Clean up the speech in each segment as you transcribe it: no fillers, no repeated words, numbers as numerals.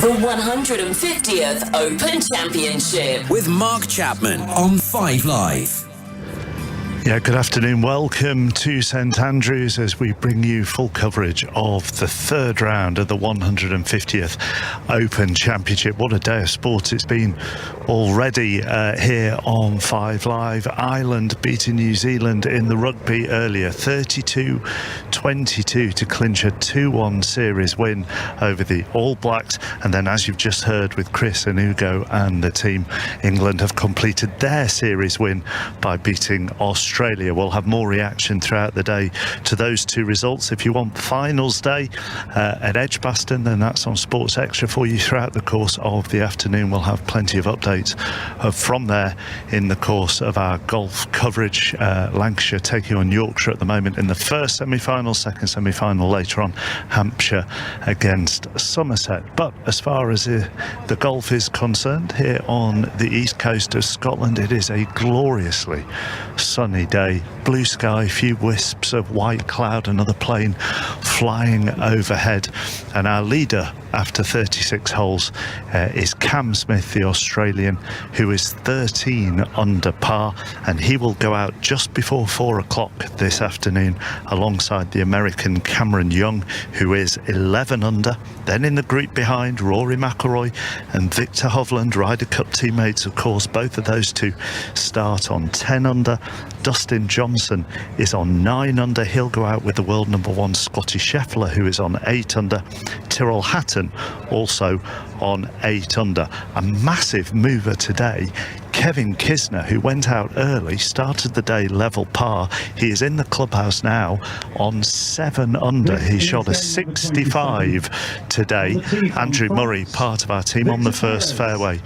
The 150th Open Championship. With Mark Chapman on 5 Live. Yeah, good afternoon. Welcome to St Andrews as we bring you full coverage of the third round of the 150th Open Championship. What a day of sport it's been already here on 5 Live. Ireland beating New Zealand in the rugby earlier, 32-22 to clinch a 2-1 series win over the All Blacks. And then, as you've just heard with Chris and Hugo and the team, England have completed their series win by beating Australia. We'll have more reaction throughout the day to those two results. If you want finals day at Edgbaston, then that's on Sports Extra for you throughout the course of the afternoon. We'll have plenty of updates from there in the course of our golf coverage. Lancashire taking on Yorkshire at the moment in the first semi-final, second semi-final later on, Hampshire against Somerset. But as far as the golf is concerned, here on the east coast of Scotland, it is a gloriously sunny day, blue sky, a few wisps of white cloud, another plane flying overhead, and our leader after 36 holes is Cam Smith, the Australian, who is 13 under par, and he will go out just before 4 o'clock this afternoon alongside the American Cameron Young, who is 11 under. Then in the group behind, Rory Mcilroy and Victor Hovland, Ryder Cup teammates, of course. Both of those two start on 10 under. Dustin Johnson is on 9 under. He'll go out with the world number 1 Scotty Scheffler, who is on 8 under. Tyrrell Hatton also on 8 under. A massive mover today, Kevin Kistner, who went out early, started the day level par. He is in the clubhouse now on 7 under. He shot a 65 today. Andrew Murray, part of our team on the first fairway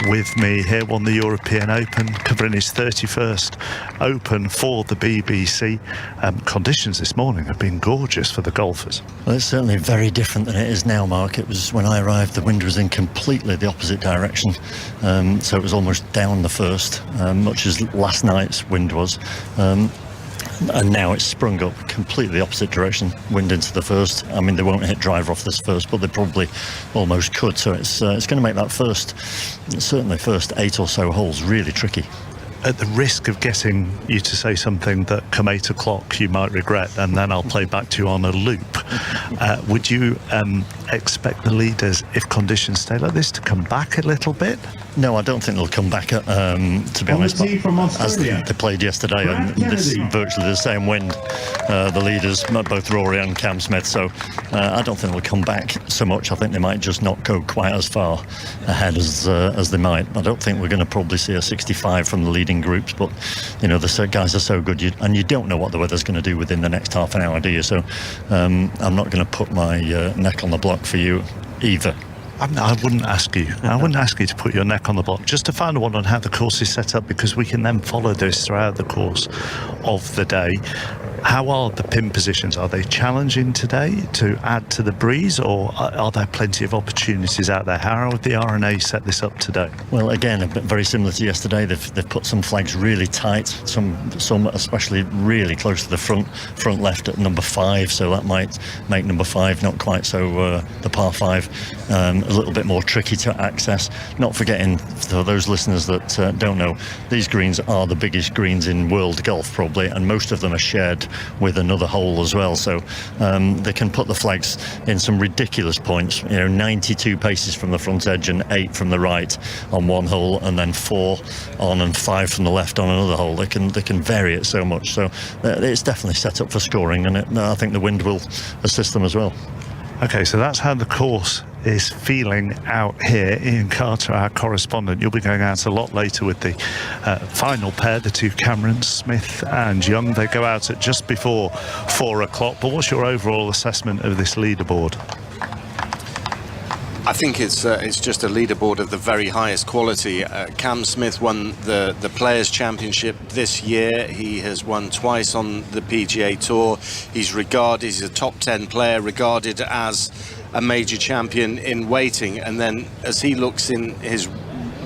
with me here, won the European Open, covering his 31st Open for the BBC. Conditions this morning have been gorgeous for the golfers. Well, it's certainly very different than it is now, Mark. It was, when I arrived, the wind was in completely the opposite direction, so it was almost down the first, much as last night's wind was, and now it's sprung up completely the opposite direction, wind into the first. I mean, they won't hit driver off this first, but they probably almost could, so it's going to make that certainly first 8 or so holes really tricky. At the risk of getting you to say something that come 8 o'clock you might regret, and then I'll play back to you on a loop, would you expect the leaders, if conditions stay like this, to come back a little bit? No, I don't think they'll come back, to be honest, as they played yesterday, and this virtually the same wind, the leaders, both Rory and Cam Smith, so I don't think they'll come back so much. I think they might just not go quite as far ahead as they might. I don't think we're going to probably see a 65 from the leading groups, but you know, the guys are so good, and you don't know what the weather's going to do within the next half an hour, do you? So I'm not going to put my neck on the block for you either. I wouldn't ask you. I wouldn't ask you to put your neck on the block. Just to find one on how the course is set up, because we can then follow this throughout the course of the day. How are the pin positions? Are they challenging today to add to the breeze, or are there plenty of opportunities out there? How have the RNA set this up today? Well, again, a bit very similar to yesterday. They've put some flags really tight, some especially really close to the front left at number 5, so that might make number 5 not quite so the par 5 a little bit more tricky to access. Not forgetting, for those listeners that don't know, these greens are the biggest greens in world golf probably, and most of them are shared with another hole as well, so they can put the flags in some ridiculous points, 92 paces from the front edge and 8 from the right on one hole, and then 4 on and 5 from the left on another hole. They can vary it so much, so it's definitely set up for scoring, and I think the wind will assist them as well. Okay, so that's how the course is feeling out here. Ian Carter, our correspondent, you'll be going out a lot later with the final pair, the two Camerons, Smith and Young. They go out at just before 4 o'clock. But what's your overall assessment of this leaderboard? I think it's just a leaderboard of the very highest quality. Cam Smith won the Players' Championship this year. He has won twice on the PGA Tour. He's a top 10 player, regarded as a major champion in waiting. And then as he looks in his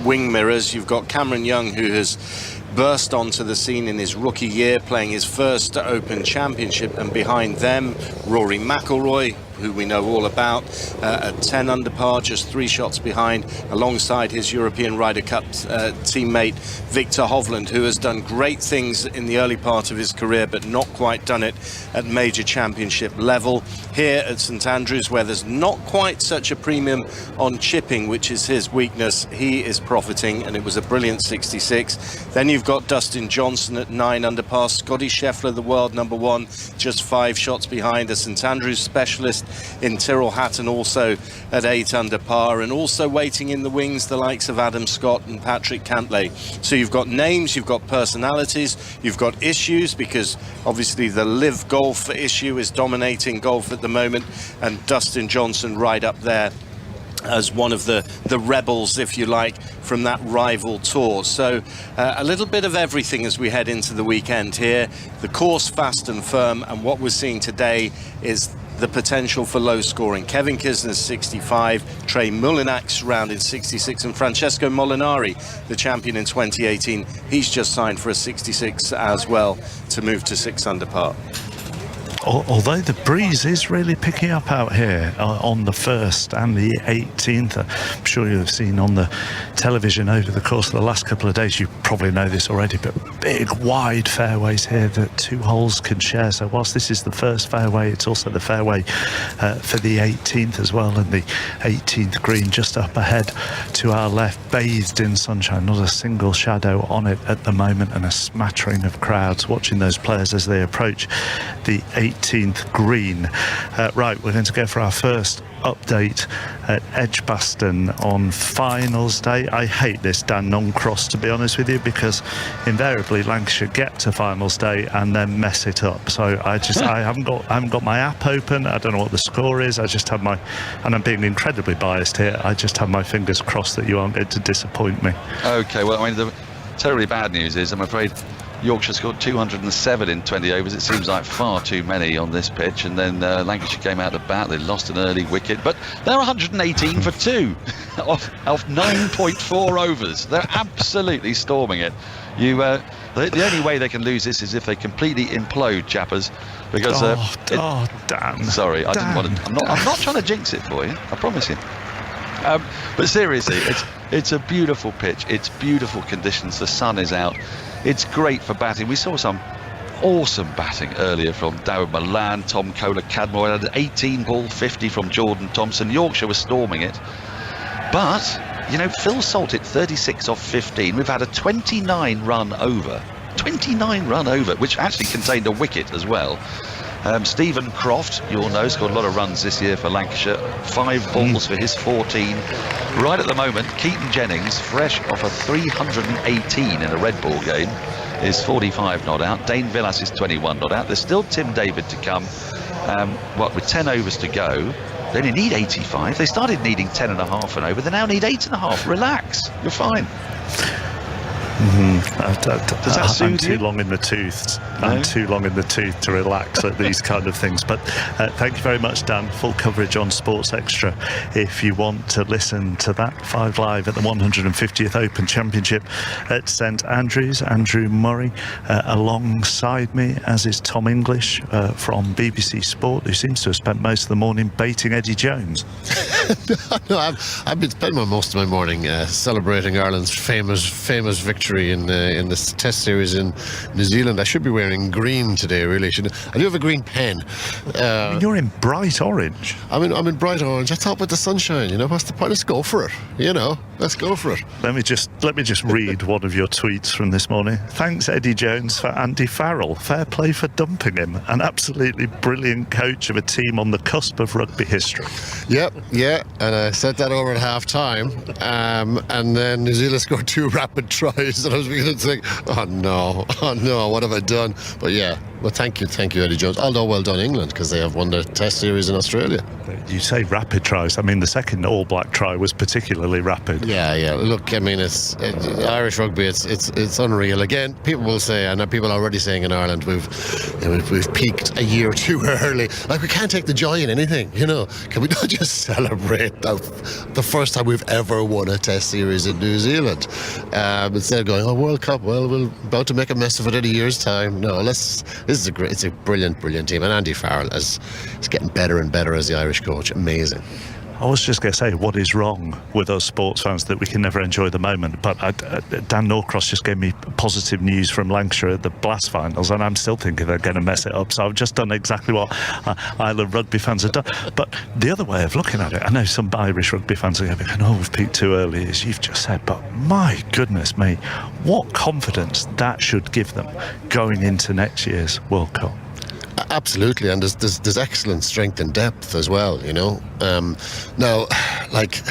wing mirrors, you've got Cameron Young, who has burst onto the scene in his rookie year, playing his first Open Championship, and behind them Rory Mcilroy, who we know all about, at 10 under par, just 3 shots behind, alongside his European Ryder Cup teammate Victor Hovland, who has done great things in the early part of his career, but not quite done it at major championship level. Here at St Andrews, where there's not quite such a premium on chipping, which is his weakness, he is profiting, and it was a brilliant 66. Then you've got Dustin Johnson at 9 under par, Scotty Scheffler, the world number 1, just 5 shots behind, a St Andrews specialist in Tyrrell Hatton also at 8 under par, and also waiting in the wings the likes of Adam Scott and Patrick Cantlay. So you've got names, you've got personalities, you've got issues, because obviously the live golf issue is dominating golf at the moment, and Dustin Johnson right up there as one of the rebels, if you like, from that rival tour. So a little bit of everything as we head into the weekend here. The course fast and firm, and what we're seeing today is the potential for low scoring. Kevin Kistner 65, Trey Mullinax round in 66, and Francesco Molinari, the champion in 2018, he's just signed for a 66 as well to move to 6 under par. Although the breeze is really picking up out here on the 1st and the 18th. I'm sure you'll have seen on the television over the course of the last couple of days, you probably know this already, but big wide fairways here that 2 holes can share. So whilst this is the first fairway, it's also the fairway for the 18th as well, and the 18th green just up ahead to our left, bathed in sunshine, not a single shadow on it at the moment, and a smattering of crowds watching those players as they approach the 18th green. Right, we're going to go for our first update at Edgbaston on finals day. I hate this Dan non-cross, to be honest with you, because invariably Lancashire get to finals day and then mess it up. So I haven't got my app open. I don't know what the score is. I just have my, and I'm being incredibly biased here, I just have my fingers crossed that you aren't going to disappoint me. Okay, well, I mean, the terribly bad news is, I'm afraid, Yorkshire scored 207 in 20 overs. It seems like far too many on this pitch. And then Lancashire came out the bat. They lost an early wicket, but they're 118 for 2 off 9.4 overs. They're absolutely storming it. The only way they can lose this is if they completely implode, chappers. Because Dan. Sorry, I didn't want to. I'm not trying to jinx it for you. I promise you. But seriously, it's a beautiful pitch. It's beautiful conditions. The sun is out. It's great for batting. We saw some awesome batting earlier from Darren Milan, Tom Kohler-Cadmore, had an 18-ball 50 from Jordan Thompson. Yorkshire was storming it. But, you know, Phil Salt hit 36 off 15. We've had a 29-run over. 29-run over, which actually contained a wicket as well. Stephen Croft, you all know, scored a lot of runs this year for Lancashire. 5 balls for his 14. Right at the moment, Keaton Jennings, fresh off a 318 in a red ball game, is 45 not out. Dane Villas is 21 not out. There's still Tim David to come. With 10 overs to go, they only need 85. They started needing 10.5 and over. They now need 8.5. Relax, you're fine. Does that soothe I'm too you? long in the tooth. No? I'm too long in the tooth to relax at these kind of things. But thank you very much, Dan. Full coverage on Sports Extra if you want to listen to that. 5 Live at the 150th Open Championship at St Andrews. Andrew Murray alongside me, as is Tom English from BBC Sport, who seems to have spent most of the morning baiting Eddie Jones. No, I've been spending most of my morning celebrating Ireland's famous victory in this Test series in New Zealand. I should be wearing green today, really. I do have a green pen. I mean, you're in bright orange. I'm in bright orange. I thought with the sunshine, you know, what's the point? Let's go for it. You know, let's go for it. Let me just read one of your tweets from this morning. Thanks, Eddie Jones, for Andy Farrell. Fair play for dumping him. An absolutely brilliant coach of a team on the cusp of rugby history. Yep, yeah, and I said that over at half time, and then New Zealand scored 2 rapid tries, and I was beginning to think, oh no, what have I done? But yeah, well, thank you, Eddie Jones. Although well done England, because they have won the Test series in Australia. You say rapid tries. I mean, the second All Black try was particularly rapid. Yeah. Look, I mean, it's Irish rugby. It's unreal. Again, people will say, and people are already saying in Ireland, we've peaked a year too early. Like, we can't take the joy in anything. You know, can we not just celebrate the first time we've ever won a Test series in New Zealand? Instead of going, World Cup, well, we're about to make a mess of it in a year's time. No, let's It's a brilliant team, and Andy Farrell is getting better and better as the Irish coach. Amazing. I was just going to say, what is wrong with us sports fans that we can never enjoy the moment? But Dan Norcross just gave me positive news from Lancashire at the Blast finals, and I'm still thinking they're going to mess it up. So I've just done exactly what Ireland rugby fans have done. But the other way of looking at it, I know some Irish rugby fans are going, oh, we've peaked too early, as you've just said. But my goodness me, what confidence that should give them going into next year's World Cup. Absolutely, and there's excellent strength and depth as well, you know. Now, like,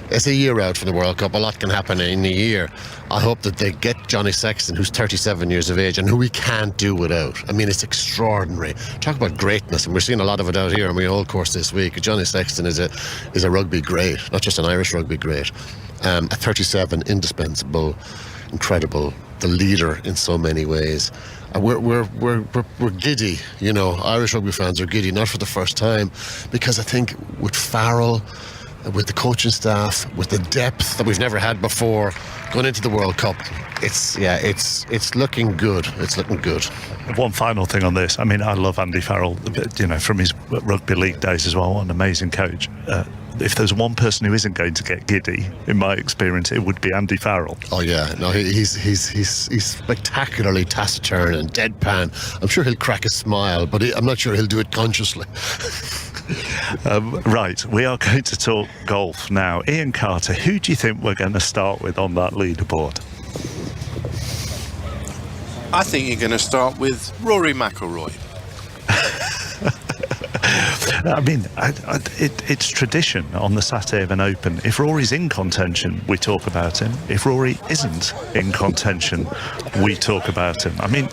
it's a year out from the World Cup. A lot can happen in a year. I hope that they get Johnny Sexton, who's 37 years of age and who we can't do without. I mean, it's extraordinary. Talk about greatness, and we're seeing a lot of it out here on the Old Course this week. Johnny Sexton is a rugby great, not just an Irish rugby great. At 37, indispensable, incredible, the leader in so many ways. We're giddy, you know. Irish rugby fans are giddy, not for the first time, because I think with Farrell, with the coaching staff, with the depth that we've never had before, going into the World Cup, it's looking good. It's looking good. One final thing on this. I mean, I love Andy Farrell, you know, from his rugby league days as well. What an amazing coach. If there's one person who isn't going to get giddy, in my experience, it would be Andy Farrell. Oh yeah, no, he's spectacularly taciturn and deadpan. I'm sure he'll crack a smile, but I'm not sure he'll do it consciously. Right, we are going to talk golf now. Ian Carter, who do you think we're going to start with on that leaderboard? I think you're going to start with Rory Mcilroy. I mean, it's tradition on the Saturday of an Open. If Rory's in contention, we talk about him. If Rory isn't in contention, we talk about him. I mean,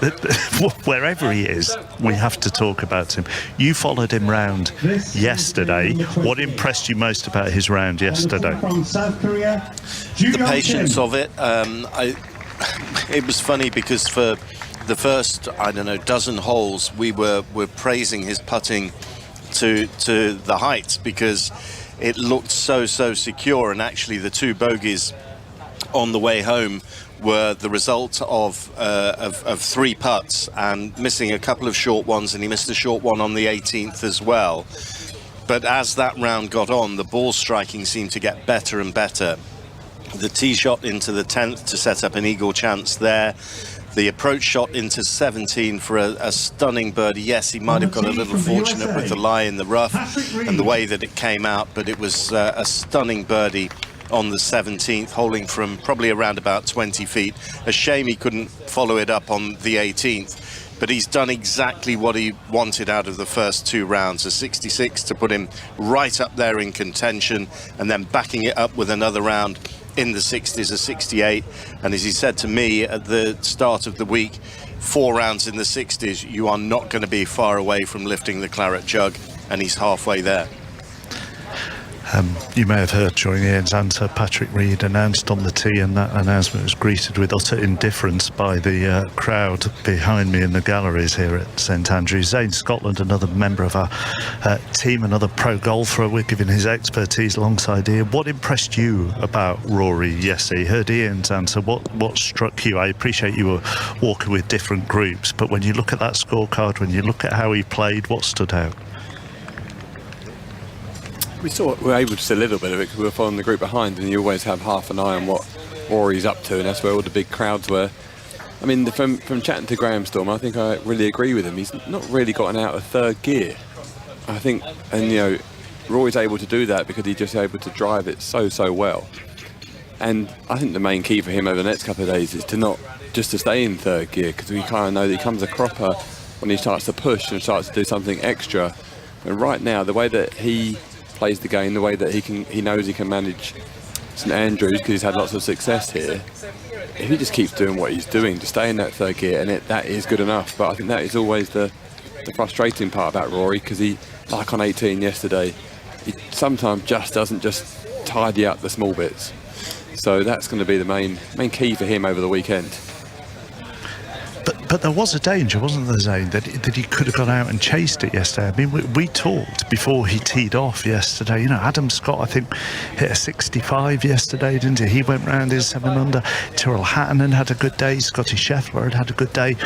wherever he is, we have to talk about him. You followed him round yesterday. What impressed you most about his round yesterday? The patience of it. It was funny because for the first, dozen holes, we were praising his putting to the heights because it looked so secure, and actually the two bogeys on the way home were the result of three putts and missing a couple of short ones, and he missed a short one on the 18th as well. But as that round got on, the ball striking seemed to get better and better. The tee shot into the 10th to set up an eagle chance there. The approach shot into 17 for a stunning birdie. Yes, he might have got a little fortunate with the lie in the rough and the way that it came out, but it was a stunning birdie on the 17th, holding from probably around about 20 feet. A shame he couldn't follow it up on the 18th, but he's done exactly what he wanted out of the first two rounds. A 66 to put him right up there in contention, and then backing it up with another round in the 60s, a 68, and as he said to me at the start of the week, 4 rounds in the 60s, you are not going to be far away from lifting the claret jug, and he's halfway there. You may have heard during Ian's answer, Patrick Reed announced on the tee, and that announcement was greeted with utter indifference by the crowd behind me in the galleries here at St Andrews. Zane Scotland, another member of our team, another pro golfer. We're giving his expertise alongside Ian. What impressed you about Rory yesterday? You heard Ian's answer. What struck you? I appreciate you were walking with different groups, but when you look at that scorecard, when you look at how he played, what stood out? We were able to see a little bit of it because we were following the group behind, and you always have half an eye on what Rory's up to, and that's where all the big crowds were. I mean, from chatting to Graham Storm, I think I really agree with him. He's not really gotten out of third gear, I think, and Rory's able to do that because he's just able to drive it so well. And I think the main key for him over the next couple of days is to not just to stay in third gear, because we kind of know that he comes a cropper when he starts to push and starts to do something extra. And right now, the way that he plays the game, the way that he knows he can manage St Andrews, because he's had lots of success here, if he just keeps doing what he's doing, to stay in that third gear, and that is good enough. But I think that is always the frustrating part about Rory, because he, like on 18 yesterday, he sometimes just doesn't just tidy up the small bits. So that's going to be the main key for him over the weekend. But But there was a danger, wasn't there, Zane, that he could have gone out and chased it yesterday. I mean, we talked before he teed off yesterday. You know, Adam Scott, I think, hit a 65 yesterday, didn't he? He went round his 7 under. Tyrrell Hatton had a good day. Scotty Scheffler had a good day.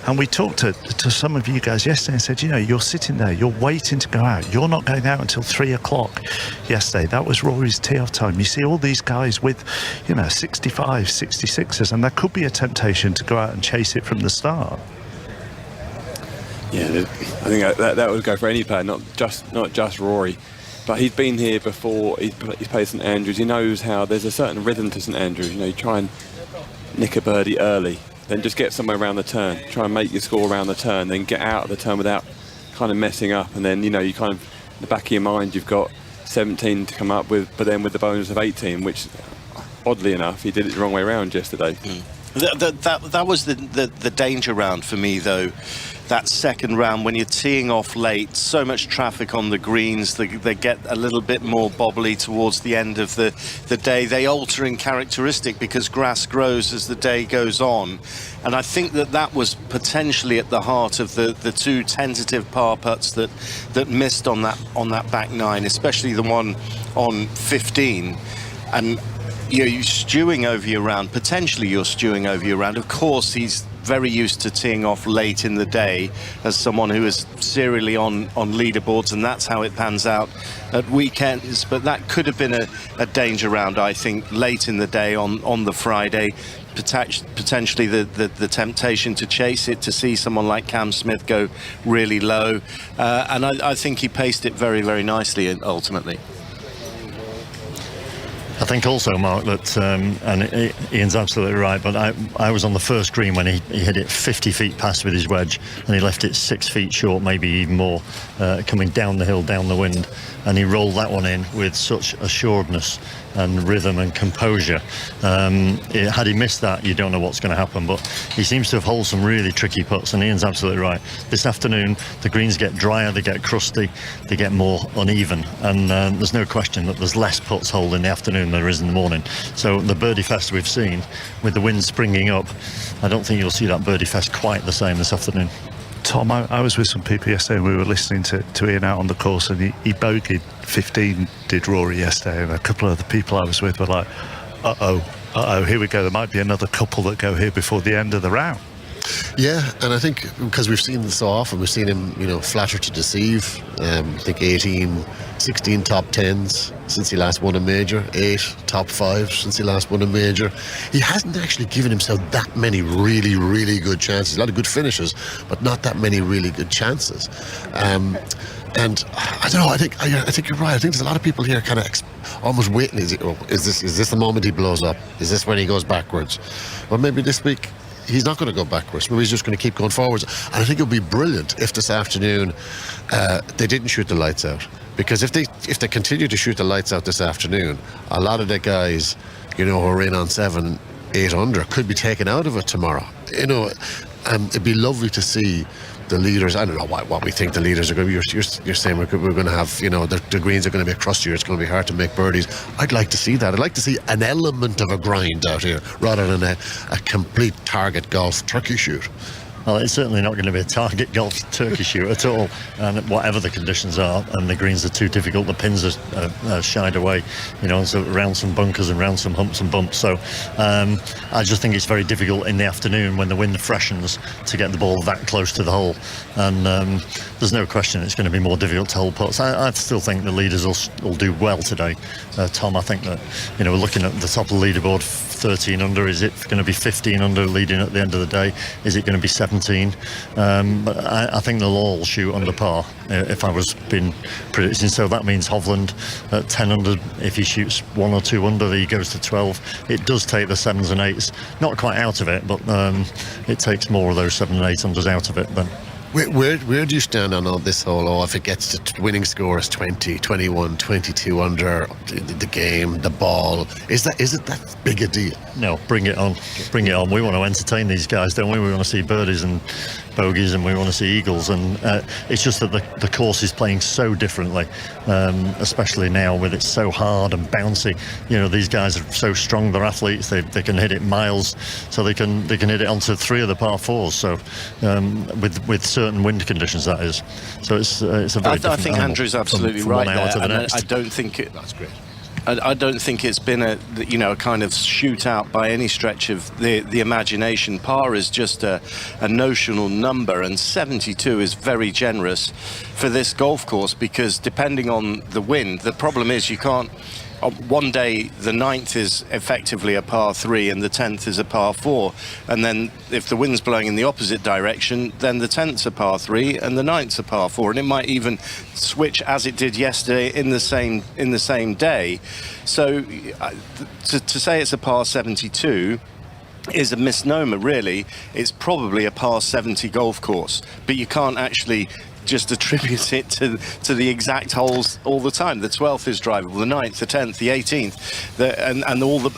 And we talked to some of you guys yesterday and said, you know, you're sitting there, you're waiting to go out. You're not going out until 3 o'clock yesterday. That was Rory's tee-off time. You see all these guys with, you know, 65, 66s, and there could be a temptation to go out and chase it from the start. Yeah, I think that would go for any player, not just Rory. But he's been here before. He's played St Andrews. He knows how there's a certain rhythm to St Andrews. You know, you try and nick a birdie early, then just get somewhere around the turn. Try and make your score around the turn, then get out of the turn without kind of messing up. And then, you know, you kind of, in the back of your mind, you've got 17 to come up with, but then with the bonus of 18, which, oddly enough, he did it the wrong way around yesterday. That was the danger round for me, though. That second round, when you're teeing off late, so much traffic on the greens, they get a little bit more bobbly towards the end of the day. They alter in characteristic because grass grows as the day goes on. And I think that was potentially at the heart of the 2 tentative par putts that missed on that back 9, especially the one on 15. And you're stewing over your round. Potentially you're stewing over your round. Of course, he's very used to teeing off late in the day as someone who is serially on leaderboards, and that's how it pans out at weekends. But that could have been a danger round, I think, late in the day on the Friday. Potentially the temptation to chase it, to see someone like Cam Smith go really low. And I think he paced it very, very nicely ultimately. I think also, Mark, that and Ian's absolutely right, but I was on the first green when he hit it 50 feet past with his wedge, and he left it 6 feet short, maybe even more, coming down the hill, down the wind, and he rolled that one in with such assuredness and rhythm and composure. Had he missed that, you don't know what's going to happen, but he seems to have holed some really tricky putts, and Ian's absolutely right. This afternoon the greens get drier, they get crusty, they get more uneven, and there's no question that there's less putts holed in the afternoon than there is in the morning. So the birdie fest we've seen, with the wind springing up, I don't think you'll see that birdie fest quite the same this afternoon. Tom, I was with some people yesterday and we were listening to Ian out on the course, and he bogeyed 15, did Rory yesterday, and a couple of the people I was with were like, uh-oh, here we go, there might be another couple that go here before the end of the round. Yeah, and I think because we've seen this so often, we've seen him, you know, flatter to deceive. I think 16 top 10s since he last won a major, 8 top 5s since he last won a major. He hasn't actually given himself that many really, really good chances. A lot of good finishes, but not that many really good chances. And I don't know, I think you're right. I think there's a lot of people here kind of almost waiting. Is this the moment he blows up? Is this when he goes backwards? Well, maybe this week he's not going to go backwards. Maybe he's just going to keep going forwards. And I think it would be brilliant if this afternoon they didn't shoot the lights out. Because if they continue to shoot the lights out this afternoon, a lot of the guys, you know, who are in on 7, 8 under could be taken out of it tomorrow. You know, it'd be lovely to see the leaders. I don't know what we think the leaders are going to be. You're saying we're going to have, you know, the greens are going to be crustier. It's going to be hard to make birdies. I'd like to see that. I'd like to see an element of a grind out here rather than a complete target golf turkey shoot. Well, it's certainly not going to be a target golf turkey shoot at all, and whatever the conditions are, and the greens are too difficult, the pins are shied away, you know, so around some bunkers and around some humps and bumps. So I just think it's very difficult in the afternoon when the wind freshens to get the ball that close to the hole, and there's no question it's going to be more difficult to hold putts. I still think the leaders will do well today. Tom, I think that, you know, we're looking at the top of the leaderboard, 13 under. Is it going to be 15 under leading at the end of the day? Is it going to be 17? But I think they'll all shoot under par if I was being predicting. So that means Hovland at 10 under. If he shoots 1 or 2 under, he goes to 12. It does take the 7s and 8s not quite out of it, but it takes more of those 7 and 8 unders out of it. But Where do you stand on all this whole, if it gets to winning scores 20, 21, 22 under, the game, the ball, is it that big a deal? No, bring it on. We want to entertain these guys, don't we? We want to see birdies and, bogeys and we want to see eagles, and it's just that the course is playing so differently, especially now with it so hard and bouncy. These guys are so strong, they're athletes, they can hit it miles, so they can hit it onto 3 of the par 4s, so with certain wind conditions, that is. So it's a very different I think Andrew's absolutely right there, and I don't think that's great. I don't think it's been a kind of shootout by any stretch of the imagination. Par is just a notional number, and 72 is very generous for this golf course, because depending on the wind, the problem is you can't. One day the 9th is effectively a par 3 and the 10th is a par 4, and then if the wind's blowing in the opposite direction, then the 10th's a par 3 and the 9th's a par 4, and it might even switch as it did yesterday in the same day. So to say it's a par 72 is a misnomer, really. It's probably a par 70 golf course, but you can't actually just attribute it to the exact holes all the time. The 12th is drivable, the 9th, the 10th, the 18th,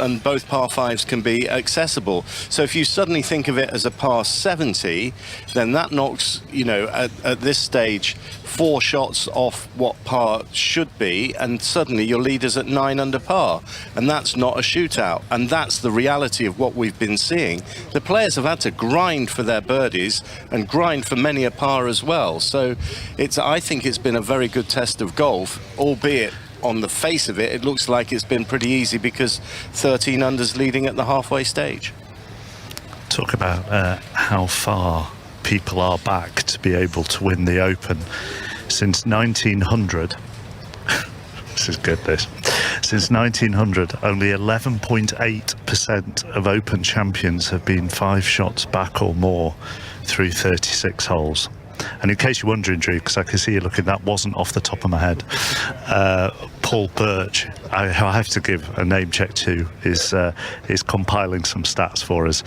and both par 5s can be accessible. So if you suddenly think of it as a par 70, then that knocks, at this stage, 4 shots off what par should be, and suddenly your leader's at 9 under par, and that's not a shootout. And that's the reality of what we've been seeing. The players have had to grind for their birdies and grind for many a par as well. So I think it's been a very good test of golf, albeit on the face of it looks like it's been pretty easy, because 13 under's leading at the halfway stage. Talk about how far people are back to be able to win the Open. Since 1900, this is good, this. Since 1900, only 11.8% of Open champions have been 5 shots back or more through 36 holes. And in case you're wondering, Drew, because I can see you looking, that wasn't off the top of my head. Paul Birch, I have to give a name check to, is compiling some stats for us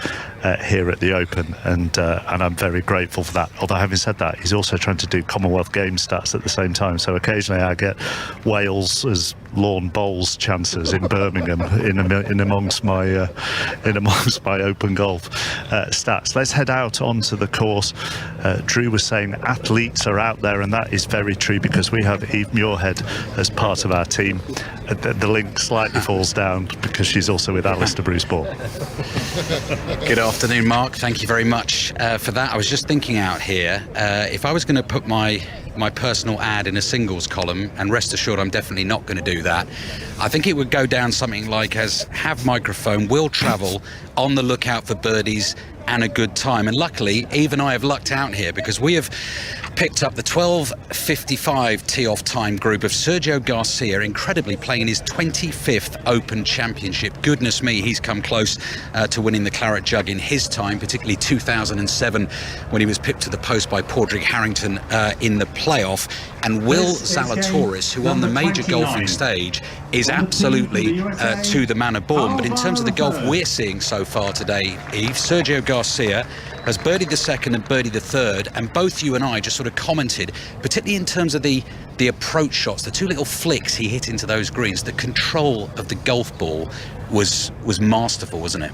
here at the Open, and I'm very grateful for that. Although, having said that, he's also trying to do Commonwealth Games stats at the same time, so occasionally I get Wales as lawn bowls chances in Birmingham in amongst my Open golf stats. Let's head out onto the course. Drew was saying athletes are out there, and that is very true, because we have Eve Muirhead as part of our team. The link slightly falls down because she's also with Alistair Bruce Ball. Good afternoon, Mark. Thank you very much for that. I was just thinking out here, if I was going to put my personal ad in a singles column, and rest assured I'm definitely not going to do that, I think it would go down something like as have microphone, will travel, on the lookout for birdies and a good time. And luckily, Eve and I have lucked out here, because we have picked up the 12:55 tee-off time group of Sergio Garcia, incredibly playing his 25th Open Championship. Goodness me, he's come close to winning the Claret Jug in his time, particularly 2007 when he was pipped to the post by Padraig Harrington in the playoff. And Will Zalatoris, who on the major golfing stage is absolutely to the manner born. But in terms of the golf we're seeing so far today, Eve, Sergio Garcia has birdied the second and birdied the third, and both you and I just sort of commented, particularly in terms of the approach shots, the 2 little flicks he hit into those greens. The control of the golf ball was masterful, wasn't it?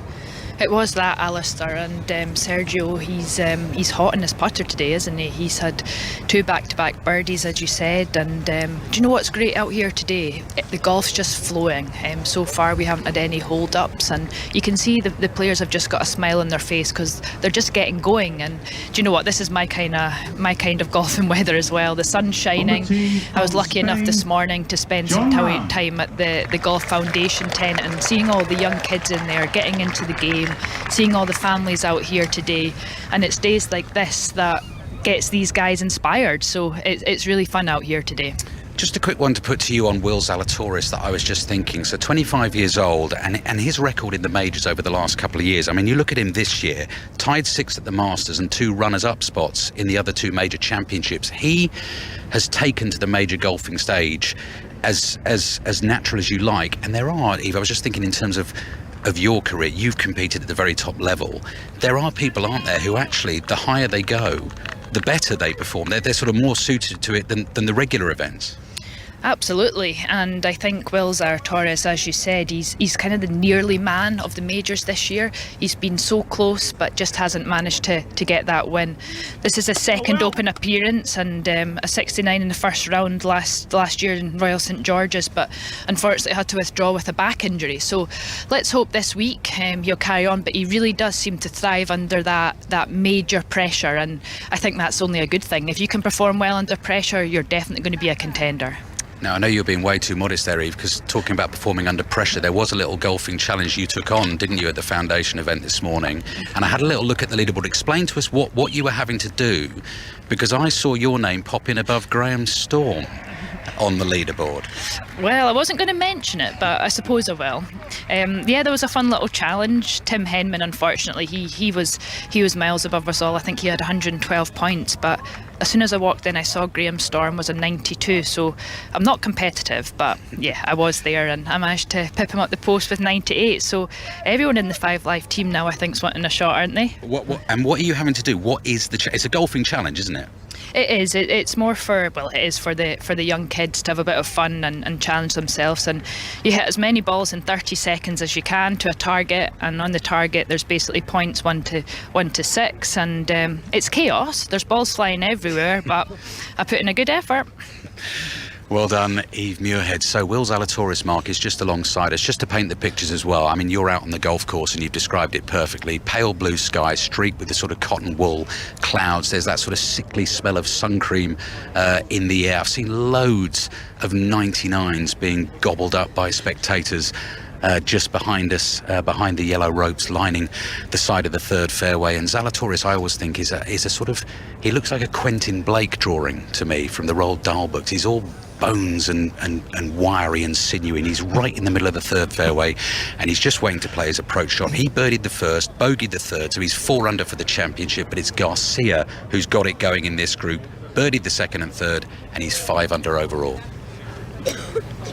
It was that, Alistair, and Sergio, he's hot in his putter today, isn't he? He's had 2 back-to-back birdies, as you said, and do you know what's great out here today? The golf's just flowing. So far we haven't had any hold-ups, and you can see the players have just got a smile on their face because they're just getting going. And do you know what? This is my kind of golfing weather as well. The sun's shining. I was lucky enough this morning to spend some time at the Golf Foundation tent and seeing all the young kids in there getting into the game, seeing all the families out here today, and it's days like this that gets these guys inspired, so it's really fun out here today. Just a quick one to put to you on Will Zalatoris that I was just thinking. So 25 years old, and his record in the majors over the last couple of years. I mean, you look at him this year, tied 6th at the Masters and 2 runners-up spots in the other 2 major championships. He has taken to the major golfing stage as natural as you like. And there are, Eve, I was just thinking in terms of your career, you've competed at the very top level. There are people, aren't there, who actually, the higher they go, the better they perform. They're sort of more suited to it than the regular events. Absolutely, and I think Will Zalatoris, as you said, he's kind of the nearly man of the majors this year. He's been so close, but just hasn't managed to get that win. This is his second Open appearance, and a 69 in the first round last year in Royal St George's, but unfortunately had to withdraw with a back injury. So let's hope this week he'll carry on. But he really does seem to thrive under that major pressure, and I think that's only a good thing. If you can perform well under pressure, you're definitely going to be a contender. Now, I know you're being way too modest there, Eve, because talking about performing under pressure, there was a little golfing challenge you took on, didn't you, at the Foundation event this morning? And I had a little look at the leaderboard. Explain to us what you were having to do, because I saw your name pop in above Graham Storm on the leaderboard. Well, I wasn't going to mention it, but I suppose I will. There was a fun little challenge. Tim Henman, unfortunately, he was miles above us all. I think he had 112 points, but as soon as I walked in, I saw Graham Storm was a 92, so I'm not competitive, but yeah, I was there, and I managed to pip him up the post with 98. So everyone in the 5 Live team now, I think, is wanting a shot, aren't they? What are you having to do? What is it's a golfing challenge, isn't it? It is. It's more for the young kids to have a bit of fun and challenge themselves. And you hit as many balls in 30 seconds as you can to a target. And on the target, there's basically points 1 to 6. And it's chaos. There's balls flying everywhere, but I put in a good effort. Well done, Eve Muirhead. So Will Zalatoris, Mark, is just alongside us, just to paint the pictures as well. I mean, you're out on the golf course and you've described it perfectly. Pale blue sky streaked with the sort of cotton wool clouds. There's that sort of sickly smell of sun cream in the air. I've seen loads of 99s being gobbled up by spectators just behind us, behind the yellow ropes lining the side of the third fairway. And Zalatoris, I always think, is a sort of, he looks like a Quentin Blake drawing to me from the Roald Dahl books. He's all bones and wiry and sinewy, and he's right in the middle of the third fairway, and he's just waiting to play his approach shot. He birdied the first, bogeyed the third, so he's 4 under for the championship, but it's Garcia who's got it going in this group. Birdied the second and third, and he's 5 under overall.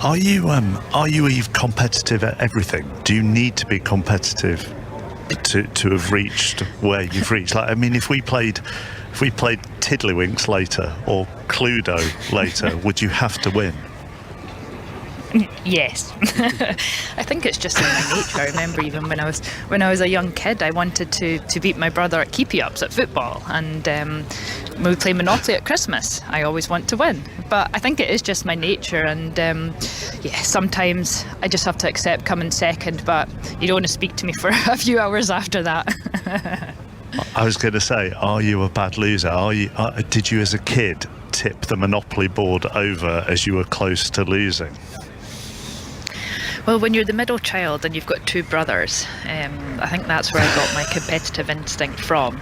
Are you Eve competitive at everything? Do you need to be competitive to have reached where you've reached? Like, I mean, if we played Tiddlywinks later or Cluedo later, would you have to win? Yes. I think it's just in my nature. I remember even when I was a young kid, I wanted to beat my brother at keepy-ups at football, and when we play Monopoly at Christmas, I always want to win. But I think it is just my nature, and sometimes I just have to accept coming second, but you don't want to speak to me for a few hours after that. I was going to say, are you a bad loser? Did you as a kid tip the Monopoly board over as you were close to losing? Well, when you're the middle child and you've got 2 brothers, I think that's where I got my competitive instinct from.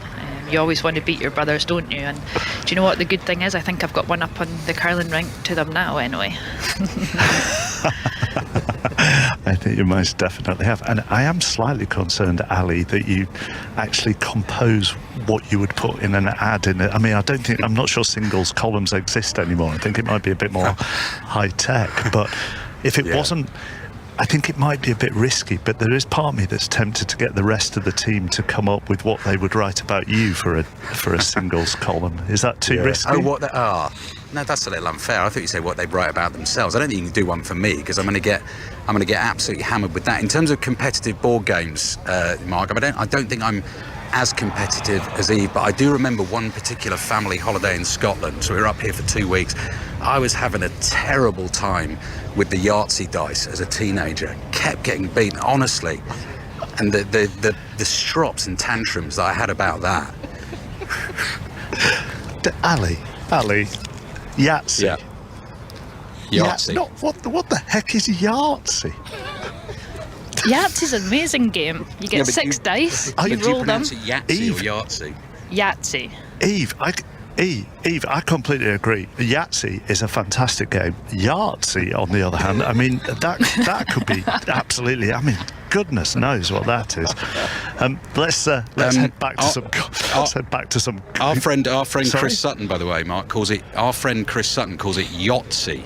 You always want to beat your brothers, don't you? And do you know what the good thing is? I think I've got one up on the curling rink to them now anyway. I think you most definitely have. And I am slightly concerned, Ali, that you actually compose what you would put in an ad in it. I mean, I'm not sure singles columns exist anymore. I think it might be a bit more high tech, but if it wasn't, I think it might be a bit risky, but there is part of me that's tempted to get the rest of the team to come up with what they would write about you for a singles column. Is that too risky? Oh, what they are? No, that's a little unfair. I thought you said what they'd write about themselves. I don't think you can do one for me, because I'm going to get absolutely hammered with that. In terms of competitive board games, Mark, I don't think I'm as competitive as Eve, but I do remember one particular family holiday in Scotland. So we were up here for 2 weeks. I was having a terrible time with the Yahtzee dice as a teenager. Kept getting beaten, honestly. And the strops and tantrums that I had about that. Ali, Yahtzee. Yeah. Yahtzee. What the heck is Yahtzee? Yahtzee's an amazing game. You get 6 dice, you roll them. Do you pronounce it Yahtzee or Yahtzee? Yahtzee. Eve, I completely agree. Yahtzee is a fantastic game. Yahtzee, on the other hand, I mean, that could be absolutely. I mean, goodness knows what that is. Let's head back to some. Our friend Chris Sutton, by the way, Mark calls it. Our friend Chris Sutton calls it Yahtzee,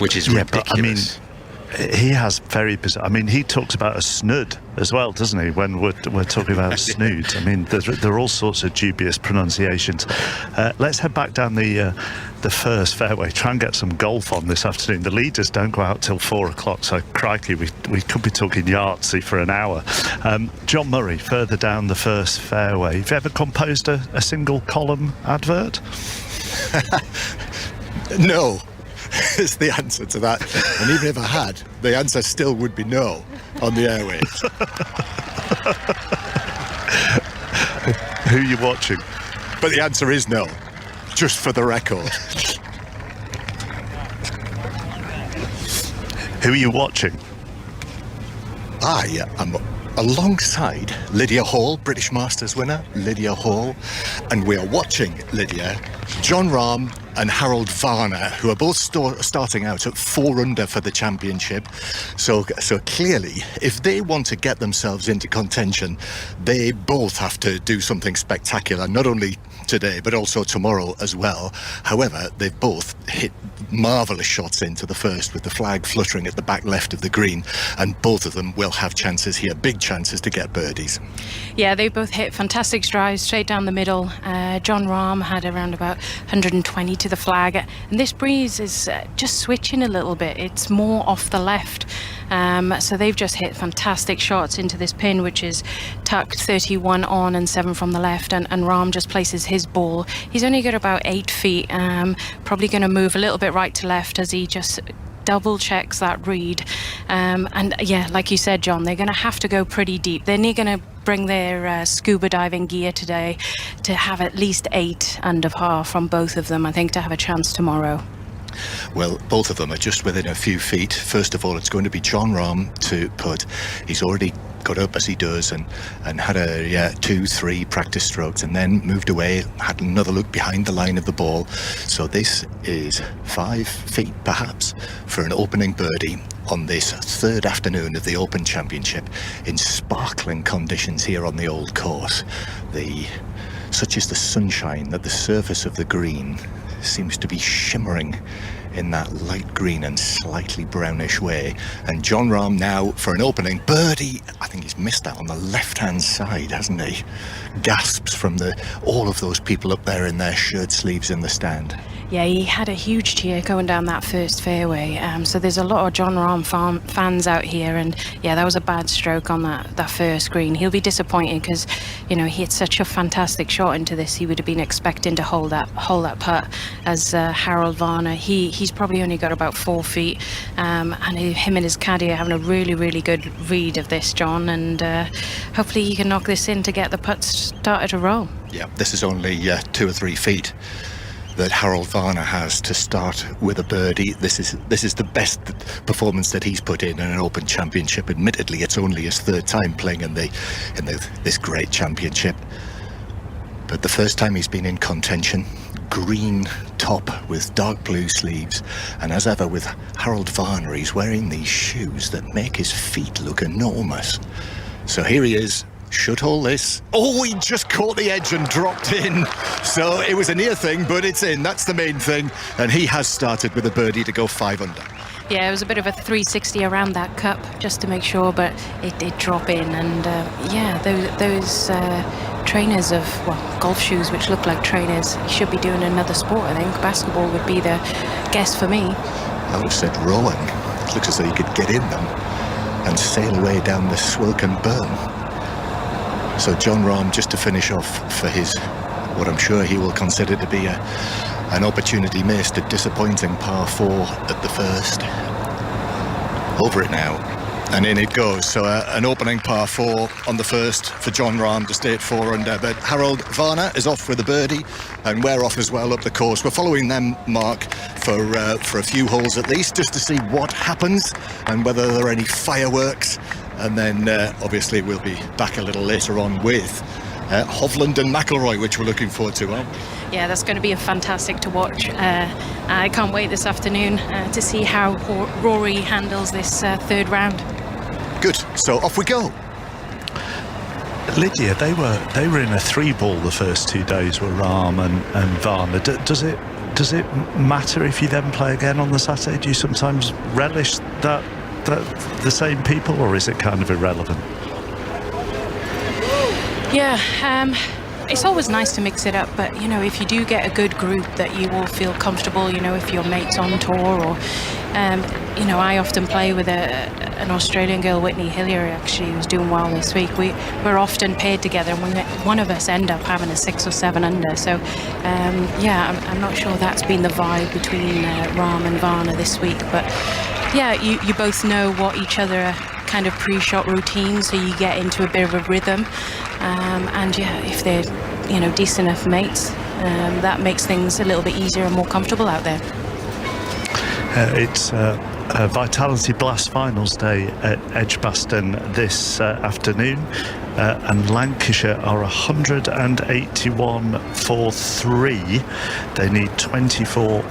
which is ridiculous. But, I mean, He has very bizarre. I mean, he talks about a snood as well, doesn't he? When we're talking about snoods, I mean, there are all sorts of dubious pronunciations. Let's head back down the first fairway. Try and get some golf on this afternoon. The leaders don't go out till 4 o'clock, so crikey, we could be talking Yahtzee for an hour. John Murray, further down the first fairway. Have you ever composed a single column advert? No. Is the answer to that. And even if I had, the answer still would be no on the airwaves. Who are you watching? But the answer is no, just for the record. Who are you watching? I am alongside Lydia Hall, British Masters winner, Lydia Hall, and we are watching Lydia, Jon Rahm and Harold Varner, who are both starting out at 4 under for the championship. So clearly, if they want to get themselves into contention, they both have to do something spectacular, not only today, but also tomorrow as well. However, they've both hit marvellous shots into the first with the flag fluttering at the back left of the green, and both of them will have chances here, big chances to get birdies. Yeah, they both hit fantastic strides straight down the middle. Jon Rahm had around about 120 to the flag, and this breeze is just switching a little bit. It's more off the left, so they've just hit fantastic shots into this pin, which is tucked 31 on and 7 from the left, and Rahm just places his ball. He's only got about 8 feet, probably going to move a little bit right to left as he just double checks that read. And yeah, like you said, John, they're going to have to go pretty deep. They're going to bring their scuba diving gear today to have at least 8 under par from both of them, I think, to have a chance tomorrow. Well, both of them are just within a few feet. First of all, it's going to be Jon Rahm to putt. He's already got up as he does and had a 2-3 practice strokes, and then moved away, had another look behind the line of the ball. So this is 5 feet perhaps for an opening birdie on this third afternoon of the Open Championship in sparkling conditions here on the old course. Such is the sunshine that the surface of the green seems to be shimmering in that light green and slightly brownish way. And Jon Rahm now for an opening birdie. I think he's missed that on the left-hand side, hasn't he? Gasps from all of those people up there in their shirt sleeves in the stand. Yeah, he had a huge cheer going down that first fairway. So there's a lot of Jon Rahm fans out here, and yeah, that was a bad stroke on that first green. He'll be disappointed because, he hit such a fantastic shot into this. He would have been expecting to hold that putt. As Harold Varner, he's probably only got about 4 feet, and him and his caddy are having a really, really good read of this, John, and hopefully he can knock this in to get the putt started to roll. Yeah, this is only 2 or 3 feet that Harold Varner has to start with a birdie. This is the best performance that he's put in an Open Championship. Admittedly, it's only his 3rd time playing in this great championship, but the first time he's been in contention. Green top with dark blue sleeves, and as ever with Harold Varner, he's wearing these shoes that make his feet look enormous. So here he is. Should hold this. Oh, he just caught the edge and dropped in. So it was a near thing, but it's in. That's the main thing. And he has started with a birdie to go 5 under. Yeah, it was a bit of a 360 around that cup just to make sure, but it did drop in. And those trainers of golf shoes, which look like trainers, he should be doing another sport. I think basketball would be the guess for me. I would have said rowing. It looks as though you could get in them and sail away down the Swilcan burn. So Jon Rahm, just to finish off for what I'm sure he will consider to be an opportunity missed, a disappointing par 4 at the first. Over it now, and in it goes. So an opening par 4 on the first for Jon Rahm to stay at 4 under. But Harold Varner is off with a birdie, and we're off as well up the course. We're following them, Mark, for a few holes at least, just to see what happens and whether there are any fireworks. And then obviously we'll be back a little later on with Hovland and McIlroy, which we're looking forward to. Yeah, that's going to be fantastic to watch. I can't wait this afternoon to see how Rory handles this 3rd round. Good, so off we go. Lydia, they were in a 3-ball the first 2 days with Rahm and Varner. Does it matter if you then play again on the Saturday? Do you sometimes relish that the same people, or is it kind of irrelevant? Yeah, it's always nice to mix it up, but if you do get a good group that you will feel comfortable, if your mate's on tour, or I often play with an Australian girl, Whitney Hillier, actually, who's doing well this week. We're often paired together, and one of us end up having a 6 or 7 under. So I'm not sure that's been the vibe between Rahm and Varner this week, but yeah, you both know what each other kind of pre-shot routine, so you get into a bit of a rhythm, and if they're decent enough mates, that makes things a little bit easier and more comfortable out there. It's Vitality Blast Finals Day at Edgbaston this afternoon, and Lancashire are 181 for 3. They need 24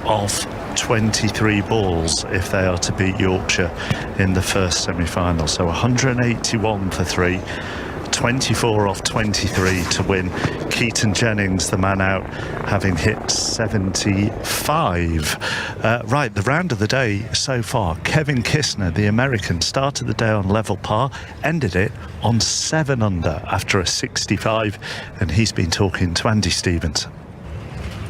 off 23 balls if they are to beat Yorkshire in the first semi-final. So 181 for 3, 24 off 23 to win. Keaton Jennings, the man out, having hit 75. Right, the round of the day so far. Kevin Kistner, the American, started the day on level par, ended it on 7 under after a 65, and he's been talking to Andy Stevens.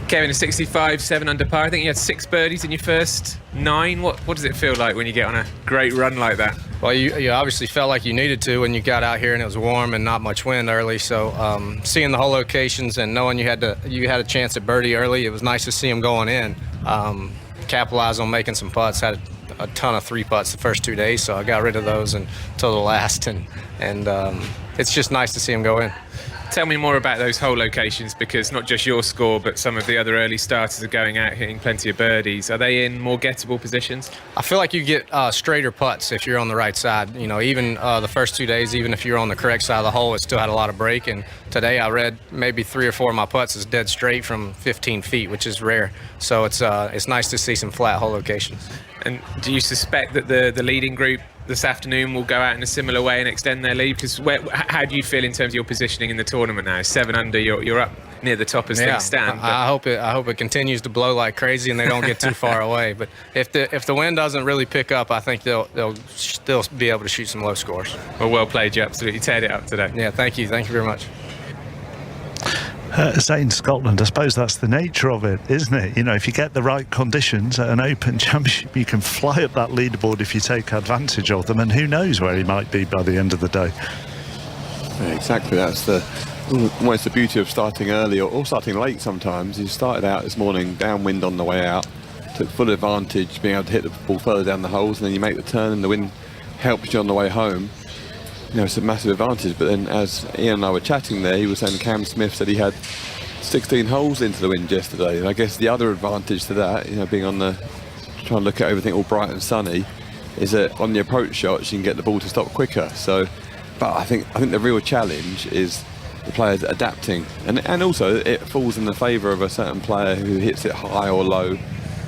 Kevin, a 65, 7 under par. I think you had 6 birdies in your first 9. What does it feel like when you get on a great run like that? Well, you obviously felt like you needed to when you got out here and it was warm and not much wind early. So seeing the whole locations and knowing you had a chance at birdie early, it was nice to see them going in. Capitalized on making some putts. Had a ton of 3 putts the first 2 days, so I got rid of those until the last, and it's just nice to see them go in. Tell me more about those hole locations, because not just your score, but some of the other early starters are going out hitting plenty of birdies. Are they in more gettable positions? I feel like you get straighter putts if you're on the right side. Even the first 2 days, even if you're on the correct side of the hole, it still had a lot of break. And today I read maybe 3 or 4 of my putts is dead straight from 15 feet, which is rare. So it's nice to see some flat hole locations. And do you suspect that the leading group this afternoon will go out in a similar way and extend their lead? Because how do you feel in terms of your positioning in the tournament now? 7 under, you're up near the top as things stand. I hope it continues to blow like crazy and they don't get too far away. But if the wind doesn't really pick up, I think they'll still be able to shoot some low scores. Well played. You absolutely teared it up today. Yeah, thank you very much. Saying Scotland, I suppose that's the nature of it, isn't it? If you get the right conditions at an Open Championship, you can fly up that leaderboard if you take advantage of them, and who knows where he might be by the end of the day. Yeah, exactly. That's almost the beauty of starting early or starting late sometimes. You started out this morning downwind on the way out, took full advantage, being able to hit the ball further down the holes, and then you make the turn and the wind helps you on the way home. It's a massive advantage. But then, as Ian and I were chatting there, he was saying Cam Smith said he had 16 holes into the wind yesterday. And I guess the other advantage to that, being on trying to look at everything all bright and sunny, is that on the approach shots you can get the ball to stop quicker. So, but I think the real challenge is the players adapting, and also it falls in the favour of a certain player who hits it high or low.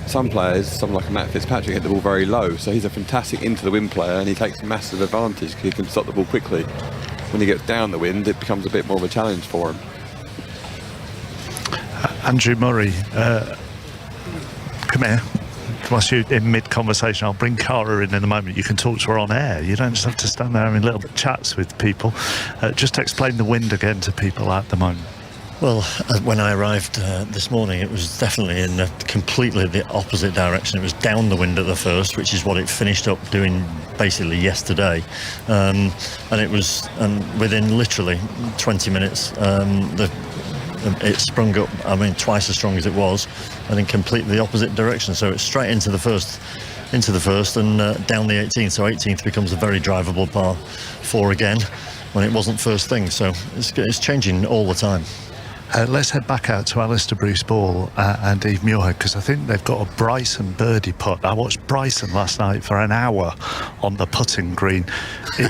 Some players, someone like Matt Fitzpatrick, hit the ball very low, so he's a fantastic into the wind player and he takes massive advantage because he can stop the ball quickly. When he gets down the wind, it becomes a bit more of a challenge for him. Andrew Murray, come here. Whilst you're in mid-conversation, I'll bring Cara in a moment. You can talk to her on air. You don't just have to stand there having little chats with people. Just explain the wind again to people at the moment. Well, when I arrived this morning, it was definitely in completely the opposite direction. It was down the wind at the first, which is what it finished up doing basically yesterday. And it was within literally 20 minutes, it sprung up, twice as strong as it was, and in completely the opposite direction. So it's straight into the first and down the 18th. So 18th becomes a very drivable par 4 again when it wasn't first thing. So it's changing all the time. Let's head back out to Alistair Bruce Ball and Eve Muirhead, because I think they've got a Bryson birdie putt. I watched Bryson last night for an hour on the putting green.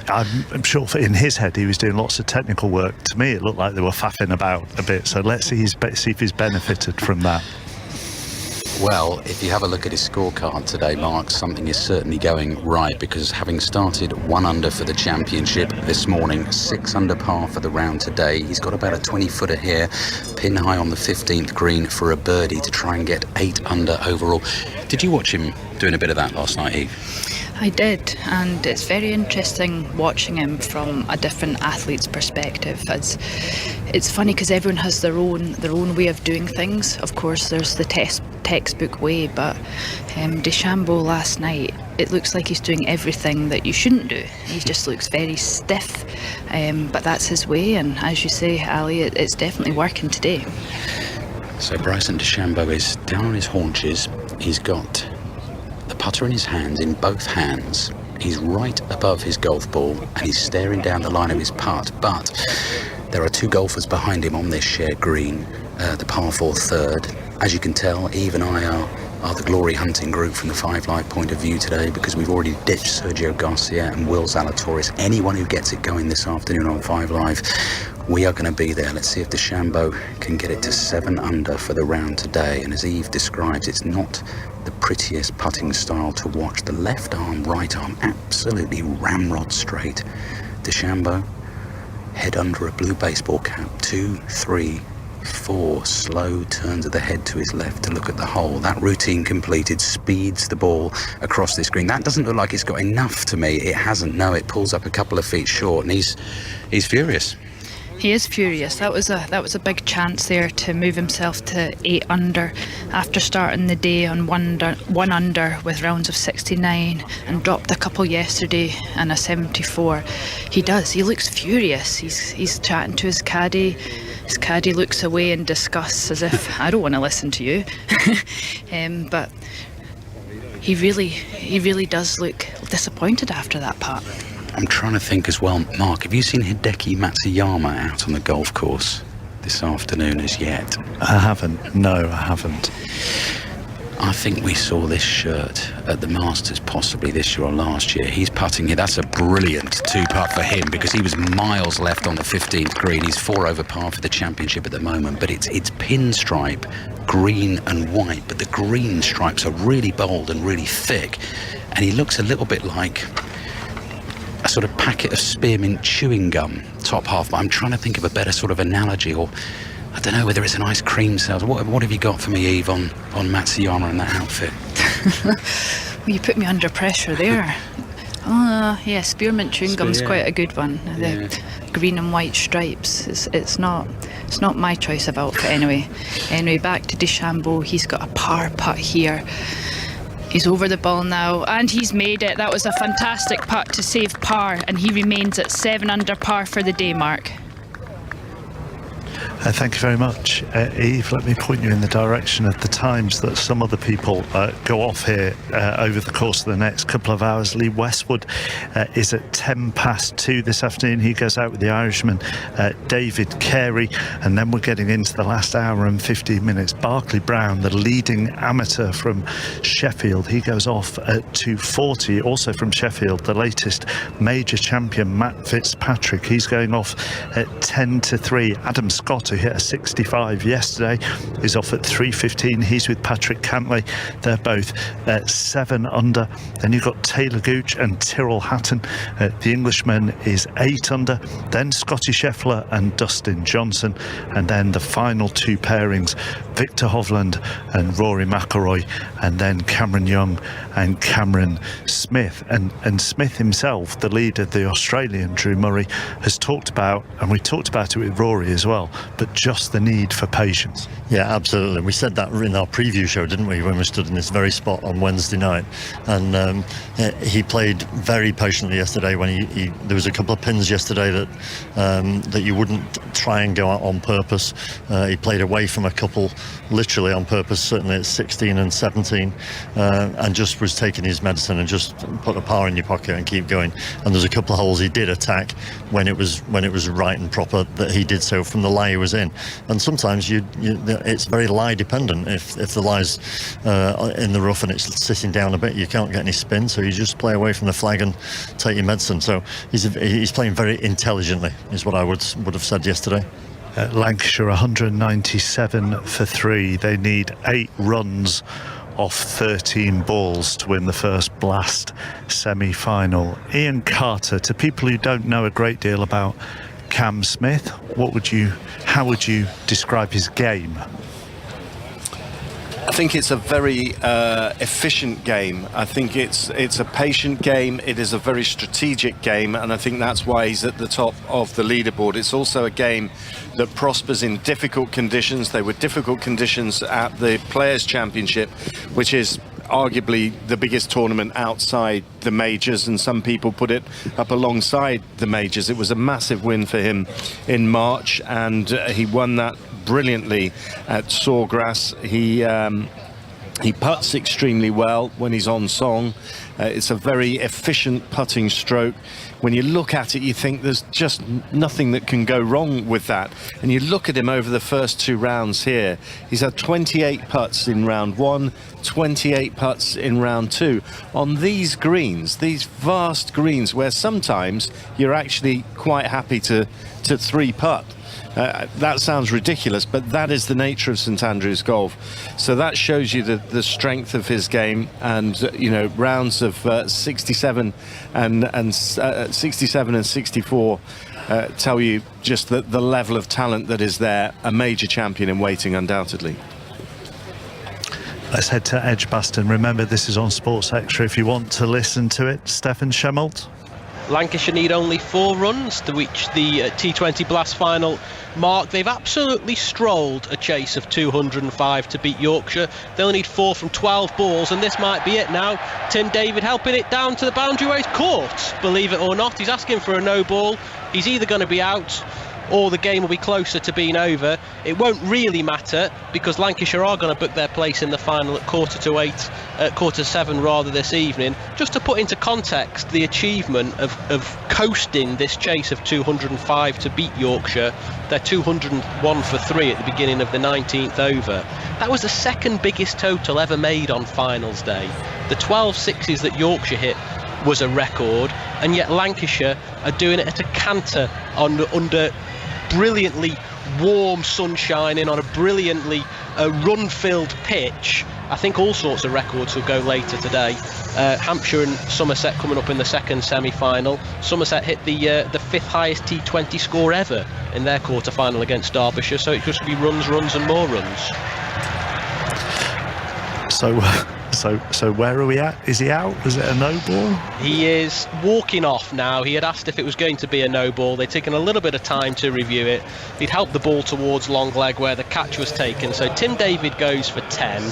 I'm sure in his head he was doing lots of technical work. To me it looked like they were faffing about a bit, so let's see if he's benefited from that. Well, if you have a look at his scorecard today, Mark, something is certainly going right, because having started 1 under for the championship this morning, 6 under par for the round today, he's got about a 20-footer here, pin high on the 15th green for a birdie to try and get 8 under overall. Did you watch him doing a bit of that last night, Eve? I did, and it's very interesting watching him from a different athlete's perspective. It's funny because everyone has their own way of doing things. Of course, there's the textbook way, but DeChambeau last night, it looks like he's doing everything that you shouldn't do. He just looks very stiff, but that's his way, and as you say, Ali, it's definitely working today. So Bryson DeChambeau is down on his haunches. He's got the putter in his hands, in both hands. He's right above his golf ball and he's staring down the line of his putt, but there are two golfers behind him on this shared green, the par 4 third. As you can tell, Eve and I are the glory hunting group from the 5 Live point of view today, because we've already ditched Sergio Garcia and Will Zalatoris. Anyone who gets it going this afternoon on 5 Live, we are going to be there. Let's see if DeChambeau can get it to 7 under for the round today. And as Eve describes, it's not the prettiest putting style to watch. The left arm, right arm, absolutely ramrod straight. DeChambeau, head under a blue baseball cap. 2, 3, 4 slow turns of the head to his left to look at the hole. That routine completed, speeds the ball across this green. That doesn't look like it's got enough to me. It hasn't. No, it pulls up a couple of feet short, and he's furious. He is furious. That was a big chance there to move himself to 8 under after starting the day on 1 under with rounds of 69 and dropped a couple yesterday and a 74. He looks furious. He's chatting to his caddy. His caddy looks away in disgust as if, I don't want to listen to you. But he really does look disappointed after that putt. I'm trying to think as well, Mark, have you seen Hideki Matsuyama out on the golf course this afternoon as yet? I haven't. No, I haven't. I think we saw this shirt at the Masters possibly this year or last year. He's putting here. That's a brilliant 2-putt for him because he was miles left on the 15th green. He's 4 over par for the championship at the moment, but it's pinstripe, green and white, but the green stripes are really bold and really thick, and he looks a little bit like a sort of packet of spearmint chewing gum top half, but I'm trying to think of a better sort of analogy, or I don't know whether it's an ice cream sales. What have you got for me, Eve, on Matsuyama and that outfit? Well, you put me under pressure there. Yeah, spearmint chewing gum's quite a good one. The green and white stripes. It's not my choice of outfit anyway. Anyway, back to DeChambeau. He's got a par putt here. He's over the ball now, and he's made it. That was a fantastic putt to save par, and he remains at 7 under par for the day, Mark. Thank you very much, Eve. Let me point you in the direction of the times that some other people go off here over the course of the next couple of hours. Lee Westwood is at 2:10 this afternoon. He goes out with the Irishman David Carey, and then we're getting into the last hour and 15 minutes. Barclay Brown, the leading amateur from Sheffield, he goes off at 2:40. Also from Sheffield, the latest major champion Matt Fitzpatrick, he's going off at 10-3. Adam Scott, who hit a 65 yesterday, is off at 3:15. He's with Patrick Cantley. They're both at 7 under. Then you've got Taylor Gooch and Tyrrell Hatton. The Englishman is 8 under. Then Scotty Scheffler and Dustin Johnson. And then the final 2 pairings, Victor Hovland and Rory Mcilroy. And then Cameron Young and Cameron Smith. And Smith himself, the leader, the Australian Drew Murray, has talked about, and we talked about it with Rory as well, but just the need for patience. Yeah, absolutely. We said that in our preview show, didn't we, when we stood in this very spot on Wednesday night. And he played very patiently yesterday. When there was a couple of pins yesterday that you wouldn't try and go out on purpose. He played away from a couple literally on purpose, certainly at 16 and 17, and just was taking his medicine and just put a par in your pocket and keep going. And there's a couple of holes he did attack when it was right and proper, that he did so from the lie he was in. And sometimes it's very lie dependent. If the lie's in the rough and it's sitting down a bit, you can't get any spin, so you just play away from the flag and take your medicine. So he's playing very intelligently, is what I would have said yesterday. Lancashire 197 for 3. They need 8 runs off 13 balls to win the first Blast semi-final. Ian Carter, to people who don't know a great deal about Cam Smith, how would you describe his game? I think it's a very efficient game. I think it's a patient game. It is a very strategic game, and I think that's why he's at the top of the leaderboard. It's also a game that prospers in difficult conditions. They were difficult conditions at the Players' Championship, which is arguably the biggest tournament outside the majors, and some people put it up alongside the majors. It was a massive win for him in March, and he won that brilliantly at Sawgrass. He putts extremely well when he's on song. It's a very efficient putting stroke. When you look at it, you think there's just nothing that can go wrong with that. And you look at him over the first 2 rounds here. He's had 28 putts in round 1, 28 putts in round 2. On these greens, these vast greens, where sometimes you're actually quite happy to 3-putt. That sounds ridiculous, but that is the nature of St Andrews golf. So that shows you the strength of his game, and rounds of 67 and 64 tell you just the level of talent that is there. A major champion in waiting, undoubtedly. Let's head to Edgbaston. Remember, this is on Sports Extra if you want to listen to it. Stefan Schemmelt. Lancashire need only 4 runs to reach the T20 Blast final mark. They've absolutely strolled a chase of 205 to beat Yorkshire. They'll need 4 from 12 balls, and this might be it now. Tim David helping it down to the boundary where he's caught, believe it or not. He's asking for a no ball. He's either going to be out or the game will be closer to being over. It won't really matter, because Lancashire are going to book their place in the final at 7:15 rather this evening. Just to put into context the achievement of coasting this chase of 205 to beat Yorkshire, they're 201 for 3 at the beginning of the 19th over. That was the second biggest total ever made on finals day. The 12 sixes that Yorkshire hit was a record, and yet Lancashire are doing it at a canter under brilliantly warm sunshine on a brilliantly run-filled pitch. I think all sorts of records will go later today. Hampshire and Somerset coming up in the second semi-final. Somerset hit the 5th highest T20 score ever in their quarter-final against Derbyshire, so it just be runs and more runs. So where are we at? Is he out? Is it a no ball? He is walking off now. He had asked if it was going to be a no ball. They'd taken a little bit of time to review it. He'd helped the ball towards long leg where the catch was taken. So Tim David goes for 10.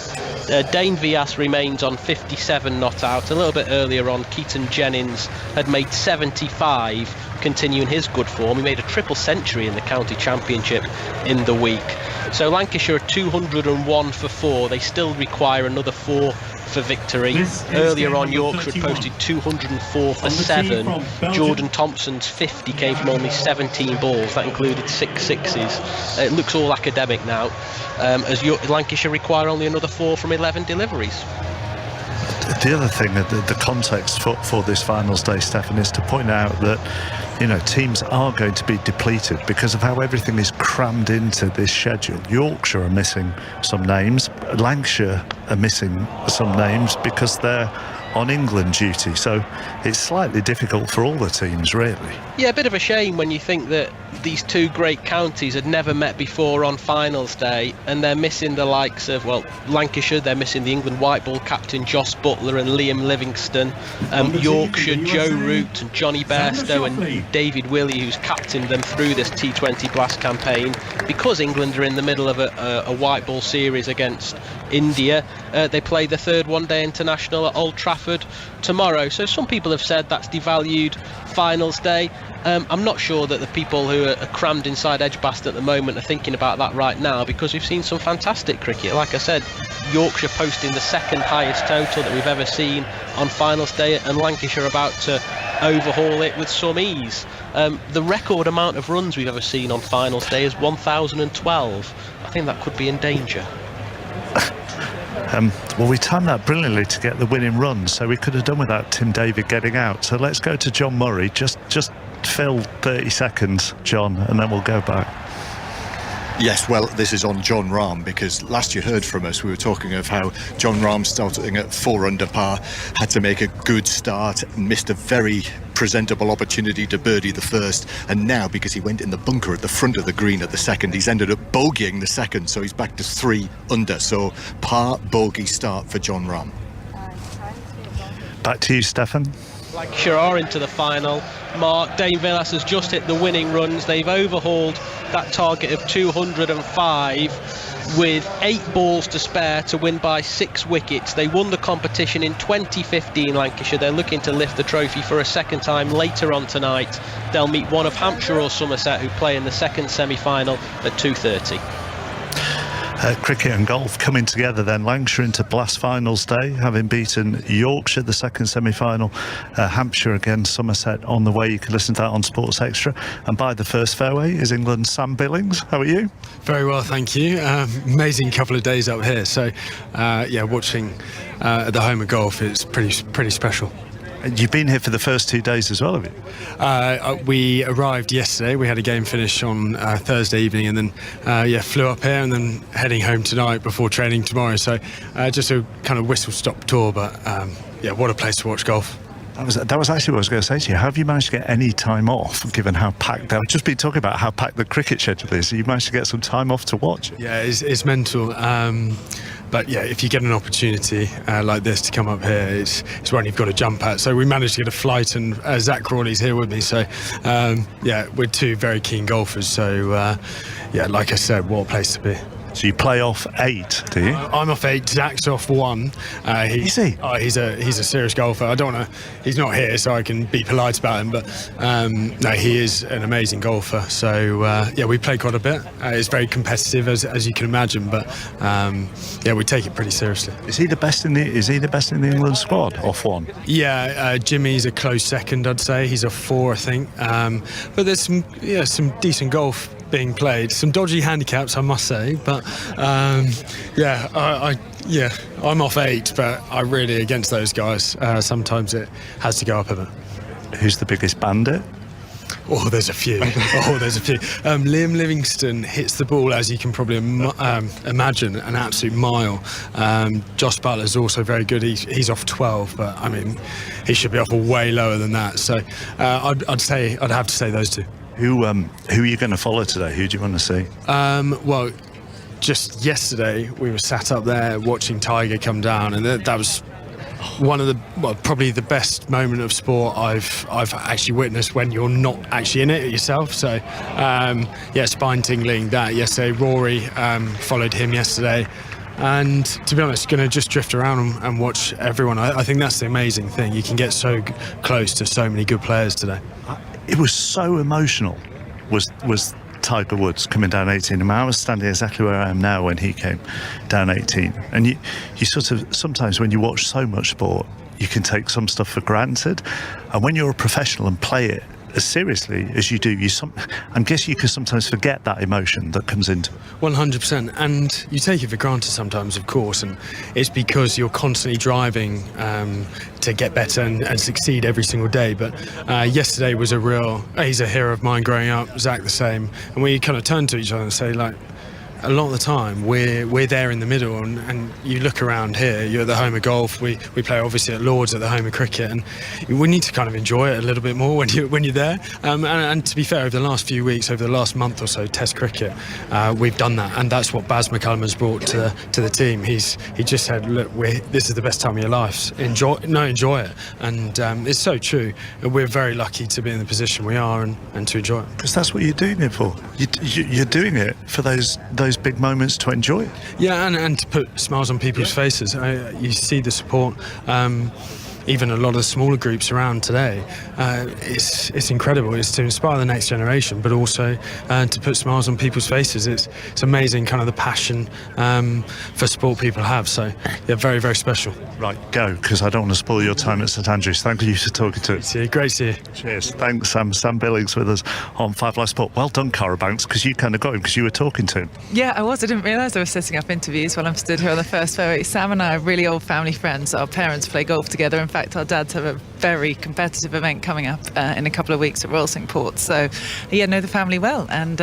Dane Vias remains on 57 not out. A little bit earlier on, Keaton Jennings had made 75, continuing his good form. He made a triple century in the county championship in the week. So Lancashire are 201 for 4. They still require another 4 for victory. Earlier on, Yorkshire had posted 204 for 7. Jordan Thompson's 50 came from only 17 balls. That included 6 sixes. It looks all academic now, as Lancashire require only another 4 from 11 deliveries. The other thing, the context for this finals day, Stefan, is to point out that teams are going to be depleted because of how everything is crammed into this schedule. Yorkshire are missing some names. Lancashire are missing some names because they're on England duty. So it's slightly difficult for all the teams, really. Yeah, a bit of a shame when you think that these two great counties had never met before on finals day, and they're missing the likes of, Lancashire, they're missing the England white ball captain Joss Butler and Liam Livingston. Yorkshire, Joe Root and Johnny Bairstow and David Willey, who's captained them through this T20 Blast campaign. Because England are in the middle of a white ball series against India, they play the third one-day international at Old Trafford tomorrow. So some people have said that's devalued finals day. I'm not sure that the people who are crammed inside Edgbaston at the moment are thinking about that right now, because we've seen some fantastic cricket. Like I said, Yorkshire posting the second highest total that we've ever seen on finals day, and Lancashire about to overhaul it with some ease. The record amount of runs we've ever seen on finals day is 1,012. I think that could be in danger. Well, we timed that brilliantly to get the winning run, so we could have done without Tim David getting out. So let's go to John Murray. Just fill 30 seconds, John, and then we'll go back. Yes, well, this is on John Rahm, because last you heard from us, we were talking of how John Rahm, starting at 4 under par, had to make a good start, missed a very presentable opportunity to birdie the first, and now, because he went in the bunker at the front of the green at the second, he's ended up bogeying the second, so he's back to 3 under. So par bogey start for John Rahm. Back to you, Stefan. Lancashire are into the final. Mark, Dane Villas has just hit the winning runs. They've overhauled that target of 205 with 8 balls to spare to win by 6 wickets. They won the competition in 2015, Lancashire. They're looking to lift the trophy for a second time later on tonight. They'll meet one of Hampshire or Somerset, who play in the second semi-final at 2:30. Cricket and golf coming together then. Lancashire into Blast Finals Day, having beaten Yorkshire the second semi-final. Hampshire against Somerset on the way. You can listen to that on Sports Extra. And by the first fairway is England's Sam Billings. How are you? Very well, thank you. Amazing couple of days up here. So, watching at the home of golf is pretty special. You've been here for the first 2 days as well, have you? We arrived yesterday. We had a game finish on Thursday evening, and then flew up here, and then heading home tonight before training tomorrow. So just a kind of whistle-stop tour, but what a place to watch golf. That was actually what I was going to say to you. Have you managed to get any time off, given how packed? I've just been talking about how packed the cricket schedule is. So you managed to get some time off to watch it. Yeah, it's mental. But yeah, if you get an opportunity like this to come up here, it's one you've got to jump at. So we managed to get a flight, and Zach Crawley's here with me. So we're 2 very keen golfers. So like I said, what a place to be. So you play off 8, do you? I'm off 8. Zach's off 1. Is he? Oh, he's a serious golfer. I don't want to. He's not here, so I can be polite about him. But no, he is an amazing golfer. So we play quite a bit. It's very competitive, as you can imagine. But we take it pretty seriously. Is he the best in the England squad? Off 1. Yeah, Jimmy's a close second, I'd say. He's off 4, I think. But there's some decent golf being played, some dodgy handicaps, I must say, but I'm off 8, but I really, against those guys, sometimes it has to go up a bit. Who's the biggest bandit? Oh, there's a few. Liam Livingston hits the ball, as you can probably imagine, an absolute mile. Josh Butler's also very good. He's off 12, but I mean, he should be off way lower than that. So I'd have to say those 2. Who are you going to follow today? Who do you want to see? Well, just yesterday we were sat up there watching Tiger come down, and that was one of probably the best moment of sport I've actually witnessed when you're not actually in it yourself. So spine tingling that yesterday. Rory followed him yesterday. And to be honest, going to just drift around and watch everyone. I think that's the amazing thing. You can get so close to so many good players today. It was so emotional, was Tiger Woods coming down 18. I mean, I was standing exactly where I am now when he came down 18. And you sort of, sometimes when you watch so much sport, you can take some stuff for granted. And when you're a professional and play it as seriously as you do, I guess you can sometimes forget that emotion that comes into it. 100%, and you take it for granted sometimes, of course, and it's because you're constantly driving to get better and succeed every single day. But yesterday was he's a hero of mine growing up, Zach the same, and we kind of turn to each other and say, like, a lot of the time we're there in the middle, and you look around here, you're at the home of golf, we play obviously at Lord's, at the home of cricket, and we need to kind of enjoy it a little bit more when you're there, and to be fair, over the last few weeks, over the last month or so, Test cricket, we've done that, and that's what Baz McCullum has brought to the team. He just said, look, this is the best time of your life, enjoy it, and it's so true. We're very lucky to be in the position we are and to enjoy it, because that's what you're doing it for. You're doing it for those big moments to enjoy it. Yeah, and to put smiles on people's faces. You see the support. Even a lot of the smaller groups around today, it's incredible. It's to inspire the next generation, but also to put smiles on people's faces. It's amazing, kind of the passion for sport people have. So, yeah, very, very special. Right, go, because I don't want to spoil your time at St Andrews. Thank you for talking to us. Great to see you. Cheers. Thanks, Sam. Sam Billings with us on 5 Live Sport. Well done, Cara Banks, because you kind of got him because you were talking to him. Yeah, I was. I didn't realise I was setting up interviews while I'm stood here on the first fairway. Sam and I are really old family friends. Our parents play golf together. In fact, our dads have a very competitive event coming up in a couple of weeks at Royal Cinque Port. So, know the family well. And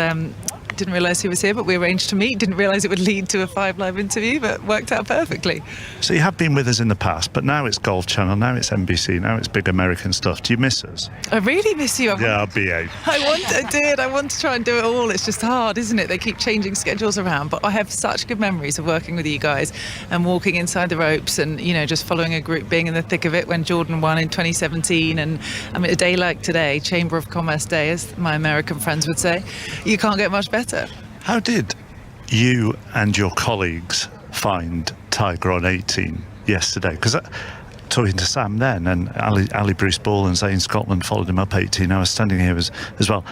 didn't realise he was here, but we arranged to meet. Didn't realise it would lead to a 5 Live interview, but worked out perfectly. So you have been with us in the past, but now it's Golf Channel, now it's NBC, now it's big American stuff. Do you miss us? I really miss you. I'll behave. I want to try and do it all. It's just hard, isn't it? They keep changing schedules around, but I have such good memories of working with you guys and walking inside the ropes and, you know, just following a group, being in the thick of it when Jordan won in 2017. And I mean, a day like today, Chamber of Commerce Day, as my American friends would say, you can't get much better. How did you and your colleagues find Tiger on 18 yesterday? Because talking to Sam then, and Ali Bruce Ball and Zane Scotland followed him up 18. I was standing here as well.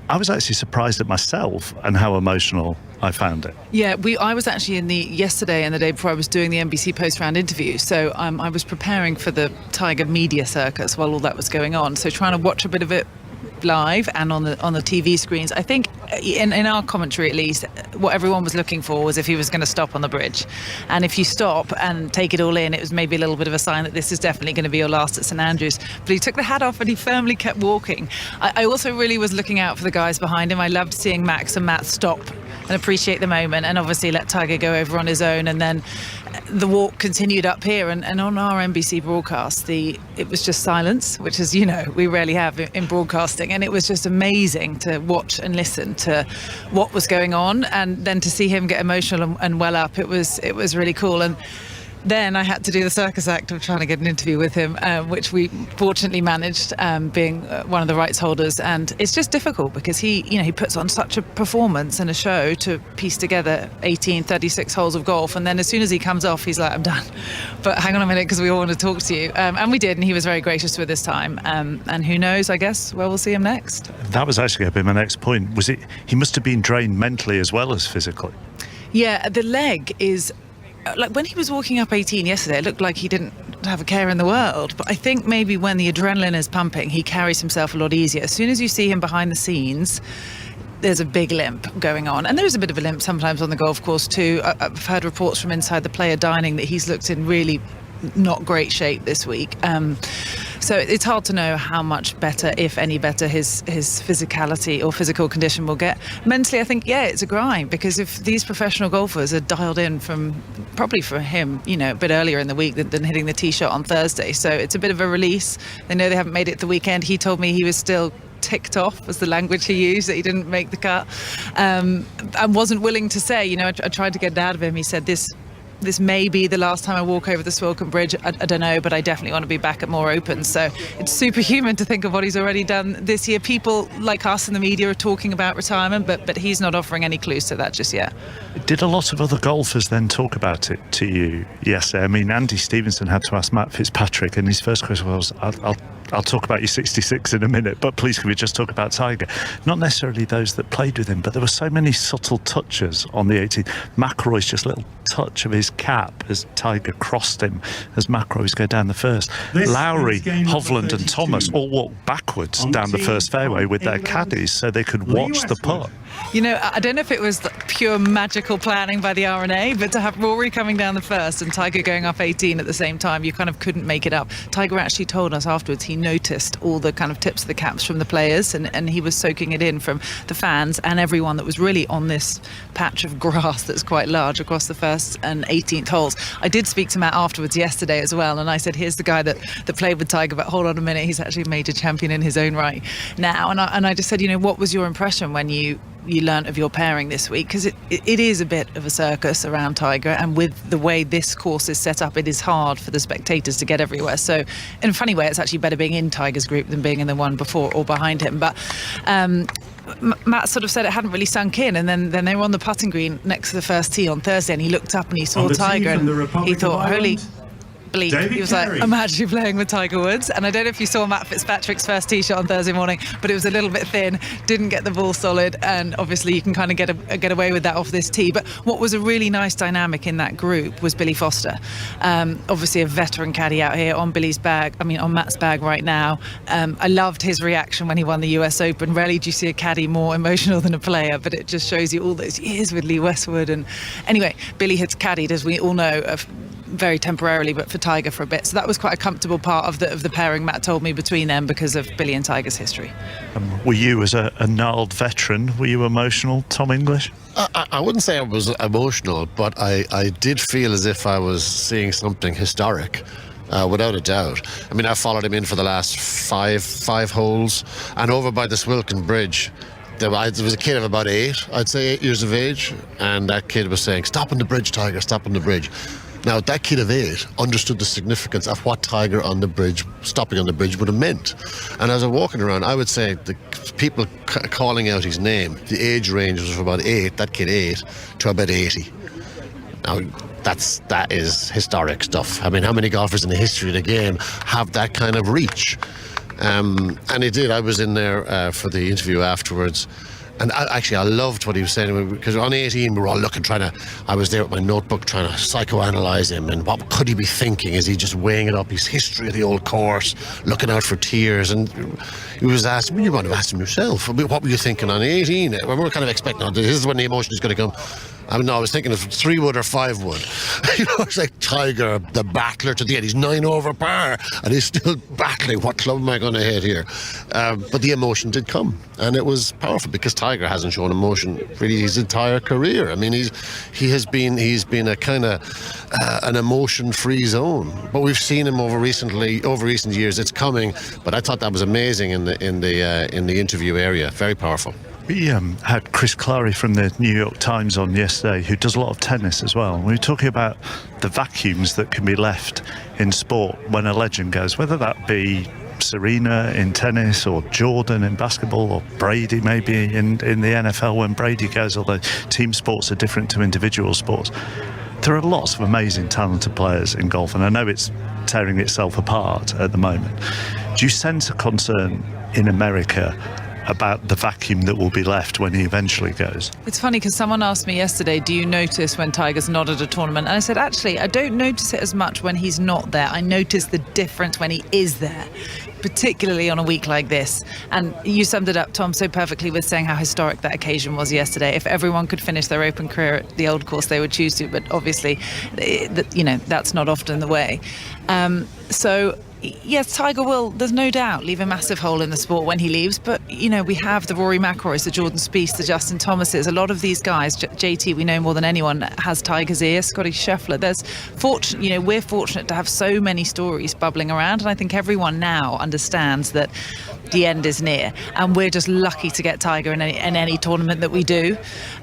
I was actually surprised at myself and how emotional I found it. Yeah, I was actually yesterday and the day before I was doing the NBC post-round interview. So I was preparing for the Tiger media circus while all that was going on. So trying to watch a bit of it live and on the TV screens. I think in our commentary, at least, what everyone was looking for was if he was going to stop on the bridge. And if you stop and take it all in, it was maybe a little bit of a sign that this is definitely going to be your last at St Andrews. But he took the hat off and he firmly kept walking. I also really was looking out for the guys behind him. I loved seeing Max and Matt stop and appreciate the moment and obviously let Tiger go over on his own. And then the walk continued up here, and on our NBC broadcast, it was just silence, which, as you know, we rarely have in broadcasting, and it was just amazing to watch and listen to what was going on, and then to see him get emotional and well up. It was really cool. And then I had to do the circus act of trying to get an interview with him, which we fortunately managed, being one of the rights holders. And it's just difficult because he puts on such a performance and a show to piece together 36 holes of golf. And then as soon as he comes off, he's like, I'm done. But hang on a minute, because we all want to talk to you. And we did, and he was very gracious with this time. And who knows, I guess, where we'll see him next. That was actually going to be my next point. He must have been drained mentally as well as physically. Yeah, the leg is... Like when he was walking up 18 yesterday, it looked like he didn't have a care in the world. But I think maybe when the adrenaline is pumping, he carries himself a lot easier. As soon as you see him behind the scenes, there's a big limp going on. And there is a bit of a limp sometimes on the golf course too. I've heard reports from inside the player dining that he's looked in really not great shape this week. So it's hard to know how much better, if any better, his physicality or physical condition will get. Mentally, I think, it's a grind, because if these professional golfers are dialed in probably for him, a bit earlier in the week than hitting the tee shot on Thursday. So it's a bit of a release. They know they haven't made it the weekend. He told me he was still ticked off, was the language he used, that he didn't make the cut. And wasn't willing to say, I tried to get it out of him. He said, this may be the last time I walk over the Swilcan Bridge. I don't know, but I definitely want to be back at more Opens. So it's superhuman to think of what he's already done this year. People like us in the media are talking about retirement, but he's not offering any clues to that just yet. Did a lot of other golfers then talk about it to you yesterday? I mean, Andy Stevenson had to ask Matt Fitzpatrick, and his first question was, I'll talk about your 66 in a minute, but please can we just talk about Tiger? Not necessarily those that played with him, but there were so many subtle touches on the 18th. McIlroy's just little touch of his cap as Tiger crossed him as McIlroy was going down the first. Lowry, Hovland and Thomas all walked backwards down the first fairway with their caddies so they could watch the putt. I don't know if it was pure magical planning by the R&A, but to have Rory coming down the first and Tiger going up 18 at the same time, you kind of couldn't make it up. Tiger actually told us afterwards he noticed all the kind of tips of the caps from the players, and he was soaking it in from the fans and everyone that was really on this patch of grass that's quite large across the first and 18th holes. I did speak to Matt afterwards yesterday as well, and I said, here's the guy that played with Tiger, but hold on a minute, he's actually a major champion in his own right now. And I just said, what was your impression when you learnt of your pairing this week? Because it is a bit of a circus around Tiger, and with the way this course is set up, it is hard for the spectators to get everywhere. So in a funny way, it's actually better being in Tiger's group than being in the one before or behind him. But Matt sort of said it hadn't really sunk in, and then they were on the putting green next to the first tee on Thursday, and he looked up and he saw Tiger, and he thought, holy bleak. He was like, I'm actually playing with Tiger Woods. And I don't know if you saw Matt Fitzpatrick's first tee shot on Thursday morning, but it was a little bit thin, didn't get the ball solid, and obviously you can kind of get away with that off this tee. But what was a really nice dynamic in that group was Billy Foster, obviously a veteran caddy out here on Matt's bag right now. I loved his reaction when he won the US Open. Rarely do you see a caddy more emotional than a player, but it just shows you all those years with Lee Westwood. And anyway, Billy has caddied, as we all know, very temporarily, but for Tiger for a bit. So that was quite a comfortable part of the pairing, Matt told me, between them because of Billy and Tiger's history. Were you, as a gnarled veteran, were you emotional, Tom English? I wouldn't say I was emotional, but I did feel as if I was seeing something historic. Without a doubt. I mean, I followed him in for the last five holes, and over by the Swilcan Bridge, there was a kid of about 8 years of age, and that kid was saying, "Stop on the bridge, Tiger, stop on the bridge." Now, that kid of 8 understood the significance of what Tiger on the bridge, stopping on the bridge, would have meant. And as I was walking around, I would say the people calling out his name, the age range was from about 8, that kid 8, to about 80. Now, that is historic stuff. I mean, how many golfers in the history of the game have that kind of reach? And he did. I was in there for the interview afterwards, and I loved what he was saying, because on 18 we were all I was there with my notebook trying to psychoanalyse him, and what could he be thinking? Is he just weighing it up, his history of the old course, looking out for tears? And he was asked, you might have asked him yourself, what were you thinking on 18? We were kind of expecting, this is when the emotion is going to come. I mean, no, I was thinking of 3-wood or 5-wood. It's like Tiger, the battler to the end. He's 9 over par, and he's still battling. What club am I going to hit here? But the emotion did come, and it was powerful, because Tiger hasn't shown emotion really his entire career. I mean, he's been a kind of an emotion-free zone. But we've seen him over recent years. It's coming. But I thought that was amazing in the interview area. Very powerful. We had Chris Clary from the New York Times on yesterday, who does a lot of tennis as well. We were talking about the vacuums that can be left in sport when a legend goes, whether that be Serena in tennis, or Jordan in basketball, or Brady maybe in the NFL when Brady goes, although team sports are different to individual sports. There are lots of amazing, talented players in golf, and I know it's tearing itself apart at the moment. Do you sense a concern in America about the vacuum that will be left when he eventually goes? It's funny, because someone asked me yesterday, do you notice when Tiger's not at a tournament? And I said, actually, I don't notice it as much when he's not there. I notice the difference when he is there, particularly on a week like this. And you summed it up, Tom, so perfectly with saying how historic that occasion was yesterday. If everyone could finish their Open career at the old course, they would choose to, but obviously, that's not often the way. So yes, Tiger will, there's no doubt, leave a massive hole in the sport when he leaves. But, we have the Rory Mcilroys, the Jordan Spieths, the Justin Thomases. A lot of these guys, JT, we know more than anyone, has Tiger's ear. Scotty Scheffler. We're fortunate to have so many stories bubbling around. And I think everyone now understands that the end is near. And we're just lucky to get Tiger in any tournament that we do.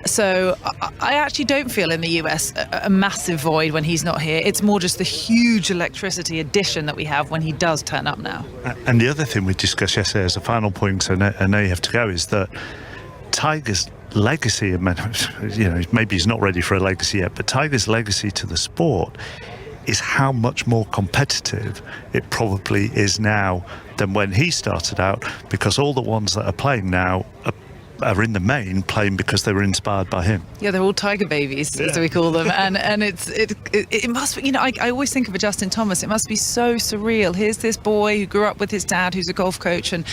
So I actually don't feel in the US a massive void when he's not here. It's more just the huge electricity addition that we have when he does turn up now. And the other thing we discussed yesterday as a final point, so I know you have to go, is that Tiger's legacy, maybe he's not ready for a legacy yet, but Tiger's legacy to the sport is how much more competitive it probably is now than when he started out, because all the ones that are playing now are in the main playing because they were inspired by him. Yeah, they're all Tiger babies, as we call them, and it must be. I always think of a Justin Thomas. It must be so surreal. Here's this boy who grew up with his dad, who's a golf coach, and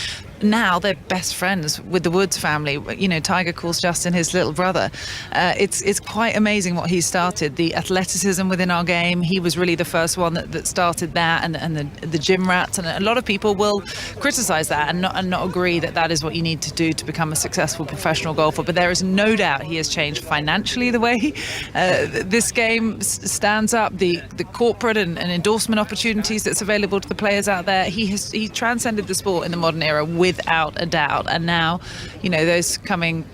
now they're best friends with the Woods family. Tiger calls Justin his little brother. It's quite amazing what he started. The athleticism within our game. He was really the first one that started that, and the gym rats. And a lot of people will criticise that and not agree that is what you need to do to become a successful professional golfer. But there is no doubt he has changed financially the way this game stands up. The corporate and endorsement opportunities that's available to the players out there. He transcended the sport in the modern era without a doubt, and now those coming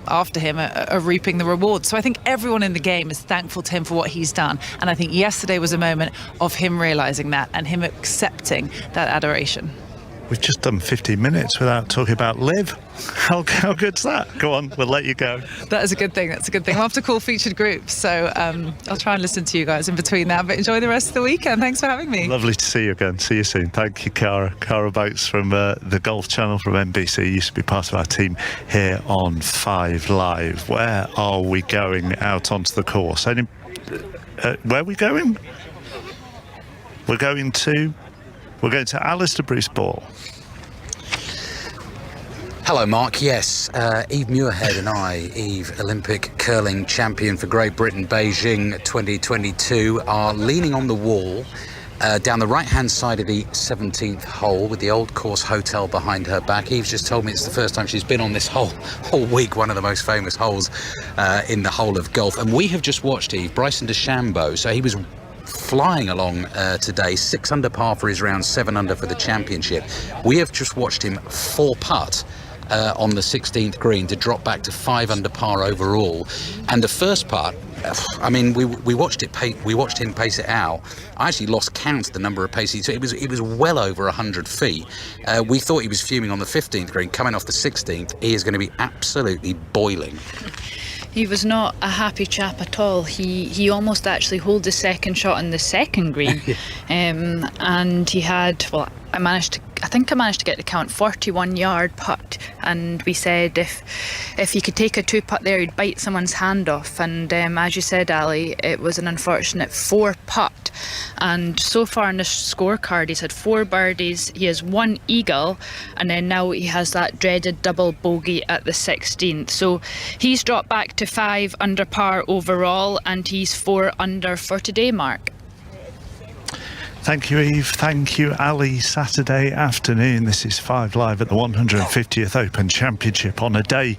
after him are reaping the rewards. So I think everyone in the game is thankful to him for what he's done, and I think yesterday was a moment of him realising that and him accepting that adoration. We've just done 15 minutes without talking about Liv. How good's that? Go on, we'll let you go. That is a good thing. That's a good thing. We'll have to call featured groups, so I'll try and listen to you guys in between that. But enjoy the rest of the weekend. Thanks for having me. Lovely to see you again. See you soon. Thank you, Cara. Cara Boats from the Golf Channel from NBC. Used to be part of our team here on 5 Live. Where are we going out onto the course? Where are we going? We're going to Alistair Bruce Ball. Hello, Mark. Yes, Eve Muirhead and I, Eve, Olympic curling champion for Great Britain, Beijing 2022, are leaning on the wall down the right-hand side of the 17th hole with the Old Course Hotel behind her back. Eve's just told me it's the first time she's been on this whole week, one of the most famous holes in the whole of golf. And we have just watched, Eve, Bryson DeChambeau. So he was flying along today, 6 under par for his round, 7 under for the championship. We have just watched him 4-putt on the 16th green to drop back to 5 under par overall. And the first putt, I mean, we watched him pace it out. I actually lost count of the number of paces. So it was well over 100 feet. We thought he was fuming on the 15th green. Coming off the 16th, he is going to be absolutely boiling. He was not a happy chap at all. He almost actually holed the second shot on the second green. And he had, well, I think I managed to get the count, 41-yard putt, and we said if he could take a 2-putt there, he'd bite someone's hand off. And as you said, Ali, it was an unfortunate 4-putt. And so far in the scorecard, he's had 4 birdies, he has 1 eagle, and then now he has that dreaded double bogey at the 16th. So he's dropped back to 5 under par overall, and he's 4 under for today, Mark. Thank you, Eve. Thank you, Ali. Saturday afternoon, this is 5 Live at the 150th Open Championship on a day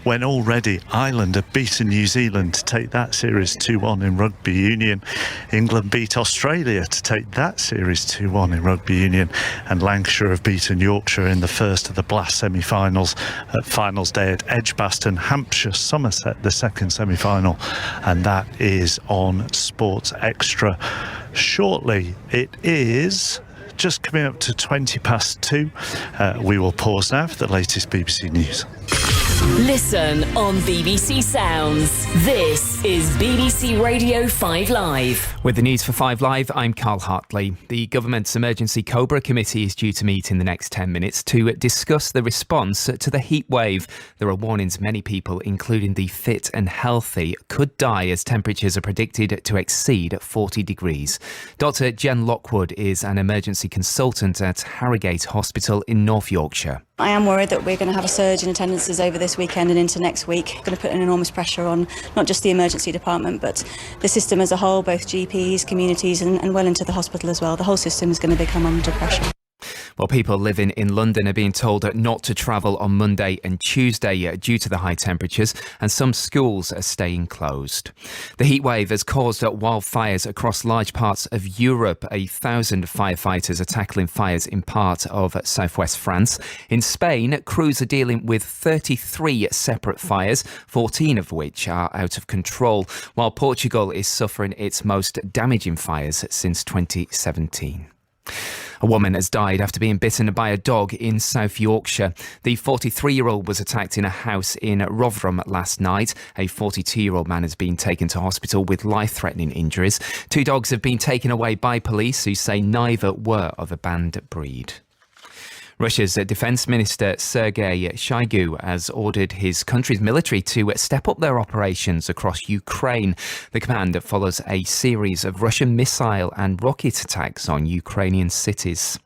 when already Ireland have beaten New Zealand to take that series 2-1 in rugby union. England beat Australia to take that series 2-1 in rugby union. And Lancashire have beaten Yorkshire in the first of the Blast semi-finals at finals day at Edgbaston. Hampshire Somerset, the second semi-final. And that is on Sports Extra. Shortly, it is just coming up to 2:20. We will pause now for the latest BBC News. Listen on BBC Sounds. This is BBC Radio 5 Live. With the news for 5 Live, I'm Carl Hartley. The government's Emergency Cobra Committee is due to meet in the next 10 minutes to discuss the response to the heat wave. There are warnings many people, including the fit and healthy, could die as temperatures are predicted to exceed 40 degrees. Dr. Jen Lockwood is an emergency consultant at Harrogate Hospital in North Yorkshire. I am worried that we're going to have a surge in attendances over this weekend and into next week. Going to put an enormous pressure on not just the emergency department, but the system as a whole, both GPs, communities and well into the hospital as well. The whole system is going to become under pressure. Well, people living in London are being told not to travel on Monday and Tuesday due to the high temperatures, and some schools are staying closed. The heatwave has caused wildfires across large parts of Europe. 1,000 firefighters are tackling fires in part of southwest France. In Spain, crews are dealing with 33 separate fires, 14 of which are out of control, while Portugal is suffering its most damaging fires since 2017. A woman has died after being bitten by a dog in South Yorkshire. The 43-year-old was attacked in a house in Rotherham last night. A 42-year-old man has been taken to hospital with life-threatening injuries. 2 dogs have been taken away by police who say neither were of a banned breed. Russia's Defence Minister Sergei Shoigu has ordered his country's military to step up their operations across Ukraine. The command follows a series of Russian missile and rocket attacks on Ukrainian cities.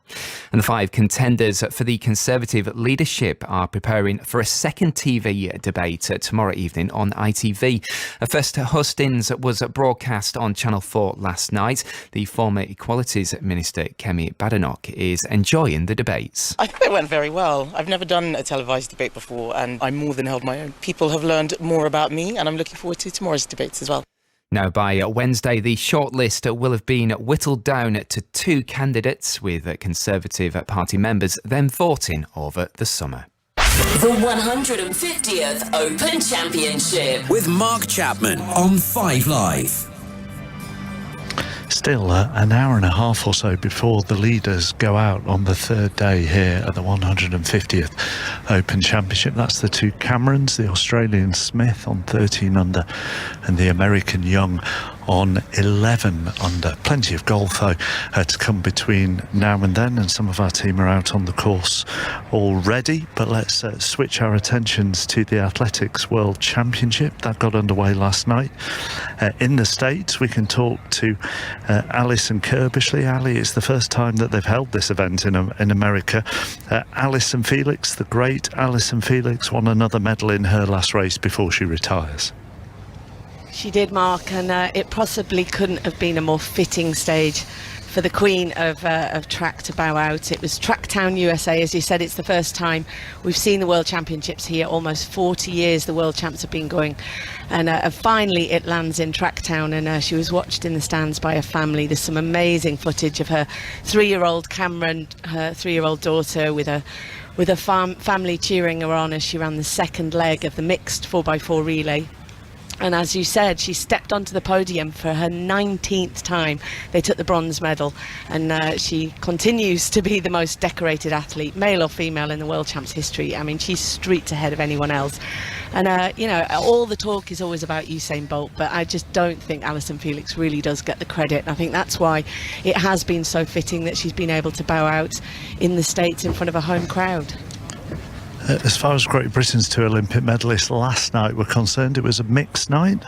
And the 5 contenders for the Conservative leadership are preparing for a second TV debate tomorrow evening on ITV. First hustings was broadcast on Channel 4 last night. The former Equalities Minister Kemi Badenoch is enjoying the debates. I think they went very well. I've never done a televised debate before, and I more than held my own. People have learned more about me, and I'm looking forward to tomorrow's debates as well. Now, by Wednesday, the shortlist will have been whittled down to 2 candidates, with Conservative Party members then voting over the summer. The 150th Open Championship. With Mark Chapman on 5 Live. Still an hour and a half or so before the leaders go out on the third day here at the 150th Open Championship. That's the 2 Camerons, the Australian Smith on 13 under and the American Young on 11 under. Plenty of golf though to come between now and then, and some of our team are out on the course already. But let's switch our attentions to the Athletics World Championship that got underway last night. In the States, we can talk to Alison Kirbishley. Ali, it's the first time that they've held this event in America. Alison Felix, the great Alison Felix, won another medal in her last race before she retires. She did, Mark, and it possibly couldn't have been a more fitting stage for the queen of track to bow out. It was Tracktown, USA. As you said, it's the first time we've seen the World Championships here. Almost 40 years the World Champs have been going, and finally it lands in Tracktown, and she was watched in the stands by her family. There's some amazing footage of her 3-year-old Cameron, her 3-year-old daughter, with her family cheering her on as she ran the second leg of the mixed 4x4 relay. And as you said, she stepped onto the podium for her 19th time. They took the bronze medal, and she continues to be the most decorated athlete, male or female, in the World Champs history. I mean, she's streets ahead of anyone else. And, you know, all the talk is always about Usain Bolt, but I just don't think Alison Felix really does get the credit. And I think that's why it has been so fitting that she's been able to bow out in the States in front of a home crowd. As far as Great Britain's 2 Olympic medalists last night were concerned, it was a mixed night.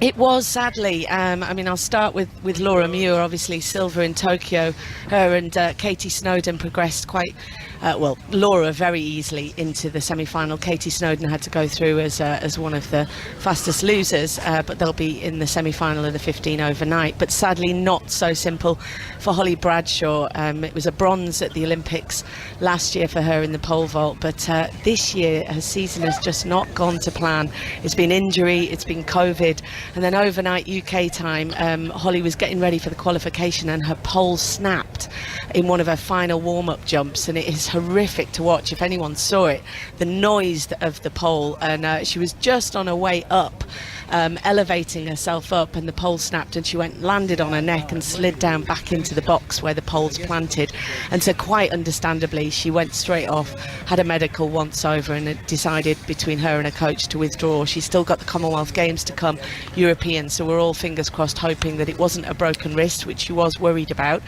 It was, sadly. I mean, I'll start with Laura Muir, obviously silver in Tokyo. Her and Katie Snowden progressed quite well. Laura very easily into the semi-final. Katie Snowden had to go through as one of the fastest losers, but they'll be in the semi-final of the 15 overnight. But sadly, not so simple for Holly Bradshaw. It was a bronze at the Olympics last year for her in the pole vault, but this year her season has just not gone to plan. It's been injury, it's been COVID. And then overnight UK time, Holly was getting ready for the qualification and her pole snapped in one of her final warm-up jumps, and it is horrific to watch. If anyone saw it, the noise of the pole, and she was just on her way up, elevating herself up, and the pole snapped and she landed on her neck and slid down back into the box where the pole's planted. And so quite understandably she went straight off, had a medical once over, and it decided between her and her coach to withdraw. She's still got the Commonwealth Games to come, European, so we're all fingers crossed hoping that it wasn't a broken wrist, which she was worried about.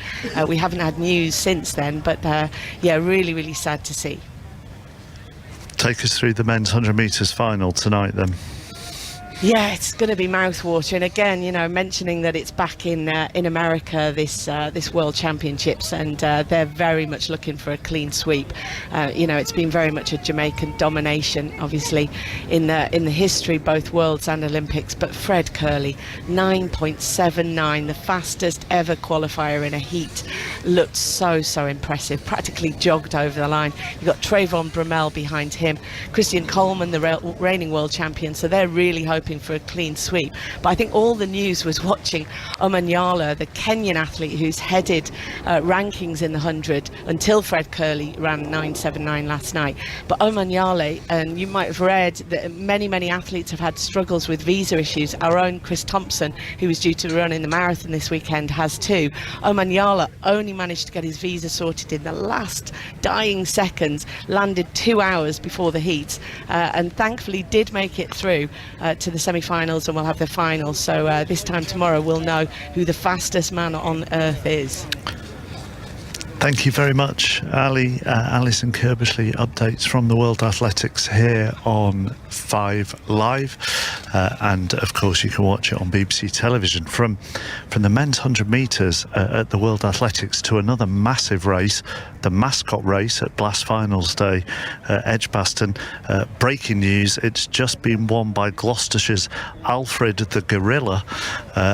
We haven't had news since then, but yeah, really sad to see. Take us through the men's 100 metres final tonight then. Yeah, it's going to be mouthwatering again. You know, mentioning that it's back in America, this World Championships, and they're very much looking for a clean sweep. You know, it's been very much a Jamaican domination, obviously, in the history, both Worlds and Olympics. But Fred Curley, 9.79, the fastest ever qualifier in a heat, looked so impressive. Practically jogged over the line. You've got Trayvon Bromell behind him, Christian Coleman, the reigning world champion. So they're really hoping for a clean sweep. But I think all the news was watching Omanyala, the Kenyan athlete who's headed rankings in the 100 until Fred Curley ran 9.79 last night. But Omanyala, and you might have read that many athletes have had struggles with visa issues. Our own Chris Thompson, who was due to run in the marathon this weekend, has too. Omanyala only managed to get his visa sorted in the last dying seconds, landed 2 hours before the heats, and thankfully did make it through to the semi-finals, and we'll have the finals. So this time tomorrow we'll know who the fastest man on earth is. Thank you very much, Ali. Alison Kirbishley, updates from the World Athletics here on 5 Live, and of course you can watch it on BBC television. From the men's 100 metres at the World Athletics to another massive race, the mascot race at Blast Finals Day, Edgbaston. Breaking news, it's just been won by Gloucestershire's Alfred the Gorilla.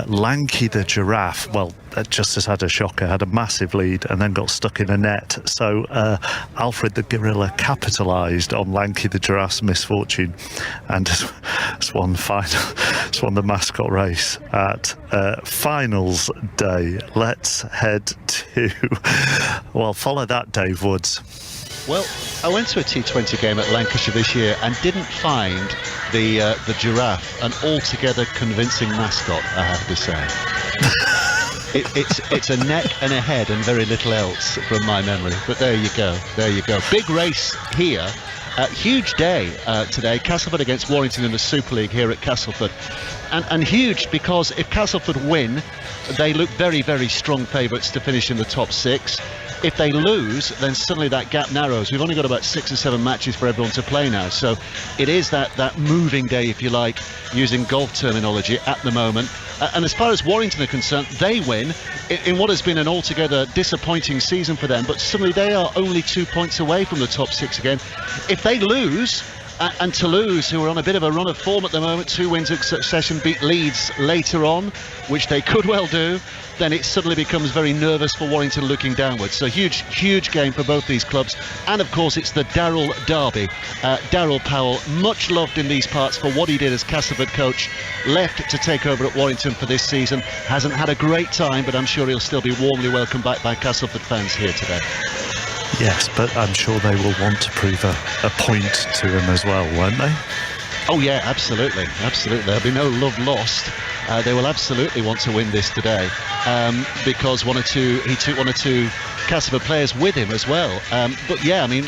Lanky the Giraffe, well, just has had a shocker, had a massive lead and then got stuck in a net. So Alfred the Gorilla capitalised on Lanky the Giraffe's misfortune and has won the mascot race at Finals Day. Let's head to, well, follow that, Dave Woods. Well, I went to a T20 game at Lancashire this year and didn't find the giraffe an altogether convincing mascot, I have to say. It's a neck and a head and very little else from my memory. But there you go. Big race here. Huge day today. Castleford against Warrington in the Super League here at Castleford. And huge because if Castleford win, they look very, very strong favourites to finish in the top 6. If they lose, then suddenly that gap narrows. We've only got about 6 or 7 matches for everyone to play now. So it is that moving day, if you like, using golf terminology at the moment. And as far as Warrington are concerned, they win in what has been an altogether disappointing season for them. But suddenly they are only 2 points away from the top 6 again. If they lose, and Toulouse, who are on a bit of a run of form at the moment, 2 wins in succession, beat Leeds later on, which they could well do, then it suddenly becomes very nervous for Warrington looking downwards. So huge game for both these clubs. And of course it's the Darrell derby. Darrell Powell, much loved in these parts for what he did as Castleford coach, left to take over at Warrington for this season. Hasn't had a great time, but I'm sure he'll still be warmly welcomed back by Castleford fans here today. Yes, but I'm sure they will want to prove a point to him as well, won't they? Oh yeah, absolutely. There'll be no love lost. They will absolutely want to win this today, because he took one or two Castleford players with him as well. But yeah, I mean,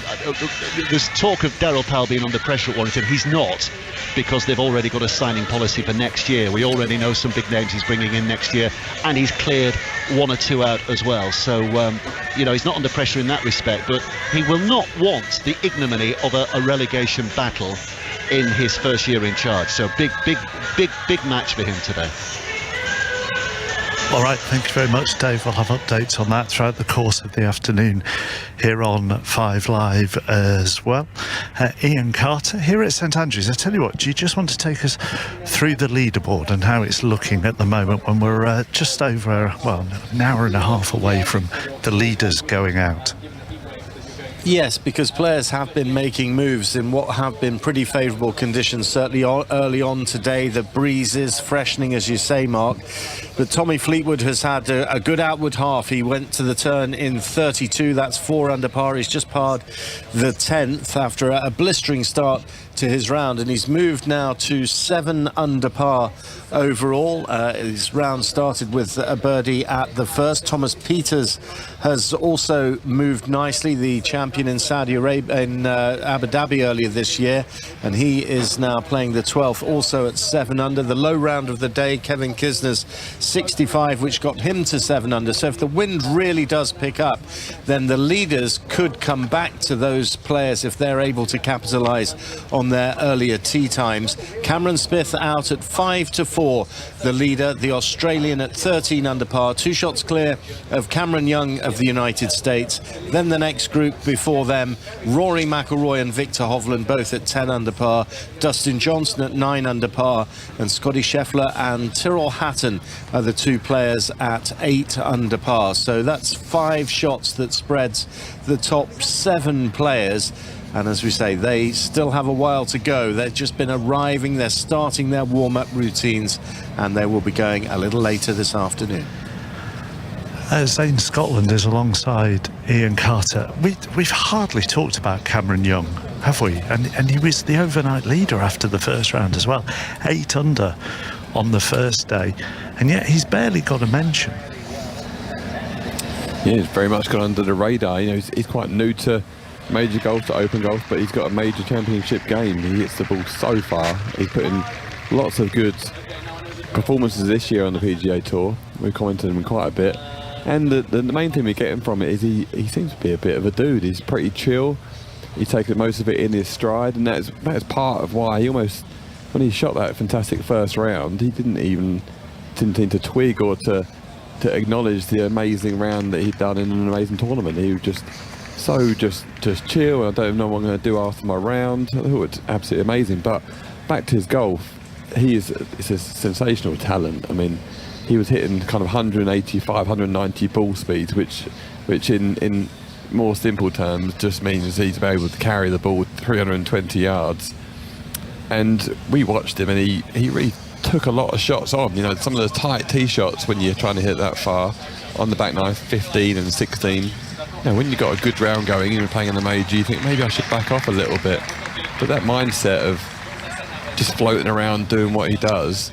there's talk of Darrell Powell being under pressure at Warrington. He's not, because they've already got a signing policy for next year. We already know some big names he's bringing in next year, and he's cleared 1 or 2 out as well. So, he's not under pressure in that respect, but he will not want the ignominy of a relegation battle in his first year in charge. So big match for him today. All right, thank you very much, Dave. We'll have updates on that throughout the course of the afternoon here on 5 Live as well. Ian Carter here at St Andrews. I tell you what, do you just want to take us through the leaderboard and how it's looking at the moment when we're just over, an hour and a half away from the leaders going out? Yes, because players have been making moves in what have been pretty favourable conditions, certainly early on today. The breeze is freshening, as you say, Mark. But Tommy Fleetwood has had a good outward half. He went to the turn in 32. That's 4 under par. He's just parred the 10th after a blistering start to his round, and he's moved now to 7 under par overall. His round started with a birdie at the first. Thomas Pieters has also moved nicely, the champion in Saudi Arabia, in Abu Dhabi earlier this year, and he is now playing the 12th, also at 7 under. The low round of the day, Kevin Kistner's 65, which got him to 7 under. So if the wind really does pick up, then the leaders could come back to those players if they're able to capitalise on their earlier tee times. Cameron Smith out at 5-4, the leader, the Australian at 13 under par, 2 shots clear of Cameron Young of the United States. Then the next group before them, Rory Mcilroy and Victor Hovland, both at 10 under par, Dustin Johnson at 9 under par, and Scotty Scheffler and Tyrrell Hatton are the 2 players at 8 under par. So that's 5 shots that spreads the top 7 players. And as we say, they still have a while to go. They've just been arriving, they're starting their warm-up routines, and they will be going a little later this afternoon. Zane Scotland is alongside Ian Carter. We've hardly talked about Cameron Young, have we? And he was the overnight leader after the first round as well. 8 under on the first day, and yet he's barely got a mention. Yeah, he's very much gone under the radar. He's quite new to major golf, to open golf, but he's got a major championship game. He hits the ball so far. He's put in lots of good performances this year on the PGA Tour. We've commented on him quite a bit. And the main thing we get him from it is he seems to be a bit of a dude. He's pretty chill. He's taken most of it in his stride, and that's part of why he almost, when he shot that fantastic first round, he didn't seem to twig or to acknowledge the amazing round that he'd done in an amazing tournament. He was just chill. I don't know what I'm going to do after my round. I thought it was absolutely amazing. But back to his golf, it's a sensational talent. I mean, he was hitting kind of 185, 190 ball speeds, which in more simple terms just means he's able to carry the ball 320 yards. And we watched him, and he really took a lot of shots on. Some of the tight tee shots when you're trying to hit that far on the back nine, 15 and 16. When you've got a good round going, even playing in the major, you think maybe I should back off a little bit. But that mindset of just floating around doing what he does,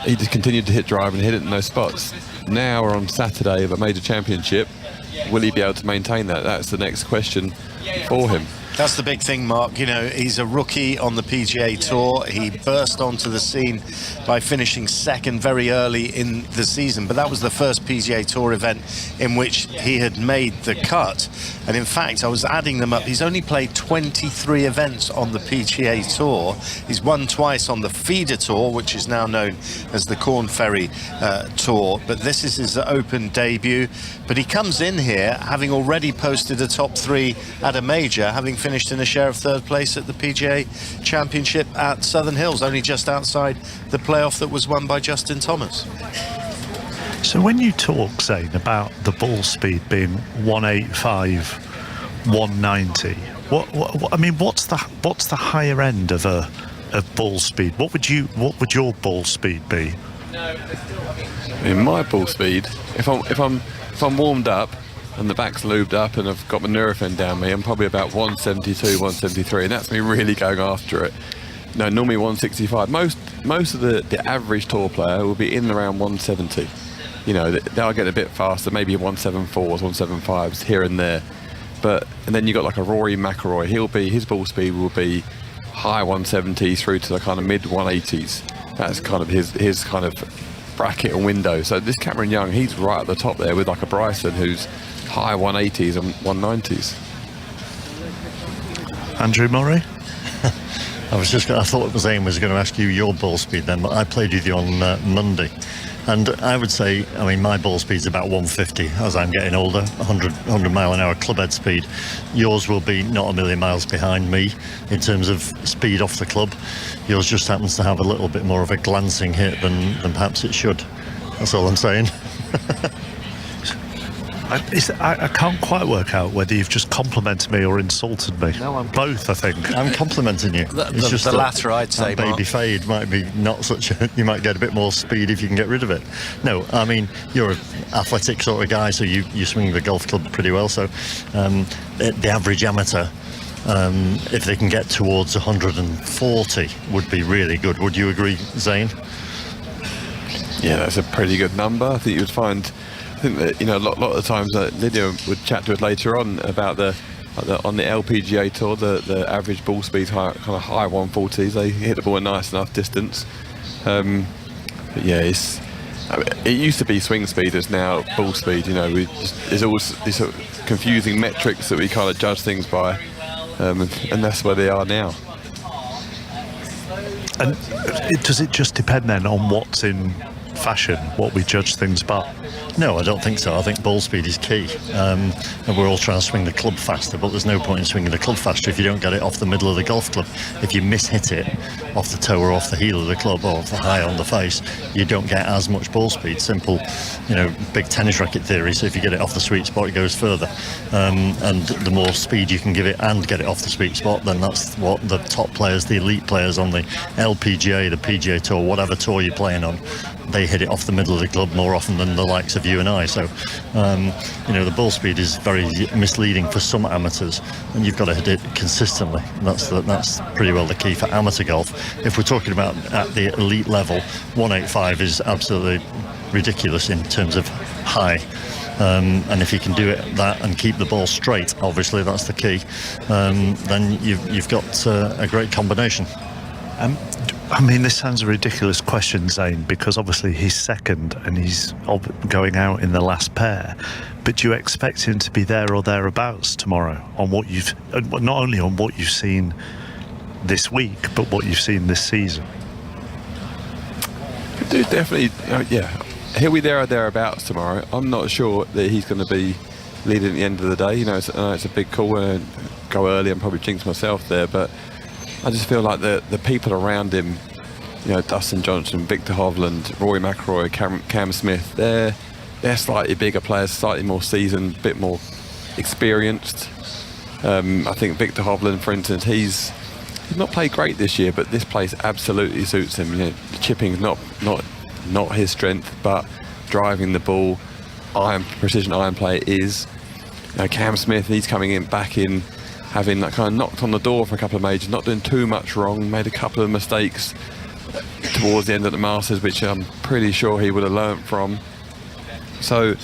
he just continued to hit drive and hit it in those spots. Now we're on Saturday of a major championship. Will he be able to maintain that? That's the next question for him. That's the big thing, Mark. You know, he's a rookie on the PGA Tour. He burst onto the scene by finishing second very early in the season, but that was the first PGA Tour event in which he had made the cut. And in fact, I was adding them up. He's only played 23 events on the PGA Tour. He's won twice on the Feeder Tour, which is now known as the Corn Ferry Tour, but this is his Open debut. But he comes in here having already posted a top 3 at a major, having finished in a share of 3rd place at the PGA Championship at Southern Hills, only just outside the playoff that was won by Justin Thomas. So when you talk, Zane, about the ball speed being 185, 190, what I mean, what's the higher end of ball speed? What would your ball speed be? In my ball speed, if I'm warmed up and the back's lubed up and I've got my Nurofen down me, I'm probably about 172, 173, and that's me really going after it. No, normally 165. Most of the average tour player will be in and around 170. You know, they'll get a bit faster, maybe 174s, 175s here and there. And then you got like a Rory Mcilroy. His ball speed will be high 170s through to the kind of mid 180s. That's kind of his kind of bracket and window. So this Cameron Young, he's right at the top there with like a Bryson who's high 180s and 190s. Andrew Murray? I thought Zane was going to ask you your ball speed then, but I played with you on Monday. And I would say, I mean, my ball speed's about 150 as I'm getting older, 100 mile an hour clubhead speed. Yours will be not a million miles behind me in terms of speed off the club. Yours just happens to have a little bit more of a glancing hit than perhaps it should. That's all I'm saying. I can't quite work out whether you've just complimented me or insulted me. No, both, I think. I'm complimenting you. It's just the latter, I'd say, baby Mark. fade might be not such a... You might get a bit more speed if you can get rid of it. No, I mean, you're an athletic sort of guy, so you swing the golf club pretty well. So the average amateur, if they can get towards 140, would be really good. Would you agree, Zane? Yeah, that's a pretty good number. I think you would find... I think that, you know, a lot of the times Lydia would chat to us later on about on the LPGA Tour, the average ball speed kind of high 140s. They hit the ball a nice enough distance. But yeah, it used to be swing speed, it's now ball speed. You know, there's always these sort of confusing metrics that we kind of judge things by, and that's where they are now. And does it just depend then on what's in fashion, what we judge things by? No, I don't think so. I think ball speed is key. And we're all trying to swing the club faster, but there's no point in swinging the club faster if you don't get it off the middle of the golf club. If you miss-hit it off the toe or off the heel of the club or off the high on the face, you don't get as much ball speed. Simple, you know, big tennis racket theory. So if you get it off the sweet spot, it goes further. And the more speed you can give it and get it off the sweet spot, then that's what the top players, the elite players on the LPGA, the PGA Tour, whatever tour you're playing on, they hit it off the middle of the club more often than the likes of you and I. So, you know, the ball speed is very misleading for some amateurs, and you've got to hit it consistently. That's pretty well the key for amateur golf. If we're talking about at the elite level, 185 is absolutely ridiculous in terms of high. And if you can do that and keep the ball straight, obviously that's the key, then you've got a great combination. I mean, this sounds a ridiculous question, Zane, because obviously he's second and he's going out in the last pair. But do you expect him to be there or thereabouts tomorrow on what not only on what you've seen this week, but what you've seen this season? I do definitely, yeah. He'll be there or thereabouts tomorrow. I'm not sure that he's going to be leading at the end of the day. You know, it's a big call and go early and probably jinx myself there, but I just feel like the people around him, you know, Dustin Johnson, Victor Hovland, Rory Mcilroy, Cam Smith, they're slightly bigger players, slightly more seasoned, a bit more experienced. I think Victor Hovland, for instance, he's not played great this year, but this place absolutely suits him. You know, the chipping's not his strength, but driving the ball, precision iron play is. You know, Cam Smith, he's coming back in, having that kind of knocked on the door for a couple of majors, not doing too much wrong, made a couple of mistakes towards the end of the Masters, which I'm pretty sure he would have learnt from. So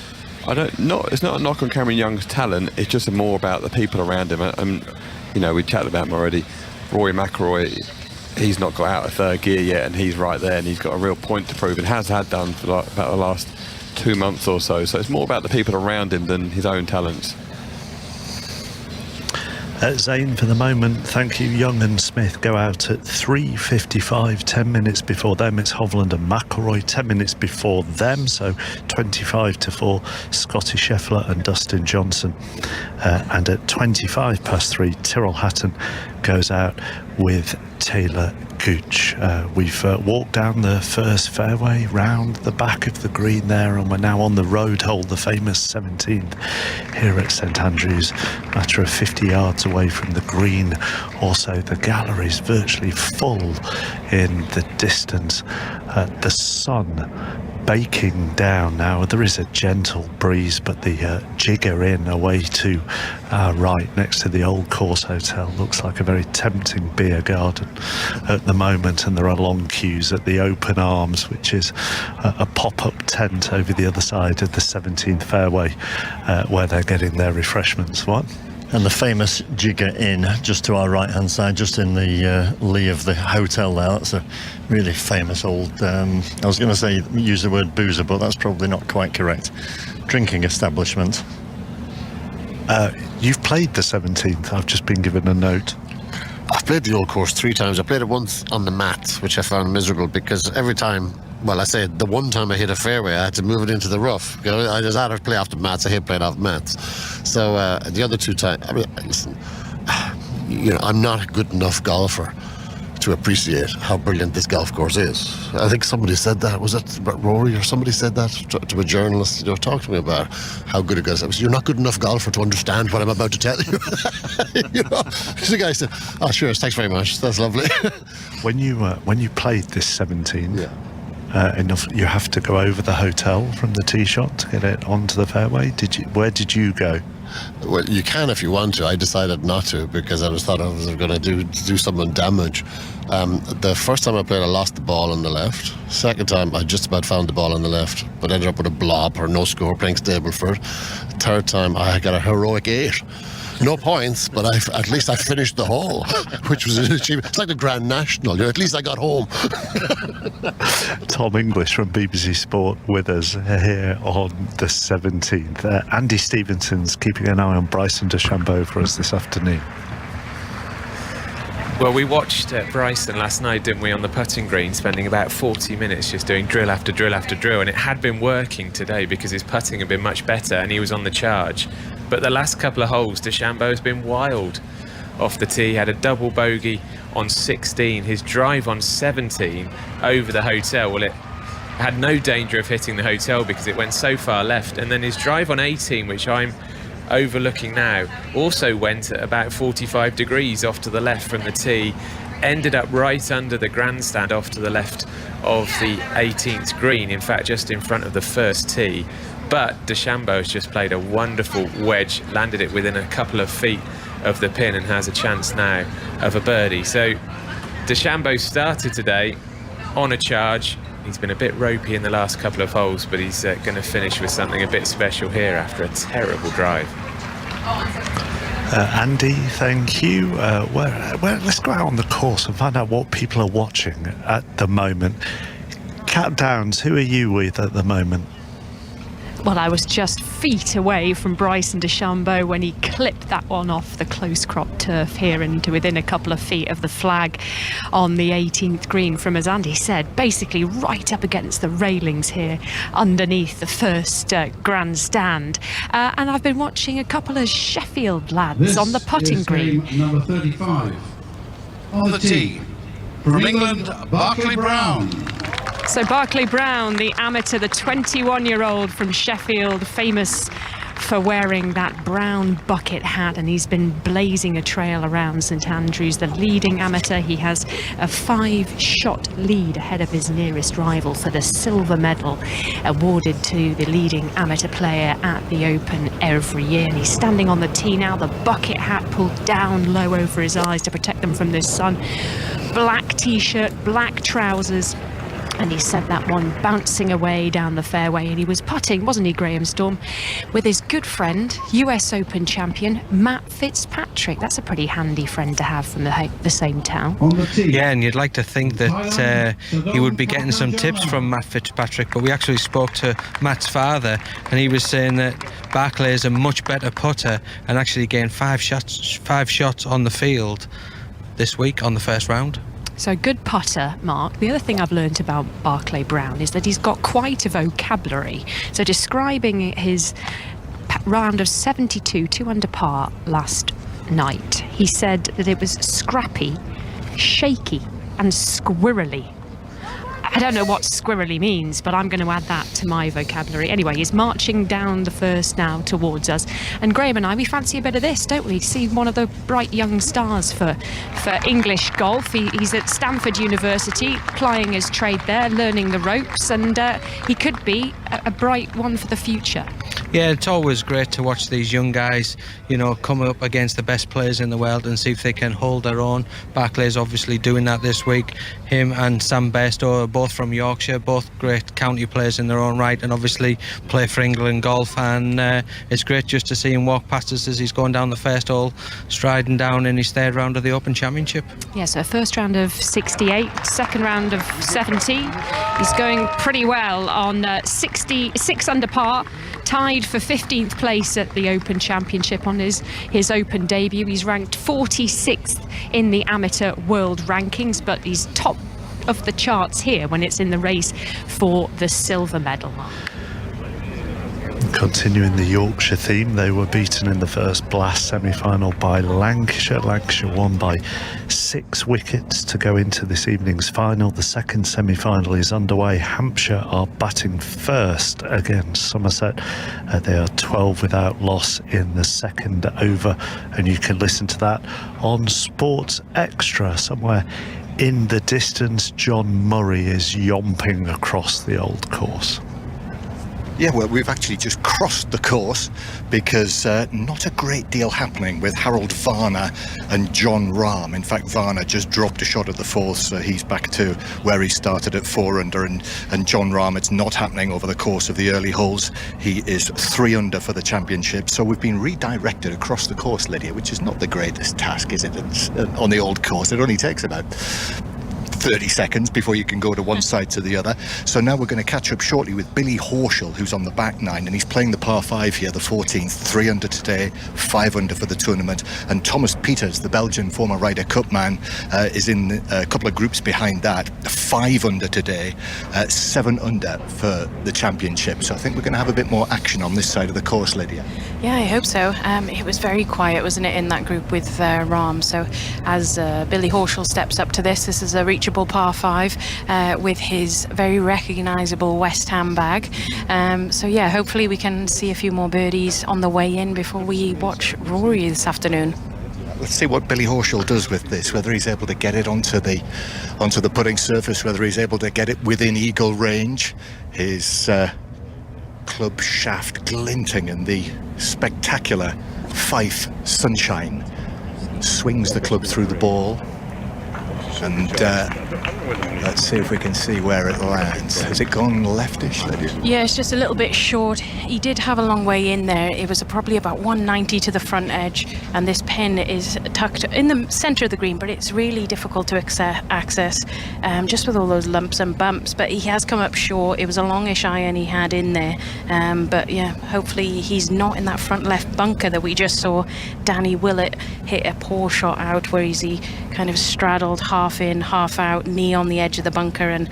it's not a knock on Cameron Young's talent, it's just more about the people around him. And You know, we chatted about him already. Rory Mcilroy, he's not got out of third gear yet, and he's right there, and he's got a real point to prove, and has had done for like about the last 2 months or so. So it's more about the people around him than his own talents. Zane, for the moment, thank you. Young and Smith go out at 3:55. 10 minutes before them, it's Hovland and McIlroy. 10 minutes before them, so 25-4, Scotty Scheffler and Dustin Johnson. And at 3:25, Tyrrell Hatton goes out with Taylor Gooch. We've walked down the first fairway, round the back of the green there, and we're now on the road hole, the famous 17th, here at St Andrews, a matter of 50 yards away from the green. Also, the gallery's virtually full in the distance. The sun baking down now. There is a gentle breeze, but the Jigger Inn away to our right, next to the Old Course Hotel, looks like a very tempting beer garden at the moment, and there are long queues at the Open Arms, which is a pop-up tent over the other side of the 17th fairway, where they're getting their refreshments. What? And the famous Jigger Inn just to our right hand side, just in the lee of the hotel there. That's a really famous old, I was going to say use the word boozer, but that's probably not quite correct, drinking establishment. You've played the 17th, I've just been given a note. I've played the Old Course 3 times. I played it once on the mat, which I found miserable, because every time, well, I say the one time I hit a fairway, I had to move it into the rough. You know, I just had to play off the mats. I hate playing off mats. So the other 2 times, I mean, listen, you know, I'm not a good enough golfer to appreciate how brilliant this golf course is. I think somebody said that. Was it Rory or somebody said that to a journalist? You know, talk to me about how good it goes. I was, you're not good enough golfer to understand what I'm about to tell you. You know, the guy said, "Oh, sure, thanks very much. That's lovely." When you played this 17, enough, you have to go over the hotel from the tee shot to get it onto the fairway. Where did you go? Well, you can if you want to. I decided not to because I thought I was going to do some damage. The first time I played, I lost the ball on the left. Second time, I just about found the ball on the left, but ended up with a blob or no score playing Stableford. Third time, I got a heroic 8. No points, but at least I finished the hole, which was an achievement. It's like the Grand National. You know, at least I got home. Tom English from BBC Sport with us here on the 17th. Andy Stevenson's keeping an eye on Bryson DeChambeau for us this afternoon. Well, we watched Bryson last night, didn't we, on the putting green, spending about 40 minutes just doing drill after drill after drill, and it had been working today because his putting had been much better and he was on the charge. But the last couple of holes, DeChambeau has been wild off the tee. He had a double bogey on 16, his drive on 17 over the hotel. Well, it had no danger of hitting the hotel because it went so far left, and then his drive on 18, which I'm overlooking now, also went at about 45 degrees off to the left from the tee, ended up right under the grandstand off to the left of the 18th green, in fact just in front of the first tee. But DeChambeau has just played a wonderful wedge, landed it within a couple of feet of the pin and has a chance now of a birdie. So DeChambeau started today on a charge. He's been a bit ropey in the last couple of holes, but he's going to finish with something a bit special here after a terrible drive. Andy, thank you. Let's go out on the course and find out what people are watching at the moment. Cat Downs, who are you with at the moment? Well, I was just feet away from Bryson DeChambeau when he clipped that one off the close crop turf here and within a couple of feet of the flag on the 18th green from, as Andy said, basically right up against the railings here underneath the first grandstand. And I've been watching a couple of Sheffield lads on the putting green. Number 35 on the tee from England, Barclay Brown. So Barclay Brown, the amateur, the 21-year-old from Sheffield, famous for wearing that brown bucket hat, and he's been blazing a trail around St Andrews, the leading amateur. He has a 5-shot lead ahead of his nearest rival for the silver medal awarded to the leading amateur player at the Open every year. And he's standing on the tee now, the bucket hat pulled down low over his eyes to protect them from the sun. Black t-shirt, black trousers, And he sent that one bouncing away down the fairway, and he was putting, wasn't he, Graham Storm, with his good friend, US Open champion Matt Fitzpatrick. That's a pretty handy friend to have from the same town. Yeah, and you'd like to think that he would be getting some tips from Matt Fitzpatrick, but we actually spoke to Matt's father, and he was saying that Barclay is a much better putter and actually gained 5 shots on the field this week on the first round. So good putter, Mark. The other thing I've learned about Barclay Brown is that he's got quite a vocabulary. So describing his round of 72, 2 under par last night, he said that it was scrappy, shaky and squirrely. I don't know what squirrely means, but I'm going to add that to my vocabulary. Anyway, he's marching down the first now towards us. And Graham and I, we fancy a bit of this, don't we? See one of the bright young stars for English golf. He's at Stanford University, plying his trade there, learning the ropes, and he could be a bright one for the future. Yeah, it's always great to watch these young guys, you know, come up against the best players in the world and see if they can hold their own. Barclay's obviously doing that this week. Him and Sam Bairstow are both from Yorkshire, both great county players in their own right, and obviously play for England golf. And it's great just to see him walk past us as he's going down the first hole, striding down in his third round of the Open Championship. Yeah, so first round of 68, second round of 70. He's going pretty well on 66 under par, tied for 15th place at the Open Championship on his Open debut. He's ranked 46th in the amateur world rankings, but he's top of the charts here when it's in the race for the silver medal. Continuing the Yorkshire theme, they were beaten in the first Blast semi-final by Lancashire. Lancashire won by 6 wickets to go into this evening's final. The second semi-final is underway. Hampshire are batting first against Somerset. They are 12 without loss in the second over, and you can listen to that on Sports Extra. Somewhere in the distance, John Murray is yomping across the old course. Yeah, well, we've actually just crossed the course because not a great deal happening with Harold Varner and John Rahm. In fact, Varner just dropped a shot at the fourth, so he's back to where he started at 4 under, and John Rahm, it's not happening over the course of the early holes. He is 3 under for the championship, so we've been redirected across the course, Lydia, which is not the greatest task, is it? It's, on the old course, it only takes about 30 seconds before you can go to one side to the other. So now we're going to catch up shortly with Billy Horschel, who's on the back 9, and he's playing the par 5 here, the 14th, 3 under today, 5 under for the tournament. And Thomas Pieters, the Belgian former Ryder Cup man, is in a couple of groups behind that, 5 under today, 7 under for the championship. So I think we're going to have a bit more action on this side of the course, Lydia. Yeah, I hope so. It was very quiet, wasn't it, in that group with Rahm. So as Billy Horschel steps up to this is a reachable par 5 with his very recognisable West Ham bag. So yeah, hopefully we can see a few more birdies on the way in before we watch Rory this afternoon. Let's see what Billy Horschel does with this, whether he's able to get it onto the putting surface, whether he's able to get it within eagle range. His club shaft glinting in the spectacular Fife sunshine. Swings the club through the ball. And let's see if we can see where it lands. Has it gone leftish, Lydia? Yeah, it's just a little bit short. He did have a long way in there. It was probably about 190 to the front edge, and this pin is tucked in the centre of the green, but it's really difficult to access just with all those lumps and bumps. But he has come up short. It was a longish iron he had in there. But yeah, hopefully he's not in that front left bunker that we just saw Danny Willett hit a poor shot out, where he kind of straddled half in, half out, knee on the edge of the bunker, and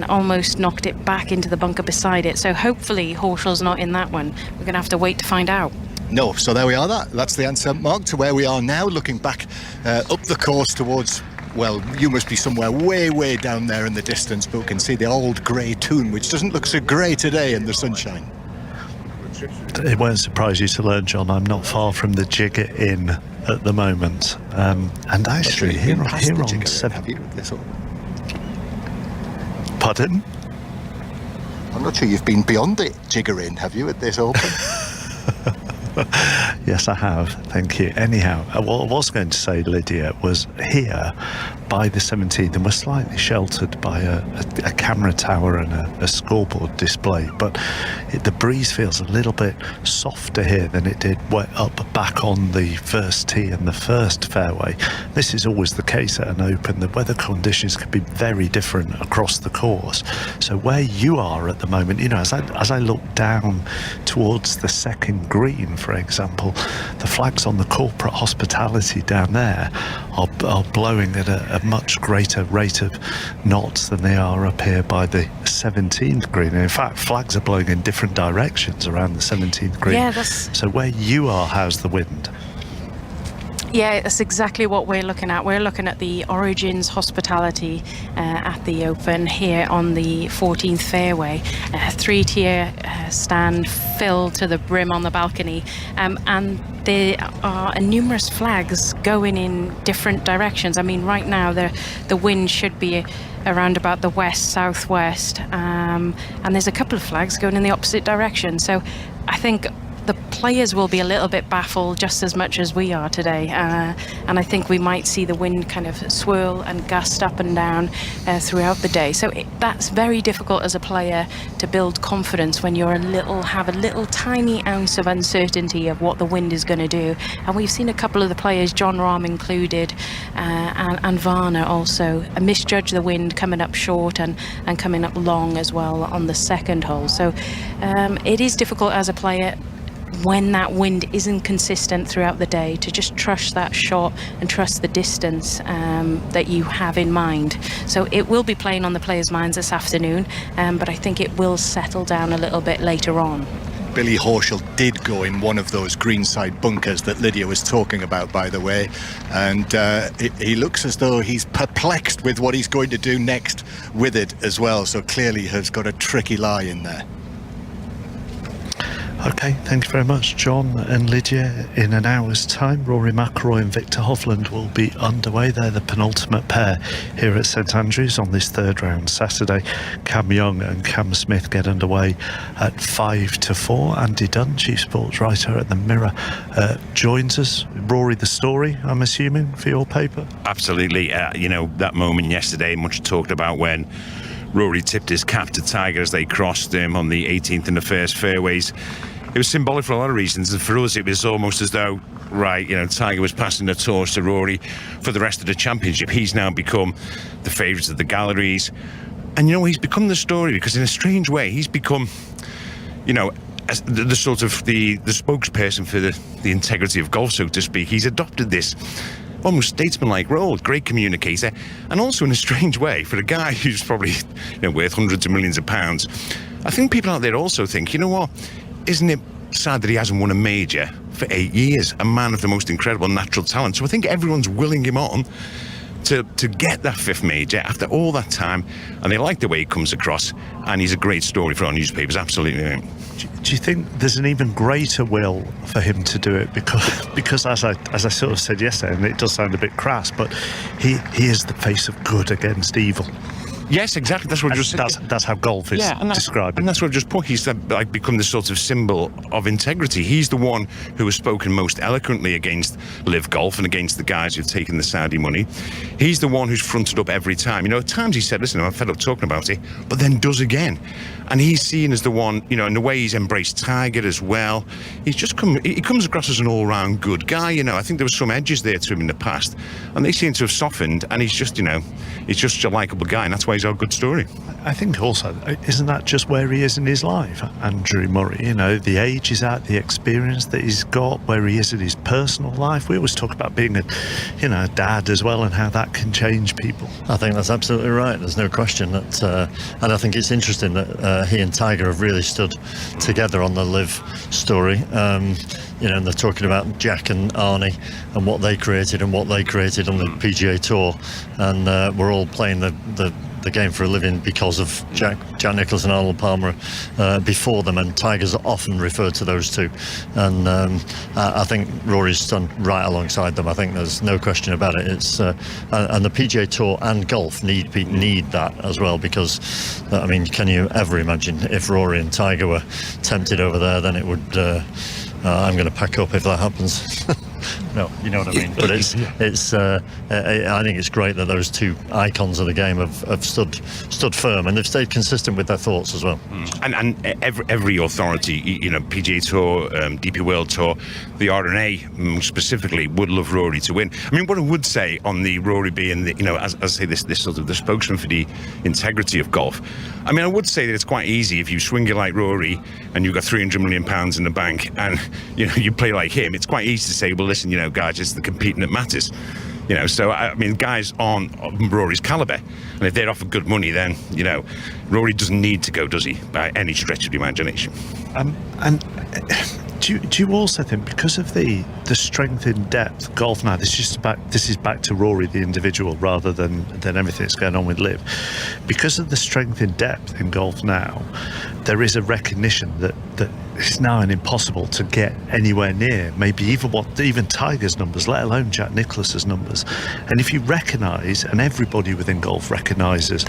almost knocked it back into the bunker beside it. So hopefully Horschel's not in that one. We're going to have to wait to find out. No, so there we are. That's the answer, Mark, to where we are now, looking back up the course towards, well, you must be somewhere way, way down there in the distance, but we can see the old grey Toon, which doesn't look so grey today in the sunshine. It won't surprise you to learn, John, I'm not far from the Jigger Inn at the moment. And actually, here on 7... Pardon? I'm not sure you've been beyond the Jigger Inn, have you, at this Open? Yes, I have. Thank you. Anyhow, what I was going to say, Lydia, was here by the 17th, and we're slightly sheltered by a camera tower and a scoreboard display, but the breeze feels a little bit softer here than it did up back on the first tee and the first fairway. This is always the case at an Open. The weather conditions can be very different across the course. So where you are at the moment, as I look down towards the second green, for example, the flags on the corporate hospitality down there are blowing at a much greater rate of knots than they are up here by the 17th green. And in fact, flags are blowing in different directions around the 17th green. Yeah, so where you are, how's the wind? Yeah, that's exactly what we're looking at. We're looking at the Origins hospitality at the Open here on the 14th fairway. Three-tier stand filled to the brim on the balcony, and there are numerous flags going in different directions. I mean, right now the wind should be around about the west-southwest, and there's a couple of flags going in the opposite direction. So I think the players will be a little bit baffled just as much as we are today, and I think we might see the wind kind of swirl and gust up and down throughout the day. So that's very difficult as a player to build confidence when you're have a little tiny ounce of uncertainty of what the wind is going to do. And we've seen a couple of the players, Jon Rahm included, and Varner also, misjudge the wind coming up short and coming up long as well on the second hole. So it is difficult as a player when that wind isn't consistent throughout the day to just trust that shot and trust the distance that you have in mind. So it will be playing on the players' minds this afternoon, but I think it will settle down a little bit later on. Billy Horschel did go in one of those greenside bunkers that Lydia was talking about, by the way, and he looks as though he's perplexed with what he's going to do next with it as well, so clearly has got a tricky lie in there. Okay, thank you very much, John and Lydia. In an hour's time, Rory Mcilroy and Victor Hovland will be underway. They're the penultimate pair here at St Andrews on this third round Saturday. Cam Young and Cam Smith get underway at 5 to 4. Andy Dunn, chief sports writer at the Mirror, joins us. Rory, the story, I'm assuming, for your paper? Absolutely. That moment yesterday, much talked about when Rory tipped his cap to Tiger as they crossed him on the 18th and the first fairways. It was symbolic for a lot of reasons, and for us it was almost as though, Tiger was passing the torch to Rory for the rest of the championship. He's now become the favourite of the galleries, and he's become the story because in a strange way he's become, as the sort of the spokesperson for the integrity of golf, so to speak. He's adopted this almost statesman-like role, great communicator, and also in a strange way, for a guy who's probably worth hundreds of millions of pounds, I think people out there also think, isn't it sad that he hasn't won a major for 8 years, a man of the most incredible natural talent? So I think everyone's willing him on to get that fifth major after all that time, and they like the way he comes across, and he's a great story for our newspapers, absolutely. Do you think there's an even greater will for him to do it? Because as I sort of said yesterday, and it does sound a bit crass, but he is the face of good against evil. Yes, exactly. That's what that's how golf is described. And that's what I've just put. He's become the sort of symbol of integrity. He's the one who has spoken most eloquently against Live Golf and against the guys who've taken the Saudi money. He's the one who's fronted up every time. At times he said, listen, I'm fed up talking about it, but then does again. And he's seen as the one, in the way he's embraced Tiger as well. He comes across as an all-round good guy. I think there were some edges there to him in the past, and they seem to have softened, and he's just a likeable guy, and that's why he's our good story. I think also, isn't that just where he is in his life, Andrew Murray? The age he's at, the experience that he's got, where he is in his personal life. We always talk about being a dad as well, and how that can change people. I think that's absolutely right. There's no question that, and I think it's interesting that he and Tiger have really stood together on the Live story. And they're talking about Jack and Arnie and what they created on the PGA Tour, and we're all playing the game for a living because of Jack Nicklaus and Arnold Palmer before them, and Tiger's often referred to those two, and I think Rory's done right alongside them. I think there's no question about it. It's and the PGA Tour and golf need that as well, because can you ever imagine if Rory and Tiger were tempted over there? Then it would I'm going to pack up if that happens. No, you know what I mean. But it's I think it's great that those two icons of the game have stood firm, and they've stayed consistent with their thoughts as well. And every authority, PGA Tour, DP World Tour, the R&A specifically, would love Rory to win. I mean, what I would say on the Rory being, as I say, this sort of the spokesman for the integrity of golf. I mean, I would say that it's quite easy if you swing it like Rory and you've got £300 million in the bank, and you play like him. It's quite easy to say, well, listen, guys, it's the competing that matters. So I mean, guys on Rory's caliber, and if they're offered good money, then Rory doesn't need to go, does he? By any stretch of the imagination. And do you also think, because of the strength in depth golf now, this is back to Rory the individual rather than everything that's going on with Liv, because of the strength in depth in golf now, there is a recognition that it's now impossible to get anywhere near maybe even Tiger's numbers, let alone Jack Nicklaus's numbers. And if you recognise, and everybody within golf recognises,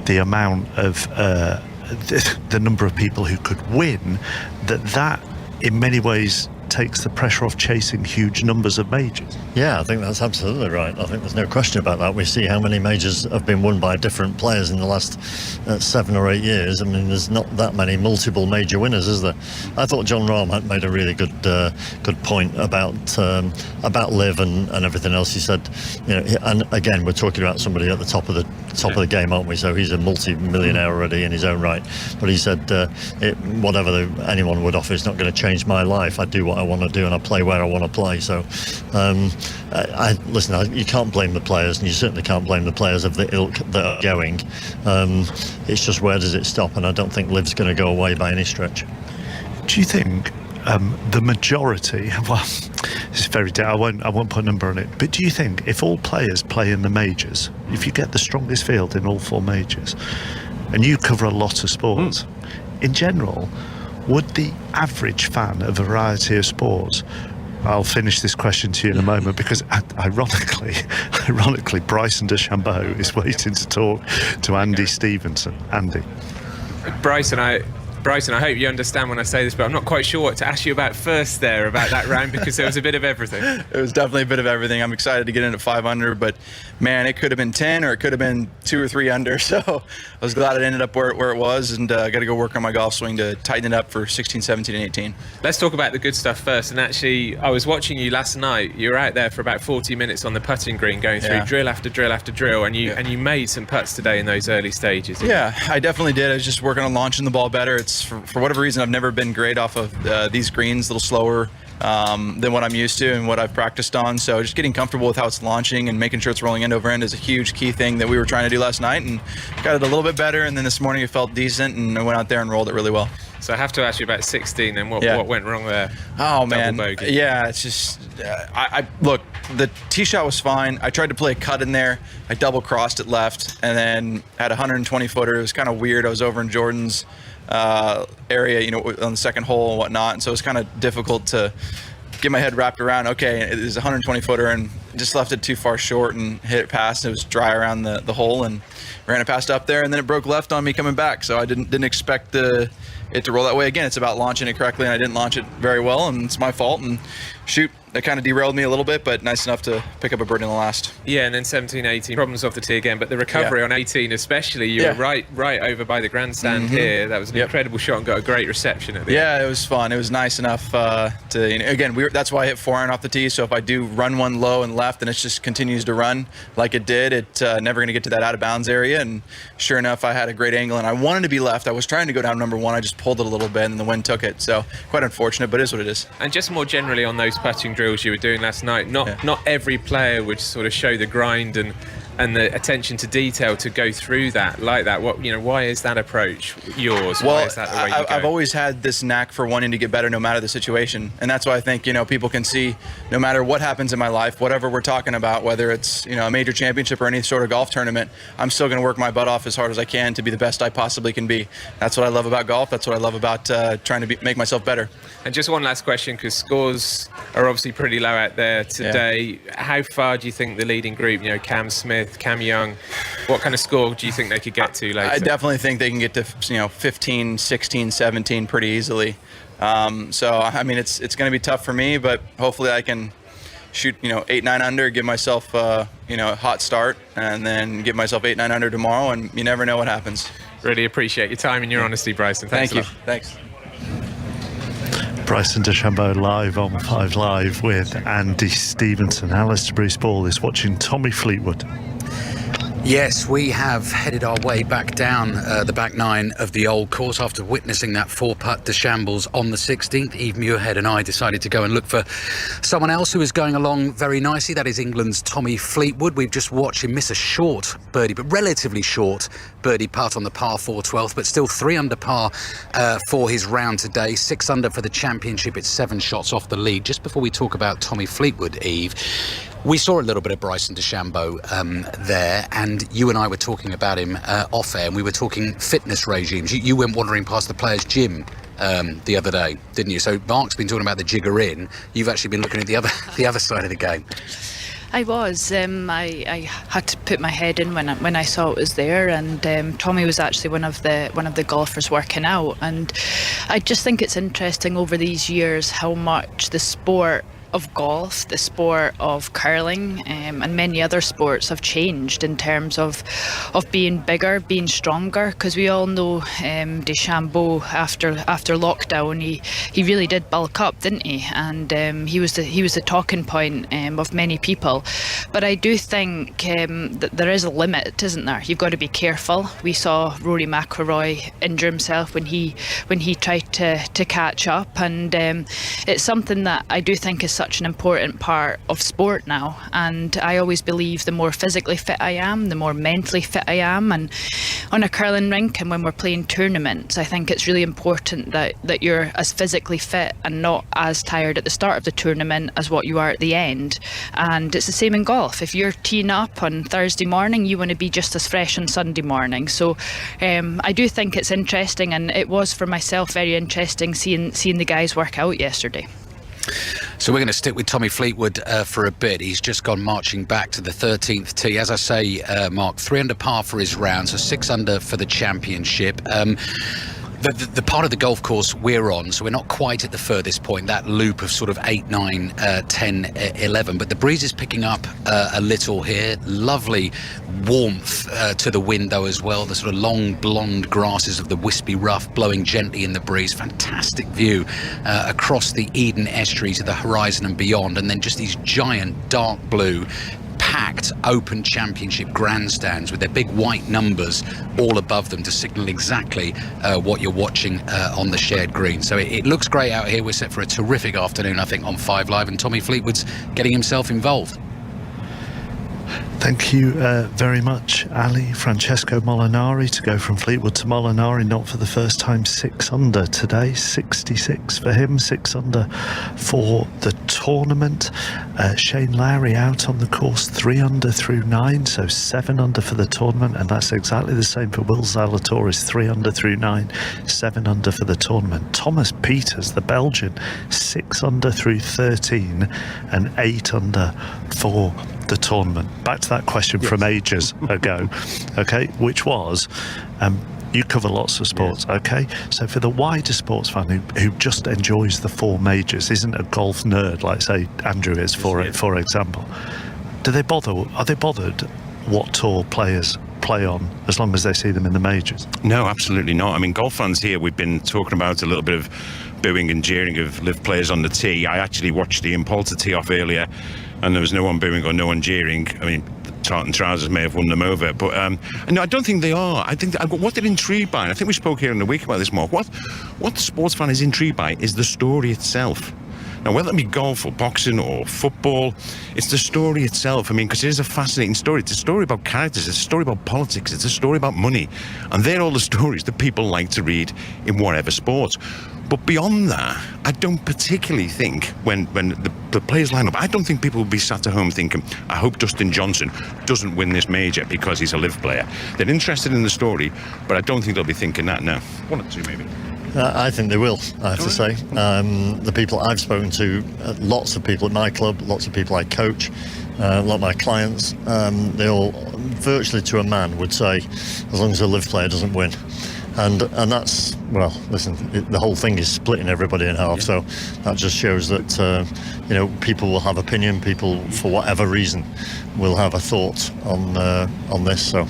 the amount of the number of people who could win, that in many ways takes the pressure off chasing huge numbers of majors. Yeah, I think that's absolutely right. I think there's no question about that. We see how many majors have been won by different players in the last 7 or 8 years. I mean, there's not that many multiple major winners, is there? I thought John Rahm had made a really good point about Liv and everything else. He said, and again, we're talking about somebody at the top of the game, aren't we? So he's a multi-millionaire already in his own right. But he said, whatever anyone would offer is not going to change my life. I do what I want to do, and I play where I want to play. So you can't blame the players, and you certainly can't blame the players of the ilk that are going. It's just, where does it stop? And I don't think Liv's going to go away by any stretch. Do you think the majority, well, it's very I won't put a number on it, but do you think if all players play in the majors, if you get the strongest field in all 4 majors, and you cover a lot of sports, in general, would the average fan of a variety of sports, I'll finish this question to you in a moment, because ironically, Bryson DeChambeau is waiting to talk to Andy Stevenson. Andy. Bryson, I hope you understand when I say this, but I'm not quite sure what to ask you about first there, about that round, because there was a bit of everything. It was definitely a bit of everything. I'm excited to get into 5 under, but man, it could have been 10 or it could have been 2 or 3 under. So I was glad it ended up where it was, and I got to go work on my golf swing to tighten it up for 16, 17, and 18. Let's talk about the good stuff first. And actually, I was watching you last night. You were out there for about 40 minutes on the putting green, going through drill after drill after drill, and you made some putts today in those early stages. Yeah, I definitely did. I was just working on launching the ball better. It's for whatever reason, I've never been great off of these greens, a little slower than what I'm used to and what I've practiced on. So just getting comfortable with how it's launching and making sure it's rolling end over end is a huge key thing that we were trying to do last night, and got it a little bit better. And then this morning it felt decent, and I went out there and rolled it really well. So I have to ask you about 16 and what went wrong there? Oh, man. Bogey. Yeah, it's just, look, the tee shot was fine. I tried to play a cut in there. I double crossed it left, and then had a 120-footer. It was kind of weird. I was over in Jordan's area, on the second hole and whatnot. And so it was kind of difficult to get my head wrapped around, okay, it is a 120-footer, and just left it too far short and hit it past. It was dry around the hole, and ran it past up there, and then it broke left on me coming back. So I didn't expect it to roll that way. Again, it's about launching it correctly, and I didn't launch it very well, and it's my fault. And shoot, that kind of derailed me a little bit, but nice enough to pick up a birdie in the last. Yeah, and then 17, 18, problems off the tee again, but the recovery on 18 especially, you were right over by the grandstand here. That was an incredible shot and got a great reception at the end. It was fun. It was nice enough to, that's why I hit 4 iron off the tee, so if I do run one low and left and it just continues to run like it did, it's never going to get to that out of bounds area. And sure enough, I had a great angle, and I wanted to be left. I was trying to go down number 1. I just pulled it a little bit, and the wind took it. So quite unfortunate, but it is what it is. And just more generally on those putting drills you were doing last night, not every player would sort of show the grind and the attention to detail to go through that like that. Why is that approach yours? Well, why is that the way you go? I've always had this knack for wanting to get better no matter the situation, and that's why I think people can see no matter what happens in my life, whatever we're talking about, whether it's a major championship or any sort of golf tournament, I'm still going to work my butt off as hard as I can to be the best I possibly can be. That's what I love about golf. That's what I love about trying to make myself better. And just one last question, because scores are obviously pretty low out there today. How far do you think the leading group, Cam Smith, Cam Young, what kind of score do you think they could get to later? I definitely think they can get to 15, 16, 17 pretty easily. So I mean, it's going to be tough for me, but hopefully I can shoot 8-9 under, give myself a hot start, and then give myself 8-9 under tomorrow, and you never know what happens. Really appreciate your time and your honesty, Bryson. Thanks Thank a you. lot. Thanks. Bryson DeChambeau live on 5 Live with Andy Stevenson. Alistair Bruce Ball is watching Tommy Fleetwood. Yes, we have headed our way back down the back nine of the old course after witnessing that 4-putt DeChambeau's on the 16th. Eve Muirhead and I decided to go and look for someone else who is going along very nicely. That is England's Tommy Fleetwood. We've just watched him miss a short birdie, but relatively short birdie putt on the par 4 12th, but still 3 under par for his round today. 6 under for the championship. It's 7 shots off the lead. Just before we talk about Tommy Fleetwood, Eve, we saw a little bit of Bryson DeChambeau there, and you and I were talking about him off air, and we were talking fitness regimes. You went wandering past the players' gym the other day, didn't you? So Mark's been talking about the jigger in. You've actually been looking at the other side of the game. I was. I had to put my head in when I saw it was there, and Tommy was actually one of the golfers working out, and I just think it's interesting over these years how much the sport of golf, the sport of curling, and many other sports have changed in terms of being bigger, being stronger. Because we all know DeChambeau after lockdown, he really did bulk up, didn't he? And he was the talking point of many people. But I do think that there is a limit, isn't there? You've got to be careful. We saw Rory Mcilroy injure himself when he tried to catch up, and it's something that I do think is such an important part of sport now. And I always believe the more physically fit I am, the more mentally fit I am. And on a curling rink and when we're playing tournaments, I think it's really important that you're as physically fit and not as tired at the start of the tournament as what you are at the end. And it's the same in golf. If you're teeing up on Thursday morning, you want to be just as fresh on Sunday morning. So I do think it's interesting, and it was for myself very interesting seeing the guys work out yesterday. So we're going to stick with Tommy Fleetwood for a bit. He's just gone marching back to the 13th tee. As I say, Mark, 3 under par for his round, so 6 under for the championship. The part of the golf course we're on, so we're not quite at the furthest point, that loop of sort of 8, 9, 10, 11, but the breeze is picking up a little here. Lovely warmth to the window as well. The sort of long blonde grasses of the wispy rough blowing gently in the breeze. Fantastic view across the Eden estuary to the horizon and beyond, and then just these giant dark blue packed Open Championship grandstands with their big white numbers all above them to signal exactly what you're watching on the shared green. So it looks great out here. We're set for a terrific afternoon, I think, on 5 Live, and Tommy Fleetwood's getting himself involved. Thank you very much, Ali. Francesco Molinari to go from Fleetwood to Molinari, not for the first time, 6 under today, 66 for him, 6 under for the tournament. Shane Lowry out on the course, 3 under through 9, so 7 under for the tournament, and that's exactly the same for Will Zalatoris, 3 under through 9, 7 under for the tournament. Thomas Pieters, the Belgian, 6 under through 13 and 8 under for the tournament. Back to that question from ages ago, okay, which was, you cover lots of sports, okay, so for the wider sports fan who just enjoys the 4 majors, isn't a golf nerd like, say, Andrew is, for example, are they bothered what tour players play on as long as they see them in the majors? No, absolutely not. I mean, golf fans here, we've been talking about a little bit of booing and jeering of live players on the tee. I actually watched the Impulse tee off earlier, and there was no one booing or no one jeering. I mean, Tartan Trousers may have won them over, but no, I don't think they are. I think what they're intrigued by, and I think we spoke here in the week about this, Mark, what the sports fan is intrigued by is the story itself. Now, whether it be golf or boxing or football, it's the story itself. I mean, because it is a fascinating story. It's a story about characters. It's a story about politics. It's a story about money. And they're all the stories that people like to read in whatever sport. But beyond that, I don't particularly think when the players line up, I don't think people will be sat at home thinking, I hope Dustin Johnson doesn't win this major because he's a live player. They're interested in the story, but I don't think they'll be thinking that now. 1 or 2 maybe. I think they will, I have to say. The people I've spoken to, lots of people at my club, lots of people I coach, a lot of my clients, they all, virtually to a man, would say, as long as a live player doesn't win, and that's, well, listen, the whole thing is splitting everybody in half. So that just shows that people will have opinion. People, for whatever reason, will have a thought on this. So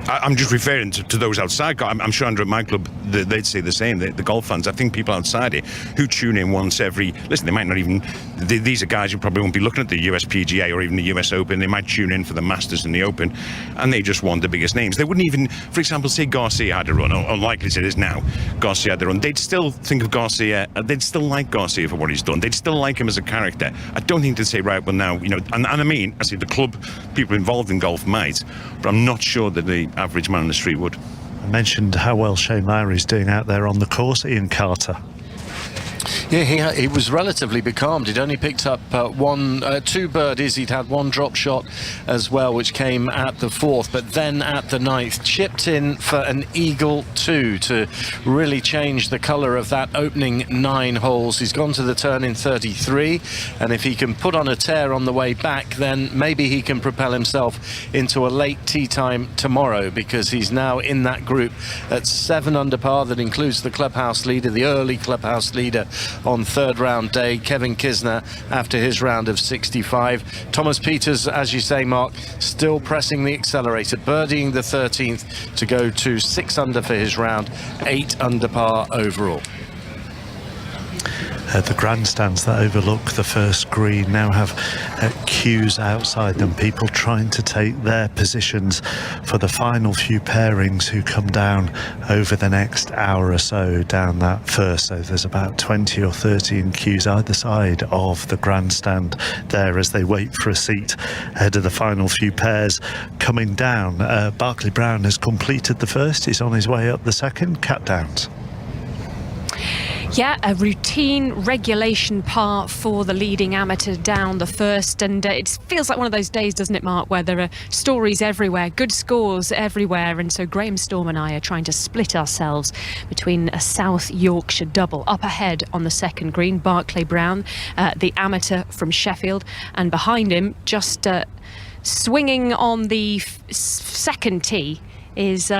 I'm just referring to those outside. I'm sure under at my club they'd say the same. The golf fans, I think people outside it who tune in once every. Listen, they might not even. These are guys who probably won't be looking at the US PGA or even the US Open. They might tune in for the Masters and the Open, and they just want the biggest names. They wouldn't even, for example, say Garcia had a run, or unlikely as it is now, Garcia had a run. They'd still think of Garcia. They'd still like Garcia for what he's done. They'd still like him as a character. I don't think they'd say, right, well now, and I mean, I say the club people involved in golf might, but I'm not sure that the average man on the street would. I mentioned how well Shane Lowry's doing out there on the course. Ian Carter. Yeah, he was relatively becalmed. He'd only picked up two birdies. He'd had one drop shot as well, which came at the fourth, but then at the ninth, chipped in for an eagle 2 to really change the colour of that opening 9 holes. He's gone to the turn in 33, and if he can put on a tear on the way back, then maybe he can propel himself into a late tee time tomorrow, because he's now in that group at 7 under par. That includes the clubhouse leader, the early clubhouse leader on third round day, Kevin Kistner, after his round of 65. Thomas Pieters, as you say, Mark, still pressing the accelerator, birdieing the 13th to go to 6 under for his round, 8 under par overall. The grandstands that overlook the first green now have queues outside them, people trying to take their positions for the final few pairings who come down over the next hour or so down that first. So there's about 20 or 30 in queues either side of the grandstand there as they wait for a seat ahead of the final few pairs coming down. Barclay Brown has completed the first. He's on his way up the second. Cat Downs. Yeah, a routine regulation par for the leading amateur down the first, and it feels like one of those days, doesn't it, Mark, where there are stories everywhere, good scores everywhere, and so Graham Storm and I are trying to split ourselves between a South Yorkshire double. Up ahead on the second green, Barclay Brown, the amateur from Sheffield, and behind him, just swinging on the second tee, is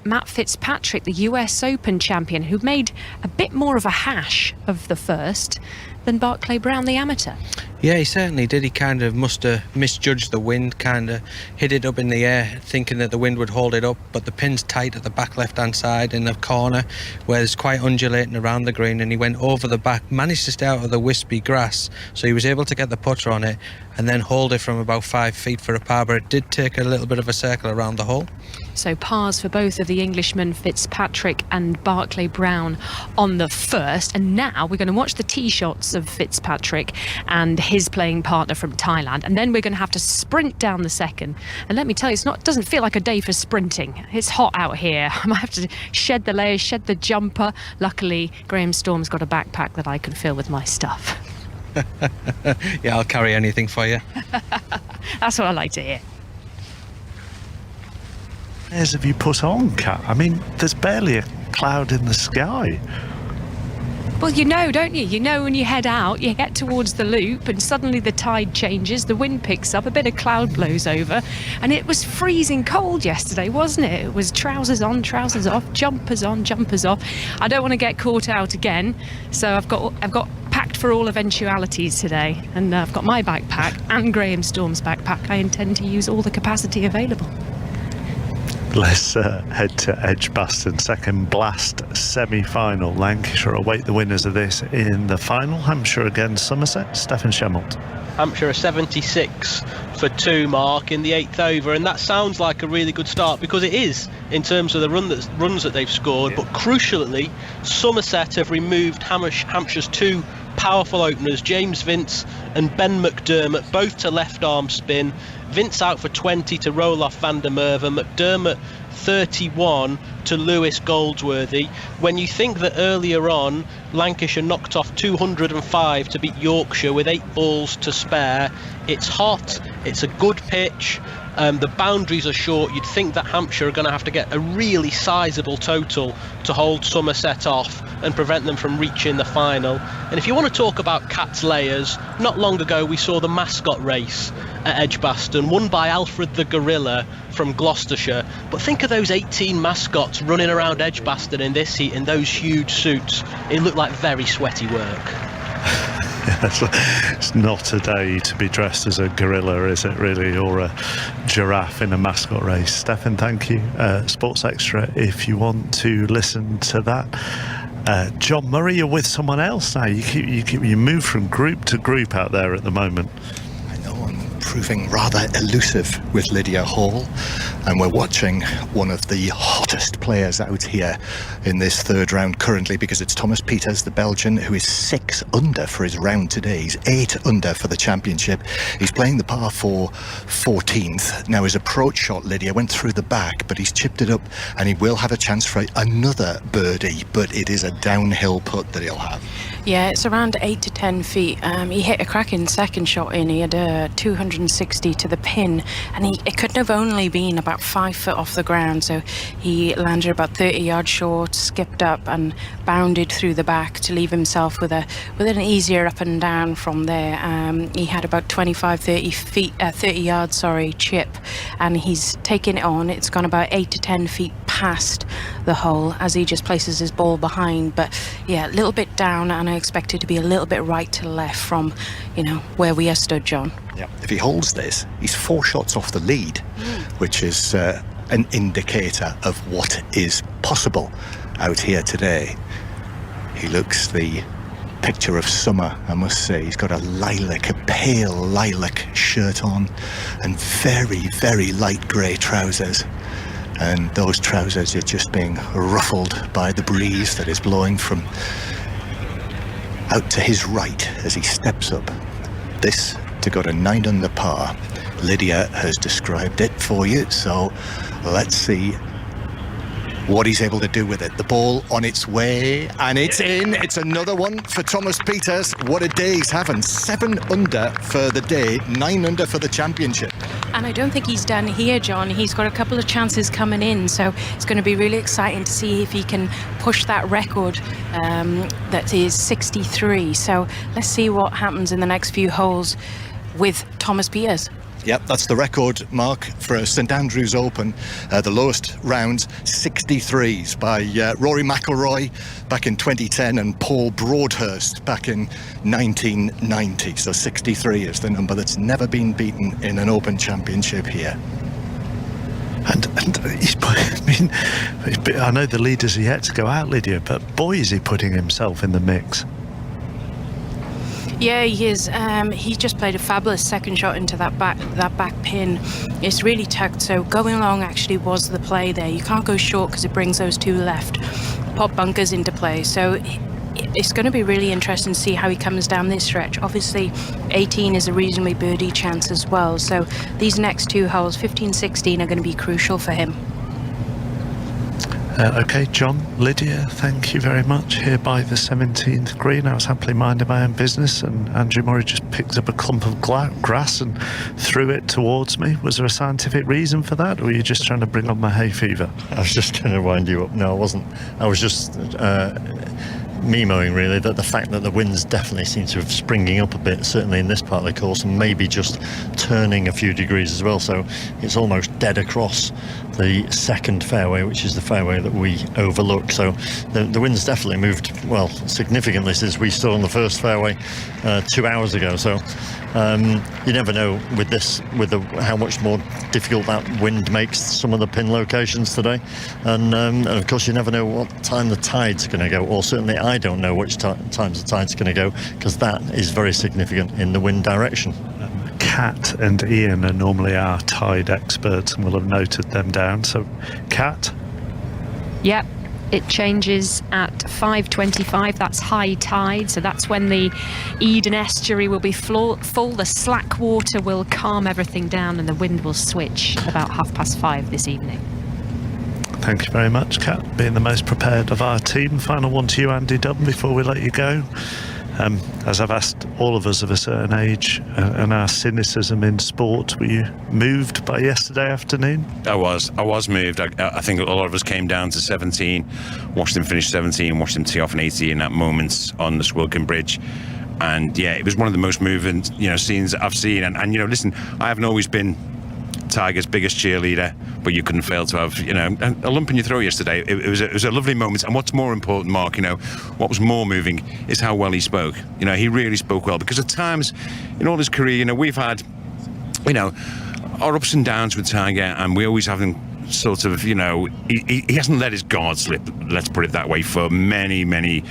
Matt Fitzpatrick, the US Open champion, who made a bit more of a hash of the first than Barclay Brown, the amateur. Yeah, he certainly did. He kind of must have misjudged the wind, kind of hit it up in the air thinking that the wind would hold it up, but the pin's tight at the back left hand side in the corner where it's quite undulating around the green, and he went over the back, managed to stay out of the wispy grass, so he was able to get the putter on it and then hold it from about 5 feet for a par, but it did take a little bit of a circle around the hole. So pars for both of the Englishmen, Fitzpatrick and Barclay Brown, on the first. And now we're going to watch the tee shots of Fitzpatrick and his playing partner from Thailand, and then we're going to have to sprint down the second. And let me tell you, it doesn't feel like a day for sprinting. It's hot out here. I might have to shed the layers, shed the jumper. Luckily, Graham Storm's got a backpack that I can fill with my stuff. Yeah, I'll carry anything for you. That's what I like to hear. As have you put on, Kat? I mean, there's barely a cloud in the sky. Well, you know, don't you? You know when you head out, you get towards the loop and suddenly the tide changes, the wind picks up, a bit of cloud blows over, and it was freezing cold yesterday, wasn't it? It was trousers on, trousers off, jumpers on, jumpers off. I don't want to get caught out again, so I've got packed for all eventualities today, and I've got my backpack and Graham Storm's backpack. I intend to use all the capacity available. Let's head to Edgbaston. Second Blast semi-final. Lancashire await the winners of this in the final. Hampshire against Somerset. Stefan Schemmelt. Hampshire a 76 for 2, Mark, in the 8th over, and that sounds like a really good start, because it is in terms of the runs that they've scored. But crucially, Somerset have removed Hampshire's 2 powerful openers, James Vince and Ben McDermott, both to left arm spin. Vince out for 20 to Roelof van der Merwe, McDermott 31 to Lewis Goldsworthy. When you think that earlier on Lancashire knocked off 205 to beat Yorkshire with 8 balls to spare, it's hot, it's a good pitch, the boundaries are short. You'd think that Hampshire are going to have to get a really sizable total to hold Somerset off and prevent them from reaching the final. And if you want to talk about cat's layers, not long ago we saw the mascot race at Edgbaston, won by Alfred the Gorilla from Gloucestershire. But think of those 18 mascots running around Edgbaston in this heat in those huge suits. It looked like very sweaty work. It's not a day to be dressed as a gorilla, is it really, or a giraffe in a mascot race. Stefan, thank you. Sports Extra, if you want to listen to that. John Murray, you're with someone else now. You move from group to group out there at the moment. I know, I'm proving rather elusive with Lydia Hall, and we're watching one of the hottest players out here in this third round currently, because it's Thomas Pieters, the Belgian, who is 6 under for his round today. He's 8 under for the championship. He's playing the par 4 14th. Now, his approach shot, Lydia, went through the back, but he's chipped it up, and he will have a chance for another birdie, but it is a downhill putt that he'll have. Yeah, it's around 8 to 10 feet. He hit a cracking second shot in. He had 260 to the pin, and it could have only been about 5 foot off the ground. So he landed about 30 yards short, skipped up, and bounded through the back to leave himself with an easier up and down from there. He had about 30 yards chip, and he's taken it on. It's gone about 8 to 10 feet past the hole as he just places his ball behind. But yeah, a little bit down, and I expect it to be a little bit right to left from, where we are stood, John. Yeah. If he holds this, he's 4 shots off the lead, which is an indicator of what is possible out here today. He looks the picture of summer, I must say. He's got a pale lilac shirt on, and very, very light grey trousers. And those trousers are just being ruffled by the breeze that is blowing from out to his right as he steps up. This to go to 9 under par. Lydia has described it for you, so let's see what he's able to do with it. The ball on its way, and it's in. It's another one for Thomas Pieters. What a day he's having. 7 under for the day, 9 under for the championship. And I don't think he's done here, John. He's got a couple of chances coming in, so it's going to be really exciting to see if he can push that record that is 63. So let's see what happens in the next few holes with Thomas Pieters. Yep, that's the record, Mark, for St Andrews Open. The lowest rounds, 63s by Rory Mcilroy back in 2010 and Paul Broadhurst back in 1990. So 63 is the number that's never been beaten in an Open Championship here. And I know the leaders are yet to go out, Lydia, but boy, is he putting himself in the mix. Yeah, he is. He just played a fabulous second shot into that back pin. It's really tucked, so going long actually was the play there. You can't go short because it brings those 2 left pot bunkers into play. So it's going to be really interesting to see how he comes down this stretch. Obviously, 18 is a reasonably birdie chance as well. So these next 2 holes, 15, 16, are going to be crucial for him. Okay, John, Lydia, thank you very much. Here by the 17th green, I was happily minding my own business, and Andrew Murray just picked up a clump of grass and threw it towards me. Was there a scientific reason for that, or were you just trying to bring on my hay fever? I was just going to wind you up. No, I wasn't. I was just memoing, really, that the fact that the winds definitely seem to have springing up a bit, certainly in this part of the course, and maybe just turning a few degrees as well. So it's almost dead across the second fairway, which is the fairway that we overlook. So the wind's definitely moved, well, significantly since we saw on the first fairway 2 hours ago. So you never know with this, how much more difficult that wind makes some of the pin locations today. And of course, you never know what time the tide's going to go, or certainly I don't know which times the tide's going to go, because that is very significant in the wind direction. Kat and Ian are normally our tide experts, and we'll have noted them down. So, Kat? Yep. It changes at 5:25. That's high tide, so that's when the Eden estuary will be full. The slack water will calm everything down, and the wind will switch about 5:30 this evening. Thank you very much, Kat, being the most prepared of our team. Final one to you, Andy Dunn, before we let you go. As I've asked all of us of a certain age and our cynicism in sport, were you moved by yesterday afternoon? I was moved. I think a lot of us came down to 17, watched him finish 17, watched him tee off an 80 in that moment on the Swilcan Bridge. And yeah, it was one of the most moving, scenes that I've seen. And listen, I haven't always been Tiger's biggest cheerleader, but you couldn't fail to have, a lump in your throat yesterday. It was a lovely moment. And what's more important, Mark, what was more moving is how well he spoke. He really spoke well, because at times in all his career, we've had, our ups and downs with Tiger, and we always have him sort of, he hasn't let his guard slip, let's put it that way, for many, many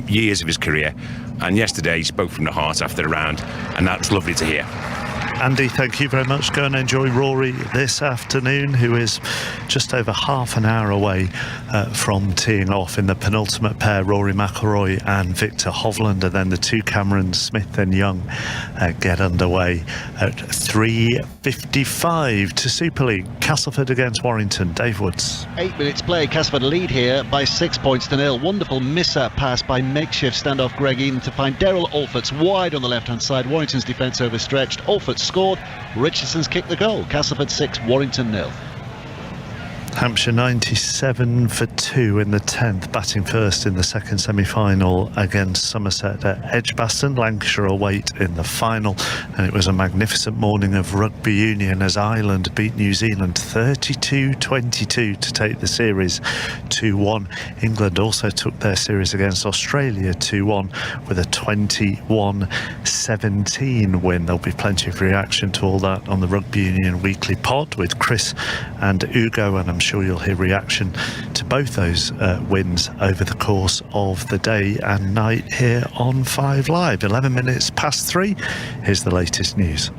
years of his career. And yesterday he spoke from the heart after the round, and that was lovely to hear. Andy, thank you very much. Go and enjoy Rory this afternoon, who is just over half an hour away from teeing off in the penultimate pair, Rory Mcilroy and Victor Hovland, and then the two Camerons, Smith and Young, get underway at 3:55 to Super League. Castleford against Warrington. Dave Woods. 8 minutes play. Castleford lead here by 6 points to 0. Wonderful miss-up pass by makeshift standoff Greg Eden to find Daryl Alfort's wide on the left-hand side. Warrington's defence overstretched. Alfort scored. Richardson's kicked the goal. Castleford 6, Warrington 0. Hampshire 97 for 2 in the 10th, batting first in the second semi-final against Somerset at Edgbaston. Lancashire await in the final, and it was a magnificent morning of rugby union as Ireland beat New Zealand 32-22 to take the series 2-1. England also took their series against Australia 2-1 with a 21-17 win. There'll be plenty of reaction to all that on the Rugby Union Weekly Pod with Chris and Ugo, and I'm sure you'll hear reaction to both those wins over the course of the day and night here on 5 Live. 11 minutes past 3. Here's the latest news.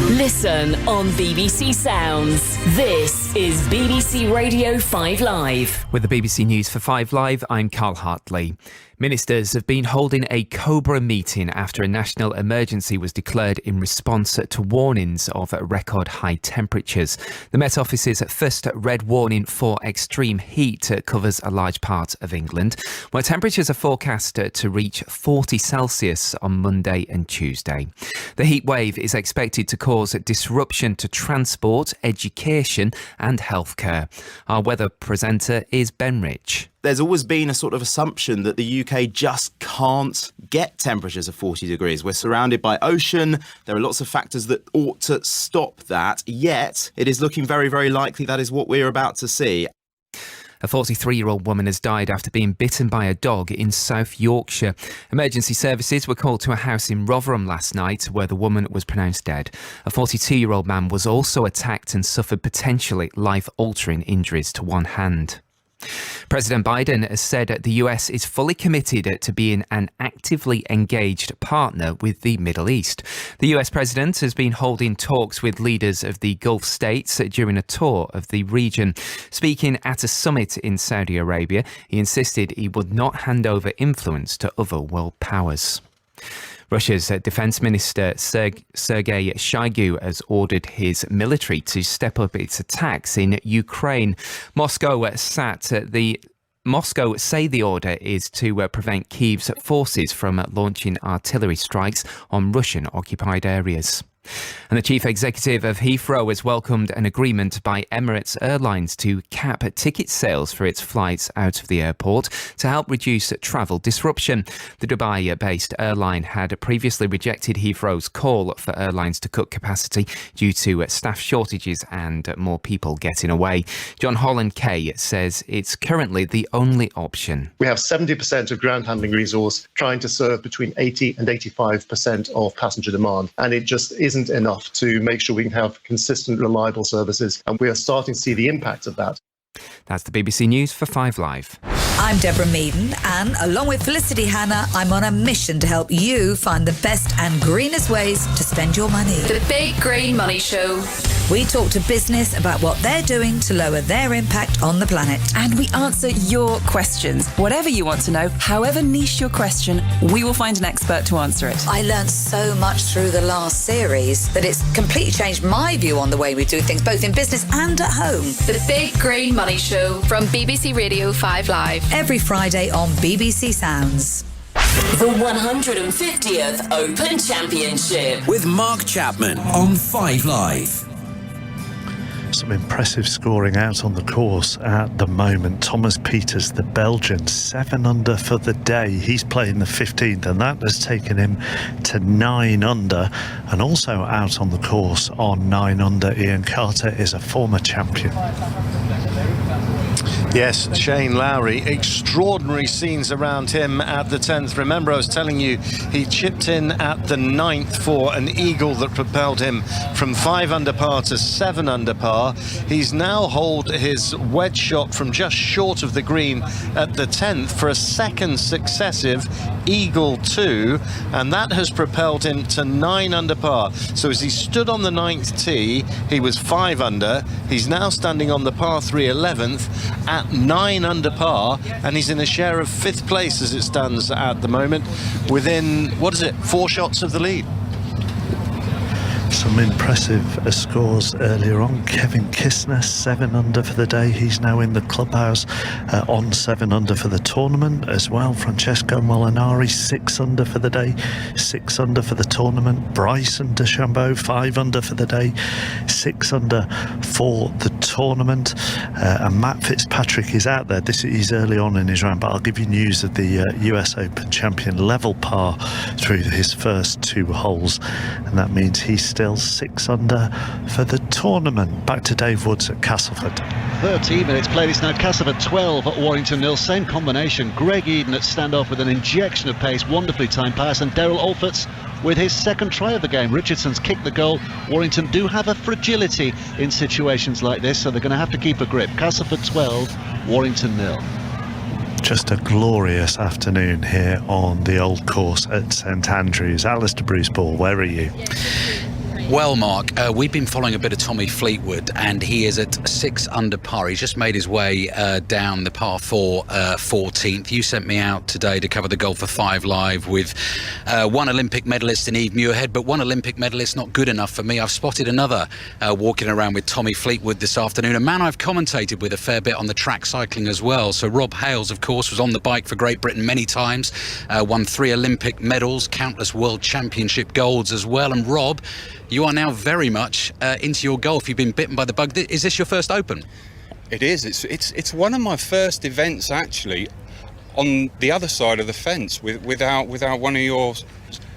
Listen on BBC Sounds. This is BBC Radio 5 Live. With the BBC News for 5 Live, I'm Carl Hartley. Ministers have been holding a Cobra meeting after a national emergency was declared in response to warnings of record high temperatures. The Met Office's first red warning for extreme heat covers a large part of England, where temperatures are forecast to reach 40 Celsius on Monday and Tuesday. The heat wave is expected to cause disruption to transport, education and healthcare. Our weather presenter is Ben Rich. There's always been a sort of assumption that the UK just can't get temperatures of 40 degrees. We're surrounded by ocean. There are lots of factors that ought to stop that. Yet, it is looking very, very likely that is what we're about to see. A 43-year-old woman has died after being bitten by a dog in South Yorkshire. Emergency services were called to a house in Rotherham last night where the woman was pronounced dead. A 42-year-old man was also attacked and suffered potentially life-altering injuries to one hand. President Biden has said the US is fully committed to being an actively engaged partner with the Middle East. The US president has been holding talks with leaders of the Gulf states during a tour of the region. Speaking at a summit in Saudi Arabia, he insisted he would not hand over influence to other world powers. Russia's Defence Minister Sergei Shoigu has ordered his military to step up its attacks in Ukraine. Moscow say the order is to prevent Kyiv's forces from launching artillery strikes on Russian-occupied areas. And the chief executive of Heathrow has welcomed an agreement by Emirates Airlines to cap ticket sales for its flights out of the airport to help reduce travel disruption. The Dubai-based airline had previously rejected Heathrow's call for airlines to cut capacity due to staff shortages and more people getting away. John Holland Kay says it's currently the only option. We have 70% of ground handling resource trying to serve between 80 and 85% of passenger demand, and it just isn't enough to make sure we can have consistent, reliable services, and we are starting to see the impact of that. That's the BBC News for 5 Live. I'm Deborah Meaden, and along with Felicity Hanna, I'm on a mission to help you find the best and greenest ways to spend your money. The Big Green Money Show. We talk to business about what they're doing to lower their impact on the planet. And we answer your questions. Whatever you want to know, however niche your question, we will find an expert to answer it. I learned so much through the last series that it's completely changed my view on the way we do things, both in business and at home. The Big Green Money Show from BBC Radio 5 Live. Every Friday on BBC Sounds. The 150th Open Championship. With Mark Chapman on 5 Live. Some impressive scoring out on the course at the moment. Thomas Pieters, the Belgian, 7 under for the day. He's playing the 15th, and that has taken him to 9 under. And also out on the course on 9 under, Ian Carter is a former champion. Yes, Shane Lowry. Extraordinary scenes around him at the 10th. Remember, I was telling you he chipped in at the 9th for an eagle that propelled him from 5 under par to 7 under par. He's now holed his wedge shot from just short of the green at the 10th for a second successive eagle 2, and that has propelled him to 9 under par. So as he stood on the 9th tee, he was 5 under. He's now standing on the par 3 11th at 9 under par, and he's in a share of 5th place as it stands at the moment, within 4 shots of the lead. Some impressive scores earlier on. Kevin Kistner, 7 under for the day. He's now in the clubhouse on 7 under for the tournament as well. Francesco Molinari, 6 under for the day, 6 under for the tournament. Bryson DeChambeau, 5 under for the day, 6 under for the tournament. And Matt Fitzpatrick is out there. He's early on in his round, but I'll give you news of the US Open champion, level par through his first 2 holes, and that means he's still 6 under for the tournament. Back to Dave Woods at Castleford. 13 minutes played. It's now Castleford 12 at Warrington Nil. Same combination. Greg Eden at standoff with an injection of pace, wonderfully timed pass, and Daryl Alforts with his second try of the game. Richardson's kicked the goal. Warrington do have a fragility in situations like this, so they're going to have to keep a grip. Castleford 12, Warrington 0. Just a glorious afternoon here on the old course at St Andrews. Alistair Bruce-Ball, where are you? Well, Mark, we've been following a bit of Tommy Fleetwood, and he is at 6 under par. He's just made his way down the par 4 14th. You sent me out today to cover the Golf for 5 Live with one Olympic medalist in Eve Muirhead, but one Olympic medalist not good enough for me. I've spotted another walking around with Tommy Fleetwood this afternoon, a man I've commentated with a fair bit on the track cycling as well. So Rob Hales, of course, was on the bike for Great Britain many times, won 3 Olympic medals, countless World Championship golds as well. And Rob, you are now very much into your golf. You've been bitten by the bug. Is this your first Open? It is. It's one of my first events actually on the other side of the fence without one of your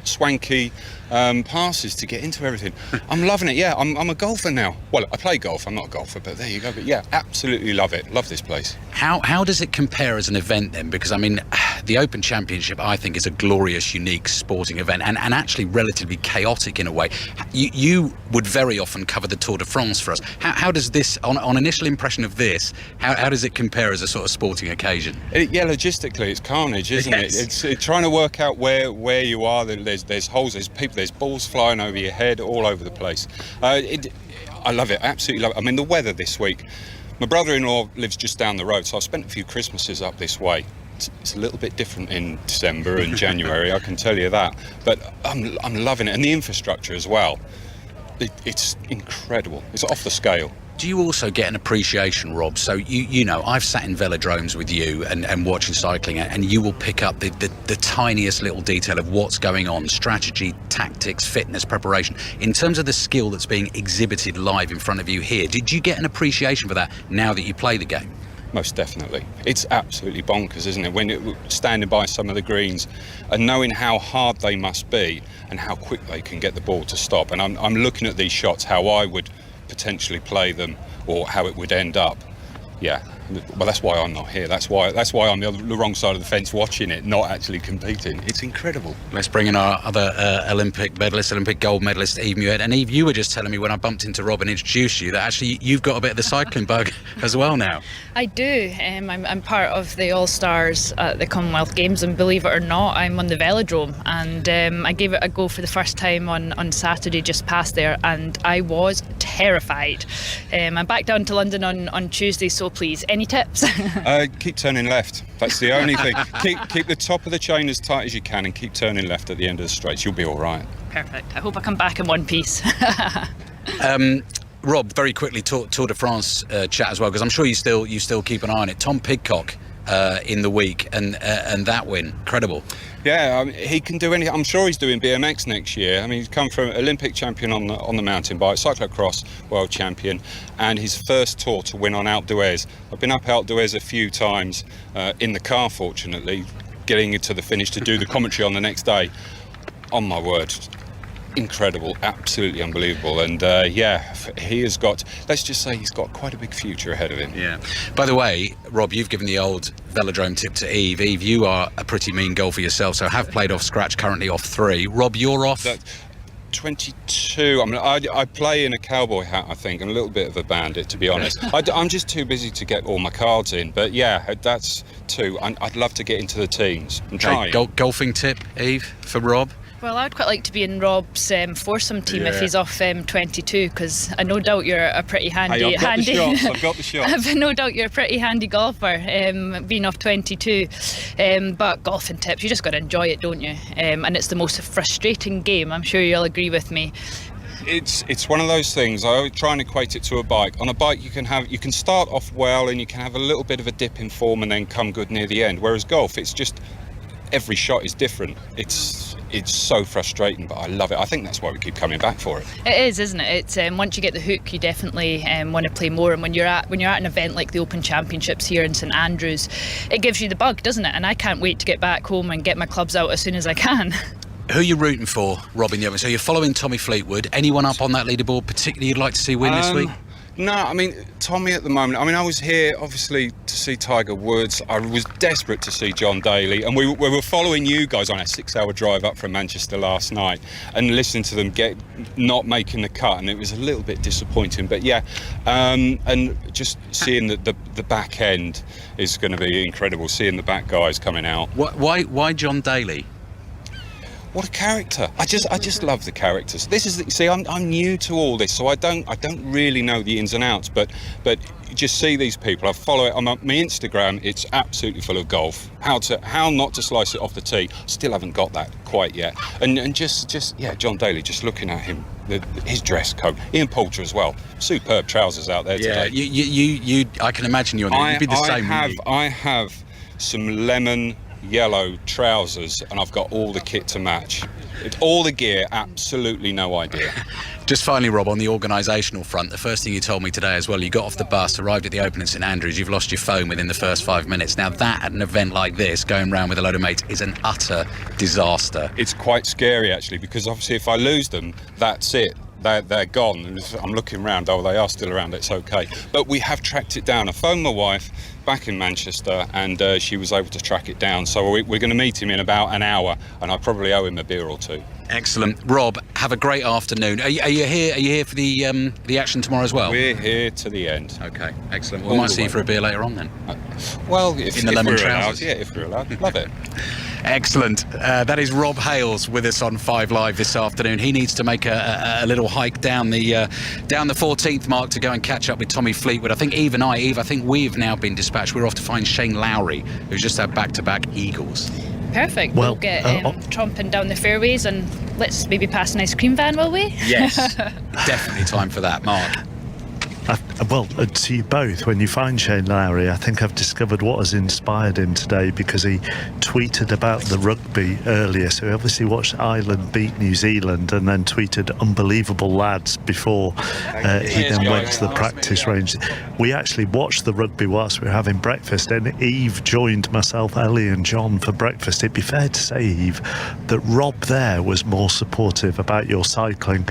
swanky passes to get into everything. I'm loving it. Yeah, I'm a golfer now. Well, I play golf. I'm not a golfer, but there you go. But yeah, absolutely love it. Love this place. How does it compare as an event then? Because I mean, the Open Championship, I think, is a glorious, unique sporting event, and actually relatively chaotic in a way. You would very often cover the Tour de France for us. How does this, on initial impression of this, how does it compare as a sort of sporting occasion? Yeah, logistically, it's carnage, isn't it? It's trying to work out where you are. There's holes, there's people, there's balls flying over your head, all over the place. I love it, absolutely love it. I mean, the weather this week. My brother-in-law lives just down the road, so I've spent a few Christmases up this way. It's a little bit different in December and January, I can tell you that. But I'm loving it, and the infrastructure as well. It's incredible. It's off the scale. Do you also get an appreciation, Rob? So you know, I've sat in velodromes with you and watching cycling, and you will pick up the tiniest little detail of what's going on: strategy, tactics, fitness, preparation. In terms of the skill that's being exhibited live in front of you here, did you get an appreciation for that now that you play the game? Most definitely. It's absolutely bonkers, isn't it? When standing by some of the greens and knowing how hard they must be and how quick they can get the ball to stop. And I'm looking at these shots, how I would potentially play them or how it would end up. Yeah. Well, that's why I'm not here. That's why I'm the wrong side of the fence watching it, not actually competing. It's incredible. Let's bring in our other Olympic medalist, Olympic gold medalist, Eve Muirhead. And Eve, you were just telling me when I bumped into Rob and introduced you that actually you've got a bit of the cycling bug as well now. I do. I'm part of the All-Stars at the Commonwealth Games, and believe it or not, I'm on the velodrome, and I gave it a go for the first time on Saturday just past there, and I was terrified. I'm back down to London on Tuesday, so please, any tips? Keep turning left. That's the only thing. Keep the top of the chain as tight as you can and keep turning left at the end of the straights. You'll be all right. Perfect. I hope I come back in one piece. Rob, very quickly, Tour de France chat as well, because I'm sure you still keep an eye on it. Tom Pidcock in the week, and that win, incredible. Yeah, he can do anything. I'm sure he's doing BMX next year. I mean, he's come from Olympic champion on the mountain bike, cyclocross world champion, and his first tour to win on Alpe d'Huez. I've been up Alpe d'Huez a few times in the car, fortunately, getting to the finish to do the commentary on the next day. On my word, incredible, absolutely unbelievable. And he has got, let's just say he's got quite a big future ahead of him. Yeah. By the way, Rob, you've given the old velodrome tip to Eve. Eve, you are a pretty mean golfer yourself, so have played off scratch, currently off 3. Rob, you're off? 22. I mean, I play in a cowboy hat, I think, and a little bit of a bandit, to be honest. I'm just too busy to get all my cards in. But yeah, that's 2. I'd love to get into the teams and try. Golfing tip, Eve, for Rob? Well, I'd quite like to be in Rob's foursome team if he's off 22, because I no doubt you're a pretty handy. I've got the shots. I've got the shots. I've no doubt you're a pretty handy golfer, being off 22. But golfing tips, you just got to enjoy it, don't you? And it's the most frustrating game. I'm sure you'll agree with me. It's one of those things. I always try and equate it to a bike. On a bike, you can start off well and you can have a little bit of a dip in form and then come good near the end. Whereas golf, it's just every shot is different. It's so frustrating, but I love it. I think that's why we keep coming back for it. It is, isn't it? It's once you get the hook, you definitely want to play more. And when you're at an event like the Open Championships here in St Andrews, it gives you the bug, doesn't it? And I can't wait to get back home and get my clubs out as soon as I can. Who are you rooting for, Rob, in the Open? So you're following Tommy Fleetwood. Anyone up on that leaderboard particularly you'd like to see win this week? No, I mean, Tommy at the moment, I mean, I was here, obviously, to see Tiger Woods. I was desperate to see John Daly, and we were following you guys on a 6-hour drive up from Manchester last night and listening to them not making the cut, and it was a little bit disappointing. But yeah, and just seeing the back end is going to be incredible, seeing the back guys coming out. Why John Daly? What a character! I just love the characters. I'm new to all this, so I don't really know the ins and outs. But you just see these people. I follow it on my Instagram. It's absolutely full of golf. How not to slice it off the tee. Still haven't got that quite yet. And just John Daly. Just looking at him, his dress code. Ian Poulter as well. Superb trousers out there today. You. I can imagine you'd be the same. I have some lemon yellow trousers and I've got all the kit to match. All the gear, absolutely no idea. Just finally, Rob, on the organisational front, the first thing you told me today as well, you got off the bus, arrived at the Open in St Andrews, you've lost your phone within the first 5 minutes. Now that, at an event like this, going round with a load of mates, is an utter disaster. It's quite scary, actually, because obviously if I lose them, that's it. They're gone. I'm looking around, they are still around, it's okay. But we have tracked it down. I phoned my wife back in Manchester and she was able to track it down. So we're going to meet him in about an hour and I probably owe him a beer or 2. Excellent. Rob, have a great afternoon. Are you here for the action tomorrow as well? We're here to the end. Okay, excellent. We might see you for a beer later on then. Well, if in the lemon we're trousers. Allowed, yeah, if we're allowed. Love it. Excellent. That is Rob Hales with us on 5 Live this afternoon. He needs to make a little hike down the 14th mark to go and catch up with Tommy Fleetwood. I think Eve, I think we've now been dispatched. We're off to find Shane Lowry, who's just had back-to-back eagles. Perfect. We'll get tromping down the fairways and let's maybe pass an ice cream van, will we? Yes. Definitely time for that, Mark. To you both, when you find Shane Lowry, I think I've discovered what has inspired him today, because he tweeted about the rugby earlier. So he obviously watched Ireland beat New Zealand and then tweeted unbelievable lads before he then went to the practice range. We actually watched the rugby whilst we were having breakfast, and Eve joined myself, Ellie and John for breakfast. It'd be fair to say, Eve, that Rob there was more supportive about your cycling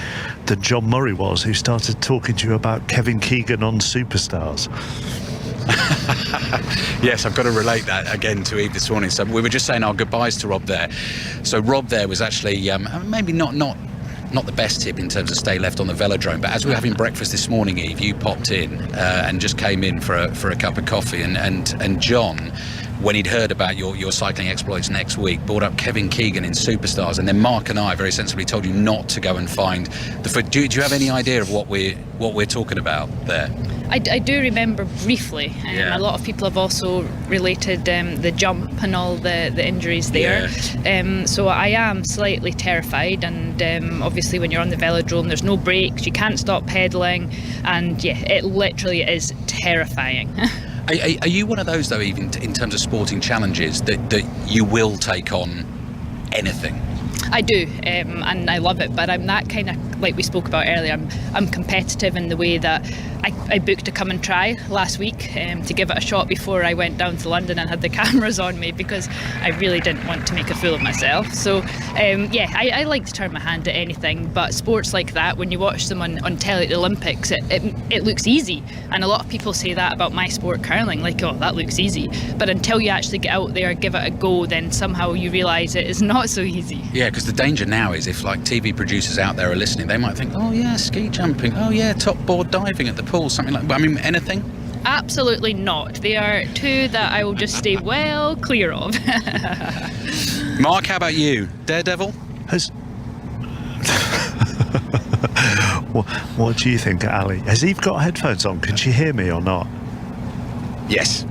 than John Murray was, who started talking to you about Kevin Keegan on Superstars. Yes, I've got to relate that again to Eve this morning. So we were just saying our goodbyes to Rob there. So Rob there was actually maybe not the best tip in terms of stay left on the velodrome, but as we were having breakfast this morning, Eve, you popped in and just came in for a cup of coffee, and John, when he'd heard about your cycling exploits next week, brought up Kevin Keegan in Superstars, and then Mark and I very sensibly told you not to go and find the foot. Do you have any idea of what we're talking about there? I do remember briefly. A lot of people have also related the jump and all the injuries there. Yeah. So I am slightly terrified, and obviously when you're on the velodrome, there's no brakes, you can't stop pedalling, and it literally is terrifying. Are you one of those, though, even in terms of sporting challenges, that you will take on anything? I do, and I love it, but I'm that kind of, like we spoke about earlier, I'm competitive in the way that I booked to come and try last week to give it a shot before I went down to London and had the cameras on me, because I really didn't want to make a fool of myself. So I like to turn my hand at anything, but sports like that, when you watch them on telly at the Olympics, it looks easy, and a lot of people say that about my sport, curling, like, oh, that looks easy, but until you actually get out there, give it a go, then somehow you realise it is not so easy. Yeah, because the danger now is if, like, TV producers out there are listening, they might think, oh yeah, ski jumping, oh yeah, top board diving at the pool, something like, I mean, anything? Absolutely not. They are two that I will just stay well clear of. Mark, how about you? Daredevil? What do you think, Ali? Has Eve got headphones on? Can she hear me or not? Yes.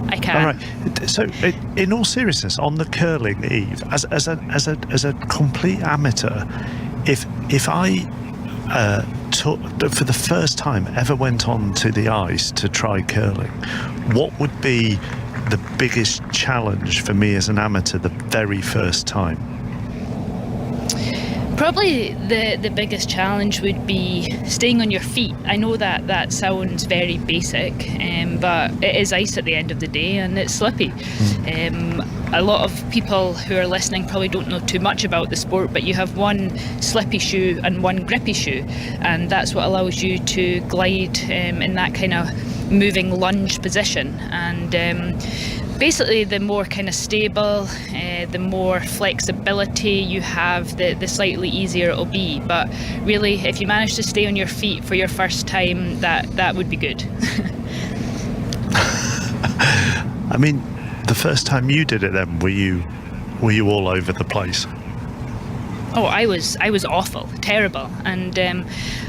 I can. All right. So, in all seriousness, on the curling, Eve, as a complete amateur, if I for the first time ever went onto the ice to try curling, what would be the biggest challenge for me as an amateur the very first time? Probably the biggest challenge would be staying on your feet. I know that sounds very basic, but it is ice at the end of the day, and it's slippy. A lot of people who are listening probably don't know too much about the sport, but you have one slippy shoe and one grippy shoe, and that's what allows you to glide in that kind of moving lunge position. And basically, the more kind of stable, the more flexibility you have, the slightly easier it'll be. But really, if you manage to stay on your feet for your first time, that would be good. I mean, the first time you did it, then were you all over the place? Oh, I was awful, terrible. And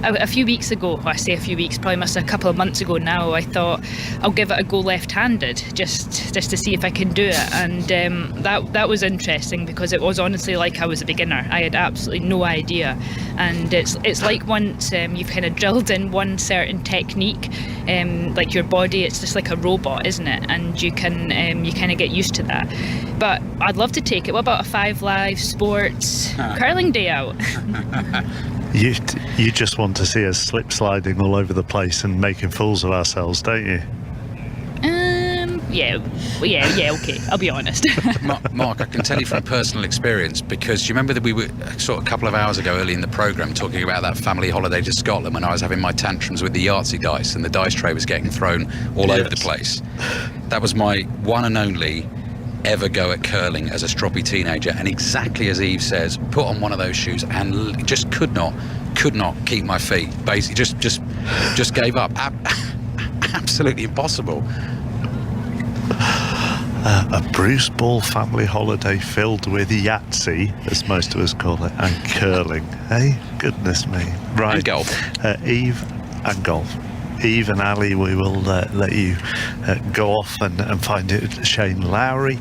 a few weeks ago, well, I say a few weeks, probably must have a couple of months ago now, I thought I'll give it a go left-handed, just to see if I can do it. And that was interesting, because it was honestly like I was a beginner. I had absolutely no idea. And it's like once you've kind of drilled in one certain technique, like your body, it's just like a robot, isn't it? And you can you kind of get used to that. But I'd love to take it. What about a 5 Live Sports curling day out? You just want to see us slip sliding all over the place and making fools of ourselves, don't you? Yeah, okay, I'll be honest. Mark, I can tell you from personal experience, because you remember that we were sort of a couple of hours ago early in the programme talking about that family holiday to Scotland when I was having my tantrums with the Yahtzee dice and the dice tray was getting thrown all over the place. That was my one and only ever go at curling as a stroppy teenager, and exactly as Eve says, put on one of those shoes and just could not keep my feet. Basically just gave up. Absolutely impossible. A Bruce Ball family holiday filled with Yahtzee, as most of us call it, and curling. Hey, goodness me. Right. And golf. Eve and golf. Eve and Ali, we will let you go off and find it. Shane Lowry,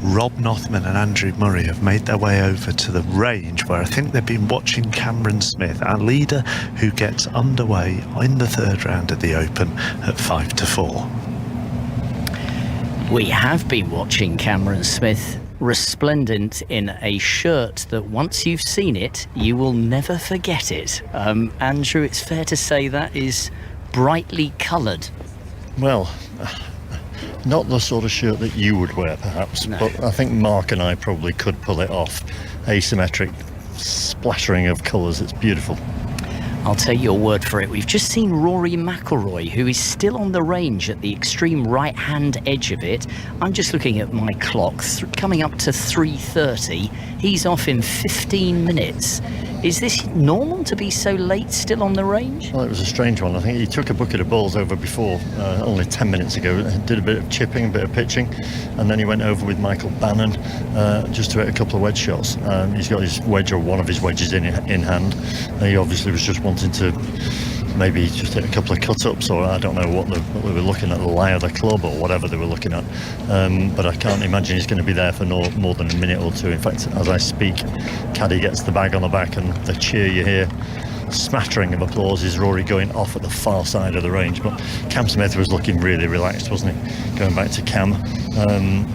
Rob Nothman and Andrew Murray have made their way over to the range, where I think they've been watching Cameron Smith, our leader, who gets underway in the third round of the Open at 5-4. We have been watching Cameron Smith, resplendent in a shirt that once you've seen it, you will never forget it. Andrew, it's fair to say that is brightly coloured. Well, not the sort of shirt that you would wear, perhaps, no. But I think Mark and I probably could pull it off. Asymmetric splattering of colours, it's beautiful. I'll take your word for it. We've just seen Rory Mcilroy, who is still on the range at the extreme right-hand edge of it. I'm just looking at my clock, coming up to 3:30. He's off in 15 minutes. Is this normal to be so late still on the range? Well, it was a strange one. I think he took a bucket of balls over before, only 10 minutes ago, did a bit of chipping, a bit of pitching, and then he went over with Michael Bannon just to hit a couple of wedge shots. He's got his wedge, or one of his wedges in hand. He obviously was just wanting to maybe just hit a couple of cut-ups, or I don't know what they were looking at, the lie of the club or whatever they were looking at. But I can't imagine he's going to be there for no more than a minute or two. In fact, as I speak, Caddy gets the bag on the back, and the cheer you hear smattering of applause is Rory going off at the far side of the range. But Cam Smith was looking really relaxed, wasn't he? Going back to Cam.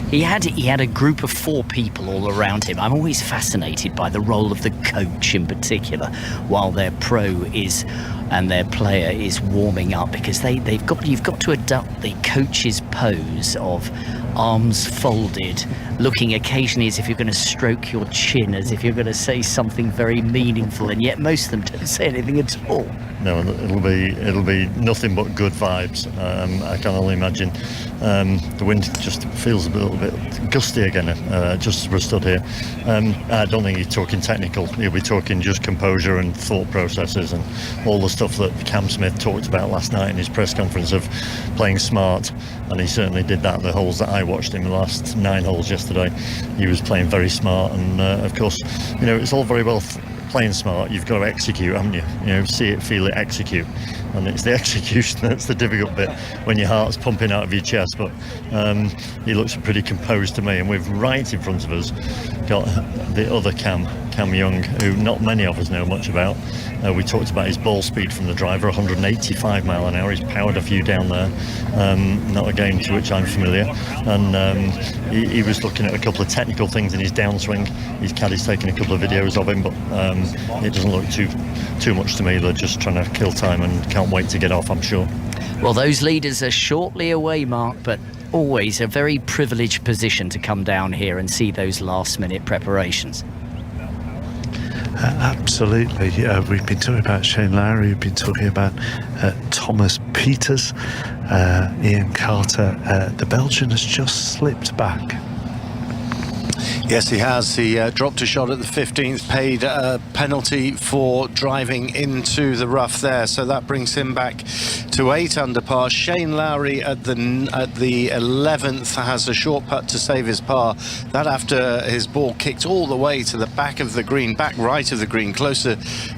He had a group of 4 people all around him. I'm always fascinated by the role of the coach in particular, while their pro is and their player is warming up, because you've got to adopt the coach's pose of arms folded, looking occasionally as if you're going to stroke your chin, as if you're going to say something very meaningful, and yet most of them don't say anything at all. No, it'll be nothing but good vibes. I can only imagine. The wind just feels a little bit gusty again, just as we're stood here. I don't think he's talking technical. He'll be talking just composure and thought processes and all the stuff that Cam Smith talked about last night in his press conference of playing smart, and he certainly did that. The holes that I watched him, the last 9 holes yesterday, he was playing very smart, and of course, it's all very well playing smart. You've got to execute, haven't you? See it, feel it, execute. And it's the execution that's the difficult bit when your heart's pumping out of your chest. But he looks pretty composed to me, and we've right in front of us got the other Cam Young, who not many of us know much about. We talked about his ball speed from the driver, 185 mile an hour. He's powered a few down there, not a game to which I'm familiar. And he was looking at a couple of technical things in his downswing. His caddy's taken a couple of videos of him, but it doesn't look too much to me. They're just trying to kill time and can't wait to get off, I'm sure. Well, those leaders are shortly away, Mark, but always a very privileged position to come down here and see those last-minute preparations. Absolutely. We've been talking about Shane Lowry, we've been talking about Thomas Pieters, Ian Carter. The Belgian has just slipped back. Yes, he has. He dropped a shot at the 15th, paid a penalty for driving into the rough there, so that brings him back to 8 under par. Shane Lowry at the 11th has a short putt to save his par. That after his ball kicked all the way to the back of the green, back right of the green, closer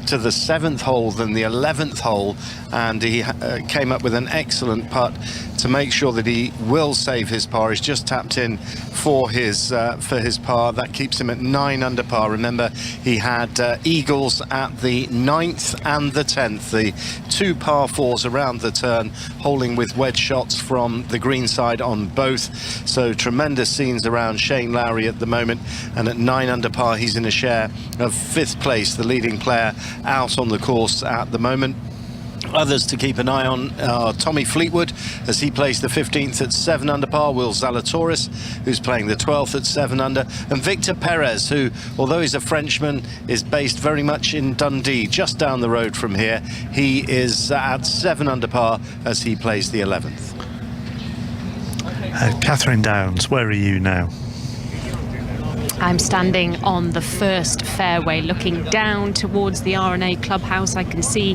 to the 7th hole than the 11th hole, and he came up with an excellent putt to make sure that he will save his par. He's just tapped in for his par. That keeps him at 9 under par. Remember, he had eagles at the 9th and the 10th, the 2 par 4s around the turn, holding with wedge shots from the green side on both. So tremendous scenes around Shane Lowry at the moment, and at 9 under par he's in a share of 5th place, the leading player out on the course at the moment. Others to keep an eye on are Tommy Fleetwood, as he plays the 15th at 7 under par, Will Zalatoris, who's playing the 12th at 7 under, and Victor Perez, who, although he's a Frenchman, is based very much in Dundee, just down the road from here. He is at 7 under par as he plays the 11th. Catherine Downs, where are you now? I'm standing on the first fairway looking down towards the R&A clubhouse. I can see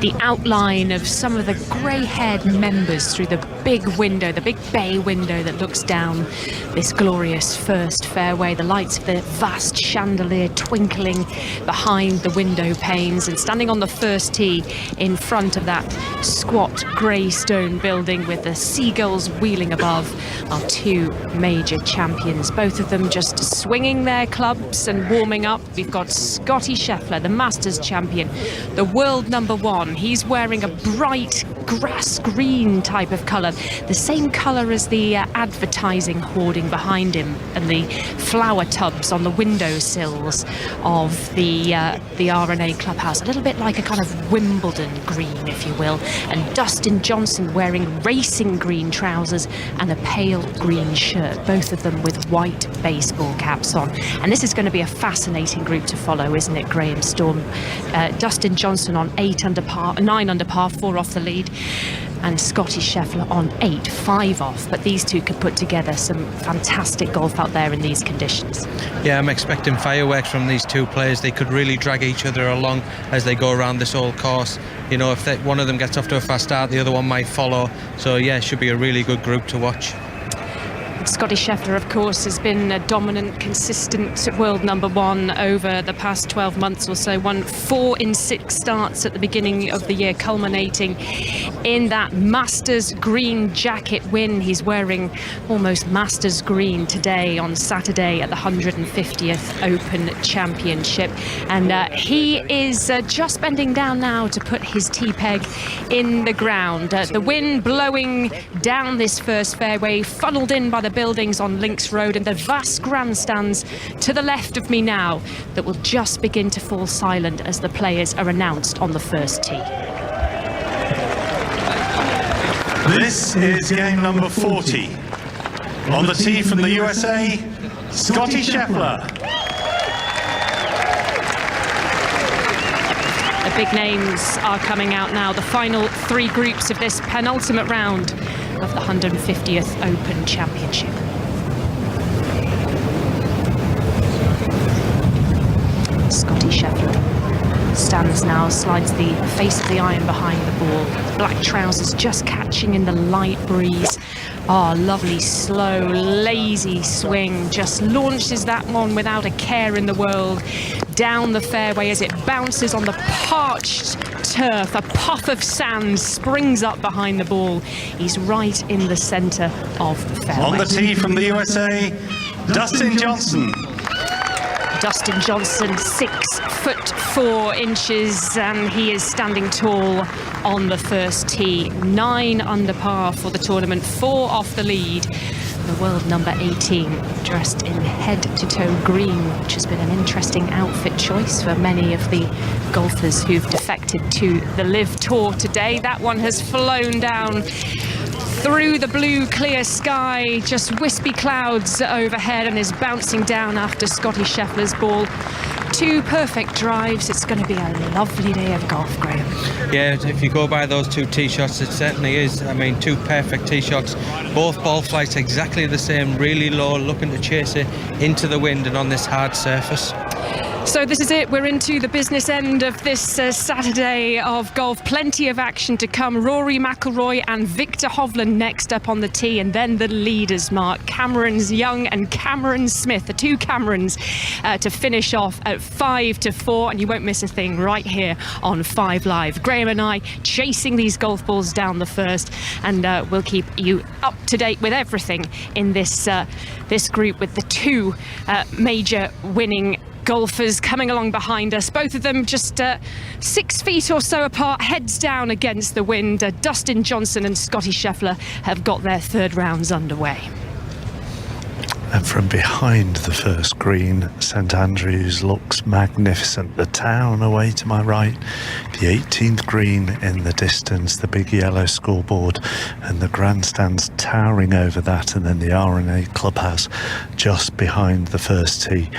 the outline of some of the grey-haired members through the big window, the big bay window that looks down this glorious first fairway. The lights of the vast chandelier twinkling behind the window panes, and standing on the first tee in front of that squat grey stone building with the seagulls wheeling above are 2 major champions, both of them just swinging their clubs and warming up. We've got Scotty Scheffler, the Masters champion, the world #1. He's wearing a bright grass green type of colour, the same colour as the advertising hoarding behind him and the flower tubs on the windowsills of the R&A clubhouse, a little bit like a kind of Wimbledon green, if you will. And Dustin Johnson wearing racing green trousers and a pale green shirt, both of them with white baseball caps on. And this is going to be a fascinating group to follow, isn't it, Graham Storm? Dustin Johnson on 9 under par, 4 off the lead, and Scotty Scheffler on 8, 5 off. But these two could put together some fantastic golf out there in these conditions. Yeah, I'm expecting fireworks from these 2 players. They could really drag each other along as they go around this old course. If one of them gets off to a fast start, the other one might follow. So yeah, it should be a really good group to watch. Scotty Scheffler, of course, has been a dominant, consistent world number one over the past 12 months or so. Won 4 in 6 starts at the beginning of the year, culminating in that Masters green jacket win. He's wearing almost Masters green today on Saturday at the 150th Open Championship. And he is just bending down now to put his tee peg in the ground. The wind blowing down this first fairway, funneled in by the buildings on Links Road and the vast grandstands to the left of me now that will just begin to fall silent as the players are announced on the first tee. This is game number 40. On the tee from the USA, Scotty Scheffler. The big names are coming out now. The final 3 groups of this penultimate round of the 150th Open Championship. Scotty Scheffler stands now, slides the face of the iron behind the ball. Black trousers just catching in the light breeze. Lovely, slow, lazy swing. Just launches that one without a care in the world down the fairway as it bounces on the parched turf. A puff of sand springs up behind the ball. He's right in the centre of the fairway. On the tee from the USA, Dustin Johnson. Dustin Johnson, 6'4", and he is standing tall on the first tee. 9 under par for the tournament, 4 off the lead. The world number 18, dressed in head-to-toe green, which has been an interesting outfit choice for many of the golfers who've defected to the LIV Tour today. That one has flown down through the blue clear sky, just wispy clouds overhead, and is bouncing down after Scotty Scheffler's ball. 2 perfect drives. It's going to be a lovely day of golf, Graham. Yeah, if you go by those 2 tee shots, it certainly is. I mean, 2 perfect tee shots. Both ball flights exactly the same, really low, looking to chase it into the wind and on this hard surface. So this is it. We're into the business end of this Saturday of golf. Plenty of action to come. Rory Mcilroy and Victor Hovland next up on the tee, and then the leaders, Mark. Cameron's Young and Cameron Smith, the 2 Camerons, to finish off at 5-4, and you won't miss a thing right here on 5 Live. Graham and I chasing these golf balls down the first, and we'll keep you up to date with everything in this this group with the 2 major winning golfers coming along behind us, both of them just 6 feet or so apart, heads down against the wind. Dustin Johnson and Scotty Scheffler have got their 3rd rounds underway. And from behind the first green, St Andrews looks magnificent. The town away to my right, the 18th green in the distance, the big yellow scoreboard, and the grandstands towering over that, and then the R&A clubhouse just behind the first tee.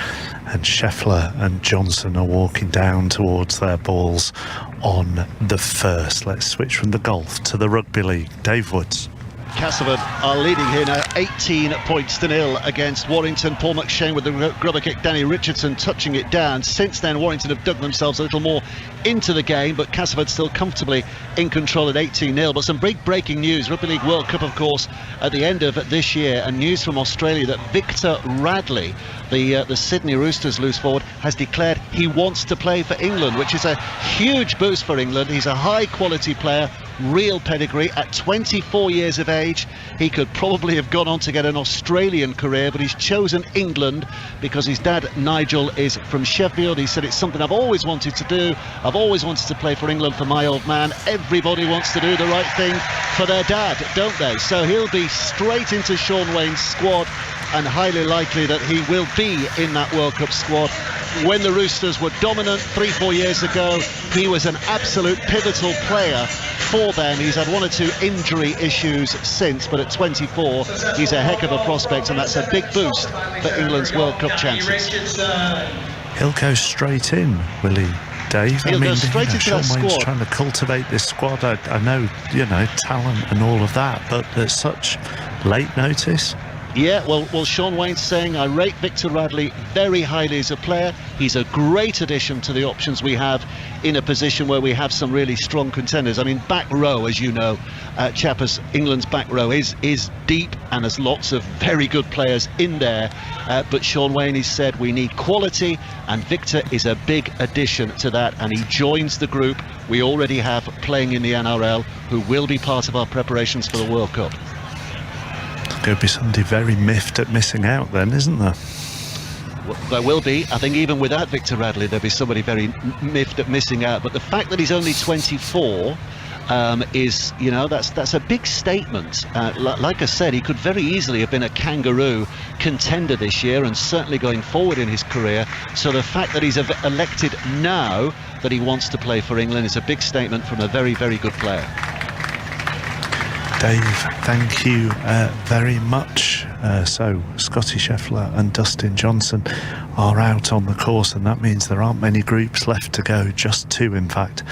And Scheffler and Johnson are walking down towards their balls on the first. Let's switch from the golf to the rugby league. Dave Woods. Castleford are leading here now 18 points to 0 against Warrington. Paul McShane with the grubber kick, Danny Richardson touching it down. Since then, Warrington have dug themselves a little more into the game, but Castleford still comfortably in control at 18-0. But some big breaking news. Rugby League World Cup, of course, at the end of this year, and news from Australia that Victor Radley, the Sydney Roosters loose forward, has declared he wants to play for England, which is a huge boost for England. He's a high quality player, real pedigree. At 24 years of age, he could probably have gone on to get an Australian career, but he's chosen England because his dad Nigel is from Sheffield. He said, it's something I've always wanted to do. I've always wanted to play for England for my old man. Everybody wants to do the right thing for their dad, don't they? So he'll be straight into Sean Wayne's squad, and highly likely that he will be in that World Cup squad. When the Roosters were dominant 3-4 years ago, he was an absolute pivotal player for them. He's had 1 or 2 injury issues since, but at 24 he's a heck of a prospect, and that's a big boost for England's World Cup chances. He'll go straight in, will he, Dave? He'll go straight into Sean that Wayne's squad. trying to cultivate this squad. I know, talent and all of that, but at such late notice. Yeah, well, Sean Wayne's saying, I rate Victor Radley very highly as a player. He's a great addition to the options we have in a position where we have some really strong contenders. I mean, back row, as you know, Chappers, England's back row is deep and there's lots of very good players in there. But Sean Wayne has said we need quality, and Victor is a big addition to that, and he joins the group we already have playing in the NRL, who will be part of our preparations for the World Cup. There'll be somebody very miffed at missing out then, isn't there? Well, there will be. I think even without Victor Radley, there'll be somebody very miffed at missing out. But the fact that he's only 24 is, you know, that's a big statement. Like I said, he could very easily have been a kangaroo contender this year, and certainly going forward in his career. So the fact that he's elected now that he wants to play for England is a big statement from a very, very good player. Dave, thank you very much. So Scotty Scheffler and Dustin Johnson are out on the course, and that means there aren't many groups left to go, just two in fact.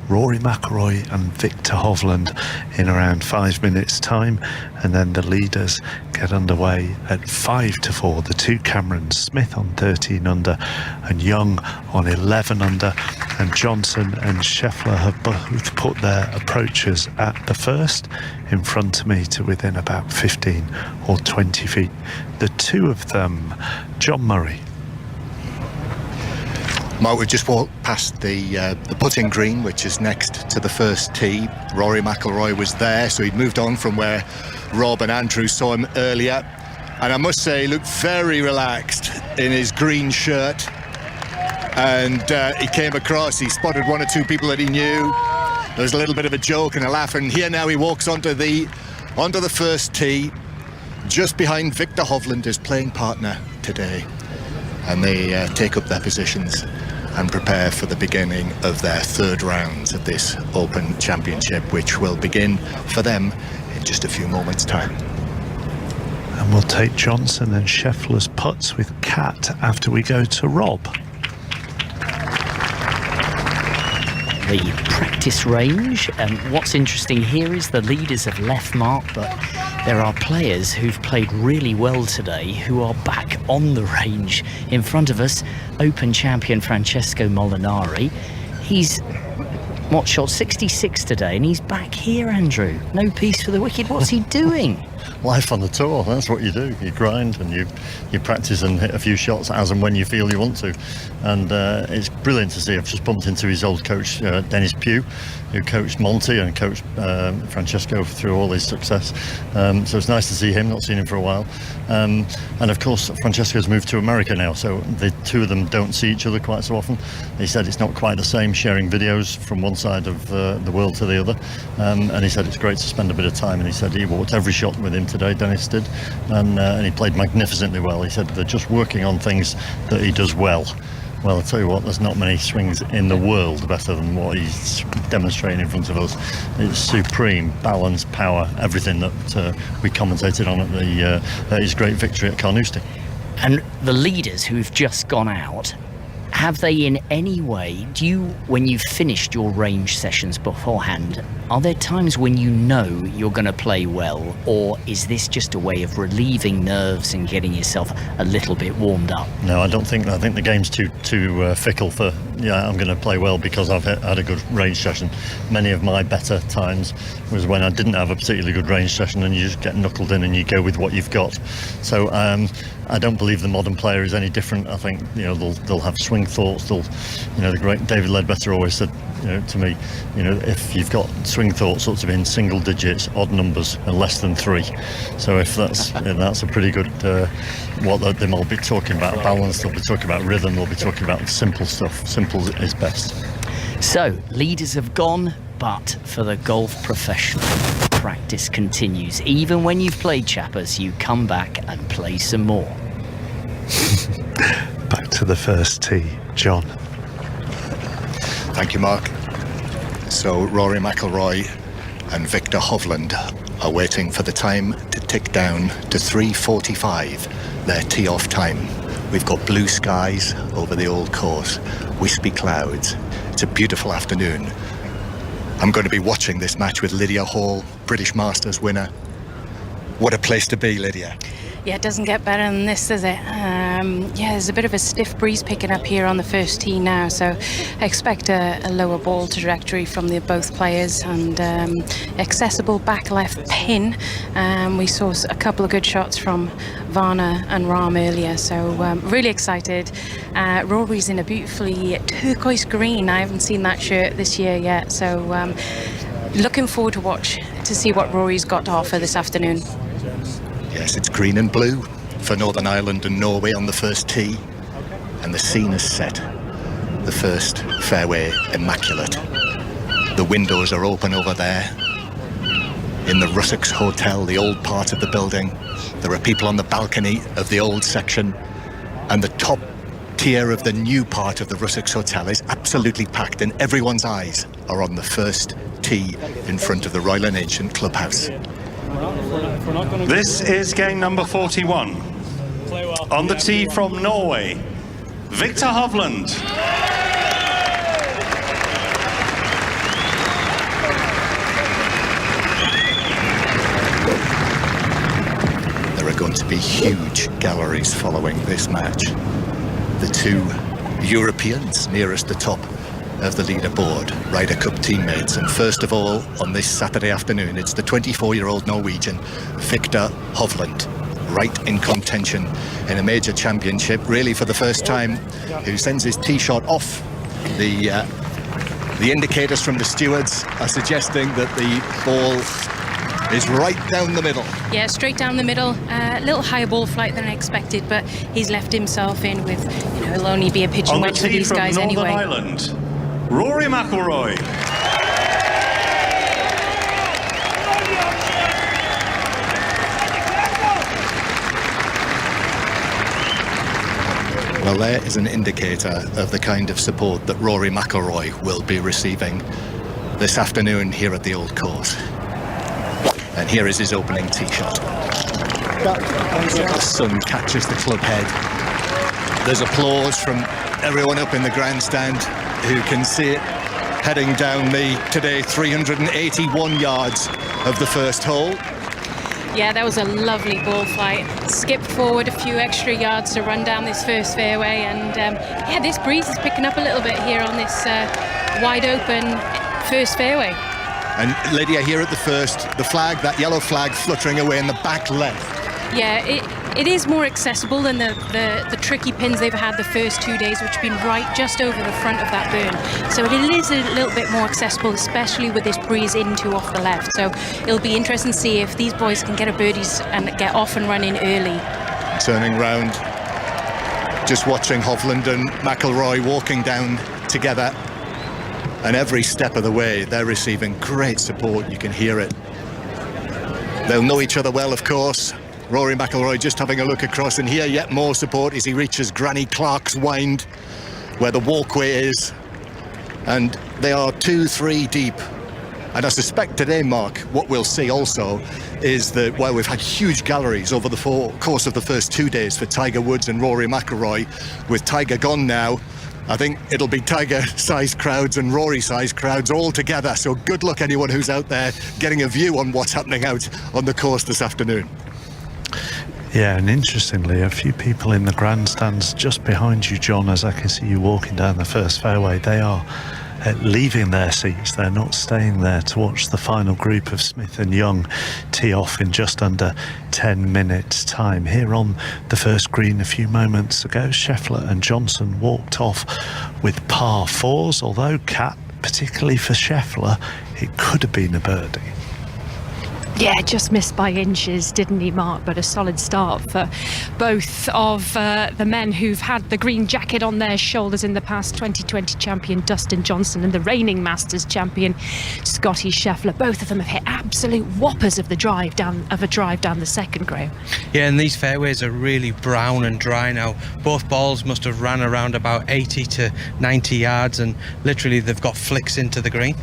Rory Mcilroy and Victor Hovland in around 5 minutes time, and then the leaders get underway at 5-4. The two Camerons, Smith on 13 under and Young on 11 under, and Johnson and Scheffler have both put their approaches at the first in front of me to within about 15 or 20 feet. The two of them, John Murray. Mark, we've just walked past the putting green, which is next to the first tee. Rory Mcilroy was there, so he'd moved on from where Rob and Andrew saw him earlier. And I must say, he looked very relaxed in his green shirt. And he came across, he spotted one or two people that he knew. There was a little bit of a joke and a laugh, and here now he walks onto the first tee, just behind Victor Hovland, his playing partner today. And they take up their positions and prepare for the beginning of their third round of this Open Championship, which will begin for them in just a few moments' time. And we'll take Johnson and Scheffler's putts with Kat after we go to Rob. The practice range, and what's interesting here is the leaders have left Mark, but there are players who've played really well today who are back on the range. In front of us, Open champion Francesco Molinari. He's shot 66 today, and he's back here, Andrew. No peace for the wicked. What's he doing? Life on the tour, that's what you do. You grind and you practice and hit a few shots as and when you feel you want to. And it's brilliant to see. I've just bumped into his old coach, Dennis Pugh, who coached Monty and coached Francesco through all his success. So it's nice to see him, not seen him for a while. And of course, Francesco's moved to America now, so the two of them don't see each other quite so often. He said it's not quite the same sharing videos from one side of the world to the other. And he said it's great to spend a bit of time. And he said he walked every shot with him today, Dennis did, and he played magnificently well. He said they're just working on things that he does well. Well, I'll tell you what, there's not many swings in the world better than what he's demonstrating in front of us. It's supreme balance, power, everything that we commentated on at his great victory at Carnoustie. And the leaders who've just gone out, have they in any way, when you've finished your range sessions beforehand, are there times when you know you're going to play well, or is this just a way of relieving nerves and getting yourself a little bit warmed up? No, I think the game's too fickle for, I'm going to play well because I've had a good range session. Many of my better times was when I didn't have a particularly good range session, and you just get knuckled in and you go with what you've got. So I don't believe the modern player is any different. I think they'll have swing thoughts. The great David Ledbetter always said to me, if you've got swing thoughts, ought to be in single digits, odd numbers, and less than 3. So if that's a pretty good what they might be talking about balance. They'll be talking about rhythm. They'll be talking about simple stuff. Simple is best. So leaders have gone, but for the golf professional, practice continues. Even when you've played Chappers, you come back and play some more. Back to the first tee, John. Thank you, Mark. So Rory Mcilroy and Victor Hovland are waiting for the time to tick down to 3:45, their tee-off time. We've got blue skies over the old course, wispy clouds. It's a beautiful afternoon. I'm going to be watching this match with Lydia Hall, British Masters winner. What a place to be, Lydia. Yeah, it doesn't get better than this, does it? Yeah, there's a bit of a stiff breeze picking up here on the first tee now, so I expect a lower ball trajectory from both players, and accessible back left pin. We saw a couple of good shots from Varner and Rahm earlier, so really excited. Rory's in a beautifully turquoise green. I haven't seen that shirt this year yet, so looking forward to see what Rory's got to offer this afternoon. Yes, it's green and blue for Northern Ireland and Norway on the first tee, and the scene is set. The first fairway immaculate. The windows are open over there. In the Rusacks Hotel, the old part of the building, there are people on the balcony of the old section, and the top tier of the new part of the Rusacks Hotel is absolutely packed, and everyone's eyes are on the first tee in front of the Royal and Ancient Clubhouse. This is game number 41. On the tee from Norway, Victor Hovland. There are going to be huge galleries following this match. The two Europeans nearest the top of the leaderboard, Ryder Cup teammates, and first of all on this Saturday afternoon it's the 24-year-old Norwegian Victor Hovland, right in contention in a major championship, really for the first time, who sends his tee shot off. The indicators from the stewards are suggesting that the ball is right down the middle. Yeah, straight down the middle. A little higher ball flight than I expected, but he's left himself in with, it'll only be a pitching wedge for these guys anyway. On the tee from Northern Ireland, Rory Mcilroy. Well, there is an indicator of the kind of support that Rory Mcilroy will be receiving this afternoon here at the Old Course. And here is his opening tee shot. The sun catches the club head. There's applause from everyone up in the grandstand who can see it heading down the today 381 yards of the first hole. Yeah, that was a lovely ball flight. Skipped forward a few extra yards to run down this first fairway, and yeah, this breeze is picking up a little bit here on this wide open first fairway. And Lydia, here at the first, the flag, that yellow flag fluttering away in the back left. Yeah, it is more accessible than the tricky pins they've had the first 2 days, which have been right just over the front of that burn. So it is a little bit more accessible, especially with this breeze into off the left. So it'll be interesting to see if these boys can get a birdies and get off and running early. Turning round, just watching Hovland and McIlroy walking down together. And every step of the way, they're receiving great support. You can hear it. They'll know each other well, of course. Rory McIlroy just having a look across, and here yet more support as he reaches Granny Clark's Wynd, where the walkway is. And they are 2-3 deep. And I suspect today, Mark, what we'll see also is that while we've had huge galleries over the course of the first 2 days for Tiger Woods and Rory McIlroy, with Tiger gone now, I think it'll be Tiger-sized crowds and Rory-sized crowds all together. So good luck anyone who's out there getting a view on what's happening out on the course this afternoon. Yeah, and interestingly, a few people in the grandstands just behind you, John, as I can see you walking down the first fairway, they are leaving their seats. They're not staying there to watch the final group of Smith and Young tee off in just under 10 minutes time. Here on the first green a few moments ago, Scheffler and Johnson walked off with par fours, although, Kat, particularly for Scheffler, it could have been a birdie. Yeah, just missed by inches, didn't he, Mark? But a solid start for both of the men who've had the green jacket on their shoulders in the past. 2020 champion Dustin Johnson and the reigning Masters champion Scotty Scheffler. Both of them have hit absolute whoppers of a drive down the second, Graham. Yeah, and these fairways are really brown and dry now. Both balls must have ran around about 80 to 90 yards, and literally they've got flicks into the green.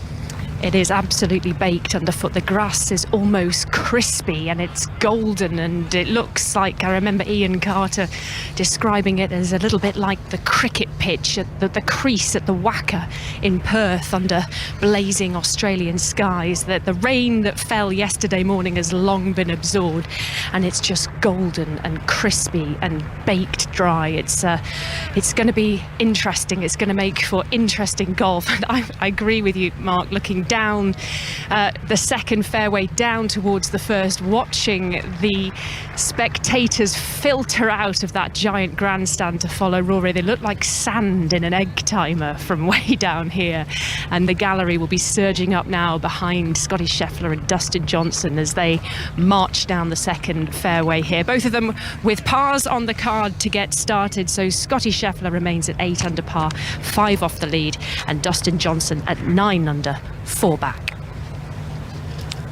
It is absolutely baked underfoot. The grass is almost crispy and it's golden, and it looks like, I remember Ian Carter describing it as a little bit like the cricket pitch at the crease at the Wacker in Perth under blazing Australian skies. The rain that fell yesterday morning has long been absorbed, and it's just golden and crispy and baked dry. It's going to be interesting. It's going to make for interesting golf. And I agree with you, Mark, looking down the second fairway down towards the first, watching the spectators filter out of that giant grandstand to follow Rory. They look like sand in an egg timer from way down here, and the gallery will be surging up now behind Scotty Scheffler and Dustin Johnson as they march down the second fairway here, both of them with pars on the card to get started. So Scotty Scheffler remains at 8 under par, 5 off the lead, and Dustin Johnson at 9 under, 4 back.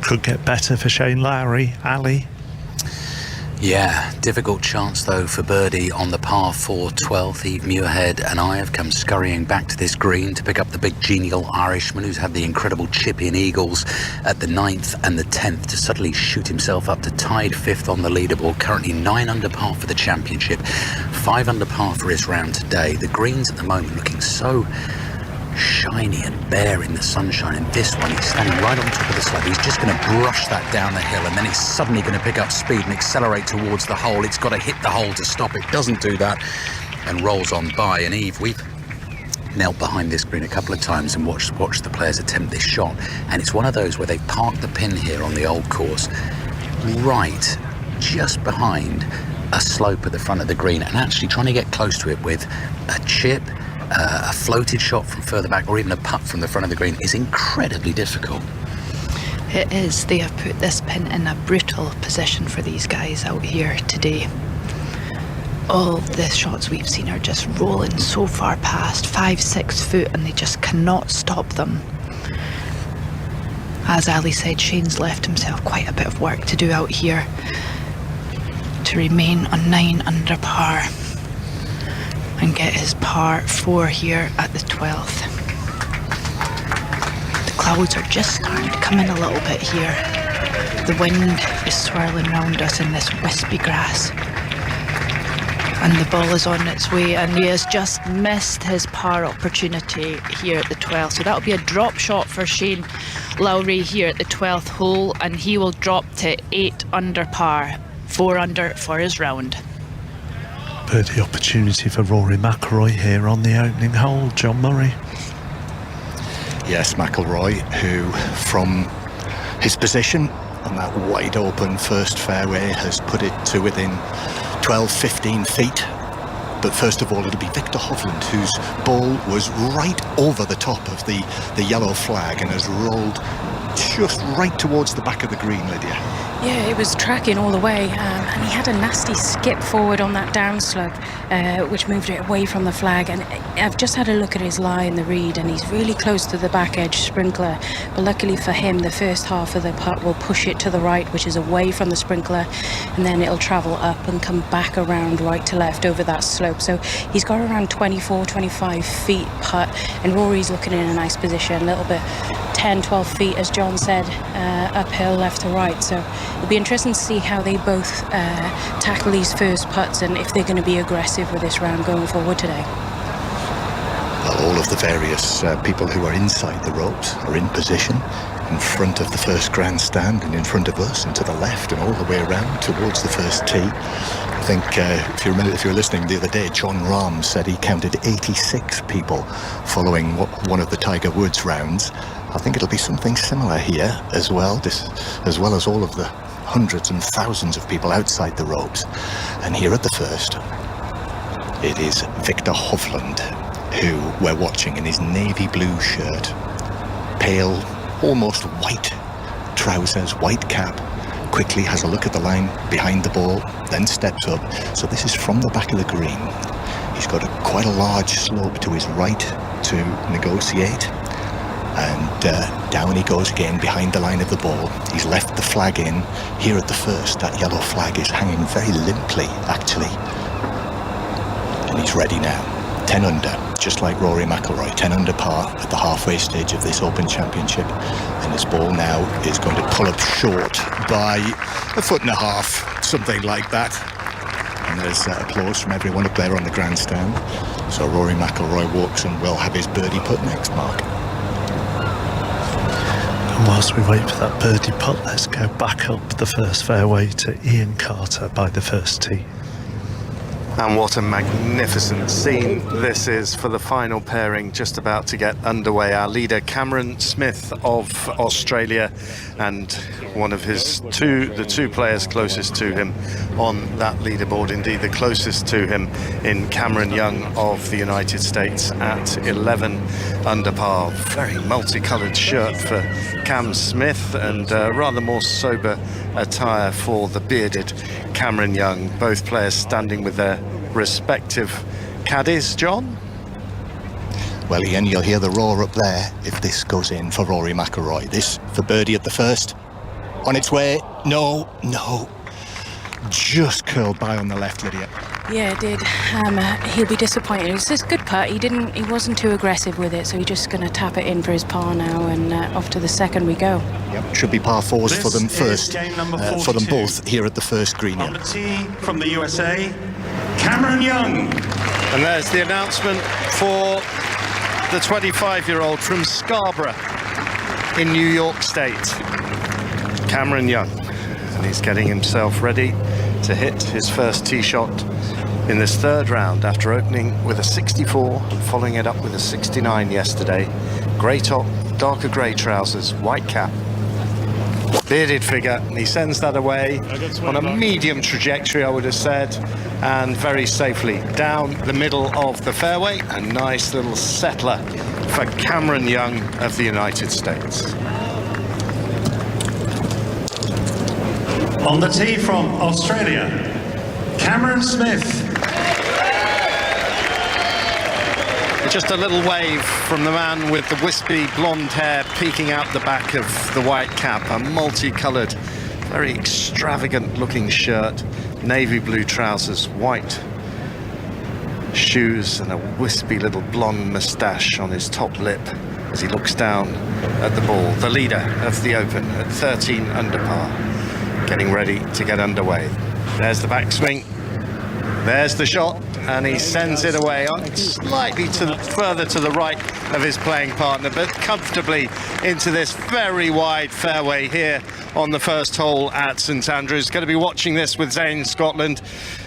Could get better for Shane Lowry. Ali? Yeah, difficult chance though for birdie on the par 4 12th. Eve Muirhead and I have come scurrying back to this green to pick up the big genial Irishman who's had the incredible chip-in eagles at the 9th and the 10th to suddenly shoot himself up to tied 5th on the leaderboard. Currently 9 under par for the championship, 5 under par for his round today. The greens at the moment looking so shiny and bare in the sunshine, and this one he's standing right on top of the slope. He's just going to brush that down the hill, and then it's suddenly going to pick up speed and accelerate towards the hole. It's got to hit the hole to stop. It doesn't do that and rolls on by. And Eve, we've knelt behind this green a couple of times and watched the players attempt this shot, and it's one of those where they park the pin here on the old course right just behind a slope at the front of the green, and actually trying to get close to it with a chip, a floated shot from further back, or even a putt from the front of the green is incredibly difficult. It is. They have put this pin in a brutal position for these guys out here today. All the shots we've seen are just rolling so far past 5-6 foot, and they just cannot stop them. As Ali said, Shane's left himself quite a bit of work to do out here to remain on 9 under par and get his par 4 here at the 12th. The clouds are just starting to come in a little bit here. The wind is swirling round us in this wispy grass, and the ball is on its way, and he has just missed his par opportunity here at the 12th. So that'll be a drop shot for Shane Lowry here at the 12th hole, and he will drop to 8 under par, 4 under for his round. Birdie opportunity for Rory McIlroy here on the opening hole. John Murray. Yes, McIlroy, who from his position on that wide open first fairway has put it to within 12-15 feet. But first of all, it'll be Victor Hovland, whose ball was right over the top of the yellow flag and has rolled just right towards the back of the green, Lydia. Yeah, it was tracking all the way, and he had a nasty skip forward on that downslope, which moved it away from the flag. And I've just had a look at his lie in the read, and he's really close to the back edge sprinkler. But luckily for him, the first half of the putt will push it to the right, which is away from the sprinkler, and then it'll travel up and come back around right to left over that slope. So he's got around 24-25 feet putt, and Rory's looking in a nice position, a little bit 10-12 feet, as John said, uphill left to right. So it'll be interesting to see how they both tackle these first putts, and if they're going to be aggressive with this round going forward today. Well, all of the various people who are inside the ropes are in position in front of the first grandstand and in front of us and to the left and all the way around towards the first tee. I think if you were listening the other day, John Rahm said he counted 86 people following one of the Tiger Woods rounds. I think it'll be something similar here as well, as well as all of the hundreds and thousands of people outside the ropes. And here at the first, it is Victor Hovland, who we're watching in his navy blue shirt, pale, almost white trousers, white cap, quickly has a look at the line behind the ball, then steps up. So this is from the back of the green. He's got quite a large slope to his right to negotiate. And down he goes again behind the line of the ball. He's left the flag in. Here at the first, that yellow flag is hanging very limply, actually. And he's ready now. 10 under, just like Rory McIlroy, 10 under par at the halfway stage of this Open Championship. And his ball now is going to pull up short by a foot and a half, something like that. And there's applause from everyone up there on the grandstand. So Rory McIlroy walks and will have his birdie putt next, Mark. And whilst we wait for that birdie putt, let's go back up the first fairway to Ian Carter by the first tee. And what a magnificent scene this is for the final pairing, just about to get underway. Our leader, Cameron Smith of Australia, and one of the two players closest to him on that leaderboard, indeed the closest to him in Cameron Young of the United States at 11 under par. Very multicoloured shirt for Cam Smith, and rather more sober attire for the bearded Cameron Young. Both players standing with their respective caddies. John? Well, Ian, you'll hear the roar up there if this goes in for Rory McIlroy. This for birdie at the first. On its way. No. Just curled by on the left, Lydia. Yeah, it did. He'll be disappointed. It was a good putt. He wasn't too aggressive with it, so he's just going to tap it in for his par now, and off to the second we go. Yep, should be par fours for them first, for them both here at the first green. On the tee from the USA, Cameron Young. And there's the announcement for the 25-year-old from Scarborough in New York State, Cameron Young. And he's getting himself ready to hit his first tee shot in this third round after opening with a 64 and following it up with a 69 yesterday. Grey top, darker grey trousers, white cap, bearded figure, and he sends that away on a medium trajectory, I would have said, and very safely down the middle of the fairway. A nice little settler for Cameron Young of the United States. On the tee from Australia, Cameron Smith. Just a little wave from the man with the wispy blonde hair peeking out the back of the white cap. A multicoloured, very extravagant looking shirt, navy blue trousers, white shoes, and a wispy little blonde moustache on his top lip as he looks down at the ball. The leader of the Open at 13 under par. Getting ready to get underway. There's the backswing. There's the shot, and he sends it away slightly further to the right of his playing partner, but comfortably into this very wide fairway here on the first hole at St Andrews. Going to be watching this with Zane Scotland.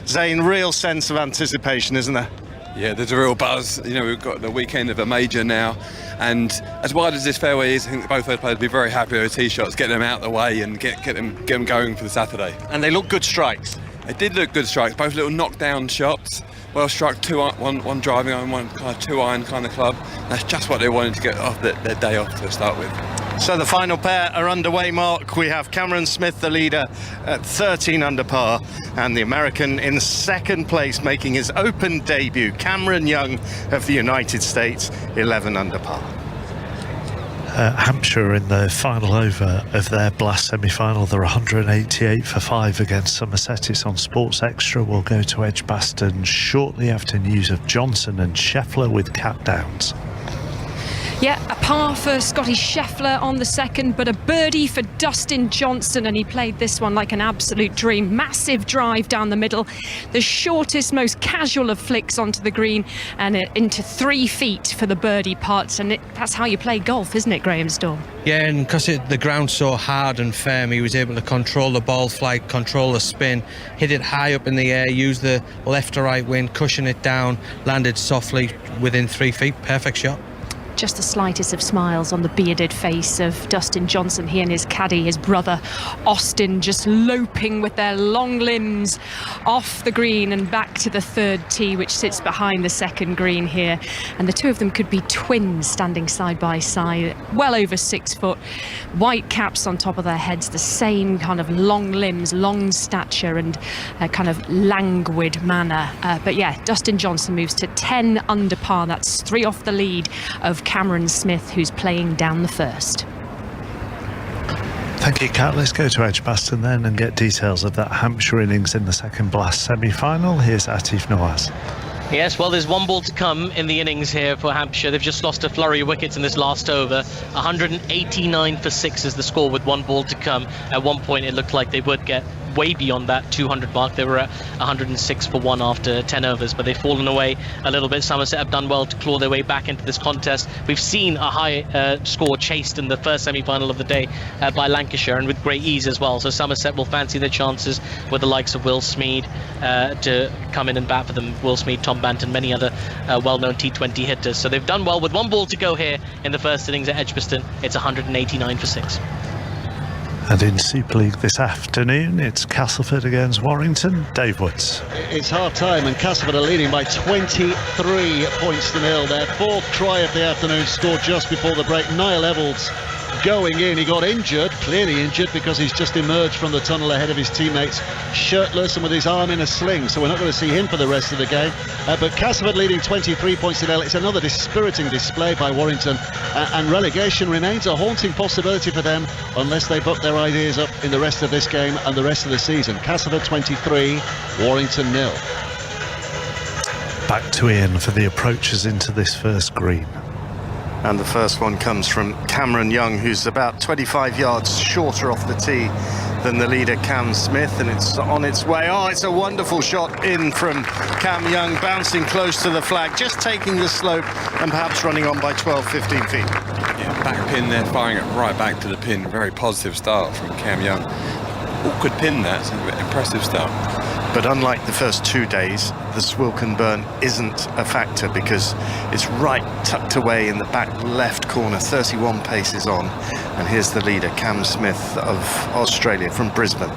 Zane, real sense of anticipation, isn't there? Yeah, there's a real buzz. You know, we've got the weekend of a major now, and as wide as this fairway is, I think both those players will be very happy with tee shots, get them out of the way and get them going for the Saturday. And they look good strikes. They did look good strikes, both little knockdown shots, well struck, one driving iron, one kind of 2-iron kind of club. That's just what they wanted to get off their day off to start with. So the final pair are underway, Mark. We have Cameron Smith, the leader, at 13 under par, and the American in second place, making his Open debut, Cameron Young of the United States, 11 under par. Hampshire in the final over of their Blast semi-final. They're 188 for 5 against Somerset. It's on Sports Extra. We'll go to Edgbaston shortly after news of Johnson and Scheffler with cap downs. Yeah, a par for Scotty Scheffler on the second, but a birdie for Dustin Johnson, and he played this one like an absolute dream. Massive drive down the middle, the shortest, most casual of flicks onto the green, and into 3 feet for the birdie putt. And that's how you play golf, isn't it, Graham Storm? Yeah, and because the ground's so hard and firm, he was able to control the ball flight, control the spin, hit it high up in the air, use the left to right wind, cushion it down, landed softly within 3 feet. Perfect shot. Just the slightest of smiles on the bearded face of Dustin Johnson. He and his caddy, his brother Austin, just loping with their long limbs off the green and back to the third tee, which sits behind the second green here. And the two of them could be twins standing side by side, well over 6 foot, white caps on top of their heads, the same kind of long limbs, long stature, and a kind of languid manner. But yeah, Dustin Johnson moves to 10 under par. That's 3 off the lead of Cameron Smith, who's playing down the first. Thank you, Kat. Let's go to Edgbaston then and get details of that Hampshire innings in the second Blast semi-final. Here's Atif Nawaz. Yes, well, there's one ball to come in the innings here for Hampshire. They've just lost a flurry of wickets in this last over. 189 for 6 is the score with one ball to come. At one point, it looked like they would get way beyond that 200 mark. They were at 106 for 1 after 10 overs, but they've fallen away a little bit. Somerset have done well to claw their way back into this contest. We've seen a high score chased in the first semi-final of the day by Lancashire, and with great ease as well. So Somerset will fancy their chances with the likes of Will Smead to come in and bat for them. Will Smead, Tom Banton, many other well-known T20 hitters. So they've done well with one ball to go here in the first innings at Edgbaston. It's 189 for 6. And in Super League this afternoon, it's Castleford against Warrington. Dave Woods. It's half-time and Castleford are leading by 23 points to nil. Their fourth try of the afternoon scored just before the break. Niall Evalds going in. He got injured, clearly injured, because he's just emerged from the tunnel ahead of his teammates, shirtless and with his arm in a sling. So we're not going to see him for the rest of the game. But Castleford leading 23 points to nil. It's another dispiriting display by Warrington. And relegation remains a haunting possibility for them unless they put their ideas up in the rest of this game and the rest of the season. Castleford 23, Warrington 0. Back to Ian for the approaches into this first green. And the first one comes from Cameron Young, who's about 25 yards shorter off the tee than the leader Cam Smith, and it's on its way. Oh, it's a wonderful shot in from Cam Young, bouncing close to the flag, just taking the slope and perhaps running on by 12-15 feet. Yeah, back pin there, firing it right back to the pin. Very positive start from Cam Young. Awkward pin there, it's an impressive start. But unlike the first 2 days, the Swilcan burn isn't a factor because it's right tucked away in the back left corner, 31 paces on. And here's the leader, Cam Smith of Australia from Brisbane,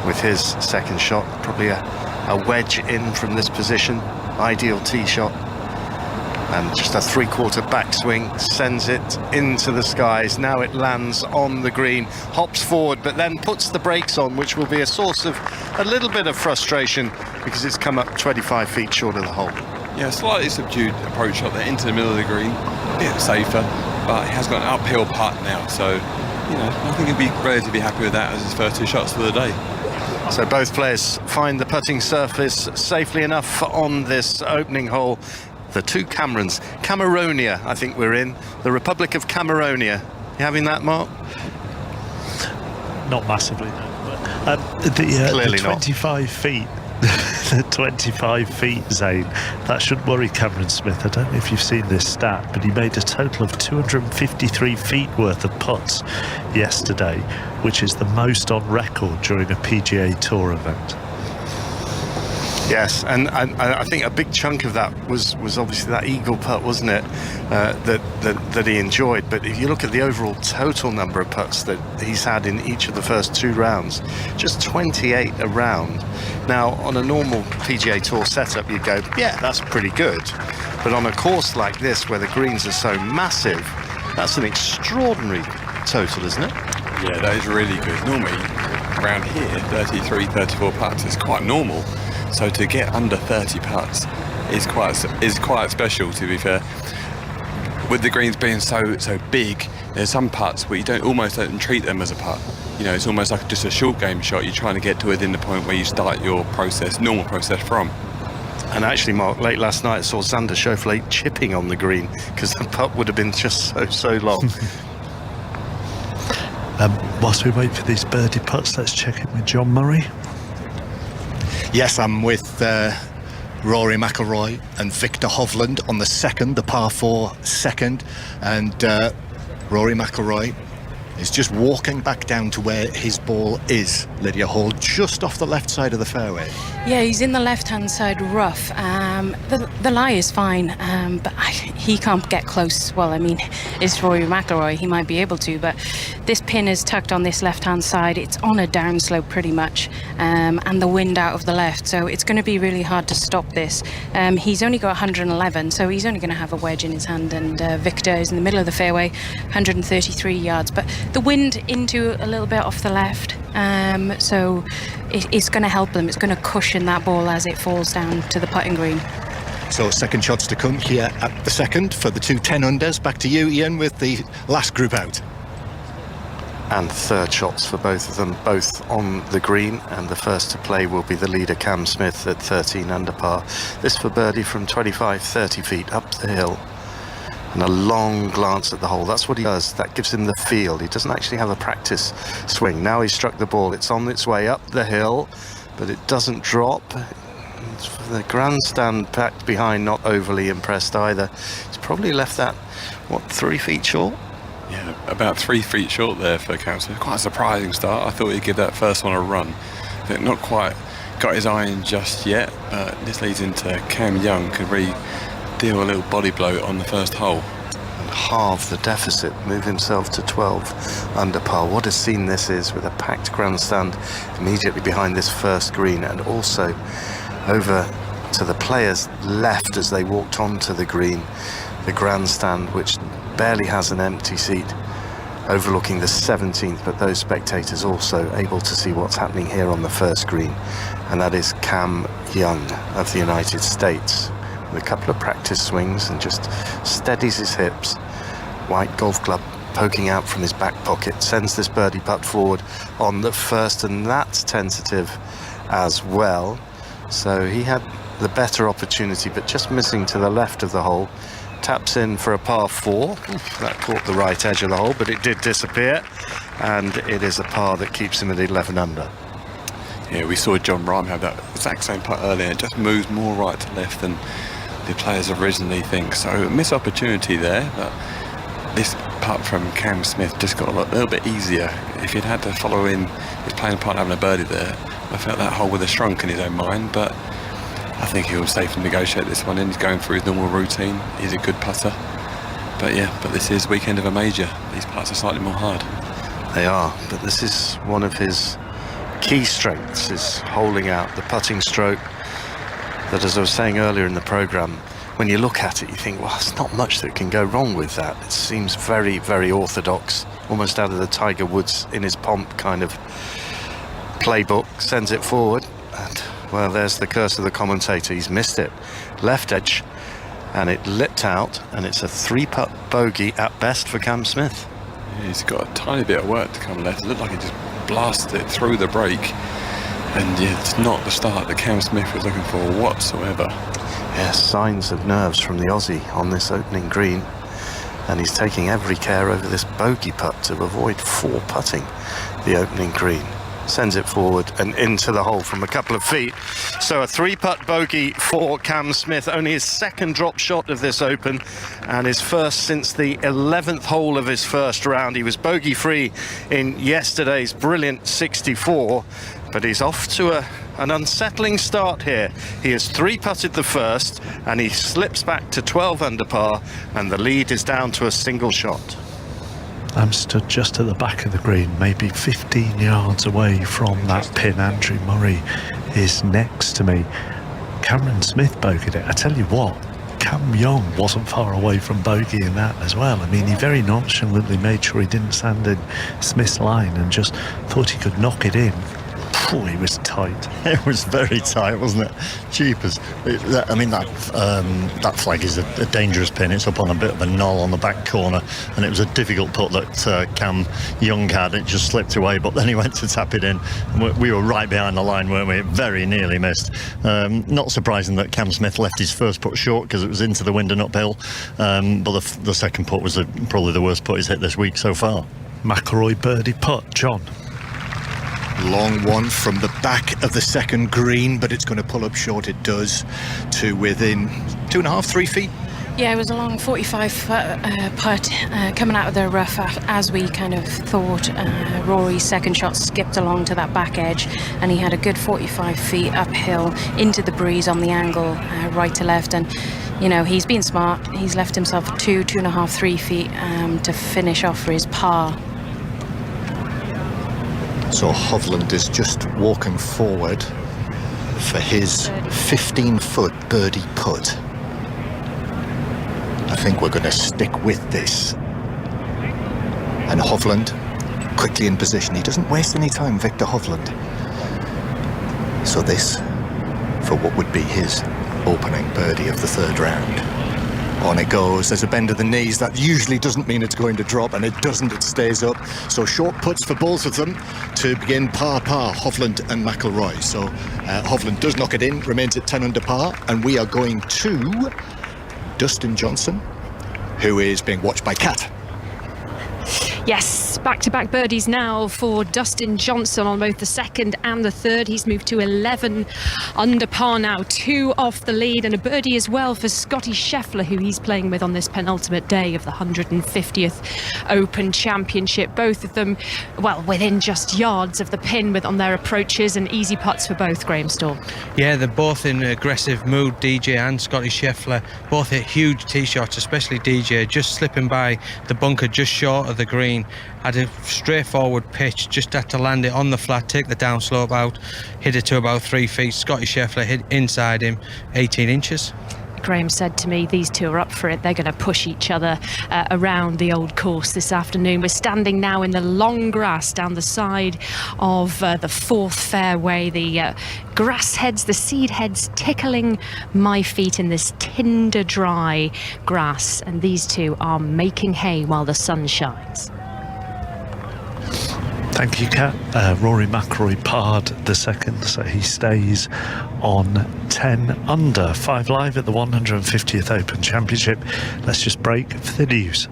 with his second shot. Probably a wedge in from this position, ideal tee shot. And just a three-quarter backswing, sends it into the skies. Now it lands on the green, hops forward, but then puts the brakes on, which will be a source of a little bit of frustration because it's come up 25 feet short of the hole. Yeah, slightly subdued approach shot there into the middle of the green, a bit safer, but he has got an uphill putt now, so, you know, I think he'll be relatively happy with that as his first 2 shots of the day. So both players find the putting surface safely enough on this opening hole. The two Camerons, Cameronia, I think we're in, the Republic of Cameronia. You having that, Mark? Not massively, no. But, the 25 feet, the 25 feet, Zane, that should worry Cameron Smith. I don't know if you've seen this stat, but he made a total of 253 feet worth of putts yesterday, which is the most on record during a PGA Tour event. Yes, and I think a big chunk of that was obviously that eagle putt, wasn't it, that he enjoyed. But if you look at the overall total number of putts that he's had in each of the first 2 rounds, just 28 a round. Now, on a normal PGA Tour setup, you'd go, yeah, that's pretty good. But on a course like this, where the greens are so massive, that's an extraordinary total, isn't it? Yeah, that is really good. Normally, around here, 33, 34 putts is quite normal. So to get under 30 putts is quite special, to be fair. With the greens being so big, there's some putts where you almost don't treat them as a putt. You know, it's almost like just a short game shot. You're trying to get to within the point where you start your normal process from. And actually, Mark, late last night I saw Xander Schauffele chipping on the green because the putt would have been just so long. Whilst we wait for these birdie putts, let's check in with John Murray. Yes, I'm with Rory Mcilroy and Victor Hovland on the second, the par 4 second, and Rory Mcilroy is just walking back down to where his ball is, Lydia Hall, just off the left side of the fairway. Yeah, he's in the left-hand side rough. The lie is fine, but he can't get close. Well, I mean, it's Rory Mcilroy. He might be able to, but this pin is tucked on this left-hand side. It's on a downslope pretty much, and the wind out of the left, so it's going to be really hard to stop this. He's only got 111, so he's only going to have a wedge in his hand, and Victor is in the middle of the fairway, 133 yards, but the wind into a little bit off the left, so it's going to help them. It's going to cushion that ball as it falls down to the putting green. So second shots to come here at the second for the two 10-unders. Back to you, Ian, with the last group out. and third shots for both of them, both on the green, and the first to play will be the leader Cam Smith at 13 under par. This for birdie from 25-30 feet up the hill, and a long glance at the hole. That's what he does. That gives him the feel. He doesn't actually have a practice swing. Now he's struck the ball. It's on its way up the hill, but it doesn't drop. The grandstand packed behind, not overly impressed either. He's probably left that, what, 3 feet short? Yeah, about 3 feet short there for Cam Smith. Quite a surprising start. I thought he'd give that first one a run. But not quite got his eye in just yet. But this leads into Cam Young could really deal a little body blow on the first hole. And halve the deficit, move himself to 12 under par. What a scene this is, with a packed grandstand immediately behind this first green, and also over to the players' left as they walked onto the green, the grandstand, which barely has an empty seat, overlooking the 17th, but those spectators also able to see what's happening here on the first green, and that is Cam Young of the United States, with a couple of practice swings and just steadies his hips. White golf club poking out from his back pocket, sends this birdie putt forward on the first, and that's tentative as well. So he had the better opportunity, but just missing to the left of the hole. Taps in for a par 4. That caught the right edge of the hole, but it did disappear, and it is a par that keeps him at 11 under. Yeah, we saw John Rahm have that exact same putt earlier. It just moves more right to left than the players originally think. So missed opportunity there, but this putt from Cam Smith just got a little bit easier. If he'd had to follow in his playing partner having a birdie there, I felt that hole would have shrunk in his own mind, but I think he'll safely negotiate this one in. He's going through his normal routine. He's a good putter. But this is weekend of a major. These putts are slightly more hard. They are, but this is one of his key strengths, is holding out the putting stroke that, as I was saying earlier in the programme, when you look at it, you think, well, there's not much that can go wrong with that. It seems very, very orthodox, almost out of the Tiger Woods in his pomp kind of playbook. Sends it forward, and well, there's the curse of the commentator. He's missed it. Left edge, and it lipped out, and it's a 3-putt bogey at best for Cam Smith. Yeah, he's got a tiny bit of work to come left. It looked like he just blasted it through the break. And yeah, it's not the start that Cam Smith was looking for whatsoever. Yes, signs of nerves from the Aussie on this opening green. And he's taking every care over this bogey putt to avoid 4-putting the opening green. Sends it forward and into the hole from a couple of feet. So a 3-putt bogey for Cam Smith, only his second drop shot of this Open, and his first since the 11th hole of his first round. He was bogey free in yesterday's brilliant 64, but he's off to an unsettling start here. He has 3-putted the first, and he slips back to 12 under par, and the lead is down to a single shot. I'm stood just at the back of the green, maybe 15 yards away from that pin. Andrew Murray is next to me. Cameron Smith bogeyed it. I tell you what, Cam Young wasn't far away from bogeying that as well. I mean, he very nonchalantly made sure he didn't stand in Smith's line and just thought he could knock it in. Oh, he was tight. It was very tight, wasn't it? Jeepers. That flag is a dangerous pin. It's up on a bit of a knoll on the back corner, and it was a difficult putt that Cam Young had. It just slipped away, but then he went to tap it in. We were right behind the line, weren't we? Very nearly missed. Not surprising that Cam Smith left his first putt short because it was into the wind and uphill. But the second putt was probably the worst putt he's hit this week so far. McIlroy birdie putt, John. Long one from the back of the second green, but it's going to pull up short. It does, to within 2.5, 3 feet. Yeah, it was a long 45-foot putt coming out of the rough, as we kind of thought. Rory's second shot skipped along to that back edge, and he had a good 45 feet uphill into the breeze on the angle, right to left. And you know, he's been smart. He's left himself 2.5, 3 feet to finish off for his par. So Hovland is just walking forward for his 15-foot birdie putt. I think we're going to stick with this. And Hovland quickly in position. He doesn't waste any time, Victor Hovland. So this for what would be his opening birdie of the third round. On it goes. There's a bend of the knees. That usually doesn't mean it's going to drop, and it doesn't. It stays up. So short putts for both of them to begin par, Hovland and McIlroy. So Hovland does knock it in, remains at 10 under par, and we are going to Dustin Johnson, who is being watched by Kat. Yes, back-to-back birdies now for Dustin Johnson on both the second and the third. He's moved to 11 under par now, 2 off the lead, and a birdie as well for Scotty Scheffler, who he's playing with on this penultimate day of the 150th Open Championship. Both of them, well, within just yards of the pin on their approaches, and easy putts for both, Graham Storm. Yeah, they're both in aggressive mood, DJ and Scotty Scheffler. Both hit huge tee shots, especially DJ, just slipping by the bunker just short of the green. Had a straightforward pitch, just had to land it on the flat, take the downslope out, hit it to about 3 feet. Scotty Scheffler hit inside him 18 inches. Graham said to me, these two are up for it. They're going to push each other around the old course this afternoon. We're standing now in the long grass down the side of the fourth fairway. The grass heads, the seed heads tickling my feet in this tinder dry grass. And these two are making hay while the sun shines. Thank you, Kat. Rory Mcilroy parred the second, so he stays on 10 under. 5 Live at the 150th Open Championship. Let's just break for the news.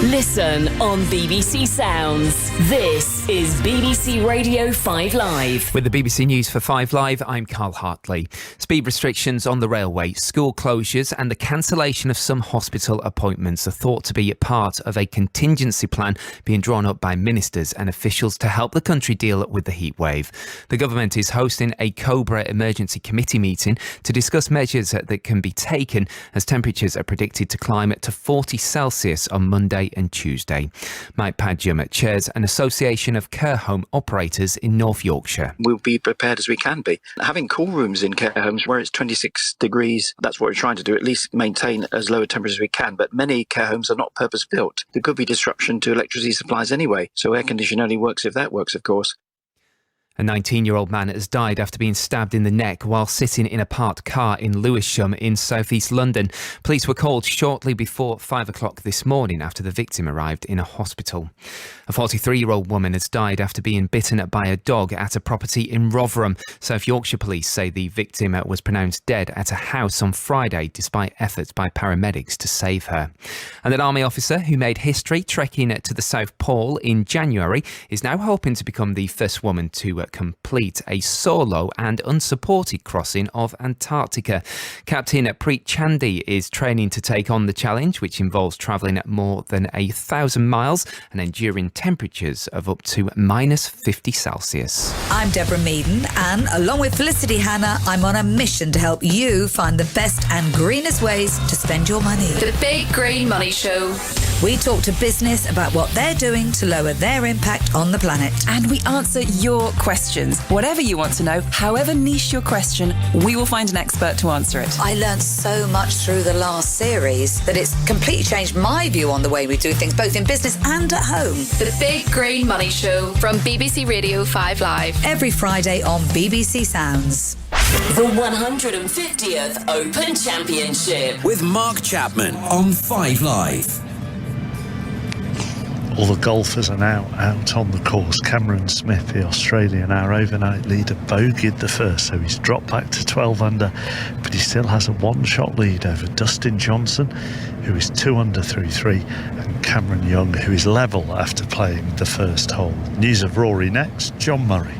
Listen on BBC Sounds. This is BBC Radio 5 Live. With the BBC News for 5 Live, I'm Carl Hartley. Speed restrictions on the railway, school closures and the cancellation of some hospital appointments are thought to be part of a contingency plan being drawn up by ministers and officials to help the country deal with the heatwave. The government is hosting a Cobra Emergency Committee meeting to discuss measures that can be taken as temperatures are predicted to climb to 40 Celsius on Monday and Tuesday. Mike Padgham chairs an association of care home operators in North Yorkshire. We'll be prepared as we can be. Having cool rooms in care homes where it's 26 degrees, that's what we're trying to do, at least maintain as low a temperature as we can. But many care homes are not purpose-built. There could be disruption to electricity supplies anyway, so air conditioning only works if that works, of course. A 19-year-old man has died after being stabbed in the neck while sitting in a parked car in Lewisham in southeast London. Police were called shortly before 5 o'clock this morning after the victim arrived in a hospital. A 43-year-old woman has died after being bitten by a dog at a property in Rotherham. South Yorkshire police say the victim was pronounced dead at a house on Friday despite efforts by paramedics to save her. And an army officer who made history trekking to the South Pole in January is now hoping to become the first woman to complete a solo and unsupported crossing of Antarctica. Captain Preet Chandy is training to take on the challenge, which involves travelling at more than 1,000 miles and enduring temperatures of up to minus 50 Celsius. I'm Deborah Meaden, and along with Felicity Hanna, I'm on a mission to help you find the best and greenest ways to spend your money. The Big Green Money Show. We talk to business about what they're doing to lower their impact on the planet. And we answer your questions. Whatever you want to know, however niche your question, we will find an expert to answer it. I learned so much through the last series that it's completely changed my view on the way we do things, both in business and at home. The Big Green Money Show from BBC Radio 5 Live. Every Friday on BBC Sounds. The 150th Open Championship. With Mark Chapman on 5 Live. All the golfers are now out on the course. Cameron Smith, the Australian, our overnight leader, bogeyed the first, so he's dropped back to 12 under, but he still has a one-shot lead over Dustin Johnson, who is 2 under through 3, and Cameron Young, who is level after playing the first hole. News of Rory next, John Murray.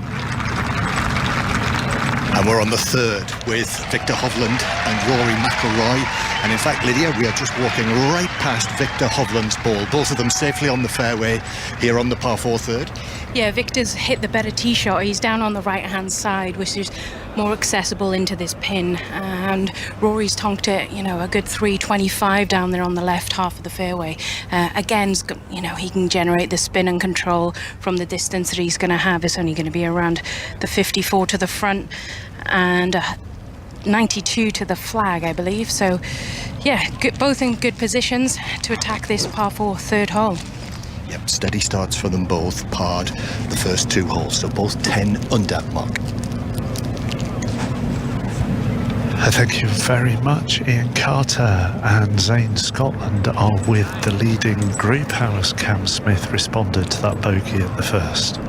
And we're on the third with Victor Hovland and Rory Mcilroy. And in fact, Lydia, we are just walking right past Victor Hovland's ball. Both of them safely on the fairway here on the par 4 third. Yeah, Victor's hit the better tee shot. He's down on the right-hand side, which is more accessible into this pin. And Rory's tonked it, a good 325 down there on the left half of the fairway. Again, he can generate the spin and control from the distance that he's going to have. It's only going to be around the 54 to the front and 92 to the flag, I believe. So, yeah, both in good positions to attack this par 4 third hole. Yep, steady starts for them both, parred the first 2 holes, so both 10 under, Mark. Thank you very much. Ian Carter and Zane Scotland are with the leading group. How has Cam Smith responded to that bogey at the first?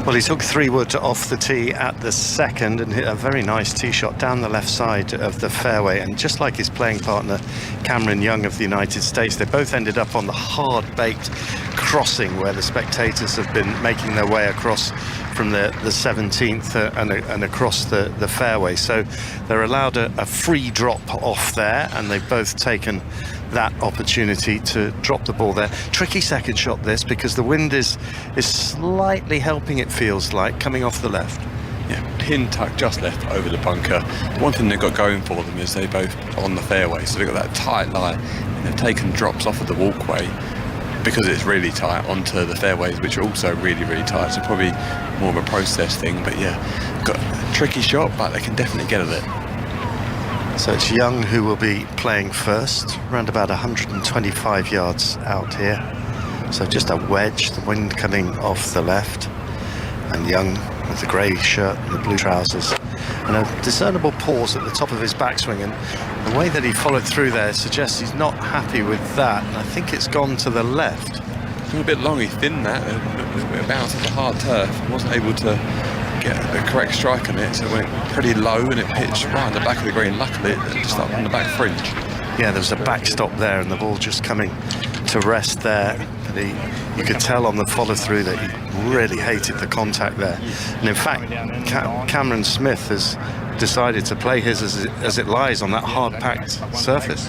Well, he took 3 wood off the tee at the second and hit a very nice tee shot down the left side of the fairway. And just like his playing partner, Cameron Young of the United States, they both ended up on the hard-baked crossing where the spectators have been making their way across from the 17th and across the fairway. So they're allowed a free drop off there, and they've both taken that opportunity to drop the ball there. Tricky second shot this, because the wind is slightly helping, it feels like, coming off the left. Yeah, pin tuck just left over the bunker. One thing they've got going for them is they're both on the fairway, so they've got that tight line, and they've taken drops off of the walkway because it's really tight onto the fairways, which are also really, really tight. So probably more of a process thing, but yeah, got a tricky shot, but they can definitely get at it. So it's Young who will be playing first, around about 125 yards out here. So just a wedge, the wind coming off the left, and Young with the grey shirt and the blue trousers, and a discernible pause at the top of his backswing, and the way that he followed through there suggests he's not happy with that, and I think it's gone to the left. It's a bit long, he thinned that, a little bit of bounce into hard turf, wasn't able to get the correct strike on it, so it went pretty low and it pitched right on the back of the green. Luckily it just up on the back fringe. Yeah, there was a backstop there and the ball just coming to rest there. But you could tell on the follow through that he really hated the contact there, and in fact Cameron Smith has decided to play his as it lies on that hard packed surface.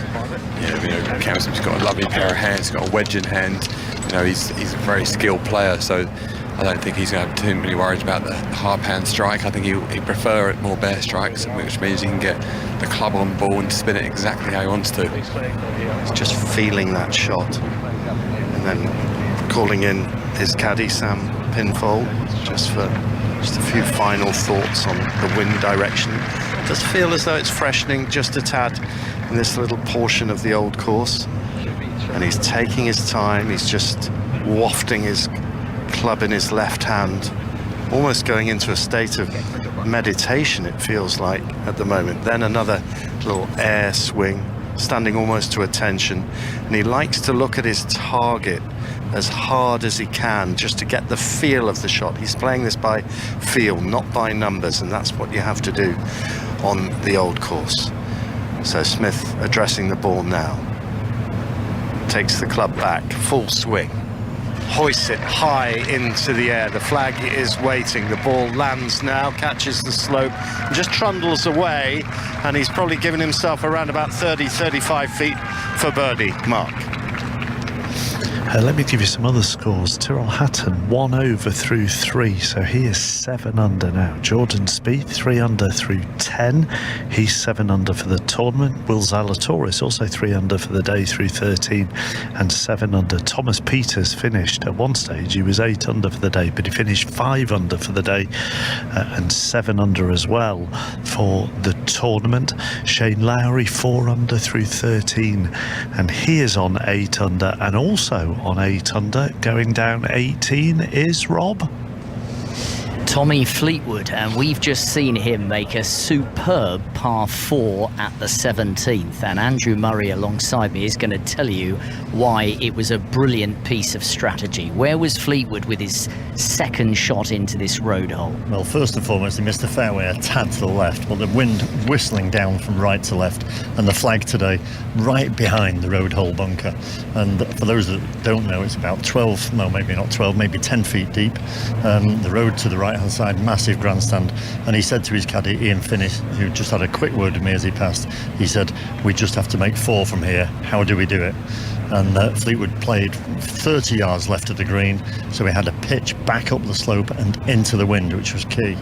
Yeah, you know, Cameron Smith's got a lovely pair of hands, got a wedge in hand, you know, he's a very skilled player, so I don't think he's going to have too many worries about the hard hand strike. I think he'd prefer it more bare strikes, which means he can get the club on ball and spin it exactly how he wants to. He's just feeling that shot, and then calling in his caddy Sam Pinfold just a few final thoughts on the wind direction. It does feel as though it's freshening just a tad in this little portion of the old course, and he's taking his time. He's just wafting his club in his left hand, almost going into a state of meditation, it feels like at the moment. Then another little air swing, standing almost to attention, and he likes to look at his target as hard as he can just to get the feel of the shot. He's playing this by feel, not by numbers, and that's what you have to do on the old course. So Smith addressing the ball now, takes the club back, full swing, hoists it high into the air. The flag is waiting. The ball lands now, catches the slope, and just trundles away, and he's probably given himself around about 30-35 feet for birdie. Mark. Let me give you some other scores. Tyrrell Hatton 1 over through 3, so he is 7 under now. Jordan Spieth 3 under through 10, he's 7 under for the tournament. Will Zalatoris also 3 under for the day through 13 and 7 under. Thomas Pieters finished at one stage, he was 8 under for the day, but he finished 5 under for the day and 7 under as well for the tournament. Shane Lowry 4 under through 13, and he is on 8 under, and also on 8 under, going down 18 is Rob. Tommy Fleetwood, and we've just seen him make a superb par 4 at the 17th, and Andrew Murray alongside me is going to tell you why it was a brilliant piece of strategy. Where was Fleetwood with his second shot into this road hole? Well, first and foremost, he missed the fairway a tad to the left, but the wind whistling down from right to left, and the flag today right behind the road hole bunker. And for those that don't know, it's about 12, no, maybe not 12, maybe 10 feet deep. The road to the right hand side, massive grandstand, and he said to his caddy Ian Finnis, who just had a quick word with me as he passed, he said, we just have to make 4 from here, how do we do it? And Fleetwood played 30 yards left of the green, so he had to pitch back up the slope and into the wind, which was key.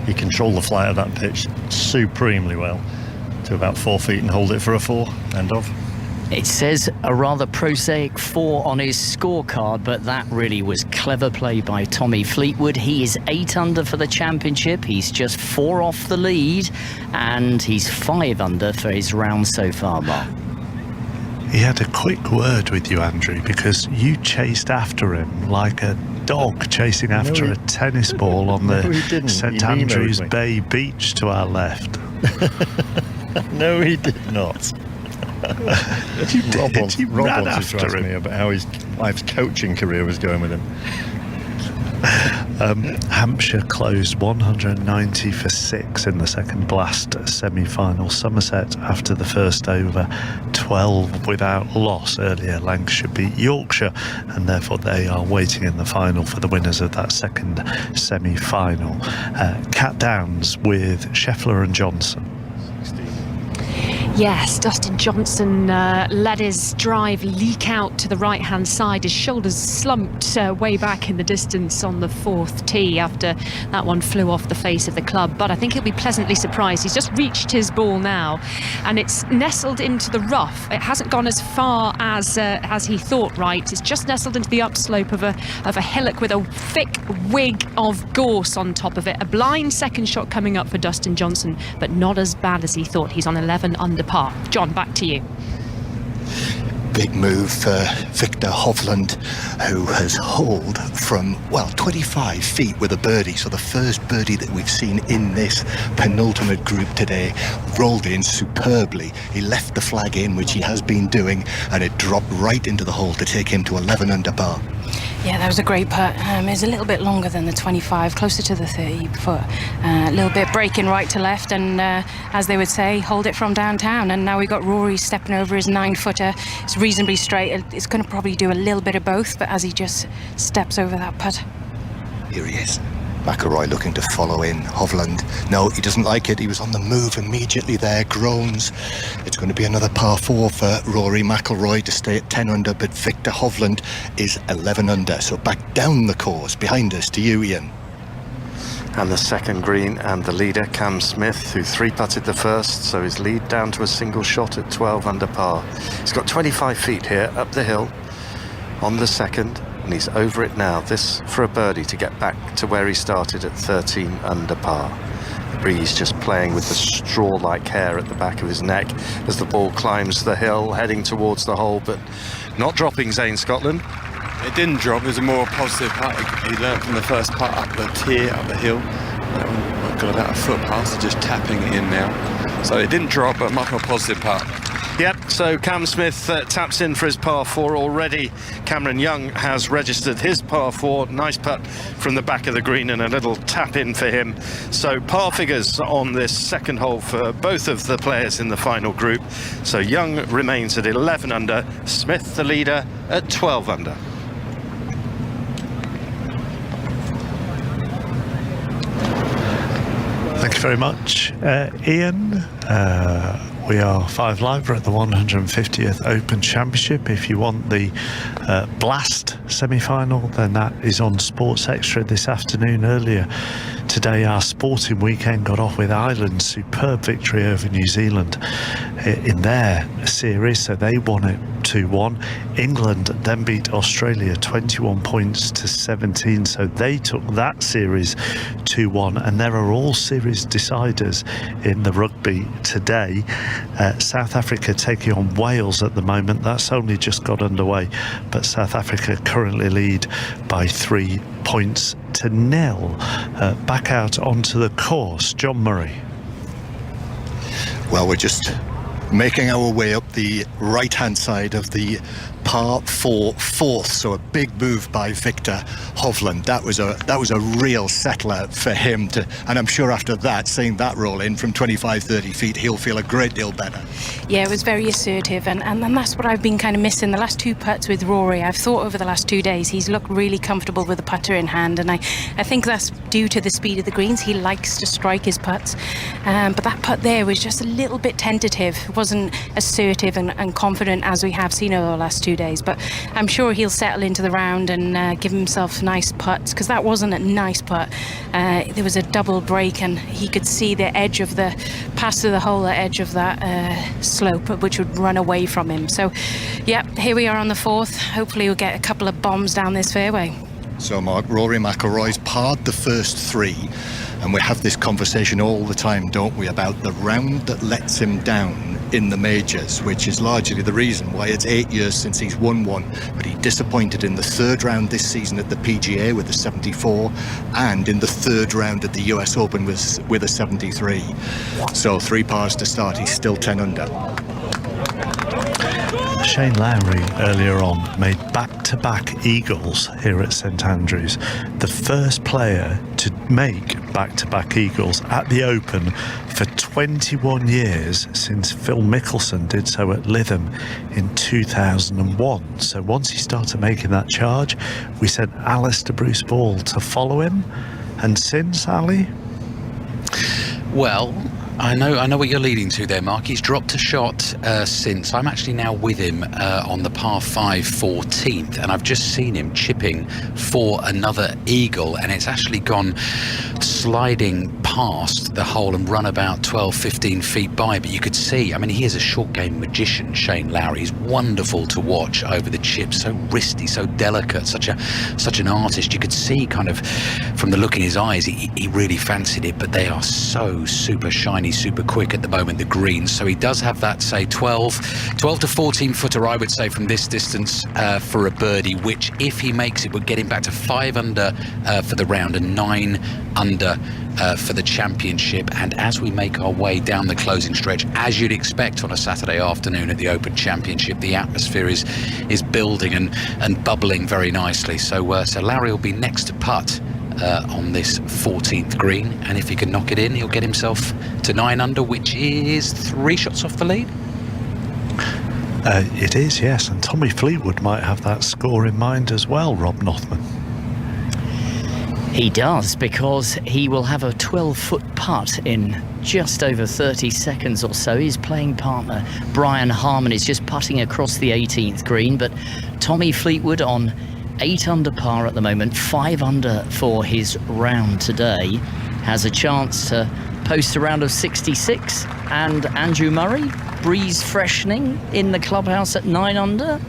He controlled the flight of that pitch supremely well to about 4 feet and hold it for a 4. End of. It says a rather prosaic 4 on his scorecard, but that really was clever play by Tommy Fleetwood. He is 8 under for the championship. He's just 4 off the lead, and he's 5 under for his round so far, Mark. He had a quick word with you, Andrew, because you chased after him like a dog chasing after a tennis ball on the St Andrews Bay beach to our left. No, he did not. Rob wanted to ask me about how his wife's coaching career was going with him. Hampshire closed 190 for 6 in the second blast semi-final. Somerset, after the first over, 12 without loss. Earlier, Lancashire beat Yorkshire, and therefore they are waiting in the final for the winners of that second semi-final. Cat Downs with Scheffler and Johnson. Yes, Dustin Johnson let his drive leak out to the right-hand side. His shoulders slumped way back in the distance on the 4th tee after that one flew off the face of the club. But I think he'll be pleasantly surprised. He's just reached his ball now, and it's nestled into the rough. It hasn't gone as far as he thought. Right, it's just nestled into the upslope of a hillock with a thick wig of gorse on top of it. A blind second shot coming up for Dustin Johnson, but not as bad as he thought. He's on 11 under par. John, back to you. Big move for Victor Hovland, who has holed from, 25 feet with a birdie. So the first birdie that we've seen in this penultimate group today, rolled in superbly. He left the flag in, which he has been doing, and it dropped right into the hole to take him to 11 under par. Yeah, that was a great putt. It's a little bit longer than the 25, closer to the 30 foot. A little bit breaking right to left, and as they would say, hold it from downtown. And now we've got Rory stepping over his 9-footer. It's reasonably straight. It's going to probably do a little bit of both, but as he just steps over that putt. Here he is. McIlroy looking to follow in. Hovland, no, he doesn't like it. He was on the move immediately there. Groans. It's going to be another par 4 for Rory McIlroy to stay at 10 under, but Victor Hovland is 11 under. So back down the course behind us to you, Ian. And the second green, and the leader, Cam Smith, who 3-putted the first, so his lead down to a single shot at 12 under par. He's got 25 feet here up the hill on the second, and he's over it now. This for a birdie to get back to where he started at 13 under par. The breeze just playing with the straw-like hair at the back of his neck as the ball climbs the hill, heading towards the hole, but not dropping, Zane Scotland. It didn't drop. It was a more positive putt. He learnt from the first putt up the tier, up the hill. That one got about a foot past, just tapping it in now. So it didn't drop, but much more positive putt. Yep, so Cam Smith taps in for his par 4 already. Cameron Young has registered his par 4. Nice putt from the back of the green and a little tap in for him. So par figures on this second hole for both of the players in the final group. So Young remains at 11 under, Smith the leader at 12 under. Thank you very much, Ian. We are 5 Live. We're at the 150th Open Championship. If you want the Blast semi-final, then that is on Sports Extra this afternoon. Earlier today, our sporting weekend got off with Ireland's superb victory over New Zealand in their series, so they won it 2-1. England then beat Australia 21 points to 17, so they took that series 2-1, and there are all series deciders in the rugby today. South Africa taking on Wales at the moment. That's only just got underway, but South Africa currently lead by 3 points to 0. Back out onto the course, John Murray. Well, we're just making our way up the right-hand side of the par 4 fourth, so a big move by Victor Hovland. That was a real settler for him to, and I'm sure after that, seeing that roll in from 25-30 feet, he'll feel a great deal better. Yeah, it was very assertive, and that's what I've been kind of missing. The last 2 putts with Rory, I've thought over the last 2 days he's looked really comfortable with the putter in hand, and I think that's due to the speed of the greens. He likes to strike his putts, but that putt there was just a little bit tentative. It wasn't assertive and confident as we have seen over the last 2 days, but I'm sure he'll settle into the round and give himself nice putts, because that wasn't a nice putt. There was a double break, and he could see the edge of the pass to the hole, the edge of that slope, which would run away from him. So yeah, here we are on the 4th. Hopefully we'll get a couple of bombs down this fairway. So Mark, Rory McIlroy's parred the first 3, and we have this conversation all the time, don't we, about the round that lets him down in the majors, which is largely the reason why it's 8 years since he's won one. But he disappointed in the third round this season at the PGA with a 74, and in the third round at the US Open with a 73. So 3 pars to start, he's still 10 under. Shane Lowry earlier on made back-to-back eagles here at St Andrews. The first player to make back-to-back eagles at the Open for 21 years since Phil Mickelson did so at Lytham in 2001. So once he started making that charge, we sent Alistair Bruce Ball to follow him. And since, Ali? Well, I know what you're leading to there, Mark. He's dropped a shot since. I'm actually now with him on the par 5 14th, and I've just seen him chipping for another eagle, and it's actually gone sliding past the hole and run about 12-15 feet by. But you could see, I mean, he is a short game magician, Shane Lowry. He's wonderful to watch over the chips, so wristy, so delicate, such an artist. You could see kind of from the look in his eyes, he really fancied it, but they are so super shiny, super quick at the moment, the greens. So he does have that, say, 12 to 14 footer, I would say, from this distance for a birdie, which if he makes it would get him back to 5 under for the round and 9 under for the championship. And as we make our way down the closing stretch, as you'd expect on a Saturday afternoon at the Open Championship, the atmosphere is building and bubbling very nicely. So Lowry will be next to putt on this 14th green, and if he can knock it in, he'll get himself to 9 under, which is 3 shots off the lead. It is, yes, and Tommy Fleetwood might have that score in mind as well, Rob Nothman. He does, because he will have a 12-foot putt in just over 30 seconds or so. His playing partner, Brian Harmon, is just putting across the 18th green, but Tommy Fleetwood on 8 under par at the moment, 5 under for his round today, has a chance to post a round of 66. And Andrew Murray, breeze freshening in the clubhouse at 9 under.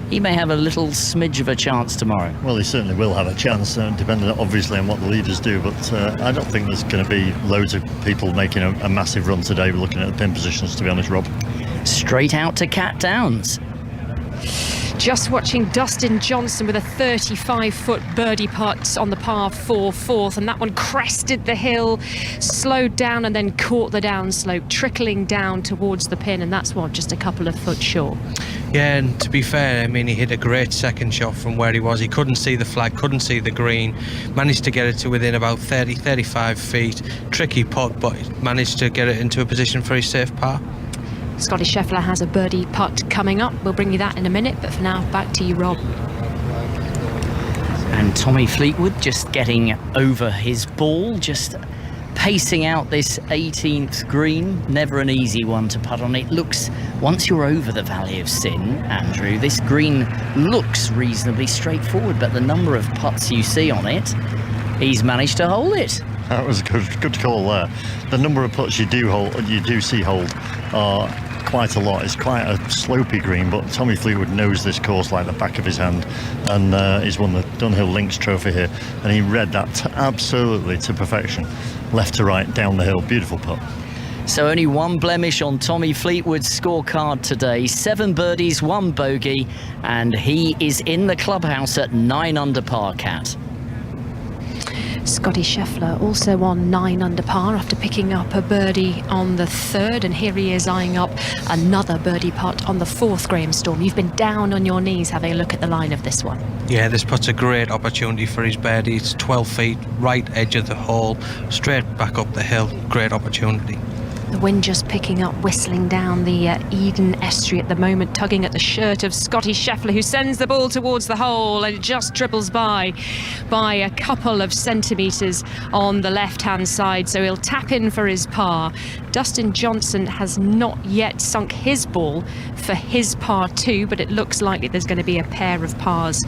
He may have a little smidge of a chance tomorrow. Well, he certainly will have a chance, depending obviously on what the leaders do, but I don't think there's going to be loads of people making a massive run today. We're looking at the pin positions, to be honest, Rob. Straight out to Cat Downs. Just watching Dustin Johnson with a 35-foot birdie putt on the par 4 fourth, and that one crested the hill, slowed down and then caught the downslope, trickling down towards the pin, and that's what, just a couple of foot short. Yeah, and to be fair, I mean, he hit a great second shot from where he was. He couldn't see the flag, couldn't see the green, managed to get it to within about 35 feet. Tricky putt, but managed to get it into a position for his safe par. Scotty Scheffler has a birdie putt coming up. We'll bring you that in a minute, but for now, back to you, Rob. And Tommy Fleetwood just getting over his ball, just pacing out this 18th green. Never an easy one to putt on. It looks, once you're over the Valley of Sin, Andrew, this green looks reasonably straightforward, but the number of putts you see on it, he's managed to hold it. That was a good call there. The number of putts you do see hold are quite a lot. It's quite a slopey green, but Tommy Fleetwood knows this course like the back of his hand, and he's won the Dunhill Links Trophy here, and he read that absolutely to perfection. Left to right, down the hill, beautiful putt. So only one blemish on Tommy Fleetwood's scorecard today. 7 birdies, 1 bogey, and he is in the clubhouse at 9 under par, Cat. Scotty Scheffler also on 9 under par after picking up a birdie on the 3rd, and here he is eyeing up another birdie putt on the 4th, Graham Storm. You've been down on your knees having a look at the line of this one. Yeah, this putt's a great opportunity for his birdie. It's 12 feet, right edge of the hole, straight back up the hill. Great opportunity. The wind just picking up, whistling down the Eden estuary at the moment, tugging at the shirt of Scotty Scheffler, who sends the ball towards the hole, and it just triples by a couple of centimetres on the left-hand side, so he'll tap in for his par. Dustin Johnson has not yet sunk his ball for his par 2, but it looks likely there's going to be a pair of pars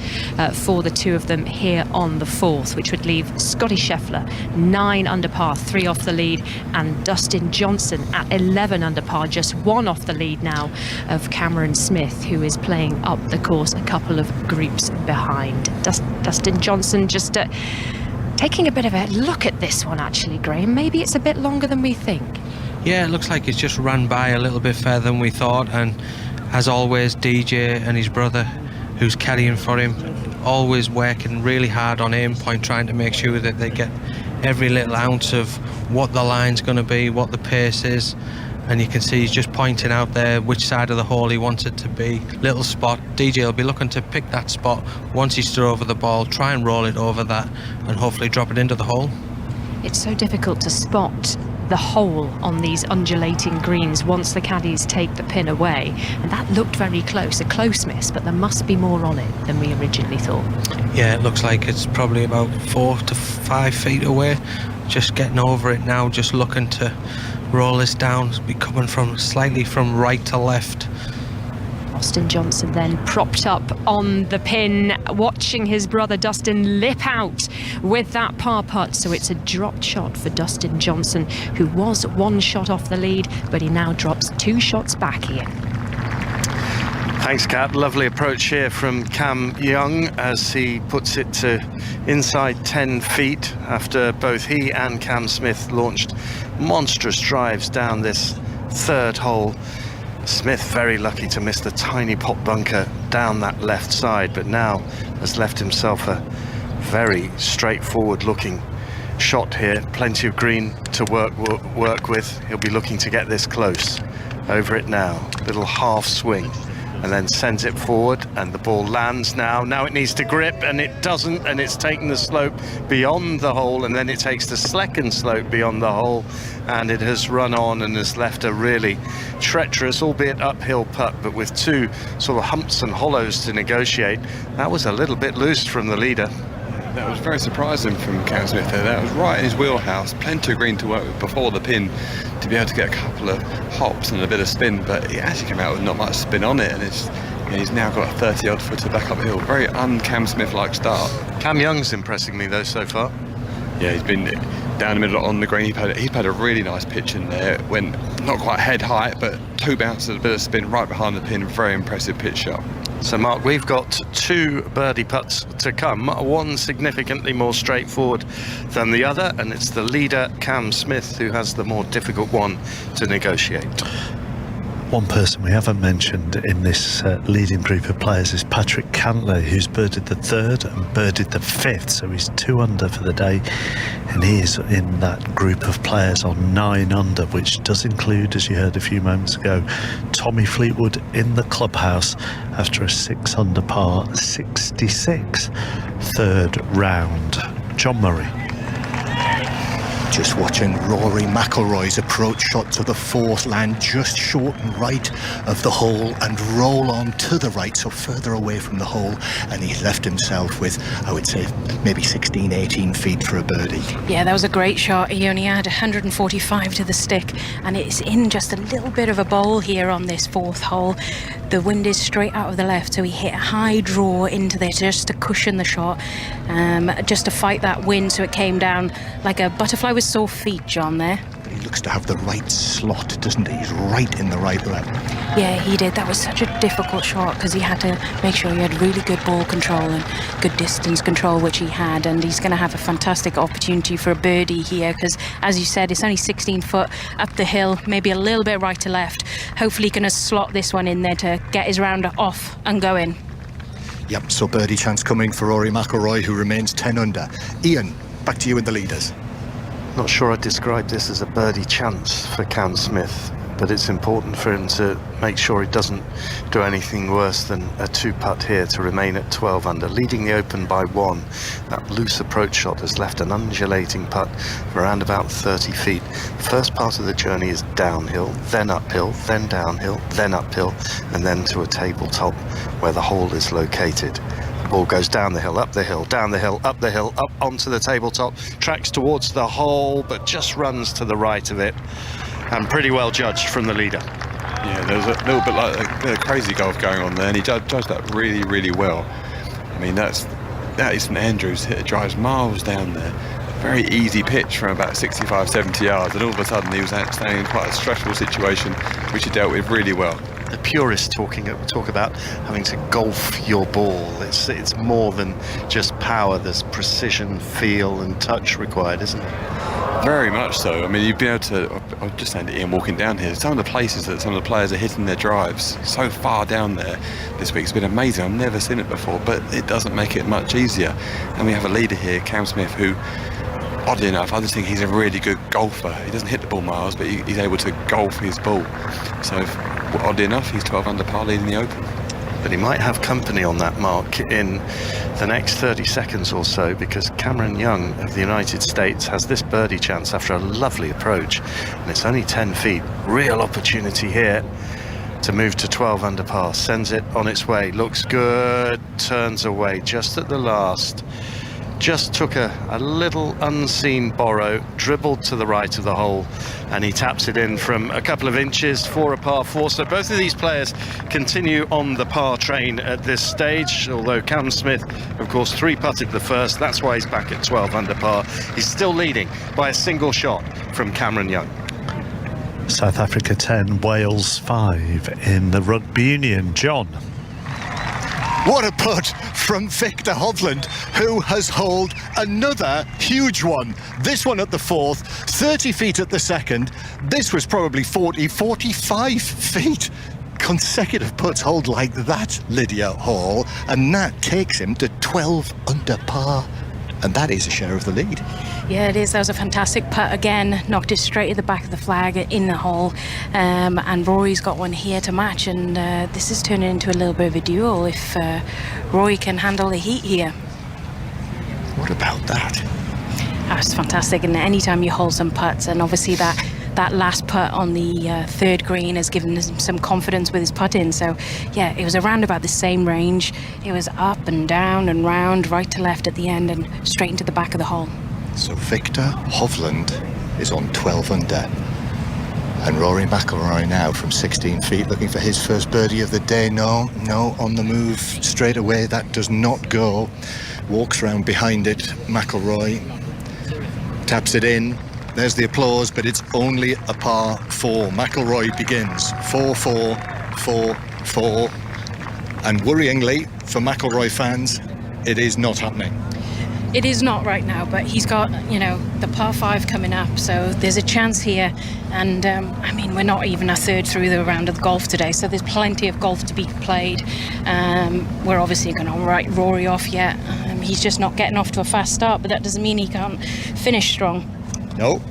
for the two of them here on the 4th, which would leave Scotty Scheffler 9 under par, 3 off the lead, and Dustin Johnson at 11 under par, just 1 off the lead now of Cameron Smith, who is playing up the course a couple of groups behind. Dustin Johnson just taking a bit of a look at this one, actually, Graham. Maybe it's a bit longer than we think. Yeah, it looks like he's just ran by a little bit further than we thought, and as always, DJ and his brother, who's caddying for him, always working really hard on aim point, trying to make sure that they get every little ounce of what the line's going to be, what the pace is. And you can see he's just pointing out there which side of the hole he wants it to be. Little spot. DJ will be looking to pick that spot once he's thrown over the ball, try and roll it over that, and hopefully drop it into the hole. It's so difficult to spot the hole on these undulating greens once the caddies take the pin away, and that looked very close, a close miss, but there must be more on it than we originally thought. Yeah, it looks like it's probably about 4 to 5 feet away. Just getting over it now, just looking to roll this down, be coming from slightly from right to left. Dustin Johnson then propped up on the pin, watching his brother Dustin lip out with that par putt. So it's a dropped shot for Dustin Johnson, who was 1 shot off the lead, but he now drops 2 shots back, Ian. Thanks, Kat. Lovely approach here from Cam Young as he puts it to inside 10 feet after both he and Cam Smith launched monstrous drives down this 3rd hole. Smith very lucky to miss the tiny pot bunker down that left side, but now has left himself a very straightforward looking shot here. Plenty of green to work with. He'll be looking to get this close. Over it now, little half swing, and then sends it forward, and the ball lands now. Now it needs to grip, and it doesn't, and it's taken the slope beyond the hole, and then it takes the second slope beyond the hole, and it has run on and has left a really treacherous, albeit uphill putt, but with 2 sort of humps and hollows to negotiate. That was a little bit loose from the leader. That was very surprising from Cam Smith there. That was right in his wheelhouse. Plenty of green to work with before the pin to be able to get a couple of hops and a bit of spin, but he actually came out with not much spin on it, and he's now got a 30-odd footer back uphill. Very un-Cam Smith-like start. Cam Young's impressing me though so far. Yeah, he's been down the middle on the green. He's had a really nice pitch in there. Went not quite head height, but 2 bounces, a bit of spin right behind the pin. Very impressive pitch shot. So Mark, we've got 2 birdie putts to come, one significantly more straightforward than the other, and it's the leader Cam Smith who has the more difficult one to negotiate. One person we haven't mentioned in this leading group of players is Patrick Cantley, who's birdied the 3rd and birdied the 5th, so he's 2 under for the day, and he is in that group of players on 9 under, which does include, as you heard a few moments ago, Tommy Fleetwood in the clubhouse after a 6 under par 66 3rd round. John Murray. Just watching Rory Mcilroy's approach shot to the 4th, land just short and right of the hole and roll on to the right, so further away from the hole, and he left himself with, I would say, maybe 16, 18 feet for a birdie. Yeah, that was a great shot. He only had 145 to the stick, and it's in just a little bit of a bowl here on this 4th hole. The wind is straight out of the left, so he hit a high draw into there just to cushion the shot, just to fight that wind, so it came down like a butterfly with sore feet, John, there. But he looks to have the right slot, doesn't he? He's right in the right lap. Yeah, he did. That was such a difficult shot because he had to make sure he had really good ball control and good distance control, which he had, and he's going to have a fantastic opportunity for a birdie here because, as you said, it's only 16 foot up the hill, maybe a little bit right to left. Hopefully he can slot this one in there to get his round off and go in. Yep, so birdie chance coming for Rory Mcilroy, who remains 10 under. Ian, back to you and the leaders. Not sure I'd describe this as a birdie chance for Cam Smith, but it's important for him to make sure he doesn't do anything worse than a 2-putt here to remain at 12 under, leading the Open by 1. That loose approach shot has left an undulating putt for around about 30 feet. The first part of the journey is downhill, then uphill, then downhill, then uphill, and then to a tabletop where the hole is located. Ball goes down the hill, up the hill, down the hill, up the hill, up onto the tabletop, tracks towards the hole, but just runs to the right of it, and pretty well judged from the leader. Yeah, there's a little bit like a bit of crazy golf going on there, and he judged that really, really well. I mean, that is St Andrews, hit drives miles down there. Very easy pitch from about 65, 70 yards, and all of a sudden he was standing in quite a stressful situation, which he dealt with really well. The purists talk about having to golf your ball. It's more than just power. There's precision, feel and touch required, isn't it? Very much so. I mean, you'd be able to. I was just saying to Ian walking down here, some of the places that some of the players are hitting their drives so far down there this week, it's been amazing. I've never seen it before, but it doesn't make it much easier. And we have a leader here, Cam Smith, who, oddly enough, I just think he's a really good golfer. He doesn't hit the ball miles, but he's able to golf his ball. So, oddly enough, he's 12 under par leading the Open. But he might have company on that mark in the next 30 seconds or so, because Cameron Young of the United States has this birdie chance after a lovely approach, and it's only 10 feet. Real opportunity here to move to 12 under par. Sends it on its way, looks good, turns away just at the last. Just took a little unseen borrow, dribbled to the right of the hole, and he taps it in from a couple of inches for a par 4. So both of these players continue on the par train at this stage, although Cam Smith, of course, 3-putted the first. That's why he's back at 12 under par. He's still leading by a single shot from Cameron Young. South Africa 10, Wales 5 in the Rugby Union. John. What a putt from Victor Hovland, who has holed another huge one. This one at the fourth, 30 feet at the second. This was probably 45 feet. Consecutive putts hold like that, Lydia Hall, and that takes him to 12 under par. And that is a share of the lead. Yeah, it is. That was a fantastic putt again. Knocked it straight at the back of the flag in the hole. And Rory's got one here to match. And this is turning into a little bit of a duel if Rory can handle the heat here. What about that? That's fantastic. And anytime you hold some putts, and obviously that last putt on the third green has given him some confidence with his putting. So yeah, it was around about the same range. It was up and down and round, right to left at the end, and straight into the back of the hole. So Victor Hovland is on 12 under, and Rory Mcilroy now from 16 feet looking for his first birdie of the day. No, on the move straight away. That does not go. Walks around behind it. Mcilroy taps it in. There's the applause, but it's only a par 4. McIlroy begins 4-4, 4-4, and worryingly for McIlroy fans, it is not happening. It is not right now, but he's got, the par 5 coming up, so there's a chance here. And I mean, we're not even a third through the round of the golf today, so there's plenty of golf to be played. We're obviously going to write Rory off yet. He's just not getting off to a fast start, but that doesn't mean he can't finish strong. No,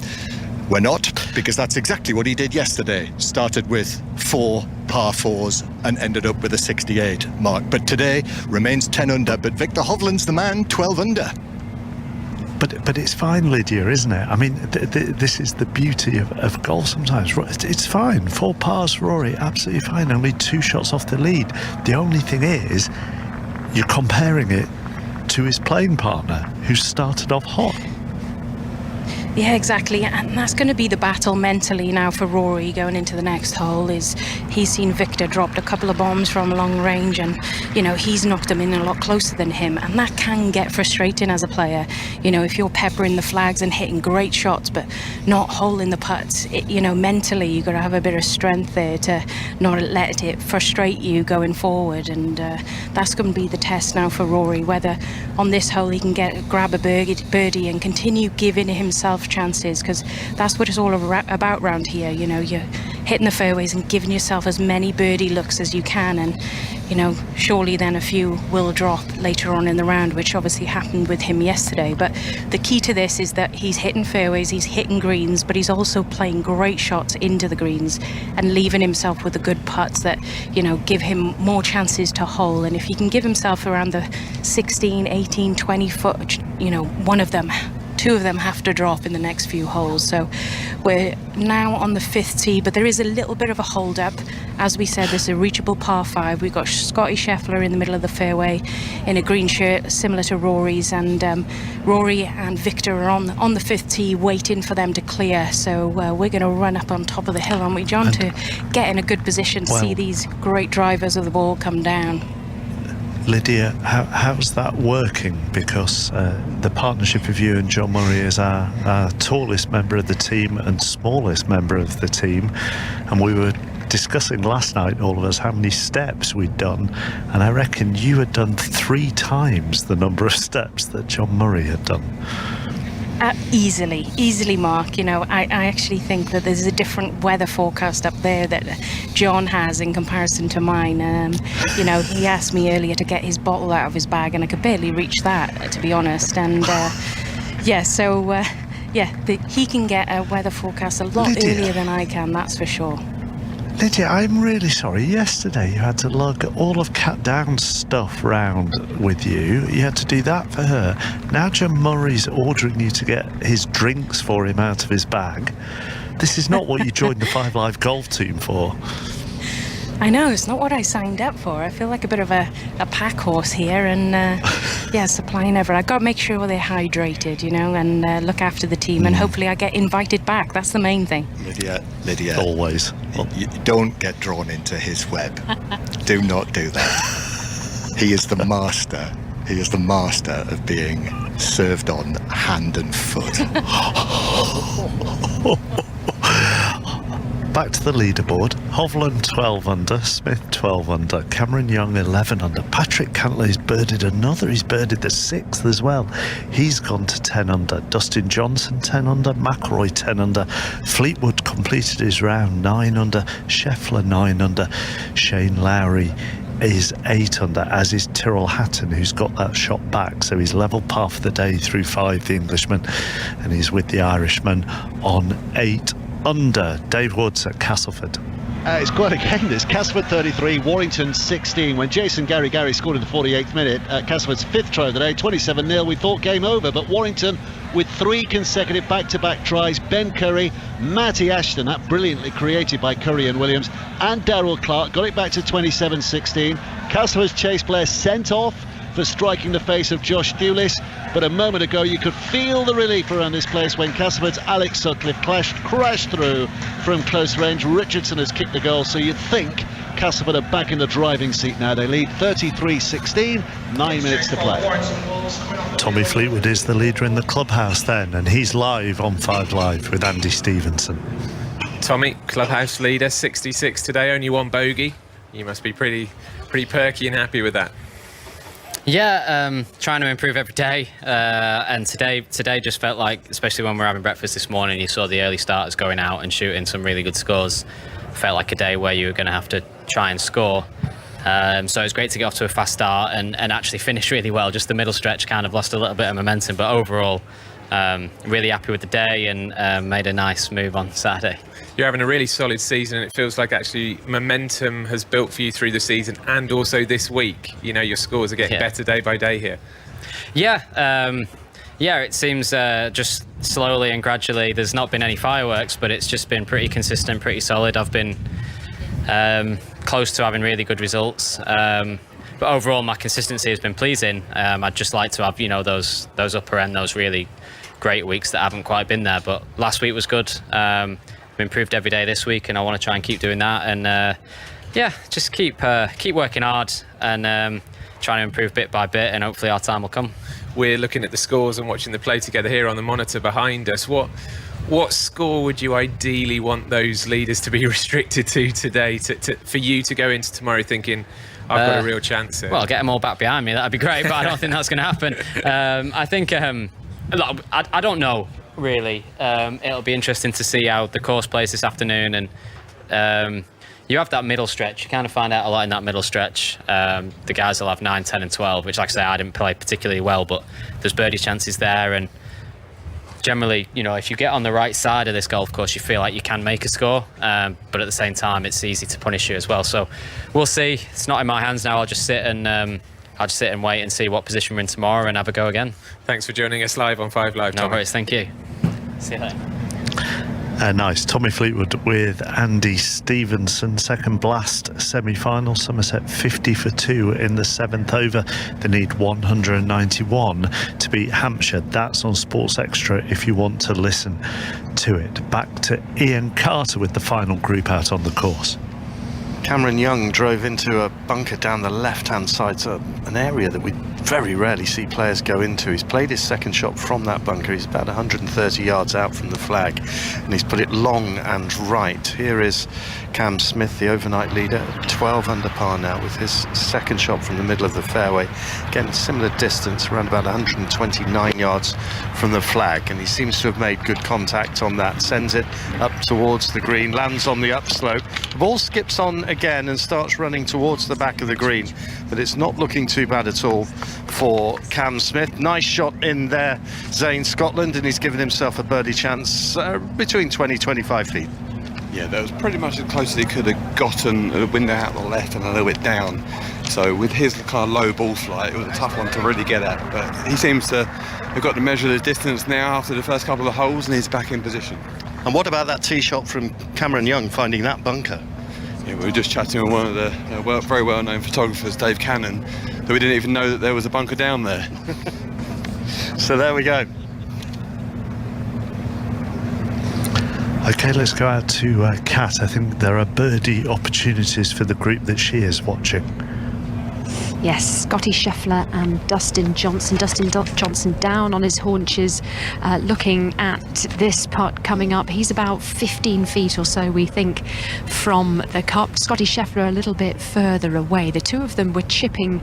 we're not, because that's exactly what he did yesterday. Started with 4 par 4s and ended up with a 68 mark. But today remains 10 under, but Victor Hovland's the man, 12 under. But it's fine, Lydia, isn't it? I mean, this is the beauty of golf sometimes. It's fine. 4 pars, Rory, absolutely fine. Only 2 shots off the lead. The only thing is, you're comparing it to his playing partner, who started off hot. Yeah, exactly, and that's going to be the battle mentally now for Rory going into the next hole. Is he's seen Victor dropped a couple of bombs from long range, and he's knocked them in a lot closer than him, and that can get frustrating as a player. If you're peppering the flags and hitting great shots but not holding the putts, mentally you've got to have a bit of strength there to not let it frustrate you going forward, and that's going to be the test now for Rory, whether on this hole he can grab a birdie and continue giving himself chances, because that's what it's all about round here. You're hitting the fairways and giving yourself as many birdie looks as you can, and surely then a few will drop later on in the round, which obviously happened with him yesterday. But the key to this is that he's hitting fairways, he's hitting greens, but he's also playing great shots into the greens and leaving himself with the good putts that give him more chances to hole. And if he can give himself around the 16, 18, 20 foot, two of them have to drop in the next few holes. So we're now on the 5th tee, but there is a little bit of a hold up. As we said, this is a reachable par 5. We've got Scotty Scheffler in the middle of the fairway in a green shirt similar to Rory's, and Rory and Victor are on the 5th tee waiting for them to clear. So we're going to run up on top of the hill, aren't we, John, to get in a good position to see these great drivers of the ball come down. Lydia, how's that working? Because the partnership of you and John Murray is our tallest member of the team and smallest member of the team, and we were discussing last night, all of us, how many steps we'd done, and I reckon you had done 3 times the number of steps that John Murray had done. Easily, Mark. You know, I actually think that there's a different weather forecast up there that John has in comparison to mine. You know, he asked me earlier to get his bottle out of his bag, and I could barely reach that, to be honest. And he can get a weather forecast a lot earlier than I can, that's for sure. Lydia, I'm really sorry. Yesterday you had to lug all of Cat Down's stuff round with you. You had to do that for her. Now John Murray's ordering you to get his drinks for him out of his bag. This is not what you joined the Five Live golf team for. I know, it's not what I signed up for. I feel like a bit of a pack horse here, and supplying everyone. I've got to make sure they're hydrated, you know, and look after the team, and hopefully I get invited back. That's the main thing. Lydia. Always. You don't get drawn into his web. Do not do that. He is the master. He is the master of being served on hand and foot. Back to the leaderboard. Hovland 12 under, Smith 12 under, Cameron Young 11 under, Patrick Cantlay's birded another. He's birded the 6th as well. He's gone to 10 under. Dustin Johnson 10 under, McIlroy 10 under, Fleetwood completed his round 9 under, Scheffler 9 under, Shane Lowry is 8 under, as is Tyrrell Hatton, who's got that shot back, so he's level par for the day through 5, the Englishman, and he's with the Irishman on 8 under. Dave Woods at Castleford. It's quite a game, this. Castleford 33, Warrington 16. When Jason Gary scored in the 48th minute at Castleford's 5th try of the day, 27-0, we thought game over, but Warrington with 3 consecutive back-to-back tries. Ben Curry, Matty Ashton, that brilliantly created by Curry and Williams, and Darrell Clark got it back to 27-16. Castleford's chase player sent off for striking the face of Josh Dewlis, but a moment ago you could feel the relief around this place when Castleford's Alex Sutcliffe crashed through from close range. Richardson has kicked the goal, so you'd think Castleford are back in the driving seat now. They lead 33-16, 9 minutes to play. Tommy Fleetwood is the leader in the clubhouse then, and he's live on 5 Live with Andy Stevenson. Tommy, clubhouse leader, 66 today, only 1 bogey. You must be pretty perky and happy with that. Yeah, trying to improve every day, and today just felt like, especially when we were having breakfast this morning, you saw the early starters going out and shooting some really good scores. Felt like a day where you were going to have to try and score. So it was great to get off to a fast start and actually finish really well. Just the middle stretch kind of lost a little bit of momentum, but overall, really happy with the day and made a nice move on Saturday. You're having a really solid season, and it feels like actually momentum has built for you through the season and also this week. You know, your scores are getting better day by day here. Yeah, it seems just slowly and gradually. There's not been any fireworks, but it's just been pretty consistent, pretty solid. I've been close to having really good results. But overall, my consistency has been pleasing. I'd just like to have, you know, those upper end, those really great weeks that haven't quite been there. But last week was good. Improved every day this week, and I want to try and keep doing that. And just keep working hard and trying to improve bit by bit, and hopefully our time will come. We're looking at the scores and watching the play together here on the monitor behind us. What score would you ideally want those leaders to be restricted to today for you to go into tomorrow thinking, I've got a real chance here? Well, get them all back behind me, that'd be great, but I don't think that's going to happen. I think, I don't know, really. It'll be interesting to see how the course plays this afternoon, and you have that middle stretch. You kind of find out a lot in that middle stretch. The guys will have 9, 10 and 12, which, like I say, I didn't play particularly well, but there's birdie chances there, and generally, you know, if you get on the right side of this golf course, you feel like you can make a score, but at the same time, it's easy to punish you as well. So we'll see. It's not in my hands now. I'll just sit and wait and see what position we're in tomorrow and have a go again. Thanks for joining us live on 5 Live, Tommy. No worries, thank you. See you later. Nice. Tommy Fleetwood with Andy Stevenson. Second blast semi-final. Somerset 50 for 2 in the 7th over. They need 191 to beat Hampshire. That's on Sports Extra if you want to listen to it. Back to Ian Carter with the final group out on the course. Cameron Young drove into a bunker down the left-hand side, so an area that we very rarely see players go into. He's played his second shot from that bunker. He's about 130 yards out from the flag, and he's put it long and right. Here is Cam Smith, the overnight leader, 12 under par now with his second shot from the middle of the fairway. Again, similar distance, around about 129 yards from the flag, and he seems to have made good contact on that. Sends it up towards the green, lands on the upslope. The ball skips on again and starts running towards the back of the green, but it's not looking too bad at all for Cam Smith. Nice shot in there, Zane Scotland, and he's given himself a birdie chance between 20-25 feet. Yeah, that was pretty much as close as he could have gotten. A window out the left and a little bit down. So with his kind of low ball flight, it was a tough one to really get at. But he seems to have got to measure the distance now after the first couple of holes, and he's back in position. And what about that tee shot from Cameron Young finding that bunker? Yeah, we were just chatting with one of the very well-known photographers, Dave Cannon, that we didn't even know that there was a bunker down there. So there we go. Okay, let's go out to Kat. I think there are birdie opportunities for the group that she is watching. Yes, Scotty Scheffler and Dustin Johnson. Dustin Johnson down on his haunches, looking at this putt coming up. He's about 15 feet or so, we think, from the cup. Scotty Scheffler a little bit further away. The two of them were chipping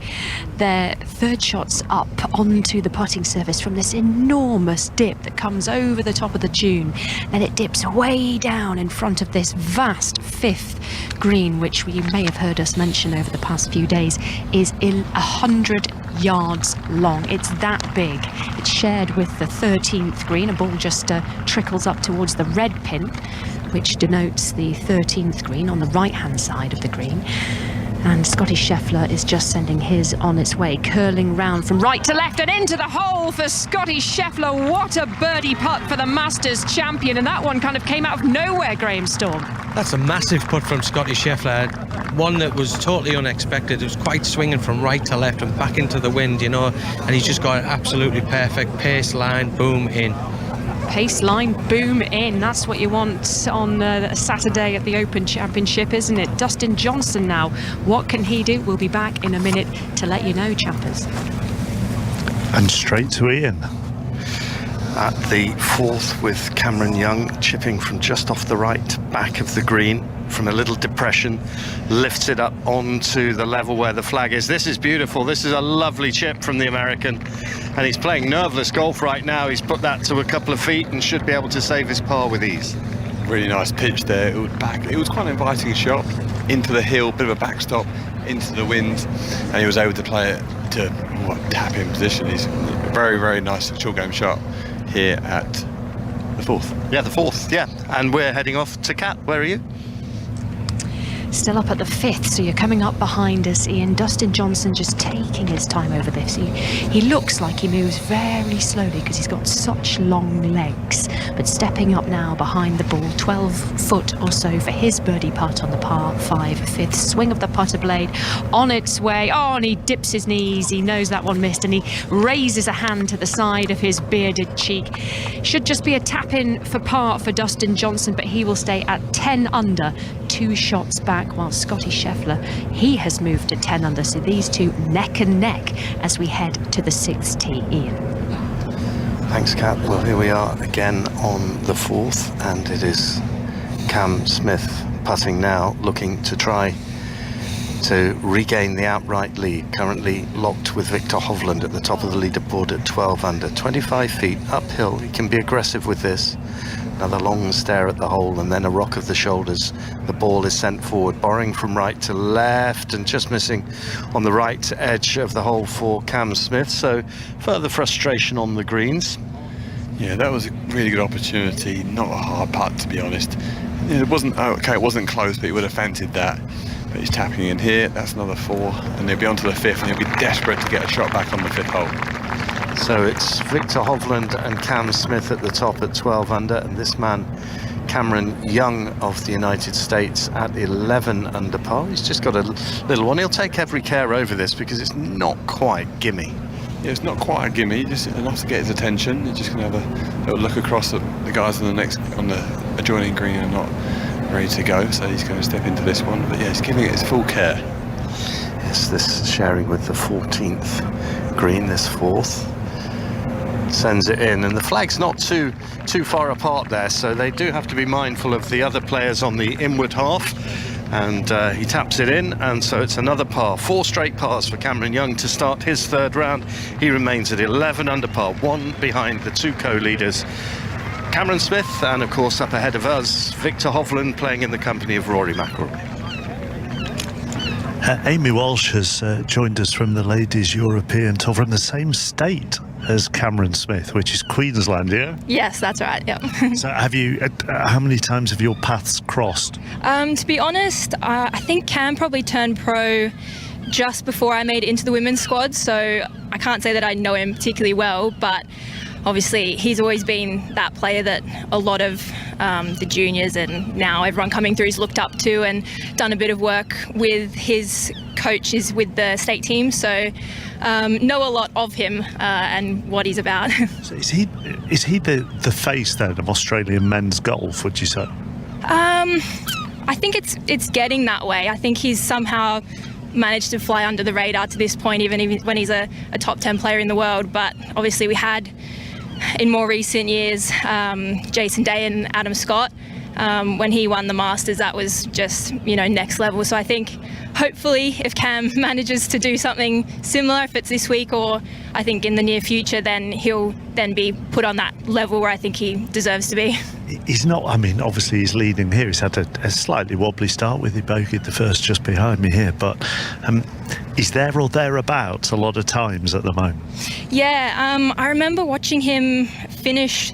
their third shots up onto the putting surface from this enormous dip that comes over the top of the dune. Then it dips way down in front of this vast fifth green, which you may have heard us mention over the past few days, is 100 yards long. It's that big. It's shared with the 13th green. A ball just trickles up towards the red pin, which denotes the 13th green on the right-hand side of the green. And Scotty Scheffler is just sending his on its way, curling round from right to left and into the hole for Scotty Scheffler. What a birdie putt for the Masters champion. And that one kind of came out of nowhere, Graham Storm. That's a massive putt from Scotty Scheffler. One that was totally unexpected. It was quite swinging from right to left and back into the wind, you know. And he's just got an absolutely perfect pace line, boom, in. Pace line, boom, in. That's what you want on a Saturday at the Open Championship, isn't it? Dustin Johnson now. What can he do? We'll be back in a minute to let you know, chappers. And straight to Ian. At the fourth with Cameron Young, chipping from just off the right back of the green from a little depression, lifts it up onto the level where the flag is. This is beautiful. This is a lovely chip from the American, and he's playing nerveless golf right now. He's put that to a couple of feet and should be able to save his par with ease. Really nice pitch there. It was quite an inviting shot into the hill, bit of a backstop into the wind, and he was able to play it to tap in position. He's a very, very nice short game shot here at the fourth. Yeah, the fourth, yeah. And we're heading off to Kat. Where are you? Still up at the fifth, so you're coming up behind us, Ian. Dustin Johnson just taking his time over this. He looks like he moves very slowly because he's got such long legs, but stepping up now behind the ball, 12 foot or so for his birdie putt on the par 5 fifth. Swing of the putter blade on its way. Oh, and he dips his knees. He knows that one missed, and he raises a hand to the side of his bearded cheek. Should just be a tap in for par for Dustin Johnson, but he will stay at 10 under, 2 shots back, while Scotty Scheffler, he has moved to 10 under. So these two neck and neck as we head to the 6th tee. Ian. Thanks, Kat. Well, here we are again on the fourth, and it is Cam Smith putting now, looking to try to regain the outright lead. Currently locked with Victor Hovland at the top of the leaderboard at 12 under. 25 feet uphill. He can be aggressive with this. Another long stare at the hole, and then a rock of the shoulders. The ball is sent forward, borrowing from right to left and just missing on the right edge of the hole for Cam Smith. So further frustration on the greens. Yeah, that was a really good opportunity. Not a hard putt, to be honest. It wasn't it wasn't close, but he would have fancied that. But he's tapping in here. That's another 4, and he'll be on to the 5th, and he'll be desperate to get a shot back on the 5th hole. So it's Victor Hovland and Cam Smith at the top at 12 under, and this man, Cameron Young of the United States, at 11 under par. He's just got a little one. He'll take every care over this because it's not quite gimme. Yeah, it's not quite a gimme, just enough to get his attention. He's just going to have a little look across at the guys on the adjoining green and not ready to go, so he's going to step into this one. But yeah, he's giving it his full care. Yes, this sharing with the 14th green, this fourth. Sends it in, and the flag's not too far apart there, so they do have to be mindful of the other players on the inward half. And he taps it in, and so it's another par. 4 straight pars for Cameron Young to start his third round. He remains at 11 under par, 1 behind the 2 co-leaders, Cameron Smith, and of course up ahead of us, Victor Hovland, playing in the company of Rory Mcilroy. Amy Walsh has joined us from the Ladies European Tour from the same state as Cameron Smith, which is Queensland, yeah? Yes, that's right, yeah. So how many times have your paths crossed? To be honest, I think Cam probably turned pro just before I made it into the women's squad, so I can't say that I know him particularly well, but obviously he's always been that player that a lot of the juniors and now everyone coming through has looked up to, and done a bit of work with his coaches with the state team, so know a lot of him and what he's about. So is he the face then of Australian men's golf, would you say? I think it's getting that way. I think he's somehow managed to fly under the radar to this point, even when he's a top 10 player in the world. But obviously we had, in more recent years, Jason Day and Adam Scott. When he won the Masters, that was just, next level. So I think hopefully if Cam manages to do something similar, if it's this week or I think in the near future, then he'll then be put on that level where I think he deserves to be. He's not, obviously he's leading here. He's had a slightly wobbly start with, he bogeyed the first just behind me here, but he's there or thereabouts a lot of times at the moment. Yeah, I remember watching him finish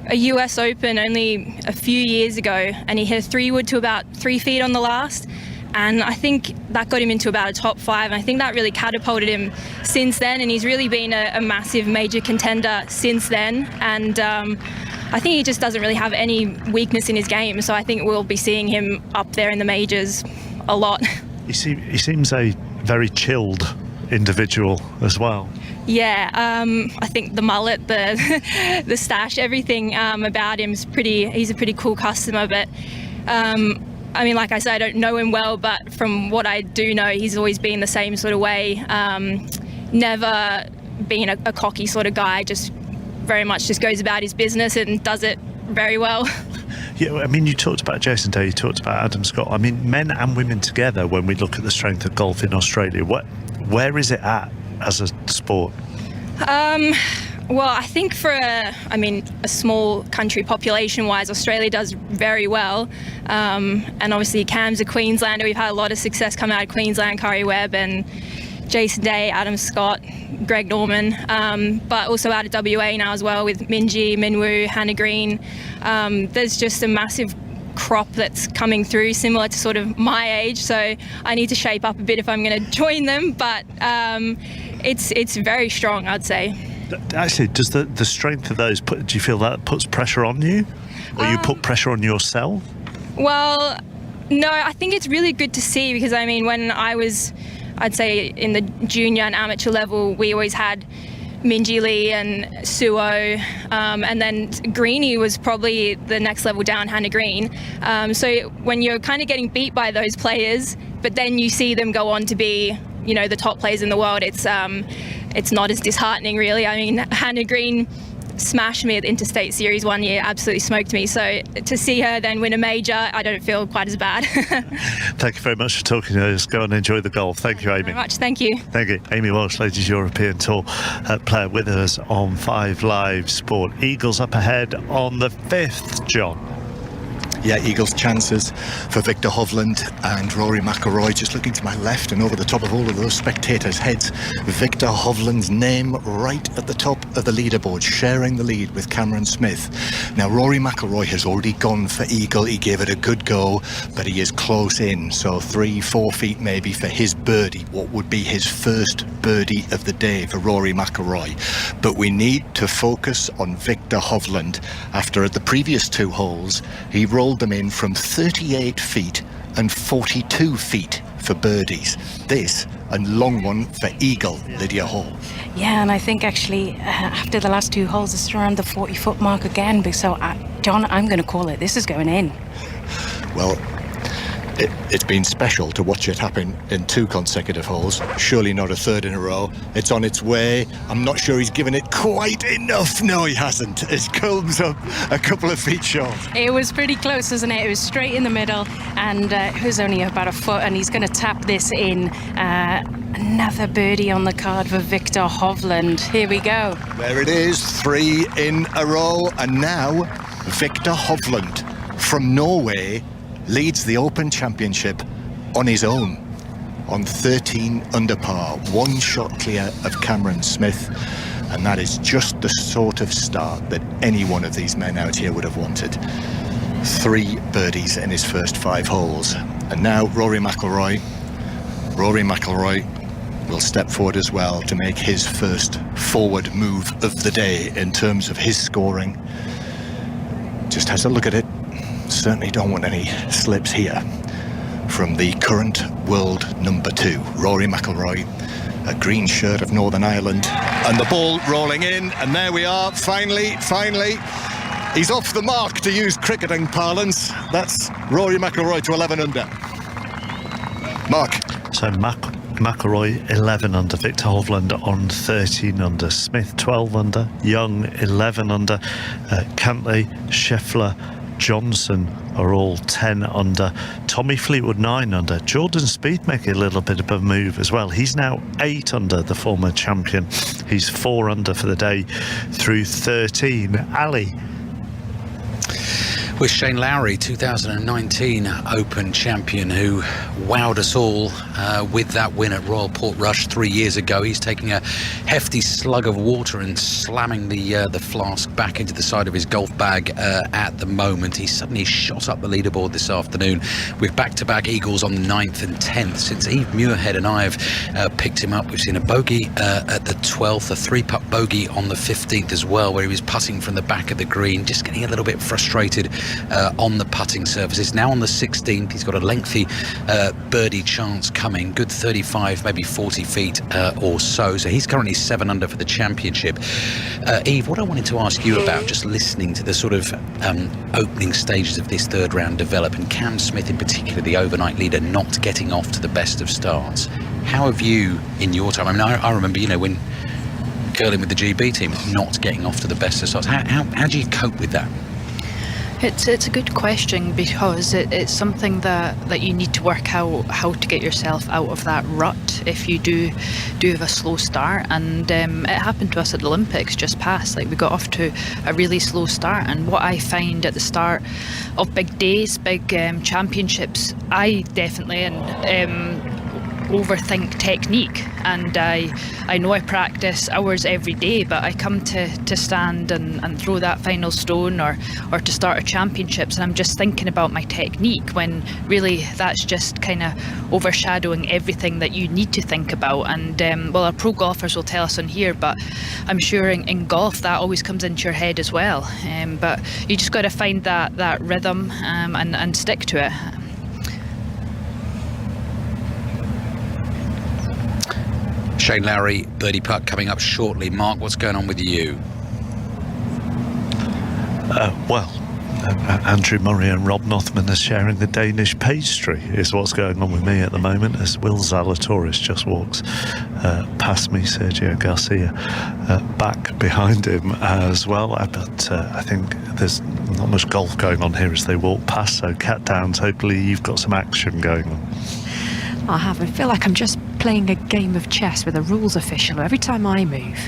a US Open only a few years ago, and he hit a 3-wood to about 3 feet on the last, and I think that got him into about a top 5, and I think that really catapulted him since then, and he's really been a massive major contender since then, and I think he just doesn't really have any weakness in his game, so I think we'll be seeing him up there in the majors a lot. He seems a very chilled individual as well. Yeah, I think the mullet, the stash, everything about him is he's a pretty cool customer, but like I said, I don't know him well, but from what I do know, he's always been the same sort of way, never been a cocky sort of guy, just very much just goes about his business and does it very well. Yeah, you talked about Jason Day, you talked about Adam Scott. Men and women together, when we look at the strength of golf in Australia, where is it at as a sport? Well, I think for a small country population-wise, Australia does very well. And obviously Cam's a Queenslander. We've had a lot of success come out of Queensland, Curry Webb and Jason Day, Adam Scott, Greg Norman, but also out of WA now as well with Minjee, Minwoo, Hannah Green. There's just a massive crop that's coming through, similar to sort of my age, so I need to shape up a bit if I'm going to join them, but it's very strong, I'd say. Actually, does the strength of those, do you feel that puts pressure on you, or you put pressure on yourself? Well, no, I think it's really good to see, because when I was, I'd say in the junior and amateur level, we always had Minjee Lee and Suo, and then Greenie was probably the next level down, Hannah Green. So when you're kind of getting beat by those players, but then you see them go on to be, the top players in the world, it's not as disheartening, really. Hannah Green smashed me at the Interstate Series one year, absolutely smoked me. So to see her then win a major, I don't feel quite as bad. Thank you very much for talking to us. Go and enjoy the golf. Thank you, Amy. Very much. Thank you. Thank you. Amy Walsh, Ladies European Tour player with us on 5 Live Sport. Eagles up ahead on the 5th, John. Yeah, Eagles' chances for Victor Hovland and Rory Mcilroy. Just looking to my left and over the top of all of those spectators' heads, Victor Hovland's name right at the top of the leaderboard, sharing the lead with Cameron Smith. Now, Rory Mcilroy has already gone for eagle. He gave it a good go, but he is close in, so 3-4 feet maybe for his birdie, what would be his first birdie of the day for Rory Mcilroy. But we need to focus on Victor Hovland. After at the previous 2 holes, he rolled them in from 38 feet and 42 feet for birdies. This and long one for eagle, Lydia Hall. Yeah, and I think actually after the last 2 holes, it's around the 40-foot mark again. So, John, I'm going to call it. This is going in. Well, it's been special to watch it happen in 2 consecutive holes. Surely not a 3rd in a row. It's on its way. I'm not sure he's given it quite enough. No, he hasn't. It comes up a couple of feet short. It was pretty close, wasn't it? It was straight in the middle, and it was only about a foot, and he's going to tap this in. Another birdie on the card for Victor Hovland. Here we go. There it is, 3 in a row, and now Victor Hovland from Norway leads the Open Championship on his own on 13 under par, 1 shot clear of Cameron Smith, and that is just the sort of start that any one of these men out here would have wanted. 3 birdies in his first 5 holes, and now Rory Mcilroy will step forward as well to make his first forward move of the day in terms of his scoring. Just has a look at it. Certainly don't want any slips here from the current world number 2, Rory Mcilroy, a green shirt of Northern Ireland, and the ball rolling in, and there we are, finally, he's off the mark, to use cricketing parlance. That's Rory Mcilroy to 11 under. Mark. So McIlroy 11 under, Victor Hovland on 13 under, Smith 12 under, Young 11 under, Cantley, Scheffler, Johnson are all 10 under, Tommy Fleetwood 9 under, Jordan Spieth making a little bit of a move as well. He's now 8 under, the former champion. He's 4 under for the day through 13. Ali. With Shane Lowry, 2019 Open champion, who wowed us all with that win at Royal Portrush 3 years ago. He's taking a hefty slug of water and slamming the flask back into the side of his golf bag at the moment. He's suddenly shot up the leaderboard this afternoon with back-to-back eagles on the 9th and 10th. Since Eve Muirhead and I have picked him up, we've seen a bogey at the 12th, a 3-putt bogey on the 15th as well, where he was putting from the back of the green, just getting a little bit frustrated on the putting surfaces. Now on the 16th, he's got a lengthy birdie chance coming, good 35, maybe 40 feet or so. So he's currently 7 under for the championship. Eve, what I wanted to ask you about, just listening to the sort of opening stages of this 3rd round develop, and Cam Smith in particular, the overnight leader, not getting off to the best of starts. How have you, in your time, I mean, I remember, when curling with the GB team, not getting off to the best of starts. How do you cope with that? It's a good question, because it's something that you need to work out how to get yourself out of that rut if you do have a slow start. And it happened to us at the Olympics just past. Like, we got off to a really slow start, and what I find at the start of big days, big championships, I definitely overthink technique, and I know I practice hours every day, but I come to stand and throw that final stone or to start a championships, and I'm just thinking about my technique, when really that's just kind of overshadowing everything that you need to think about. And well, our pro golfers will tell us on here, but I'm sure in golf that always comes into your head as well. But you just got to find that rhythm and stick to it. Shane Lowry, birdie putt coming up shortly. Mark, what's going on with you? Andrew Murray and Rob Nothman are sharing the Danish pastry is what's going on with me at the moment, as Will Zalatoris just walks past me, Sergio Garcia back behind him as well. But I think there's not much golf going on here as they walk past, so cat downs, hopefully you've got some action going on. I feel like I'm just playing a game of chess with a rules official. Every time I move,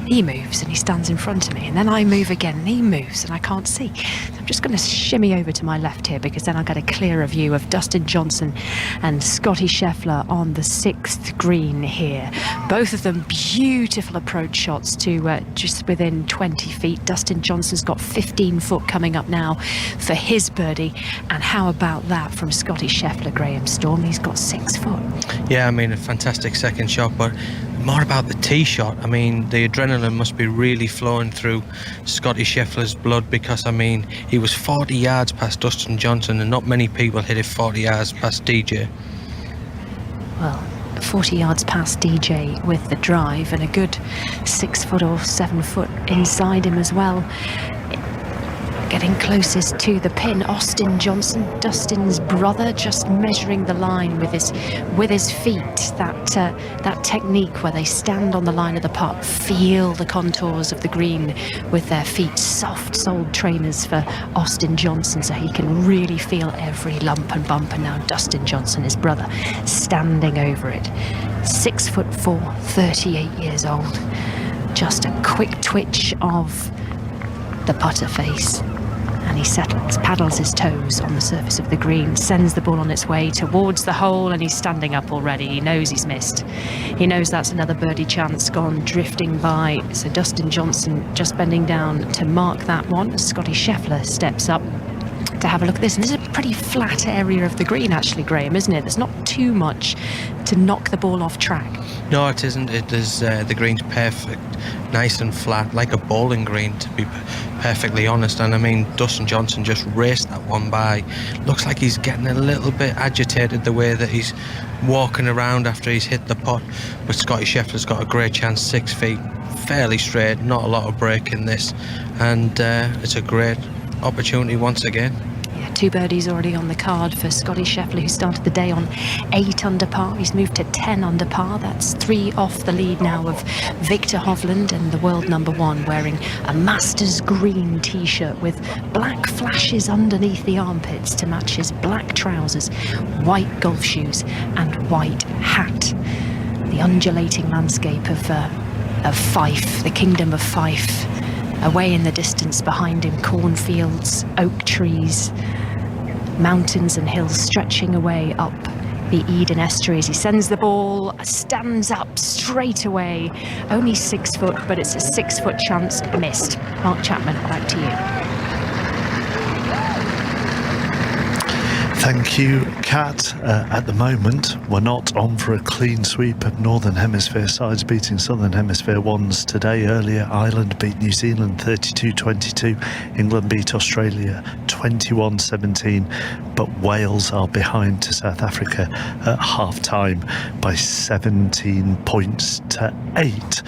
he moves and he stands in front of me, and then I move again and he moves and I can't see. So I'm just going to shimmy over to my left here, because then I'll get a clearer view of Dustin Johnson and Scotty Scheffler on the 6th green here. Both of them beautiful approach shots to just within 20 feet. Dustin Johnson's got 15 foot coming up now for his birdie, and how about that from Scotty Scheffler, Graham Storm? He's got 6 foot. Yeah, I mean, a fantastic second shot, but more about the tee shot. I mean, the adrenaline must be really flowing through Scotty Scheffler's blood, because I mean, he was 40 yards past Dustin Johnson, and not many people hit it 40 yards past DJ. Well, 40 yards past DJ with the drive, and a good 6 foot or 7 foot inside him as well. Getting closest to the pin, Austin Johnson, Dustin's brother, just measuring the line with his feet. That technique where they stand on the line of the putt, feel the contours of the green with their feet. Soft-soled trainers for Austin Johnson, so he can really feel every lump and bump. And now Dustin Johnson, his brother, standing over it. 6'4", 38 years old. Just a quick twitch of the putter face, and he settles, paddles his toes on the surface of the green, sends the ball on its way towards the hole, and he's standing up already. He knows he's missed. He knows that's another birdie chance gone drifting by. So Dustin Johnson just bending down to mark that one. Scotty Scheffler steps up to have a look at this, and this is a pretty flat area of the green, actually, Graham, isn't it? There's not too much to knock the ball off track. No, it isn't. It is the green's perfect, nice and flat, like a bowling green, to be perfectly honest. And I mean, Dustin Johnson just raced that one by. Looks like he's getting a little bit agitated the way that he's walking around after he's hit the putt. But Scotty Scheffler's got a great chance, 6 feet, fairly straight, not a lot of break in this, and it's a great opportunity once again. 2 birdies already on the card for Scotty Scheffler, who started the day on 8 under par. He's moved to 10 under par. That's 3 off the lead now of Victor Hovland, and the world number 1 wearing a Masters green t-shirt with black flashes underneath the armpits to match his black trousers, white golf shoes and white hat. The undulating landscape of Fife, the kingdom of Fife. Away in the distance behind him, cornfields, oak trees, mountains and hills stretching away up the Eden estuary as he sends the ball, stands up straight away. Only 6 foot, but it's a 6 foot chance missed. Mark Chapman, back to you. Thank you, Kat. At the moment, we're not on for a clean sweep of Northern Hemisphere sides beating Southern Hemisphere ones today. Earlier, Ireland beat New Zealand 32-22. England beat Australia 21-17. But Wales are behind to South Africa at half-time by 17 points to 8.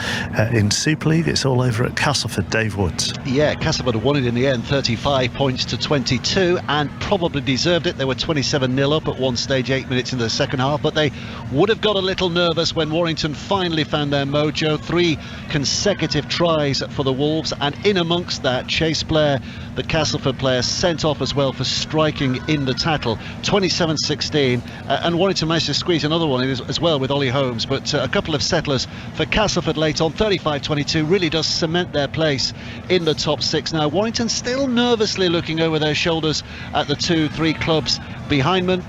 In Super League, it's all over at Castleford. Dave Woods. Yeah, Castleford won it in the end, 35 points to 22, and probably deserved it. They were 27-0 up at one stage, 8 minutes into the second half, but they would have got a little nervous when Warrington finally found their mojo. 3 consecutive tries for the Wolves, and in amongst that, Chase Blair, the Castleford player, sent off as well for striking in the tackle. 27-16, and Warrington managed to squeeze another one in as well with Ollie Holmes, but a couple of settlers for Castleford late on. 35-22 really does cement their place in the top 6 now. Warrington still nervously looking over their shoulders at the 2-3 clubs behind them,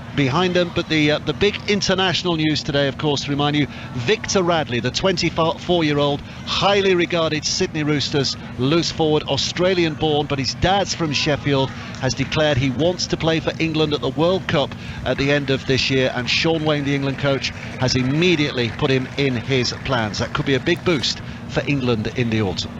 but the big international news today, of course, to remind you, Victor Radley, the 24-year-old, highly regarded Sydney Roosters loose forward, Australian born, but his dad's from Sheffield, has declared he wants to play for England at the World Cup at the end of this year, and Sean Wayne, the England coach, has immediately put him in his plans. That could be a big boost for England in the autumn.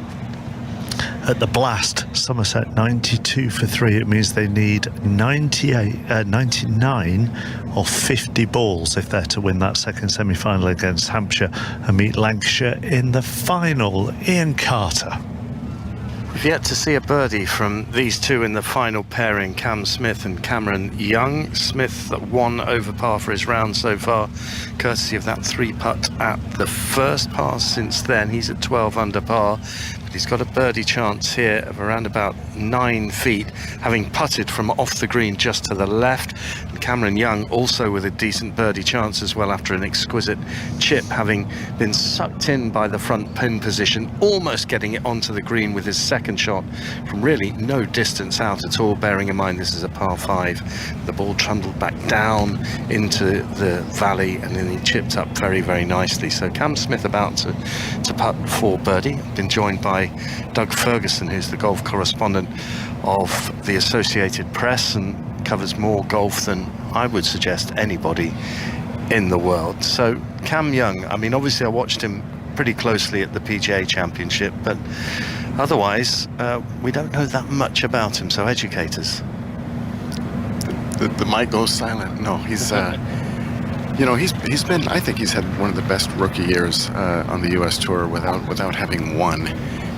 At the Blast, Somerset 92 for 3. It means they need 99 or 50 balls if they're to win that second semi-final against Hampshire and meet Lancashire in the final. Ian Carter. We've yet to see a birdie from these two in the final pairing, Cam Smith and Cameron Young. Smith 1 over par for his round so far, courtesy of that 3-putt at the first pass. Since then, he's at 12 under par. But he's got a birdie chance here of around about 9 feet, having putted from off the green just to the left. And Cameron Young also with a decent birdie chance as well after an exquisite chip, having been sucked in by the front pin position, almost getting it onto the green with his second shot from really no distance out at all, bearing in mind this is a par 5. The ball trundled back down into the valley and then he chipped up very, very nicely. So Cam Smith about to putt for birdie. Been joined by Doug Ferguson, who's the golf correspondent of the Associated Press and covers more golf than I would suggest anybody in the world. So Cam Young, I mean, obviously I watched him pretty closely at the PGA Championship, but otherwise we don't know that much about him, so educators. The mic goes silent. No, he's you know, he's been, I think he's had one of the best rookie years on the U.S. Tour without having won.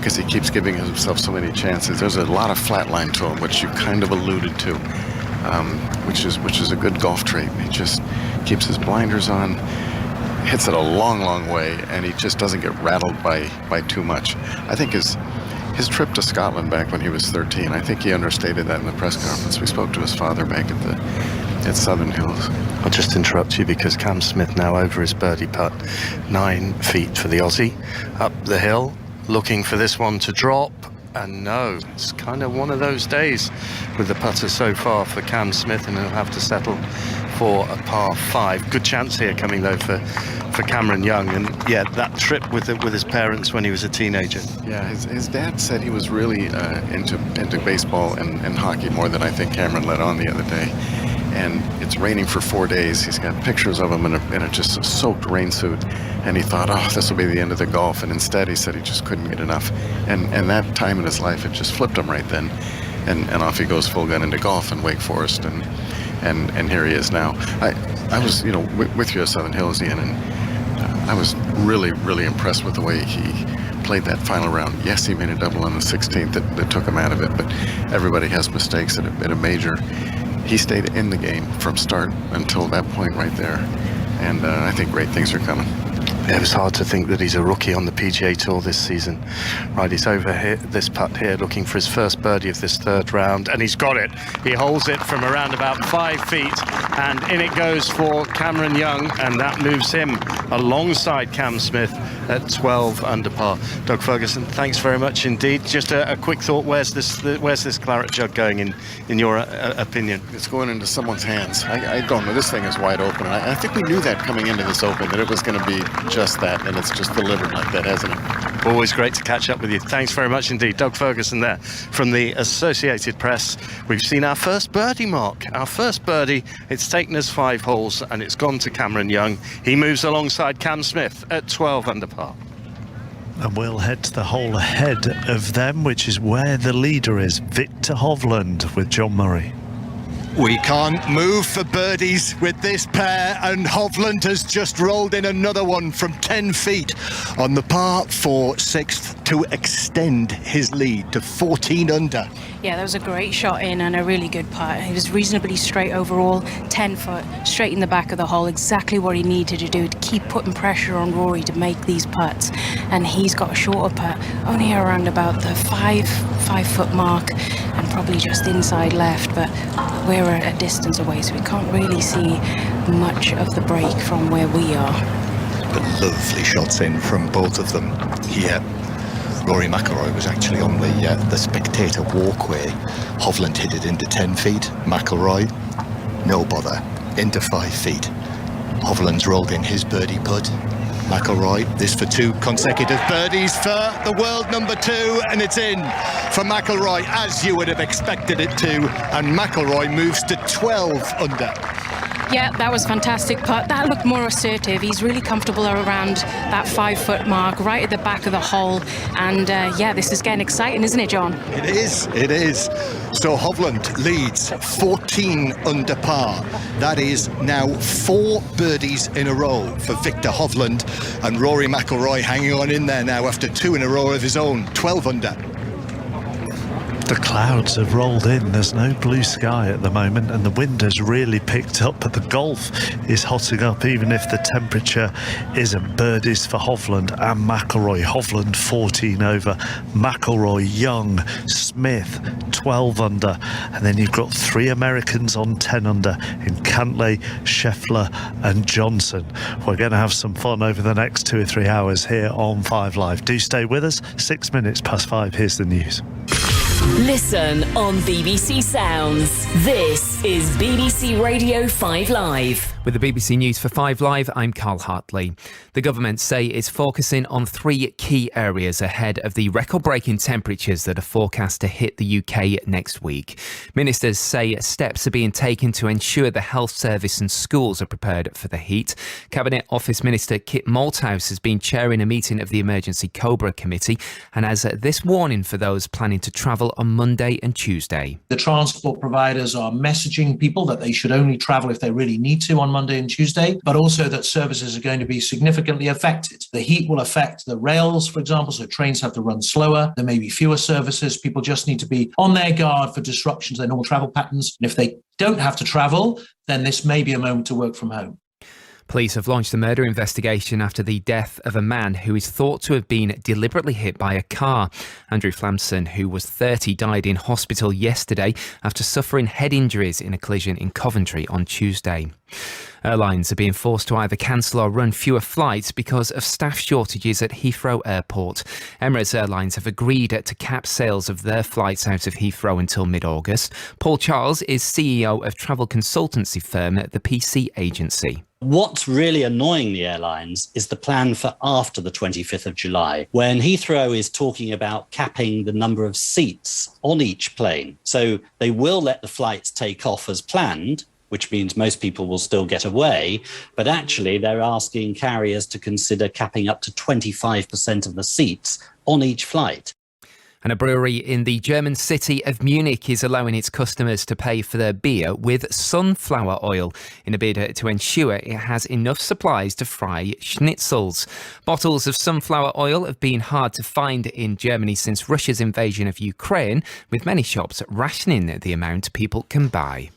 because he keeps giving himself so many chances. There's a lot of flat line to him, which you kind of alluded to, which is a good golf trait. He just keeps his blinders on, hits it a long, long way, and he just doesn't get rattled by too much. I think his trip to Scotland back when he was 13, I think he understated that in the press conference. We spoke to his father back at Southern Hills. I'll just interrupt you because Cam Smith now over his birdie putt, 9 feet for the Aussie, up the hill, looking for this one to drop, and no, it's kind of one of those days with the putter so far for Cam Smith, and he'll have to settle for a par 5. Good chance here coming though for Cameron Young, and yeah, that trip with his parents when he was a teenager. Yeah, his dad said he was really into baseball and hockey more than I think Cameron let on the other day. And it's raining for 4 days. He's got pictures of him in a just soaked rain suit, and he thought, oh, this will be the end of the golf, and instead he said he just couldn't get enough. And that time in his life, it just flipped him right then, and off he goes full gun into golf in Wake Forest, and here he is now. I was with you at Southern Hills, Ian, and I was really, really impressed with the way he played that final round. Yes, he made a double on the 16th that took him out of it, but everybody has mistakes at a major. He stayed in the game from start until that point right there, and I think great things are coming. It was hard to think that he's a rookie on the PGA Tour this season. Right, he's over here, this putt here, looking for his first birdie of this third round, and he's got it. He holds it from around about 5 feet, and in it goes for Cameron Young, and that moves him alongside Cam Smith at 12 under par. Doug Ferguson, thanks very much indeed. Just a quick thought, where's this claret jug going in your opinion? It's going into someone's hands. I don't know. This thing is wide open. I think we knew that coming into this Open, that it was going to be just that, and it's just delivered like that, hasn't it? Always great to catch up with you. Thanks very much indeed. Doug Ferguson there from the Associated Press. We've seen our first birdie, Mark. Our first birdie. It's taken us 5 holes, and it's gone to Cameron Young. He moves alongside Cam Smith at 12 under par. And we'll head to the hole ahead of them, which is where the leader is, Victor Hovland with John Murray. We can't move for birdies with this pair, and Hovland has just rolled in another one from 10 feet on the par 4 6th to extend his lead to 14 under. Yeah, that was a great shot in and a really good putt. He was reasonably straight overall, 10 foot, straight in the back of the hole, exactly what he needed to do to keep putting pressure on Rory to make these putts. And he's got a shorter putt, only around about the 5 foot mark, and probably just inside left, but we're a distance away, so we can't really see much of the break from where we are. But lovely shots in from both of them here. Rory Mcilroy was actually on the spectator walkway. Hovland hit it into 10 feet. Mcilroy, no bother, into 5 feet. Hovland's rolled in his birdie putt. McIlroy, this for 2 consecutive birdies for the world number 2, and it's in for McIlroy, as you would have expected it to, and McIlroy moves to 12 under. Yeah, that was fantastic putt. That looked more assertive. He's really comfortable around that 5 foot mark, right at the back of the hole. And yeah, this is getting exciting, isn't it, John? It is. So Hovland leads 14 under par. That is now 4 birdies in a row for Victor Hovland, and Rory Mcilroy hanging on in there now after 2 in a row of his own, 12 under. The clouds have rolled in. There's no blue sky at the moment, and the wind has really picked up, but the golf is hotting up even if the temperature isn't. Birdies for Hovland and McIlroy. Hovland 14 over, McIlroy, Young, Smith 12 under, and then you've got 3 Americans on 10 under in Cantlay, Scheffler and Johnson. We're going to have some fun over the next 2 or 3 hours here on 5 Live. Do stay with us. 6 minutes past 5. Here's the news. Listen on BBC Sounds. This is BBC Radio 5 Live. With the BBC News for 5 Live, I'm Carl Hartley. The government say it's focusing on 3 key areas ahead of the record-breaking temperatures that are forecast to hit the UK next week. Ministers say steps are being taken to ensure the health service and schools are prepared for the heat. Cabinet Office Minister Kit Malthouse has been chairing a meeting of the Emergency Cobra Committee and has this warning for those planning to travel on Monday and Tuesday. The transport providers are messaging people that they should only travel if they really need to on Monday and Tuesday, but also that services are going to be significantly affected. The heat will affect the rails, for example, so trains have to run slower. There may be fewer services. People just need to be on their guard for disruptions to their normal travel patterns. And if they don't have to travel, then this may be a moment to work from home. Police have launched a murder investigation after the death of a man who is thought to have been deliberately hit by a car. Andrew Flamson, who was 30, died in hospital yesterday after suffering head injuries in a collision in Coventry on Tuesday. Airlines are being forced to either cancel or run fewer flights because of staff shortages at Heathrow Airport. Emirates Airlines have agreed to cap sales of their flights out of Heathrow until mid-August. Paul Charles is CEO of travel consultancy firm the PC Agency. What's really annoying the airlines is the plan for after the 25th of July, when Heathrow is talking about capping the number of seats on each plane. So they will let the flights take off as planned, which means most people will still get away. But actually, they're asking carriers to consider capping up to 25% of the seats on each flight. And a brewery in the German city of Munich is allowing its customers to pay for their beer with sunflower oil in a bid to ensure it has enough supplies to fry schnitzels. Bottles of sunflower oil have been hard to find in Germany since Russia's invasion of Ukraine, with many shops rationing the amount people can buy.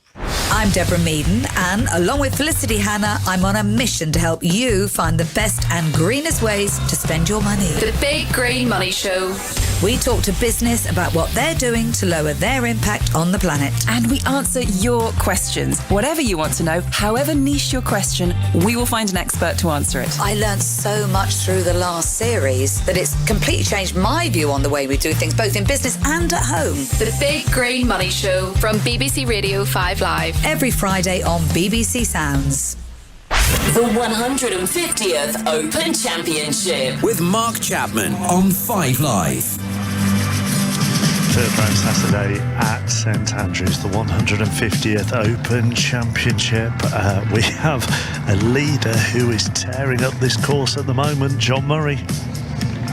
I'm Deborah Meaden, and along with Felicity Hanna, I'm on a mission to help you find the best and greenest ways to spend your money. The Big Green Money Show. We talk to business about what they're doing to lower their impact on the planet. And we answer your questions. Whatever you want to know, however niche your question, we will find an expert to answer it. I learned so much through the last series that it's completely changed my view on the way we do things, both in business and at home. The Big Green Money Show from BBC Radio 5 Live. Every Friday on BBC Sounds. The 150th Open Championship. With Mark Chapman on 5 Live. Third round Saturday at St Andrews, the 150th Open Championship. We have a leader who is tearing up this course at the moment, John Murray.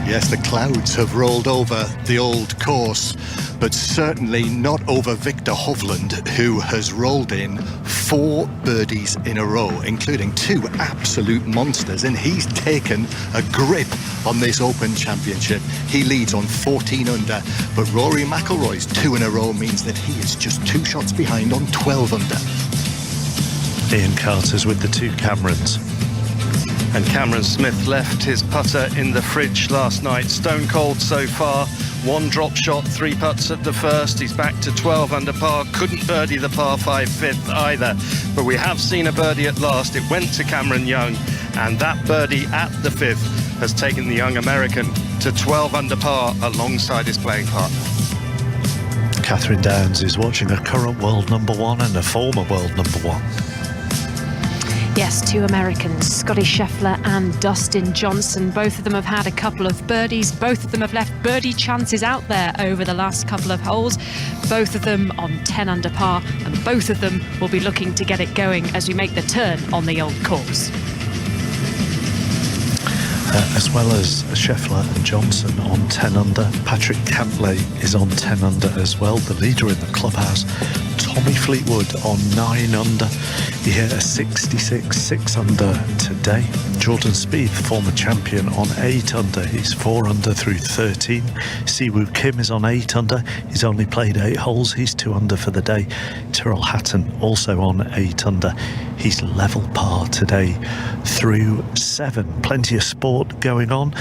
Yes, the clouds have rolled over the old course, but certainly not over Victor Hovland, who has rolled in 4 birdies in a row, including 2 absolute monsters, and he's taken a grip on this Open Championship. He leads on 14 under, but Rory Mcilroy's 2 in a row means that he is just 2 shots behind on 12 under. Ian Carter's with the 2 Camerons. And Cameron Smith left his putter in the fridge last night. Stone cold so far. 1 drop shot, 3 putts at the first. He's back to 12 under par. Couldn't birdie the par 5 fifth either. But we have seen a birdie at last. It went to Cameron Young. And that birdie at the 5th has taken the young American to 12 under par alongside his playing partner. Catherine Downs is watching a current world number 1 and a former world number 1. Yes, 2 Americans, Scotty Scheffler and Dustin Johnson. Both of them have had a couple of birdies. Both of them have left birdie chances out there over the last couple of holes. Both of them on 10 under par, and both of them will be looking to get it going as we make the turn on the old course. As well as Scheffler and Johnson on 10 under, Patrick Cantlay is on 10 under as well, the leader in the clubhouse. Tommy Fleetwood on 9 under. He hit a 66 6 under today. Jordan Spieth, former champion, on 8 under. He's 4 under through 13. Siwoo Kim is on 8 under. He's only played 8 holes. He's 2 under for the day. Tyrrell Hatton also on 8 under. He's level par today through 7. Plenty of sport going on.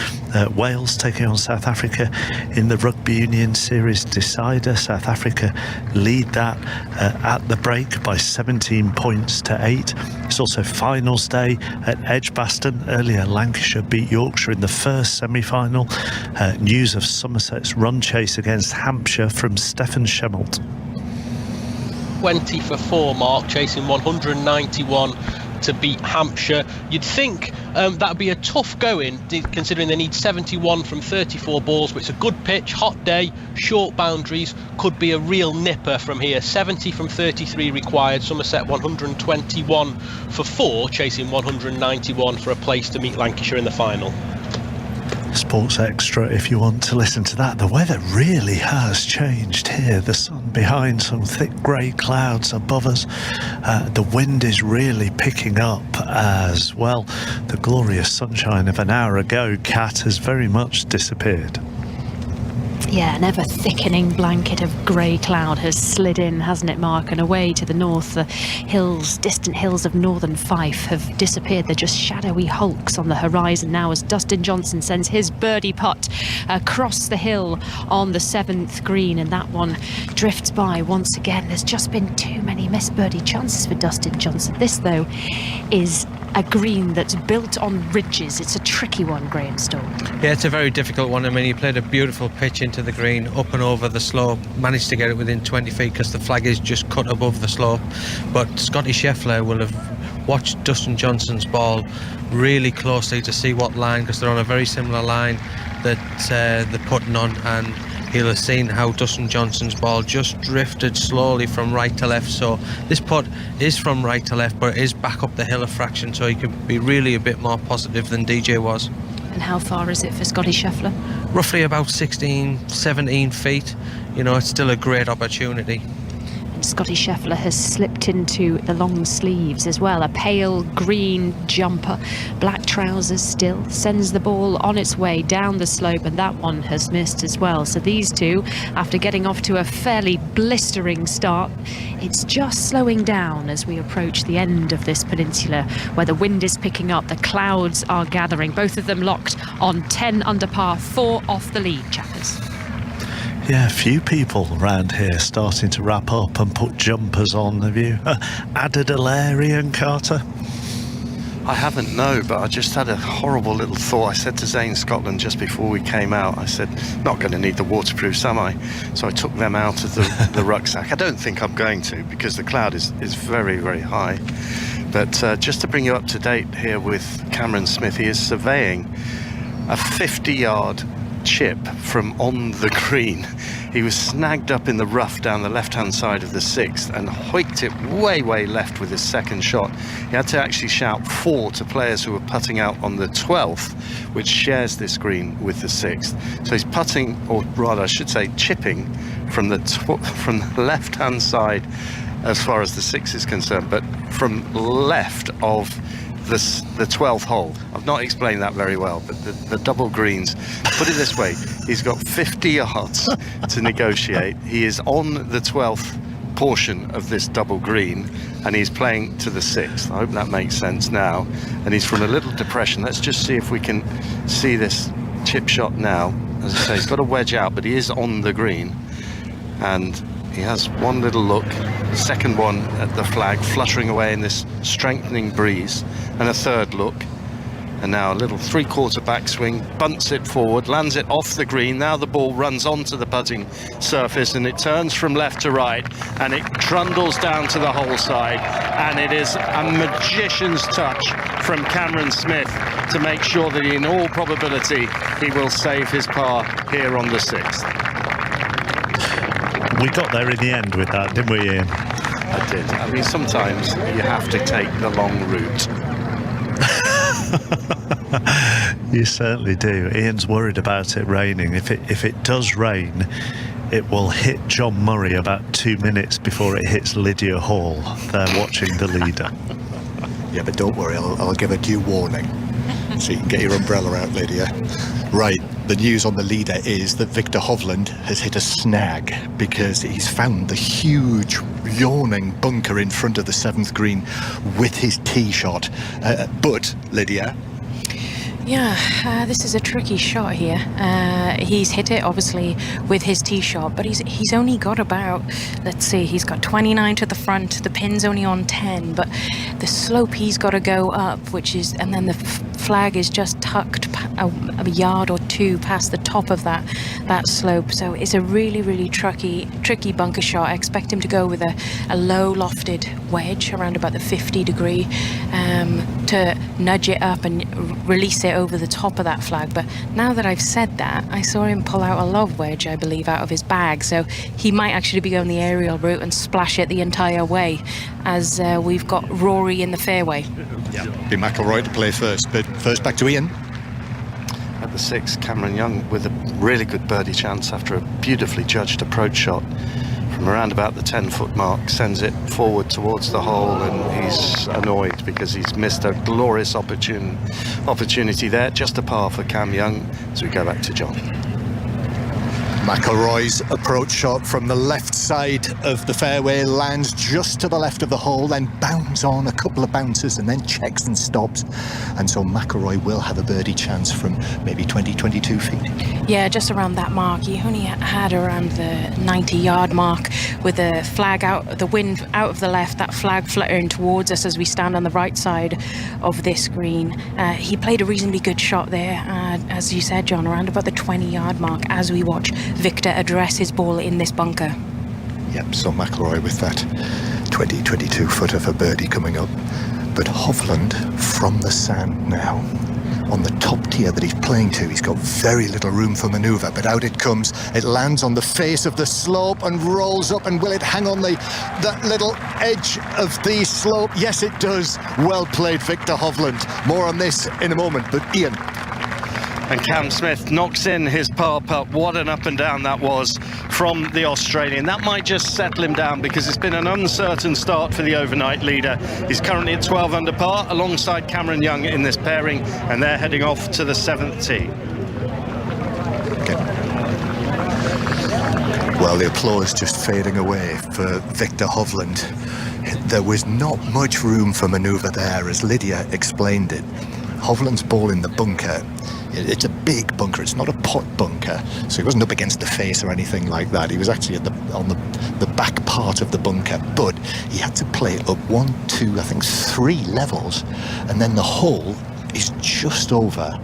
Wales taking on South Africa in the Rugby Union Series decider. South Africa lead that at the break by 17 points to 8. It's also finals day at Edgbaston. Earlier, Lancashire beat Yorkshire in the first semi-final. News of Somerset's run chase against Hampshire from Stefan Schemmelt. 20 for 4, Mark, chasing 191 to beat Hampshire. You'd think that'd be a tough going, considering they need 71 from 34 balls, but it's a good pitch, hot day, short boundaries, could be a real nipper from here. 70 from 33 required. Somerset 121 for 4, chasing 191 for a place to meet Lancashire in the final. Sports Extra if you want to listen to that. The weather really has changed here. The sun behind some thick grey clouds above us. The wind is really picking up as well. The glorious sunshine of an hour ago, Kat, has very much disappeared. Yeah, an ever-thickening blanket of grey cloud has slid in, hasn't it, Mark? And away to the north, the hills, distant hills of northern Fife have disappeared. They're just shadowy hulks on the horizon now as Dustin Johnson sends his birdie putt across the hill on the 7th green, and that one drifts by once again. There's just been too many missed birdie chances for Dustin Johnson. This, though, is a green that's built on ridges. It's a tricky one, Graham Stone. Yeah, it's a very difficult one. I mean, he played a beautiful pitch into the green, up and over the slope, managed to get it within 20 feet because the flag is just cut above the slope. But Scotty Scheffler will have watched Dustin Johnson's ball really closely to see what line, because they're on a very similar line that they're putting on, and he'll have seen how Dustin Johnson's ball just drifted slowly from right to left. So this putt is from right to left, but it is back up the hill a fraction, so he can be really a bit more positive than DJ was. And how far is it for Scotty Scheffler? Roughly about 16, 17 feet. You know, it's still a great opportunity. Scotty Scheffler has slipped into the long sleeves as well. A pale green jumper, black trousers still, sends the ball on its way down the slope, and that one has missed as well. So these two, after getting off to a fairly blistering start, it's just slowing down as we approach the end of this peninsula where the wind is picking up, the clouds are gathering. Both of them locked on 10 under par, 4 off the lead, chappers. Yeah, a few people around here starting to wrap up and put jumpers on. Have you added a layer, Ian Carter? I haven't, no, but I just had a horrible little thought. I said to Zane Scotland just before we came out, I said, not going to need the waterproofs, am I? So I took them out of the rucksack. I don't think I'm going to, because the cloud is very, very high. But just to bring you up to date here with Cameron Smith, he is surveying a 50-yard chip from on the green. He was snagged up in the rough down the left-hand side of the 6th and hoiked it way left with his second shot. He had to actually shout 4 to players who were putting out on the 12th, which shares this green with the 6th. So he's putting, or rather I should say chipping, from the left-hand side as far as the 6 is concerned, but from left of the 12th hole. I've not explained that very well, but the double greens, put it this way, he's got 50 yards to negotiate. He is on the 12th portion of this double green, and he's playing to the 6th. I hope that makes sense now. And he's from a little depression. Let's just see if we can see this chip shot now. As I say, he's got a wedge out, but he is on the green, and he has one little look, second one at the flag, fluttering away in this strengthening breeze, and a third look, and now a little three-quarter backswing, bunts it forward, lands it off the green. Now the ball runs onto the putting surface, and it turns from left to right, and it trundles down to the hole side, and it is a magician's touch from Cameron Smith to make sure that in all probability he will save his par here on the 6th. We got there in the end with that, didn't we, Ian? I did. I mean, sometimes you have to take the long route. You certainly do. Ian's worried about it raining. If it does rain, it will hit John Murray about 2 minutes before it hits Lydia Hall. They're watching the leader. Yeah, but don't worry, I'll give a due warning. So you can get your umbrella out, Lydia. Right, the news on the leader is that Victor Hovland has hit a snag because he's found the huge yawning bunker in front of the 7th green with his tee shot. But, Lydia... Yeah, this is a tricky shot here. He's hit it, obviously, with his tee shot, but he's only got about, let's see, he's got 29 to the front, the pin's only on 10, but the slope he's got to go up, which is, and then the flag is just tucked a yard or two past the top of that slope, so it's a really tricky bunker shot. I expect him to go with a low lofted wedge around about the 50 degree to nudge it up and release it over the top of that flag. But now that I've said that, I saw him pull out a lob wedge, I believe, out of his bag, so he might actually be going the aerial route and splash it the entire way, as we've got Rory in the fairway. Yeah, be McIlroy to play first, but first back to Ian. At the 6, Cameron Young with a really good birdie chance after a beautifully judged approach shot from around about the 10-foot mark, sends it forward towards the hole, and he's annoyed because he's missed a glorious opportunity there. Just a par for Cam Young, so we go back to John. McIlroy's approach shot from the left side of the fairway lands just to the left of the hole, then bounds on a couple of bounces and then checks and stops. And so McIlroy will have a birdie chance from maybe 20, 22 feet. Yeah, just around that mark. He only had around the 90-yard mark with the flag out, the wind out of the left, that flag fluttering towards us as we stand on the right side of this green. He played a reasonably good shot there, as you said, John, around about the 20-yard mark as we watch Victor address his ball in this bunker. Yep, so McIlroy with that 20, 22 footer for birdie coming up. But Hovland from the sand now. On the top tier that he's playing to, he's got very little room for manoeuvre, but out it comes. It lands on the face of the slope and rolls up, and will it hang on that little edge of the slope? Yes, it does. Well played, Victor Hovland. More on this in a moment, but Ian. And Cam Smith knocks in his par putt. What an up and down that was from the Australian. That might just settle him down because it's been an uncertain start for the overnight leader. He's currently at 12 under par alongside Cameron Young in this pairing, and they're heading off to the 7th tee. Okay. Well, the applause just fading away for Victor Hovland. There was not much room for manoeuvre there, as Lydia explained it. Hovland's ball in the bunker, it's a big bunker, it's not a pot bunker, so he wasn't up against the face or anything like that. He was actually on the back part of the bunker, but he had to play up 1, 2, I think 3 levels, and then the hole is just over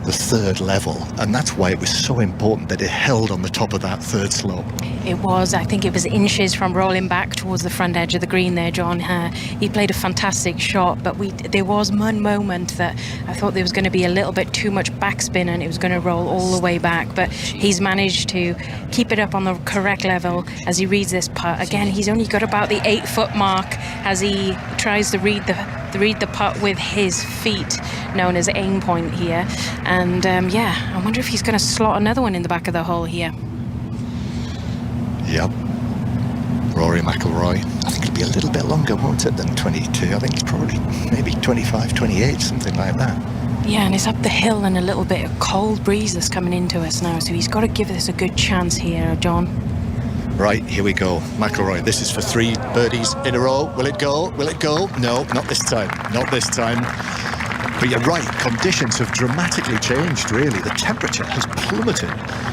the 3rd level, and that's why it was so important that it held on the top of that 3rd slope. It was, I think it was inches from rolling back towards the front edge of the green there, John. He played a fantastic shot, but there was one moment that I thought there was going to be a little bit too much backspin and it was going to roll all the way back, but he's managed to keep it up on the correct level as he reads this putt. Again, he's only got about the 8-foot mark as he tries to read the putt with his feet, known as aim point here. And yeah, I wonder if he's going to slot another one in the back of the hole here. Yep. Rory Mcilroy. I think it'll be a little bit longer, won't it, than 22? I think it's probably maybe 25, 28, something like that. Yeah, and it's up the hill and a little bit of cold breeze that's coming into us now, so he's got to give this a good chance here, John. Right, here we go. McIlroy, this is for 3 birdies in a row. Will it go? Will it go? No, not this time. Not this time. But you're right, conditions have dramatically changed, really. The temperature has plummeted.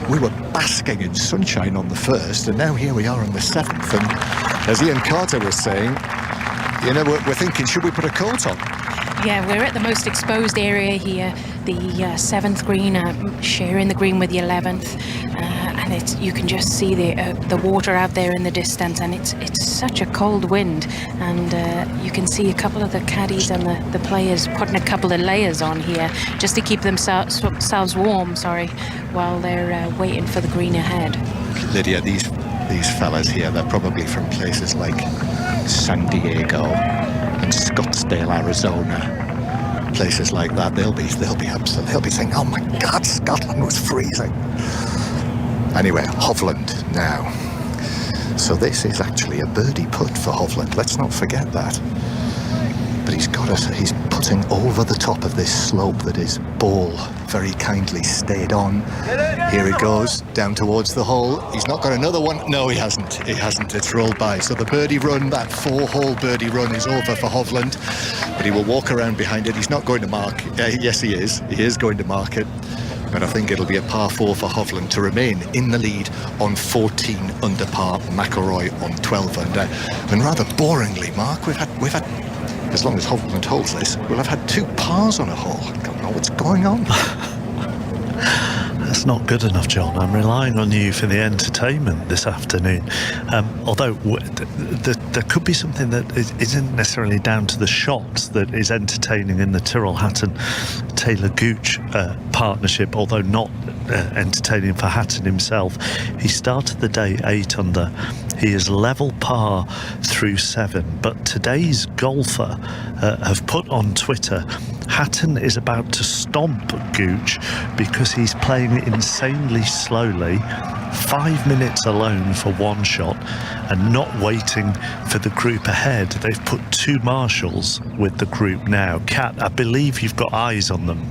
We were basking in sunshine on the 1st, and now here we are on the 7th. And as Ian Carter was saying, you know, we're thinking, should we put a coat on? Yeah, we're at the most exposed area here, the 7th green, sharing the green with the 11th. And you can just see the water out there in the distance, and it's such a cold wind, and you can see a couple of the caddies and the players putting a couple of layers on here just to keep themselves warm, while they're waiting for the green ahead. Lydia, these fellas here, they're probably from places like San Diego and Scottsdale, Arizona, places like that. They'll be saying, "Oh my God, Scotland was freezing." Anyway, Hovland now. So this is actually a birdie putt for Hovland. Let's not forget that. But he's putting over the top of this slope that his ball very kindly stayed on. Here he goes, down towards the hole. He's not got another one. No, he hasn't. He hasn't. It's rolled by. So the birdie run, that 4-hole birdie run, is over for Hovland. But he will walk around behind it. He's not going to mark. Yes, he is. He is going to mark it. But I think it'll be a par 4 for Hovland to remain in the lead on 14 under par. McIlroy on 12 under. And rather boringly, Mark, we've had, as long as Hovland holds this, we'll have had 2 pars on a hole. I don't know what's going on. That's not good enough, John. I'm relying on you for the entertainment this afternoon. Although there could be something that isn't necessarily down to the shots that is entertaining in the Tyrrell Hatton-Taylor Gooch partnership, although not entertaining for Hatton himself. He started the day 8 under He is level par through 7. But today's golfer have put on Twitter, Hatton is about to stomp Gooch because he's playing insanely slowly, 5 minutes alone for one shot, and not waiting for the group ahead. They've put 2 marshals with the group now. Kat, I believe you've got eyes on them.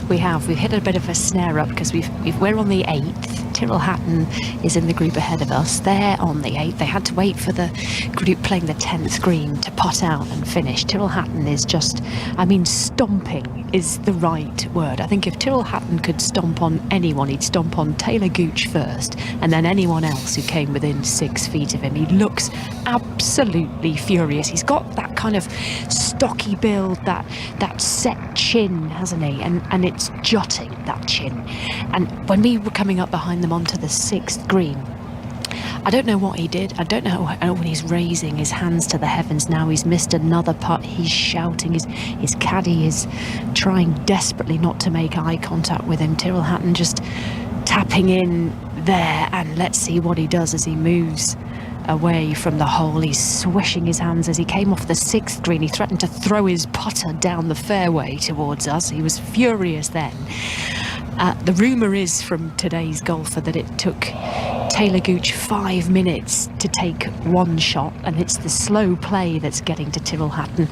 We've hit a bit of a snare up because we're on the 8th. Tyrrell Hatton is in the group ahead of us. They're on the 8th. They had to wait for the group playing the 10th green to pot out and finish. Tyrrell Hatton is just, stomping is the right word. I think if Tyrrell Hatton could stomp on anyone, he'd stomp on Taylor Gooch first, and then anyone else who came within 6 feet of him. He looks absolutely furious. He's got that kind of stocky build, that set chin, hasn't he? And it's jutting, that chin. And when we were coming up behind them onto the 6th green, I don't know what he did. I don't know when he's raising his hands to the heavens now. He's missed another putt. He's shouting. His caddy is trying desperately not to make eye contact with him. Tyrrell Hatton just tapping in there, and let's see what he does as he moves away from the hole. He's swishing his hands as he came off the 6th green. He threatened to throw his putter down the fairway towards us. He was furious then. The rumour is from today's golfer that it took Taylor Gooch 5 minutes to take one shot, and it's the slow play that's getting to Tyrrell Hatton.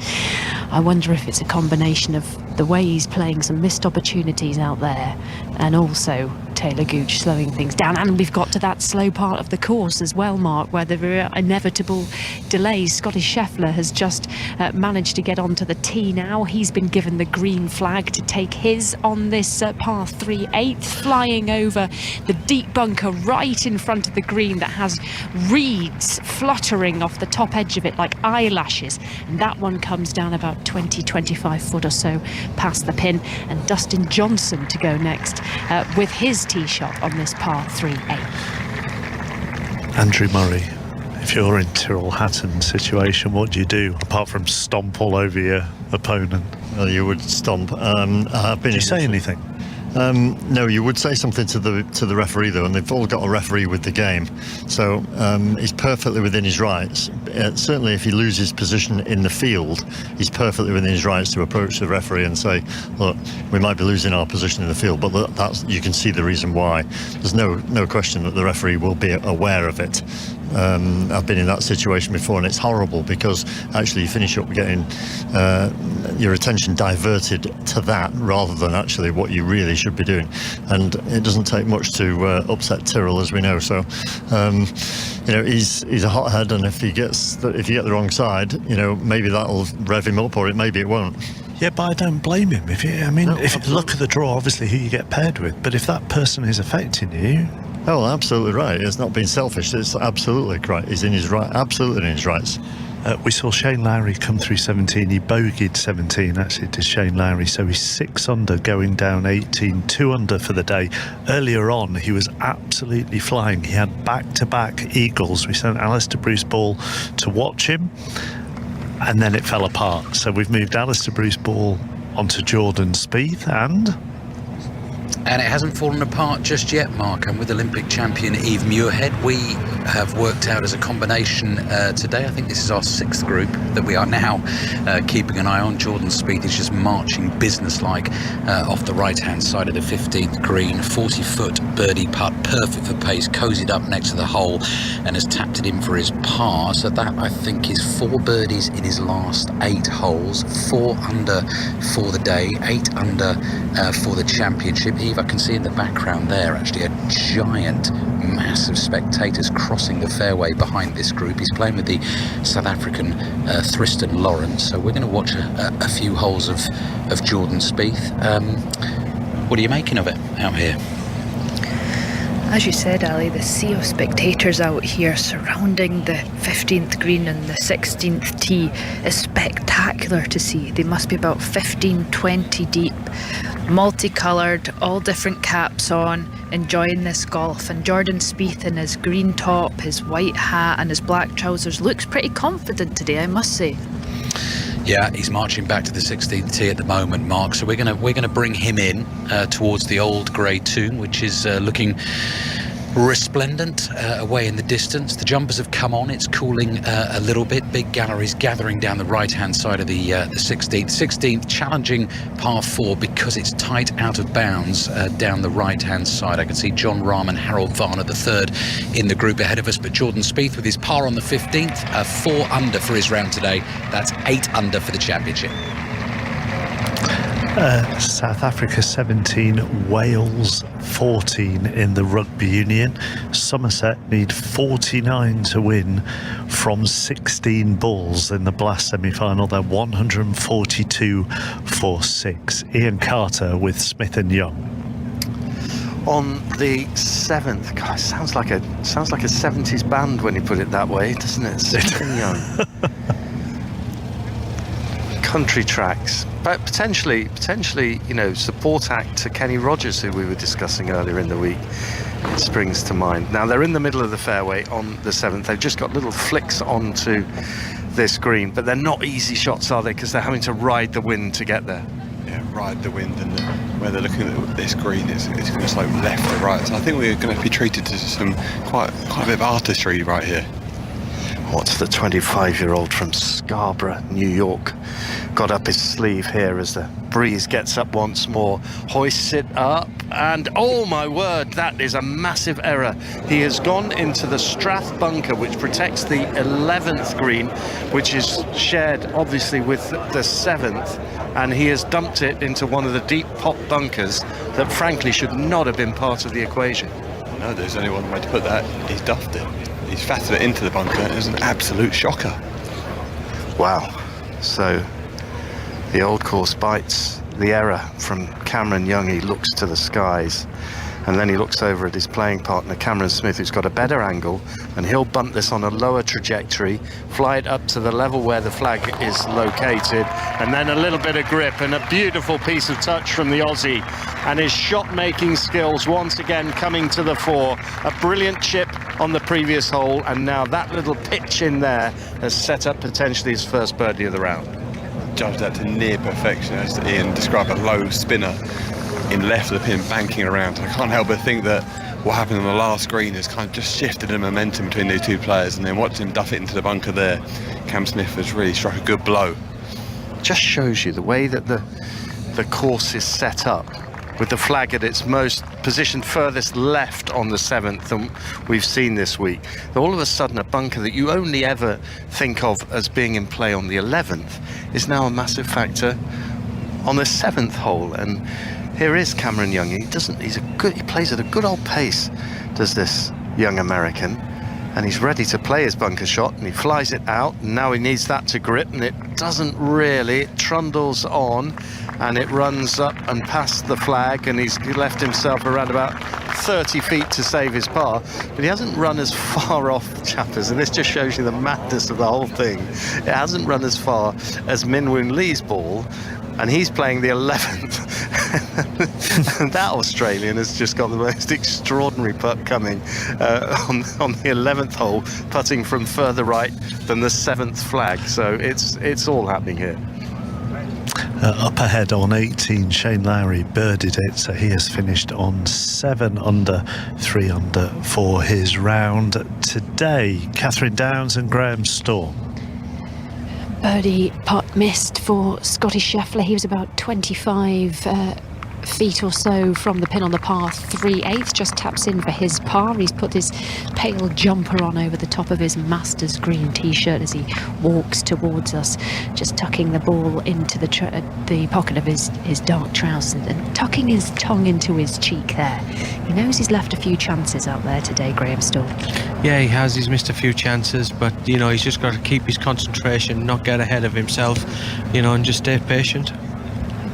I wonder if it's a combination of the way he's playing, some missed opportunities out there, and also Taylor Gooch slowing things down. And we've got to that slow part of the course as well, Mark, where there are inevitable delays. Scottish Scheffler has just managed to get onto the tee now. He's been given the green flag to take his on this par 3 8th, flying over the deep bunker right in front of the green that has reeds fluttering off the top edge of it like eyelashes, and that one comes down about 20-25 foot or so past the pin. And Dustin Johnson to go next with his tee shot on this par 3 8. Andrew Murray, if you're in Tyrrell Hatton's situation, what do you do apart from stomp all over your opponent? Well, you would stomp. Did you say anything? No, you would say something to the referee though, and they've all got a referee with the game, so he's perfectly within his rights. Certainly, if he loses position in the field, he's perfectly within his rights to approach the referee and say, "Look, we might be losing our position in the field," but that's you can see the reason why. There's no question that the referee will be aware of it. I've been in that situation before, and it's horrible because actually you finish up getting your attention diverted to that rather than actually what you really should be doing. And it doesn't take much to upset Tyrrell, as we know. So he's a hothead, and if you get the wrong side, maybe that'll rev him up, or maybe it won't. Yeah, but I don't blame him. If you look at the draw, obviously who you get paired with, but if that person is affecting you. Oh, absolutely right. It's not being selfish. It's absolutely right. He's in his right. Absolutely in his rights. We saw Shane Lowry come through 17. He bogeyed 17, actually, to Shane Lowry. So he's 6 under, going down 18, 2 under for the day. Earlier on, he was absolutely flying. He had back-to-back eagles. We sent Alistair Bruce Ball to watch him, and then it fell apart. So we've moved Alistair Bruce Ball onto Jordan Spieth, And it hasn't fallen apart just yet, Mark. I'm with Olympic champion Eve Muirhead. We have worked out as a combination today. I think this is our 6th group that we are now keeping an eye on. Jordan Spieth is just marching businesslike off the right-hand side of the 15th green. 40-foot birdie putt, perfect for pace, cozied up next to the hole and has tapped it in for his par. So that, I think, is 4 birdies in his last 8 holes. 4 under for the day, 8 under for the championship. Eve, I can see in the background there actually a giant mass of spectators crossing the fairway behind this group. He's playing with the South African Tristan Lawrence, so we're going to watch a few holes of Jordan Spieth. What are you making of it out here? As you said, Ali, the sea of spectators out here surrounding the 15th green and the 16th tee is spectacular to see. They must be about 15-20 deep, multicoloured, all different caps on, enjoying this golf. And Jordan Spieth in his green top, his white hat and his black trousers looks pretty confident today, I must say. Yeah, he's marching back to the 16th tee at the moment, Mark. So we're gonna bring him in towards the old grey tomb, which is looking resplendent away in the distance. The jumpers have come on. It's cooling a little bit. Big galleries gathering down the right-hand side of the 16th. 16th challenging par 4 because it's tight out of bounds down the right-hand side. I can see John Rahm and Harold Varner, the third in the group ahead of us. But Jordan Spieth with his par on the 15th, 4 under for his round today. That's 8 under for the championship. South Africa 17, Wales 14 in the Rugby Union. Somerset need 49 to win from 16 balls in the Blast semi-final. They're 142 for 6. Ian Carter with Smith and Young. On the 7th, God, sounds like a 70s band when you put it that way, doesn't it? Smith and Young. Country tracks, but potentially, support act to Kenny Rogers, who we were discussing earlier in the week, springs to mind. Now they're in the middle of the fairway on the 7th. They've just got little flicks onto this green, but they're not easy shots, are they? Because they're having to ride the wind to get there. Yeah, ride the wind, and where they're looking at this green, it's going to slope left to right. So I think we're going to be treated to some quite a bit of artistry right here. What's the 25-year-old from Scarborough, New York, got up his sleeve here as the breeze gets up once more, hoists it up, and oh my word, that is a massive error. He has gone into the Strath bunker, which protects the 11th green, which is shared obviously with the 7th, and he has dumped it into one of the deep pop bunkers that frankly should not have been part of the equation. No, there's only one way to put that. He's duffed it. He's fatted it into the bunker. It was an absolute shocker. Wow. So the old course bites the error from Cameron Young. He looks to the skies, and then he looks over at his playing partner Cameron Smith, who's got a better angle, and he'll bunt this on a lower trajectory, fly it up to the level where the flag is located, and then a little bit of grip and a beautiful piece of touch from the Aussie, and his shot making skills once again coming to the fore. A brilliant chip on the previous hole, and now that little pitch in there has set up potentially his first birdie of the round. Judge that to near perfection, as Ian described, a low spinner in left of the pin, banking around. I can't help but think that what happened on the last green has kind of just shifted the momentum between these two players, and then watching him duff it into the bunker there, Cam Smith has really struck a good blow. Just shows you the way that the course is set up, with the flag at its most positioned furthest left on the 7th than we've seen this week. All of a sudden a bunker that you only ever think of as being in play on the 11th is now a massive factor on the 7th hole. And here is Cameron Young. He plays at a good old pace, does this young American, and he's ready to play his bunker shot, and he flies it out, and now he needs that to grip, and it doesn't really. It trundles on, and it runs up and past the flag, and he's left himself around about 30 feet to save his par, but he hasn't run as far off, chappers, and this just shows you the madness of the whole thing. It hasn't run as far as Min Woon Lee's ball, and he's playing the 11th. And that Australian has just got the most extraordinary putt coming on the 11th hole, putting from further right than the 7th flag. So it's all happening here. Up ahead on 18, Shane Lowry birdied it, so he has finished on 7 under, 3 under for his round today. Catherine Downs and Graham Storm. Birdie putt missed for Scotty Scheffler. He was about 25 feet or so from the pin on the par 3/8, just taps in for his par. He's put his pale jumper on over the top of his Masters green t-shirt as he walks towards us, just tucking the ball into the pocket of his dark trousers and tucking his tongue into his cheek there. He knows he's left a few chances out there today, Graham Storm. Yeah, he has. He's missed a few chances, but he's just got to keep his concentration, not get ahead of himself, and just stay patient.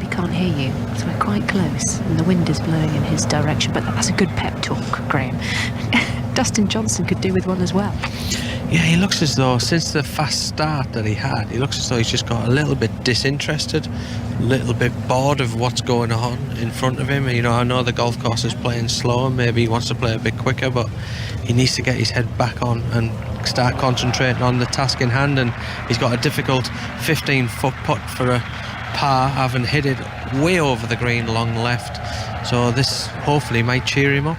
Can't hear you, so we're quite close and the wind is blowing in his direction, but that's a good pep talk, Graham. Dustin Johnson could do with one as well. Yeah, he looks as though since the fast start that he had, he looks as though he's just got a little bit disinterested, a little bit bored of what's going on in front of him. I know the golf course is playing slower, maybe he wants to play a bit quicker, but he needs to get his head back on and start concentrating on the task in hand. And he's got a difficult 15-foot putt for a par, having hit it way over the green long left, so this hopefully might cheer him up.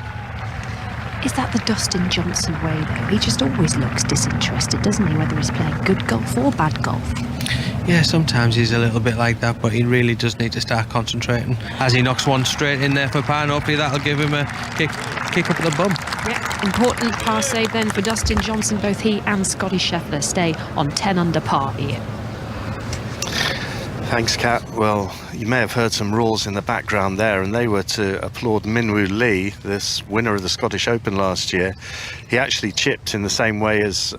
Is that the Dustin Johnson way, though? He just always looks disinterested, doesn't he, whether he's playing good golf or bad golf? Yeah, sometimes he's a little bit like that, but he really does need to start concentrating. As he knocks one straight in there for par, and hopefully that'll give him a kick up the bum. Yeah, important par save then for Dustin Johnson. Both he and Scotty Scheffler stay on 10 under par, Ian. Thanks, Kat. Well, you may have heard some roars in the background there, and they were to applaud Minwoo Lee, this winner of the Scottish Open last year. He actually chipped in the same way as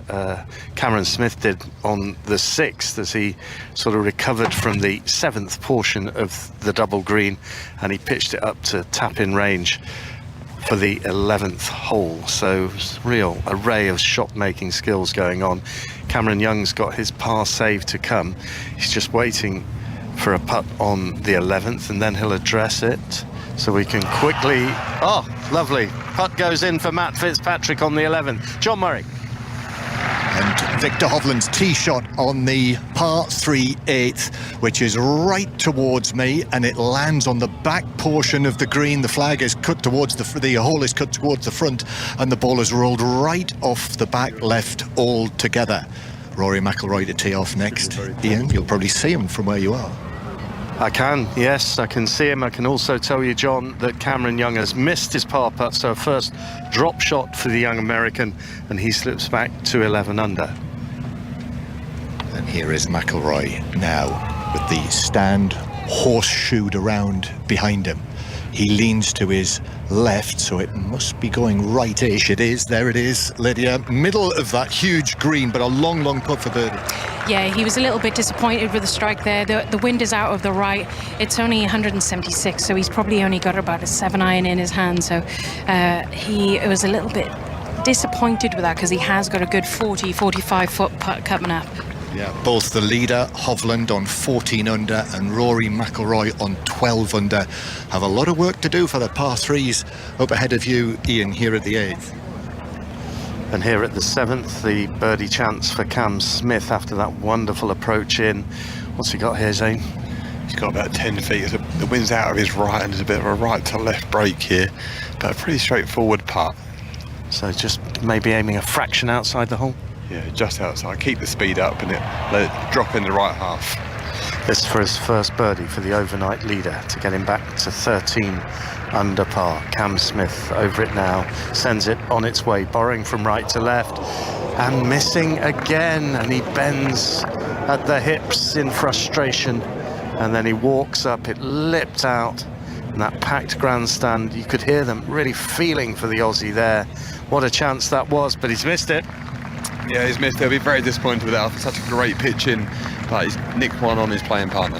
Cameron Smith did on the 6th, as he sort of recovered from the 7th portion of the double green, and he pitched it up to tap-in range for the 11th hole. So real array of shot-making skills going on. Cameron Young's got his par save to come. He's just waiting for a putt on the 11th, and then he'll address it. So we can quickly... Oh, lovely. Putt goes in for Matt Fitzpatrick on the 11th. John Murray. And Victor Hovland's tee shot on the par 3 8th, which is right towards me, and it lands on the back portion of the green. The flag is cut towards the hole is cut towards the front, and the ball has rolled right off the back left altogether. Rory Mcilroy to tee off next. Ian, you'll probably see him from where you are. I can, yes, I can see him. I can also tell you, John, that Cameron Young has missed his par putt, so a first drop shot for the young American, and he slips back to 11 under. And here is McIlroy now with the stand horseshoed around behind him. He leans to his left, so it must be going right-ish. It is, there it is, Lydia. Middle of that huge green, but a long, long putt for birdie. Yeah, he was a little bit disappointed with the strike there. The wind is out of the right. It's only 176, so he's probably only got about a 7-iron in his hand. So he was a little bit disappointed with that, because he has got a good 45 foot putt coming up. Yeah, both the leader, Hovland, on 14 under, and Rory Mcilroy on 12 under. Have a lot of work to do for the par 3s up ahead of you, Ian, here at the 8th. And here at the 7th, the birdie chance for Cam Smith after that wonderful approach in. What's he got here, Zane? He's got about 10 feet. The wind's out of his right, and there's a bit of a right to left break here, but a pretty straightforward putt. So just maybe aiming a fraction outside the hole? Yeah, just outside. Keep the speed up and let it drop in the right half. This for his first birdie for the overnight leader to get him back to 13 under par. Cam Smith over it now, sends it on its way, borrowing from right to left and missing again, and he bends at the hips in frustration, and then he walks up. It lipped out, and that packed grandstand, you could hear them really feeling for the Aussie there. What a chance that was, but he's missed it. Yeah, he's missed it. He'll be very disappointed with that. Such a great pitch in, but he's nicked one on his playing partner.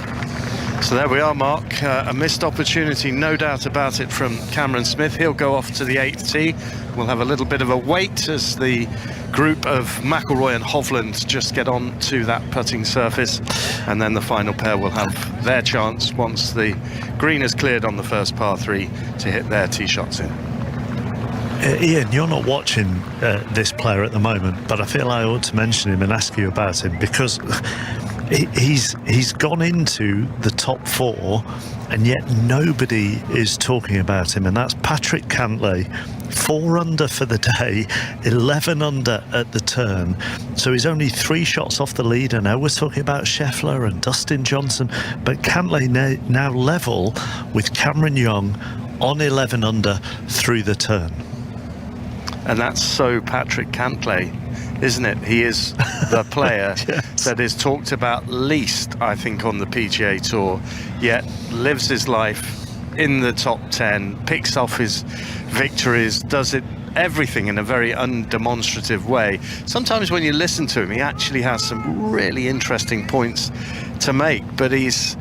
So there we are, Mark. A missed opportunity, no doubt about it, from Cameron Smith. He'll go off to the 8th tee. We'll have a little bit of a wait as the group of McIlroy and Hovland just get on to that putting surface, and then the final pair will have their chance once the green is cleared on the first par 3 to hit their tee shots in. Ian, you're not watching this player at the moment, but I feel I ought to mention him and ask you about him, because he's gone into the top 4 and yet nobody is talking about him, and that's Patrick Cantlay. 4 under for the day, 11 under at the turn, so he's only 3 shots off the leader now. We're talking about Scheffler and Dustin Johnson, but Cantlay now level with Cameron Young on 11 under through the turn. And that's so Patrick Cantlay, isn't it? He is the player yes. that is talked about least, I think, on the PGA Tour, yet lives his life in the top 10, picks off his victories, does it everything in a very undemonstrative way. Sometimes when you listen to him, he actually has some really interesting points to make, but he's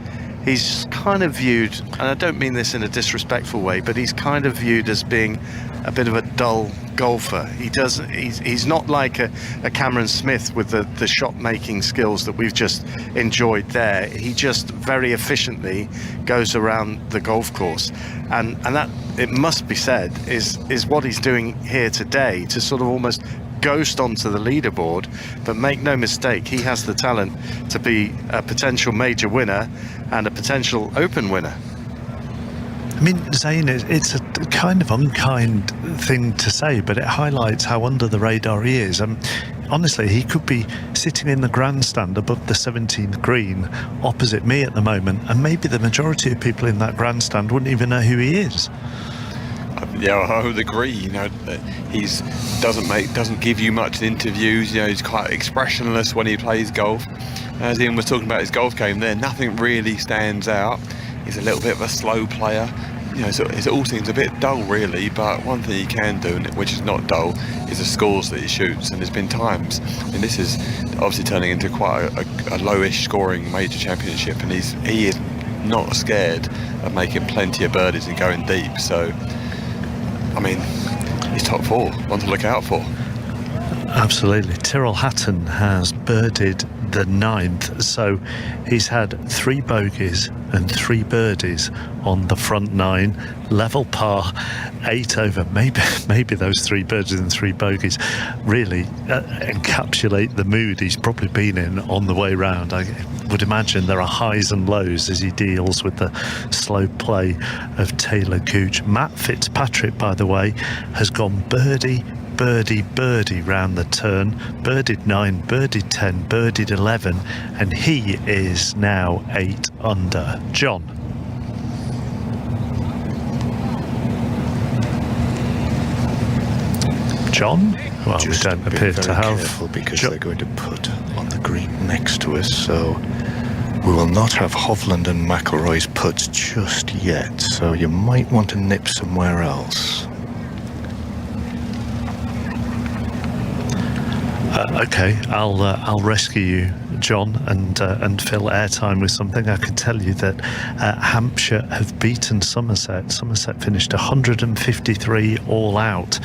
kind of viewed, and I don't mean this in a disrespectful way, but he's kind of viewed as being a bit of a dull golfer. He's not like a Cameron Smith with the shot making skills that we've just enjoyed there. He just very efficiently goes around the golf course, and that, it must be said, is what he's doing here today, to sort of almost ghost onto the leaderboard. But make no mistake, he has the talent to be a potential major winner and a potential Open winner. I mean, Zane, it's a kind of unkind thing to say, but it highlights how under the radar he is. Honestly, he could be sitting in the grandstand above the 17th green opposite me at the moment, and maybe the majority of people in that grandstand wouldn't even know who he is. Yeah, I would agree. You know, he's doesn't give you much in interviews. You know, he's quite expressionless when he plays golf. As Ian was talking about his golf game there, nothing really stands out. He's a little bit of a slow player. You know, so it all seems a bit dull, really. But one thing he can do, which is not dull, is the scores that he shoots. And there's been times, and this is obviously turning into quite a lowish scoring major championship, and he is not scared of making plenty of birdies and going deep. So, I mean, he's top four, one to look out for. Absolutely. Tyrrell Hatton has birdied the 9th, so he's had 3 bogeys and 3 birdies on the front 9, level par, 8 over. Maybe those 3 birdies and 3 bogeys really encapsulate the mood he's probably been in on the way round. I would imagine there are highs and lows as he deals with the slow play of Taylor Gooch. Matt Fitzpatrick, by the way, has gone birdie round the turn, birdied 9, birdied 10, birdied 11, and he is now 8 under. John. Well, just we don't appear to have. Careful because they're going to put on the green next to us, so we will not have Hovland and McIlroy's putts just yet, so you might want to nip somewhere else. Okay, I'll rescue you, John, and fill airtime with something. I can tell you that Hampshire have beaten Somerset. Somerset finished 153 all out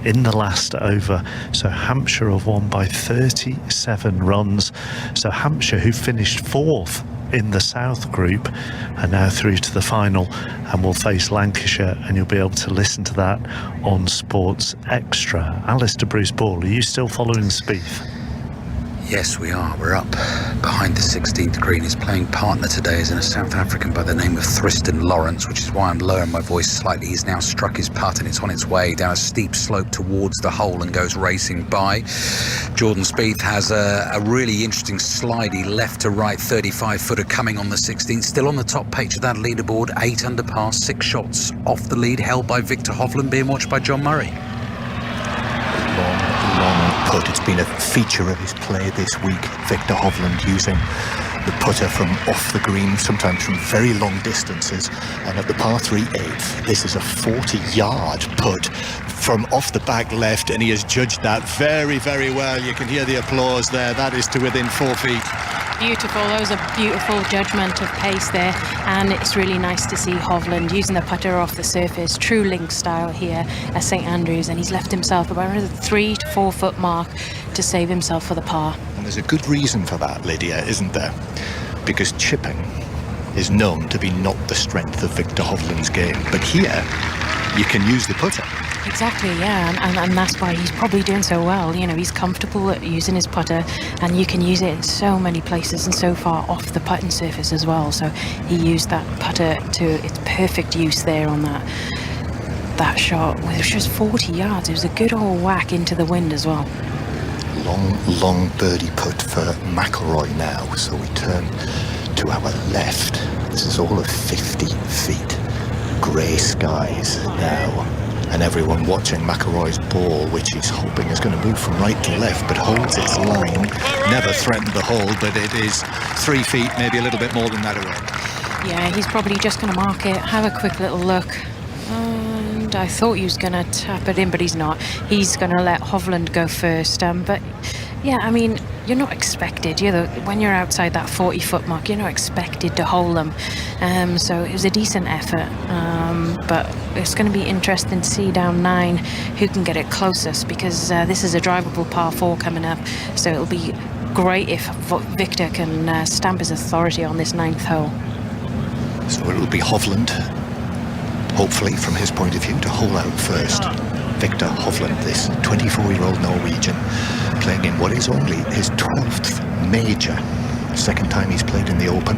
in the last over. So Hampshire have won by 37 runs. So Hampshire, who finished 4th in the South group, are now through to the final and will face Lancashire, and you'll be able to listen to that on Sports Extra. Alistair Bruce Ball, are you still following Spieth? Yes, we are. We're up behind the 16th green. His playing partner today is a South African by the name of Tristan Lawrence, which is why I'm lowering my voice slightly. He's now struck his putt and it's on its way down a steep slope towards the hole and goes racing by. Jordan Spieth has a really interesting slidey left to right 35-footer coming on the 16th. Still on the top page of that leaderboard, 8 under par, 6 shots off the lead, held by Victor Hovland, being watched by John Murray. Long putt. It's been a feature of his play this week. Victor Hovland using the putter from off the green, sometimes from very long distances. And at the par 3 8th, this is a 40-yard putt from off the back left, and he has judged that very, very well. You can hear the applause there. That is to within 4 feet. Beautiful. That was a beautiful judgment of pace there, and it's really nice to see Hovland using the putter off the surface, true link style here at St Andrews, and he's left himself about a 3 to 4 foot mark to save himself for the par. And there's a good reason for that, Lydia, isn't there? Because chipping is known to be not the strength of Victor Hovland's game, but here you can use the putter. Exactly, yeah, and that's why he's probably doing so well. You know, he's comfortable at using his putter, and you can use it in so many places and so far off the putting surface as well. So he used that putter to its perfect use there on that shot, which was just 40 yards. It was a good old whack into the wind as well. Long birdie putt for McIlroy now. So we turn to our left. This is all of 50 feet. Grey skies now. And everyone watching McIlroy's ball, which he's hoping is going to move from right to left, but holds its line. Never threatened the hole, but it is 3 feet, maybe a little bit more than that away. Yeah, he's probably just going to mark it, have a quick little look. And I thought he was going to tap it in, but he's not. He's going to let Hovland go first. But yeah, I mean, you're not expected, when you're outside that 40-foot mark, you're not expected to hold them. So it was a decent effort. But it's going to be interesting to see down 9 who can get it closest, because this is a drivable par 4 coming up. So it'll be great if Victor can stamp his authority on this 9th hole. So it'll be Hovland, hopefully from his point of view, to hole out first. Victor Hovland, this 24-year-old Norwegian, playing in what is only his 12th major. Second time he's played in the Open.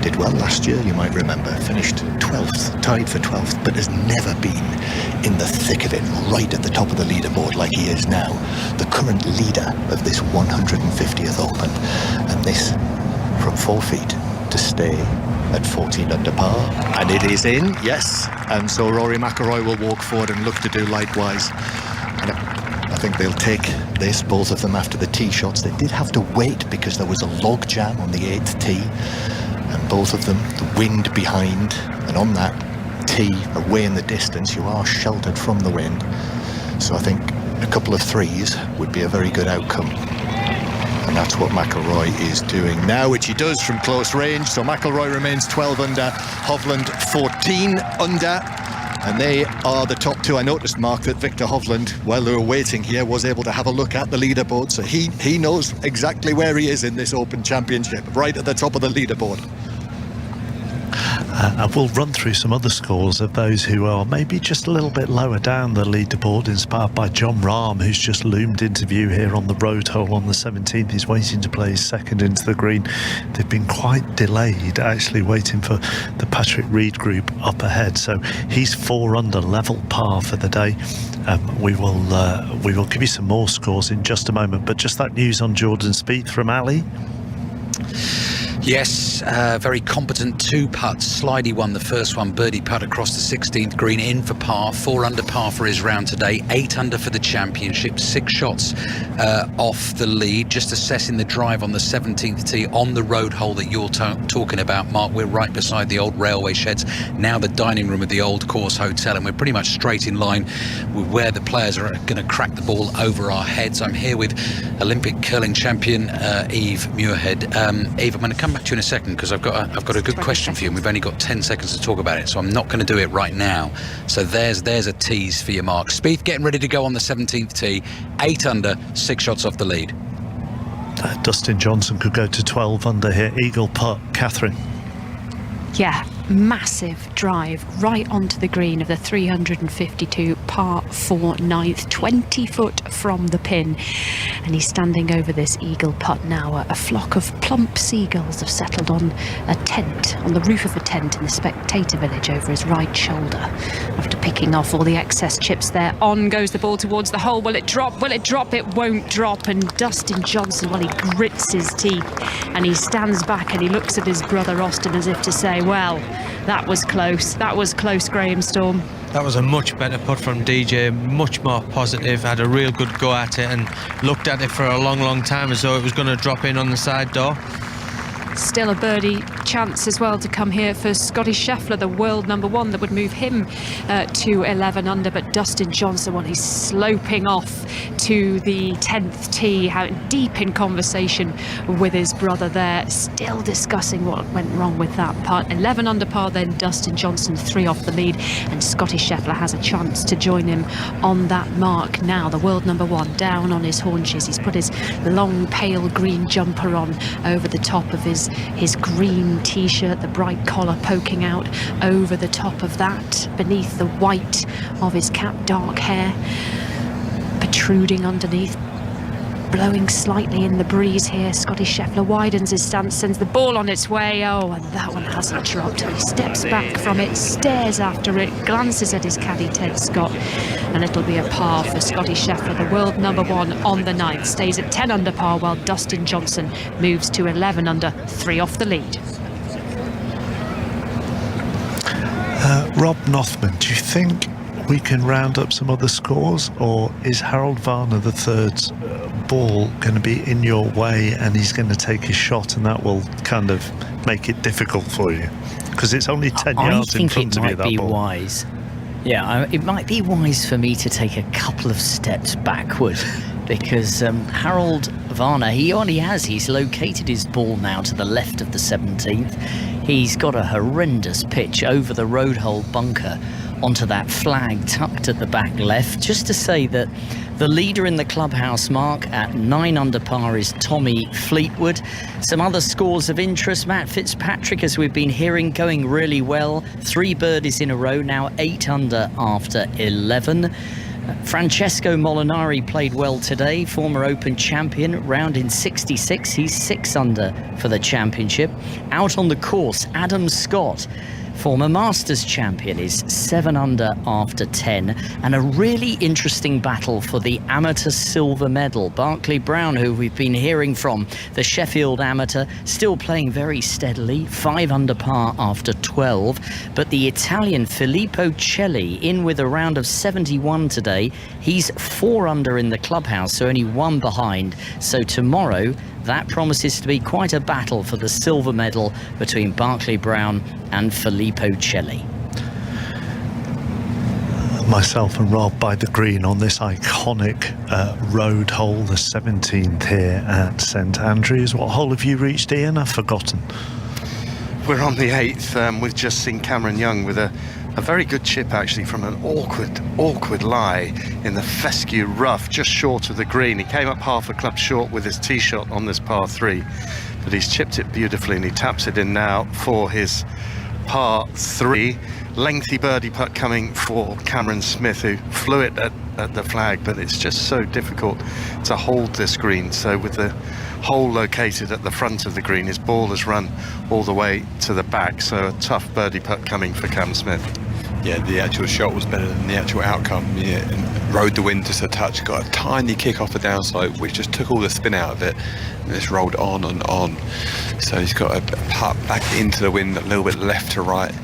did well last year, you might remember, finished 12th, tied for 12th, but has never been in the thick of it, right at the top of the leaderboard like he is now, the current leader of this 150th Open. And this from 4 feet to stay at 14 under par. And it is in, yes. And so Rory Mcilroy will walk forward and look to do likewise. And I think they'll take this, both of them, after the tee shots. They did have to wait because there was a log jam on the 8th tee. And both of them, the wind behind, and on that tee, away in the distance, you are sheltered from the wind. So I think a couple of threes would be a very good outcome. And that's what McIlroy is doing now, which he does from close range. So McIlroy remains 12 under, Hovland 14 under. And they are the top two. I noticed, Mark, that Victor Hovland, while they were waiting here, was able to have a look at the leaderboard. So he knows exactly where he is in this Open Championship, right at the top of the leaderboard. And we'll run through some other scores of those who are maybe just a little bit lower down the leaderboard, inspired by John Rahm, who's just loomed into view here on the road hole on the 17th. He's waiting to play his second into the green. They've been quite delayed, actually waiting for the Patrick Reed group up ahead. So he's 4 under, level par for the day. We will give you some more scores in just a moment, but just that news on Jordan Spieth from Ali. Yes, very competent 2 putts. Slidey won the first one, birdie putt across the 16th green, in for par, 4 under par for his round today, 8 under for the championship, 6 shots off the lead. Just assessing the drive on the 17th tee on the road hole that you're talking about, Mark. We're right beside the old railway sheds, now the dining room of the Old Course Hotel, and we're pretty much straight in line with where the players are going to crack the ball over our heads. I'm here with Olympic curling champion Eve Muirhead. Eve, I'm going to come back to you in a second because I've got a good question for you, and we've only got 10 seconds to talk about it, so I'm not going to do it right now. So there's a tease for you, Mark. Spieth getting ready to go on the 17th tee, 8 under, 6 shots off the lead. Dustin Johnson could go to 12 under here. Eagle putt. Catherine. Yeah, massive drive right onto the green of the 352 par 4 ninth, 20 foot from the pin, and he's standing over this eagle putt now. A flock of plump seagulls have settled on a tent, on the roof of a tent in the spectator village over his right shoulder. After picking off all the excess chips there, on goes the ball towards the hole. Will it drop? Will it drop? It won't drop. And Dustin Johnson, well, he grits his teeth and he stands back and he looks at his brother Austin as if to say, well, that was close. That was close, Graham Storm. That was a much better putt from DJ, much more positive, had a real good go at it and looked at it for a long time as though it was going to drop in on the side door. Still a birdie chance as well to come here for Scotty Scheffler, the world number 1, that would move him to 11 under. But Dustin Johnson, well, he's sloping off to the 10th tee, deep in conversation with his brother there, still discussing what went wrong with that putt. 11 under par then, Dustin Johnson 3 off the lead, and Scotty Scheffler has a chance to join him on that mark now. The world number 1 down on his haunches. He's put his long pale green jumper on over the top of his green t-shirt, the bright collar poking out over the top of that, beneath the white of his cap, dark hair protruding underneath, blowing slightly in the breeze here. Scotty Scheffler widens his stance, sends the ball on its way. Oh, and that one hasn't dropped. He steps back from it, stares after it, glances at his caddy Ted Scott, and it'll be a par for Scotty Scheffler, the world number 1 on the 9th. Stays at 10 under par while Dustin Johnson moves to 11 under, 3 off the lead. Rob Nothman, do you think we can round up some other scores, or is Harold Varner III's ball going to be in your way and he's going to take his shot and that will kind of make it difficult for you? Because it's only 10 yards in front of you, that ball. I think it might be wise. Yeah, it might be wise for me to take a couple of steps backward, because Harold Varner, he's located his ball now to the left of the 17th. He's got a horrendous pitch over the road hole bunker onto that flag tucked at the back left. Just to say that the leader in the clubhouse, Mark, at 9 under par is Tommy Fleetwood. Some other scores of interest: Matt Fitzpatrick, as we've been hearing, going really well. 3 birdies in a row now, 8 under after 11. Francesco Molinari played well today, former Open champion, round in 66. He's 6 under for the championship. Out on the course, Adam Scott, former Masters champion, is 7 under after 10. And a really interesting battle for the amateur silver medal. Barclay Brown, who we've been hearing from, the Sheffield amateur, still playing very steadily, 5 under par after 12. But the Italian Filippo Celli in with a round of 71 today. He's 4 under in the clubhouse, so only 1 behind. So tomorrow, that promises to be quite a battle for the silver medal between Barclay Brown and Filippo Celli. Myself and Rob by the green on this iconic road hole, the 17th here at St Andrews. What hole have you reached, Ian? I've forgotten. We're on the 8th. We've just seen Cameron Young with a very good chip, actually, from an awkward lie in the fescue rough, just short of the green. He came up half a club short with his tee shot on this par 3, but he's chipped it beautifully, and he taps it in now for his par 3. Lengthy birdie putt coming for Cameron Smith, who flew it at the flag, but it's just so difficult to hold this green. So with the hole located at the front of the green, his ball has run all the way to the back, so a tough birdie putt coming for Cam Smith. Yeah, the actual shot was better than the actual outcome. Yeah, and rode the wind just a touch, got a tiny kick off the downslope, which just took all the spin out of it, and it's rolled on and on. So he's got a putt back into the wind, a little bit left to right,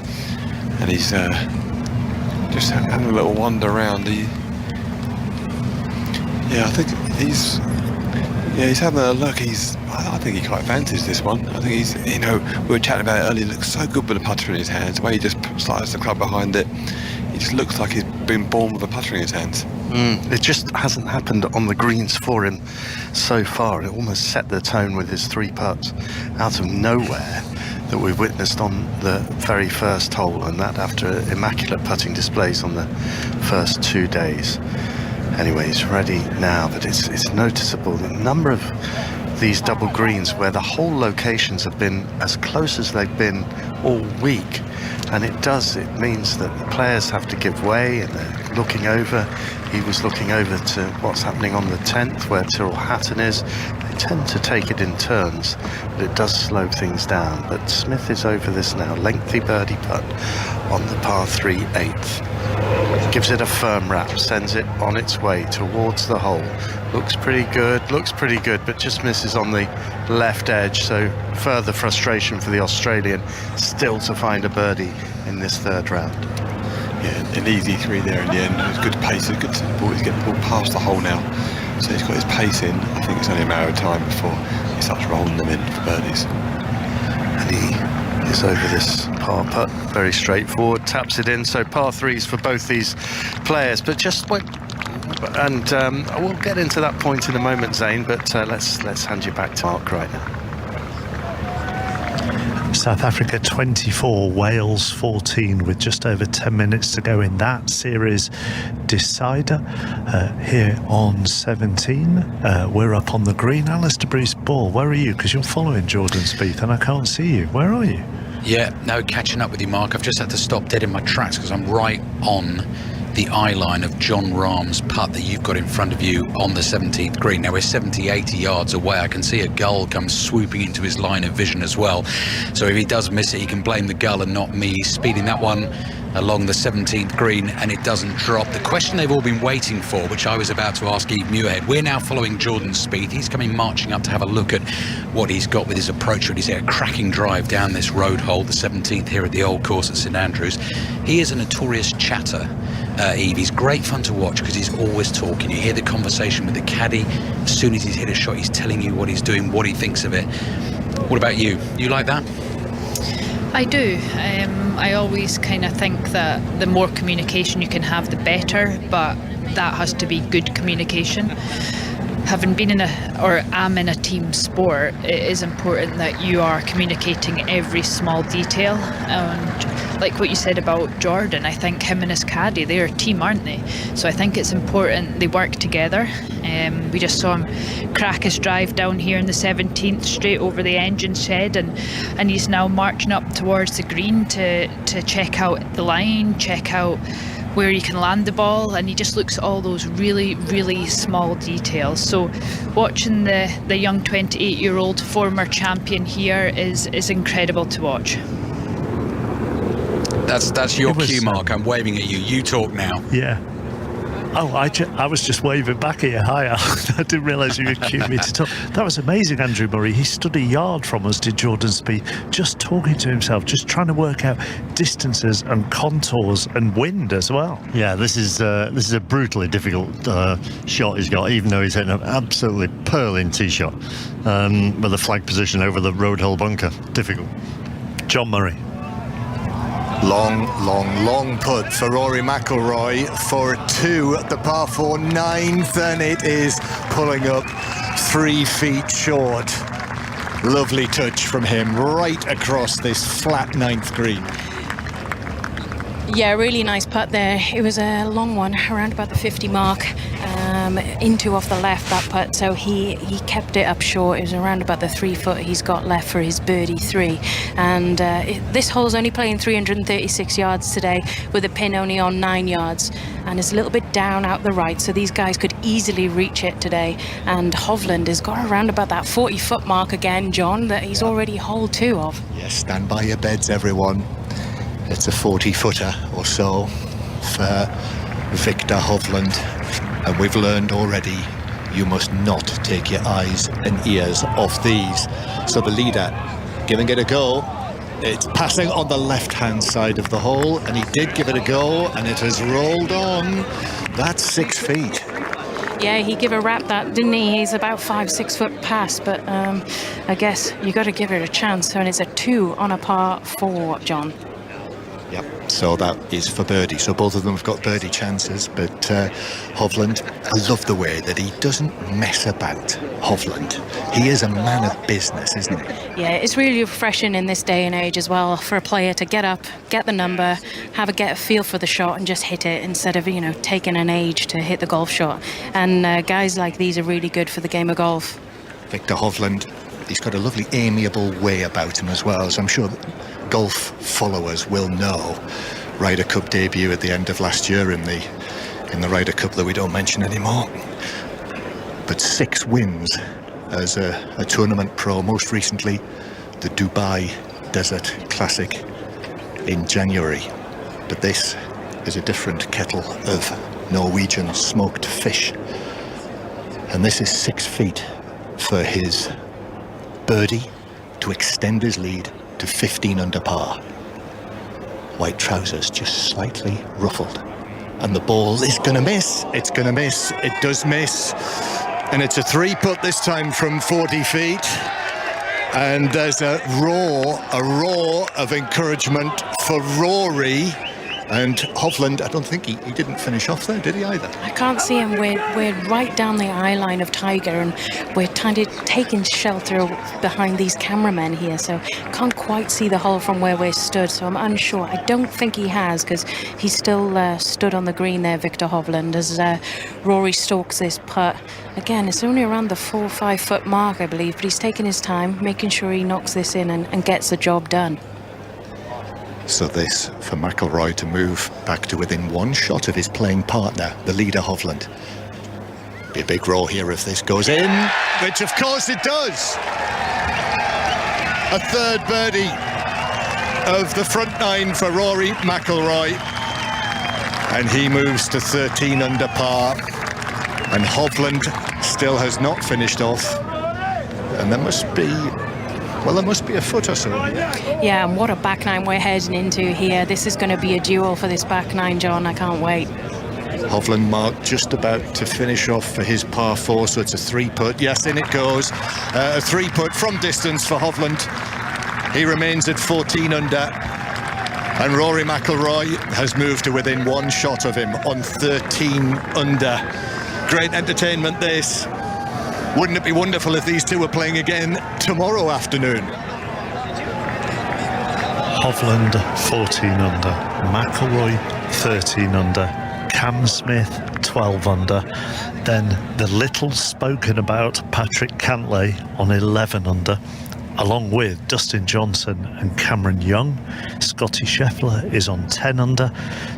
and he's just having a little wander around. I think he's having a look. I think he quite fancies this one. I think he's, we were chatting about it earlier. He looks so good with a putter in his hands. The way he just slides the club behind it, he just looks like he's been born with a putter in his hands. It just hasn't happened on the greens for him so far. It almost set the tone with his 3 putts out of nowhere that we've witnessed on the very first hole, and that after immaculate putting displays on the first 2 days. Anyway, he's ready now, but it's noticeable the number of these double greens where the hole locations have been as close as they've been all week, and it means that the players have to give way, and they're looking over. He was looking over to what's happening on the 10th, where Tyrrell Hatton is. They tend to take it in turns, but it does slow things down. But Smith is over this now. Lengthy birdie putt on the par 3 8th. Gives it a firm wrap, sends it on its way towards the hole. Looks pretty good, but just misses on the left edge. So further frustration for the Australian, still to find a birdie in this 3rd round. Yeah, an easy 3 there in the end. It was good pace, good ball. He's getting the ball past the hole now, so he's got his pace in. I think it's only a matter of time before he starts rolling them in for birdies. And he is over this par putt, very straightforward, taps it in. So par 3s for both these players, but just went. And we'll get into that point in a moment, Zane. But let's hand you back to Mark right now. South Africa 24, Wales 14, with just over 10 minutes to go in that series decider. Here on 17, we're up on the green. Alistair Bruce-Ball, where are you? Because you're following Jordan Spieth and I can't see you. Where are you? Yeah, no, catching up with you, Mark. I've just had to stop dead in my tracks because I'm right on the eye line of John Rahm's putt that you've got in front of you on the 17th green. Now we're 70-80 yards away. I can see a gull come swooping into his line of vision as well. So if he does miss it, he can blame the gull and not me. He's speeding that one along the 17th green and it doesn't drop. The question they've all been waiting for, which I was about to ask Eve Muirhead, we're now following Jordan Spieth. He's coming marching up to have a look at what he's got with his approach. He's a cracking drive down this road hole, the 17th here at the old course at St Andrews. He is a notorious chatter, Eve. He's great fun to watch because he's always talking. You hear the conversation with the caddy. As soon as he's hit a shot, he's telling you what he's doing, what he thinks of it. What about you? You like that? I do. I always kind of think that the more communication you can have, the better, but that has to be good communication. Having been am in a team sport, it is important that you are communicating every small detail. And like what you said about Jordan, I think him and his caddy, they're a team, aren't they? So I think it's important they work together. We just saw him crack his drive down here in the 17th, straight over the engine shed, and he's now marching up towards the green to check out the line, check out where he can land the ball, and he just looks at all those really, really small details. So watching the young 28-year-old former champion here is incredible to watch. That's your cue, Mark. I'm waving at you. You talk now. Yeah. Oh, I was just waving back at you. Hi, Al. I didn't realise you were cueing me to talk. That was amazing, Andrew Murray. He stood a yard from us, did Jordan Spieth, just talking to himself, just trying to work out distances and contours and wind as well. Yeah, this is a brutally difficult shot he's got, even though he's hitting an absolutely pearling tee shot with a flag position over the road hole bunker. Difficult. John Murray. Long putt for Rory Mcilroy for 2 at the par 4 9th, and it is pulling up 3 feet short. Lovely touch from him right across this flat 9th green. Yeah, really nice putt there. It was a long one, around about the 50 mark, into off the left, that putt. So he kept it up short. It was around about the 3 foot he's got left for his birdie 3. And this hole's only playing 336 yards today, with the pin only on 9 yards. And it's a little bit down out the right, so these guys could easily reach it today. And Hovland has got around about that 40 foot mark again, John, that he's already hole 2 of. Yes, stand by your beds, everyone. It's a 40-footer or so for Victor Hovland. And we've learned already, you must not take your eyes and ears off these. So the leader giving it a go. It's passing on the left-hand side of the hole, and he did give it a go, and it has rolled on. That's 6 feet. Yeah, he gave a rap that, didn't he? He's about 5-6 foot past, but I guess you got to give it a chance. And it's a 2 on a par 4, John. Yep, so that is for birdie. So both of them have got birdie chances, but Hovland, I love the way that he doesn't mess about. Hovland, he is a man of business, isn't he? Yeah, it's really refreshing in this day and age as well for a player to get up, get the number, get a feel for the shot and just hit it instead of, taking an age to hit the golf shot. And guys like these are really good for the game of golf. Victor Hovland, he's got a lovely amiable way about him as well, as I'm sure golf followers will know. Ryder Cup debut at the end of last year in the Ryder Cup that we don't mention anymore. But 6 wins as a tournament pro, most recently the Dubai Desert Classic in January. But this is a different kettle of Norwegian smoked fish. And this is 6 feet for his birdie to extend his lead to 15 under par. White trousers just slightly ruffled, and the ball is going to miss. It's going to miss. It does miss, and it's a 3 putt this time from 40 feet. And there's a roar of encouragement for Rory. And Hovland, I don't think he didn't finish off there, did he either? I can't see him. We're right down the eye line of Tiger, and we're kind of taking shelter behind these cameramen here, so can't quite see the hole from where we're stood, so I'm unsure. I don't think he has, because he's still stood on the green there, Victor Hovland, as Rory stalks this putt. Again, it's only around the 4 or 5 foot mark, I believe, but he's taking his time, making sure he knocks this in and gets the job done. So this for McIlroy to move back to within 1 shot of his playing partner, the leader Hovland. Be a big roar here if this goes in, which of course it does. A 3rd birdie of the front 9 for Rory Mcilroy, and he moves to 13 under par. And Hovland still has not finished off, and there must be a foot or so. Yeah, and what a back 9 we're heading into here. This is going to be a duel for this back 9, John. I can't wait. Hovland marked just about to finish off for his par 4, so it's a 3 putt. Yes, in it goes. A 3 putt from distance for Hovland. He remains at 14 under. And Rory Mcilroy has moved to within 1 shot of him on 13 under. Great entertainment, this. Wouldn't it be wonderful if these two were playing again tomorrow afternoon? Hovland 14 under, McIlroy 13 under, Cam Smith 12 under, then the little spoken about Patrick Cantlay on 11 under, along with Dustin Johnson and Cameron Young. Scotty Scheffler is on 10 under.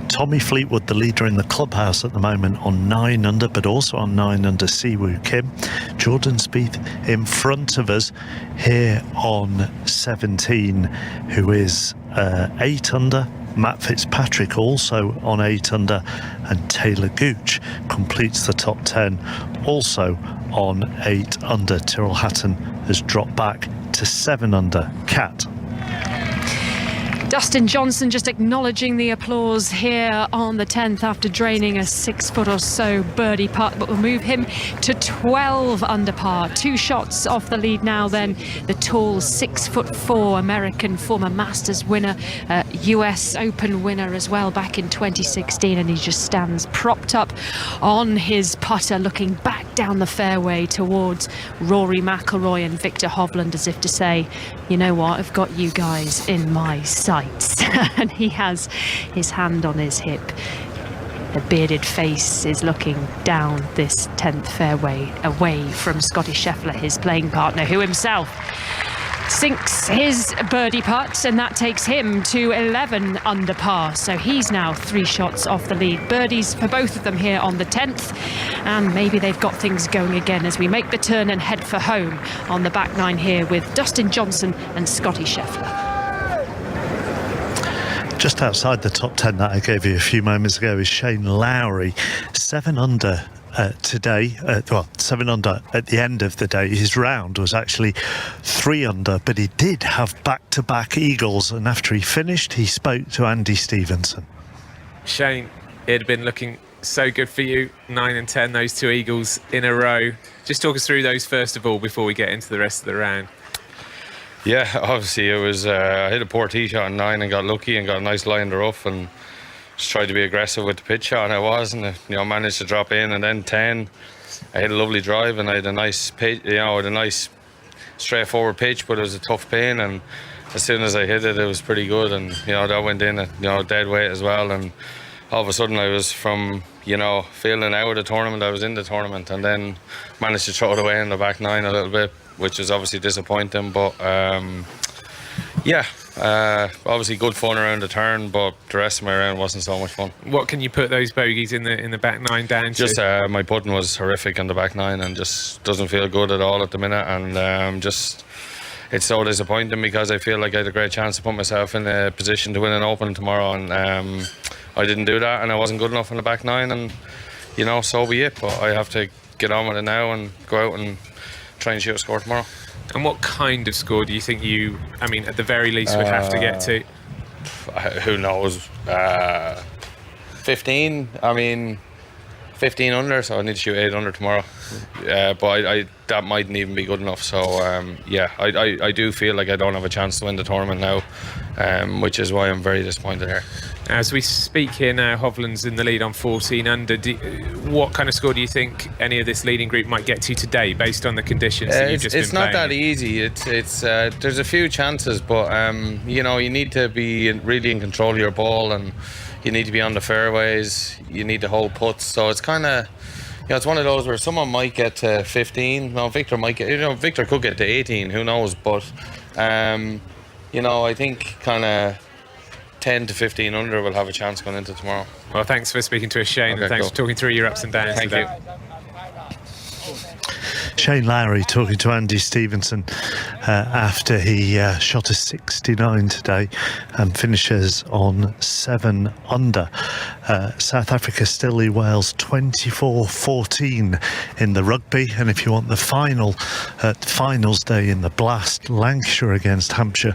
Tommy Fleetwood, the leader in the clubhouse at the moment, on 9 under, but also on 9 under Siwoo Kim. Jordan Spieth in front of us here on 17, who is 8 under. Matt Fitzpatrick also on 8 under, and Taylor Gooch completes the top 10 also on 8 under. Tyrrell Hatton has dropped back to 7 under. Kat. Dustin Johnson just acknowledging the applause here on the 10th after draining a 6 foot or so birdie putt, but will move him to 12 under par. 2 shots off the lead now then. The tall 6'4" American, former Masters winner, US Open winner as well back in 2016, and he just stands propped up on his putter looking back down the fairway towards Rory Mcilroy and Victor Hovland, as if to say, you know what, I've got you guys in my sight. And he has his hand on his hip. The bearded face is looking down this 10th fairway away from Scotty Scheffler, his playing partner, who himself sinks his birdie putt, and that takes him to 11 under par. So he's now 3 shots off the lead. Birdies for both of them here on the 10th, and maybe they've got things going again as we make the turn and head for home on the back 9 here with Dustin Johnson and Scotty Scheffler. Just outside the top 10 that I gave you a few moments ago is Shane Lowry, 7 under today. 7 under at the end of the day. His round was actually 3 under, but he did have back-to-back eagles, and after he finished, he spoke to Andy Stevenson. Shane, it had been looking so good for you, 9 and 10, those 2 eagles in a row. Just talk us through those first of all before we get into the rest of the round. Yeah, obviously it was, I hit a poor tee shot on 9 and got lucky and got a nice lie in the rough and just tried to be aggressive with the pitch shot, and I was, and managed to drop in. And then 10, I hit a lovely drive and I had a nice pitch, a nice straightforward pitch, but it was a tough pin, and as soon as I hit it, it was pretty good, and that went in at dead weight as well, and all of a sudden I was from feeling out of the tournament, I was in the tournament, and then managed to throw it away in the back 9 a little bit, which was obviously disappointing, but obviously good fun around the turn, but the rest of my round wasn't so much fun. What can you put those bogeys in the back 9 down to? Just my putting was horrific in the back 9 and just doesn't feel good at all at the minute, and it's so disappointing because I feel like I had a great chance to put myself in a position to win an Open tomorrow, and I didn't do that, and I wasn't good enough in the back 9, and so be it, but I have to get on with it now and go out and try and shoot a score tomorrow. And what kind of score do you think at the very least would have to get to? Who knows? 15. 15 under, so I need to shoot 8 under tomorrow. But that mightn't even be good enough. So I do feel like I don't have a chance to win the tournament now, which is why I'm very disappointed here. As we speak here now, Hovland's in the lead on 14 under. What kind of score do you think any of this leading group might get to today, based on the conditions that you've just been playing? It's not that easy. It's there's a few chances, but you need to be really in control of your ball, and you need to be on the fairways. You need to hold putts. So it's kind of, it's one of those where someone might get to 15. No, Victor might get. Victor could get to 18. Who knows? But I think kind of 10 to 15 under will have a chance going into tomorrow. Well, thanks for speaking to us, Shane, and thanks for talking through your ups and downs. Thank you. Shane Lowry talking to Andy Stevenson after he shot a 69 today and finishes on 7 under. South Africa still lead Wales 24-14 in the rugby, and if you want the finals day in the Blast, Lancashire against Hampshire,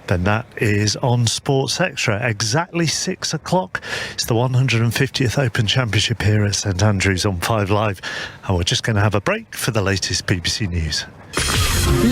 then that is on Sports Extra exactly 6 o'clock. It's the 150th Open Championship here at St Andrews on 5 Live, and we're just going to have a break for the latest BBC News.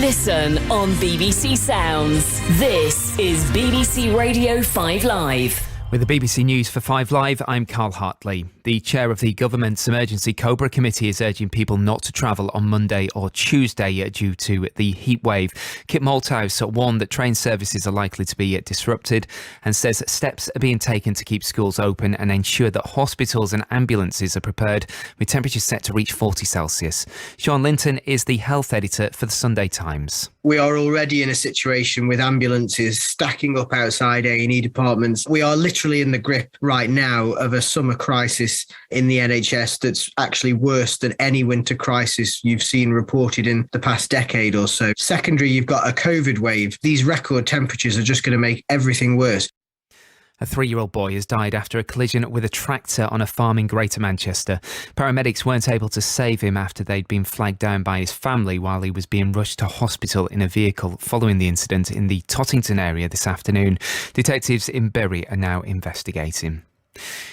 Listen on BBC Sounds. This is BBC Radio 5 Live. With the BBC News for 5 Live, I'm Carl Hartley. The chair of the government's Emergency Cobra Committee is urging people not to travel on Monday or Tuesday due to the heat wave. Kit Malthouse warned that train services are likely to be disrupted and says steps are being taken to keep schools open and ensure that hospitals and ambulances are prepared, with temperatures set to reach 40 Celsius. Sean Linton is the health editor for the Sunday Times. We are already in a situation with ambulances stacking up outside A&E departments. We are literally in the grip right now of a summer crisis in the NHS that's actually worse than any winter crisis you've seen reported in the past decade or so. Secondary, you've got a COVID wave. These record temperatures are just going to make everything worse. A 3-year-old boy has died after a collision with a tractor on a farm in Greater Manchester. Paramedics weren't able to save him after they'd been flagged down by his family while he was being rushed to hospital in a vehicle following the incident in the Tottington area this afternoon. Detectives in Bury are now investigating.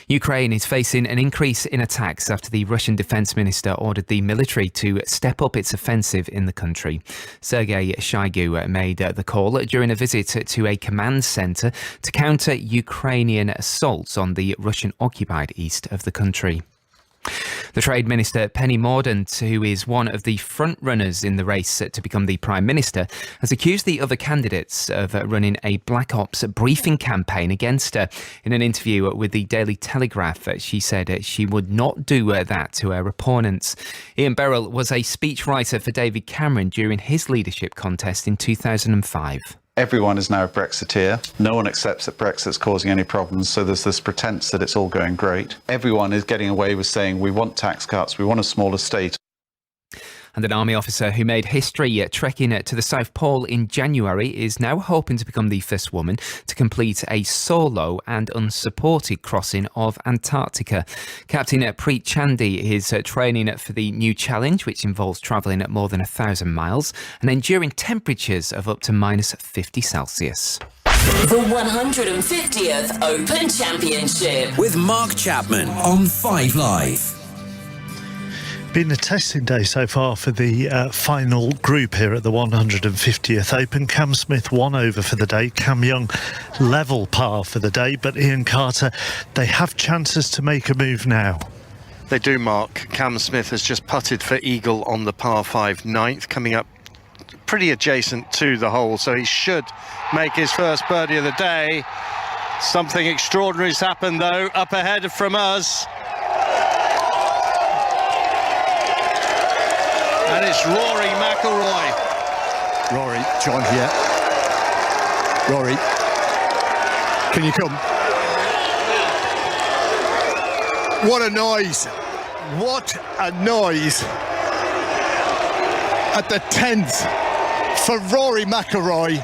Ukraine is facing an increase in attacks after the Russian defence minister ordered the military to step up its offensive in the country. Sergei Shoigu made the call during a visit to a command centre to counter Ukrainian assaults on the Russian-occupied east of the country. The Trade Minister Penny Mordaunt, who is one of the front-runners in the race to become the Prime Minister, has accused the other candidates of running a Black Ops briefing campaign against her. In an interview with the Daily Telegraph, she said she would not do that to her opponents. Ian Beryl was a speechwriter for David Cameron during his leadership contest in 2005. Everyone is now a Brexiteer. No one accepts that Brexit's causing any problems, so there's this pretense that it's all going great. Everyone is getting away with saying we want tax cuts, we want a smaller state. And an army officer who made history trekking to the South Pole in January is now hoping to become the first woman to complete a solo and unsupported crossing of Antarctica. Captain Preet Chandy is training for the new challenge, which involves travelling at more than 1,000 miles and enduring temperatures of up to minus 50 Celsius. The 150th Open Championship. With Mark Chapman on 5 Live. Been a testing day so far for the final group here at the 150th Open. Cam Smith 1 over for the day, Cam Young level par for the day, but Ian Carter, they have chances to make a move now. They do, Mark. Cam Smith has just putted for eagle on the par 5 ninth, coming up pretty adjacent to the hole, so he should make his first birdie of the day. Something extraordinary has happened though, up ahead from us. And it's Rory Mcilroy. Rory, John here. Rory, can you come? What a noise. What a noise. At the 10th for Rory Mcilroy,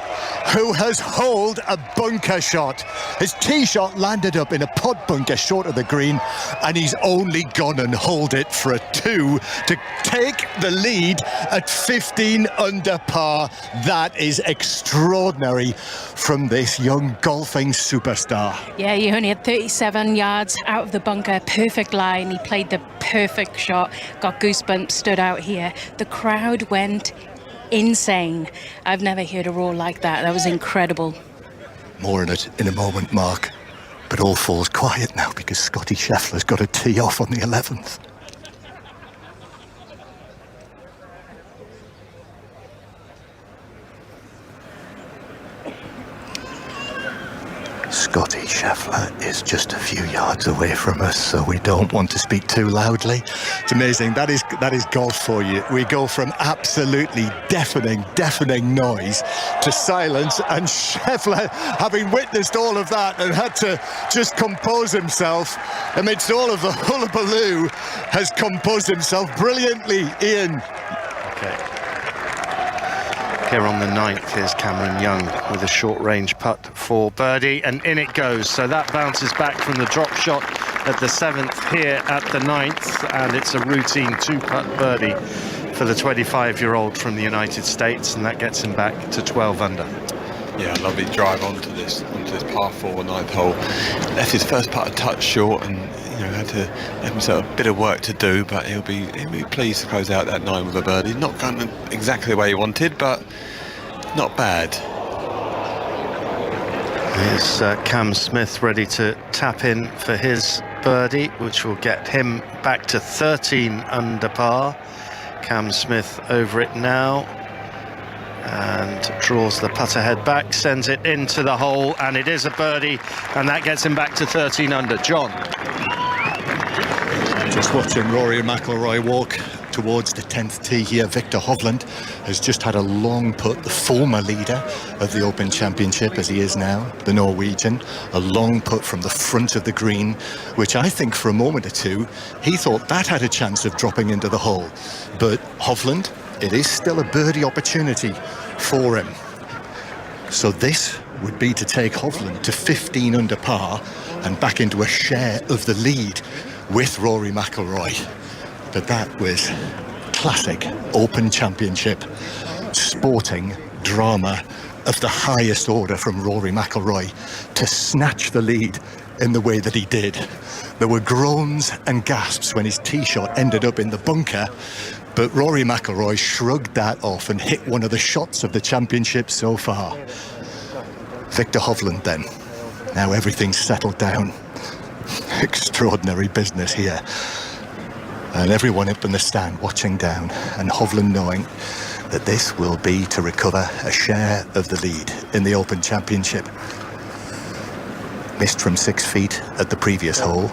who has holed a bunker shot. His tee shot landed up in a pod bunker short of the green, and he's only gone and holed it for a 2 to take the lead at 15 under par. That is extraordinary from this young golfing superstar. Yeah, he only had 37 yards out of the bunker, perfect line. He played the perfect shot, got goosebumps, stood out here. The crowd went insane. I've never heard a roar like that. That was incredible. More in it in a moment, Mark. But all falls quiet now because Scotty Scheffler's got a tee off on the 11th. Scotty Scheffler is just a few yards away from us, so we don't want to speak too loudly. It's amazing. That is golf for you. We go from absolutely deafening noise to silence, and Scheffler, having witnessed all of that and had to just compose himself amidst all of the hullabaloo, has composed himself brilliantly. Ian. Okay. Here on the 9th, here's Cameron Young with a short-range putt for birdie, and in it goes. So that bounces back from the drop shot at the 7th here at the 9th, and it's a routine 2-putt birdie for the 25-year-old from the United States, and that gets him back to 12 under. Yeah, lovely drive onto this par 4 9th hole. Left his first putt a touch short, and had to have himself a bit of work to do, but he'll be pleased to close out that 9 with a birdie. Not going exactly the way he wanted, but not bad. Here's Cam Smith ready to tap in for his birdie, which will get him back to 13 under par. Cam Smith over it now and draws the putter head back, sends it into the hole, and it is a birdie, and that gets him back to 13 under. John. Just watching Rory McIlroy walk towards the 10th tee here. Victor Hovland has just had a long putt, the former leader of the Open Championship as he is now, the Norwegian, a long putt from the front of the green, which I think for a moment or two he thought that had a chance of dropping into the hole. But Hovland, it is still a birdie opportunity for him. So this would be to take Hovland to 15 under par and back into a share of the lead with Rory McIlroy. But that was classic Open Championship sporting drama of the highest order from Rory McIlroy to snatch the lead in the way that he did. There were groans and gasps when his tee shot ended up in the bunker, but Rory McIlroy shrugged that off and hit one of the shots of the championship so far. Victor Hovland then. Now everything's settled down. Extraordinary business here. And everyone up in the stand watching down, and Hovland knowing that this will be to recover a share of the lead in the Open Championship. Missed from 6 feet at the previous hole.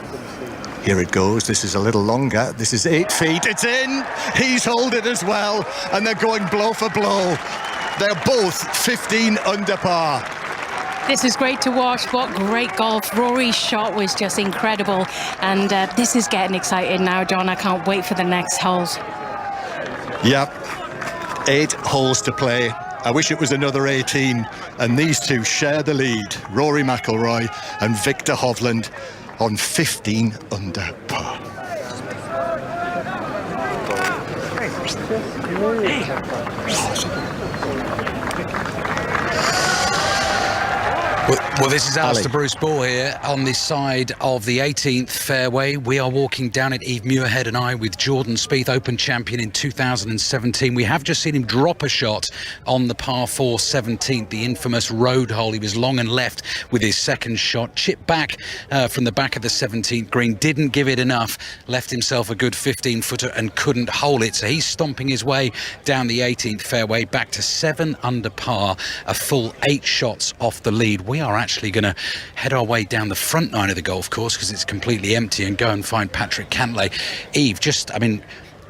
Here it goes. This is a little longer. This is 8 feet. It's in. He's holed it as well, and they're going blow for blow. They're both 15 under par. This is great to watch. What great golf. Rory's shot was just incredible. And this is getting exciting now, John. I can't wait for the next holes. Yep. 8 holes to play. I wish it was another 18. And these two share the lead. Rory McIlroy and Victor Hovland on 15 under par. Well, this is Alistair Bruce Ball here on this side of the 18th fairway. We are walking down it, Eve Muirhead and I, with Jordan Spieth, Open champion in 2017. We have just seen him drop a shot on the par 4 17th, the infamous road hole. He was long and left with his second shot, chipped back from the back of the 17th green, didn't give it enough, left himself a good 15-footer and couldn't hole it. So he's stomping his way down the 18th fairway back to 7 under par, a full 8 shots off the lead. We are actually going to head our way down the front 9 of the golf course because it's completely empty and go and find Patrick Cantlay. Eve,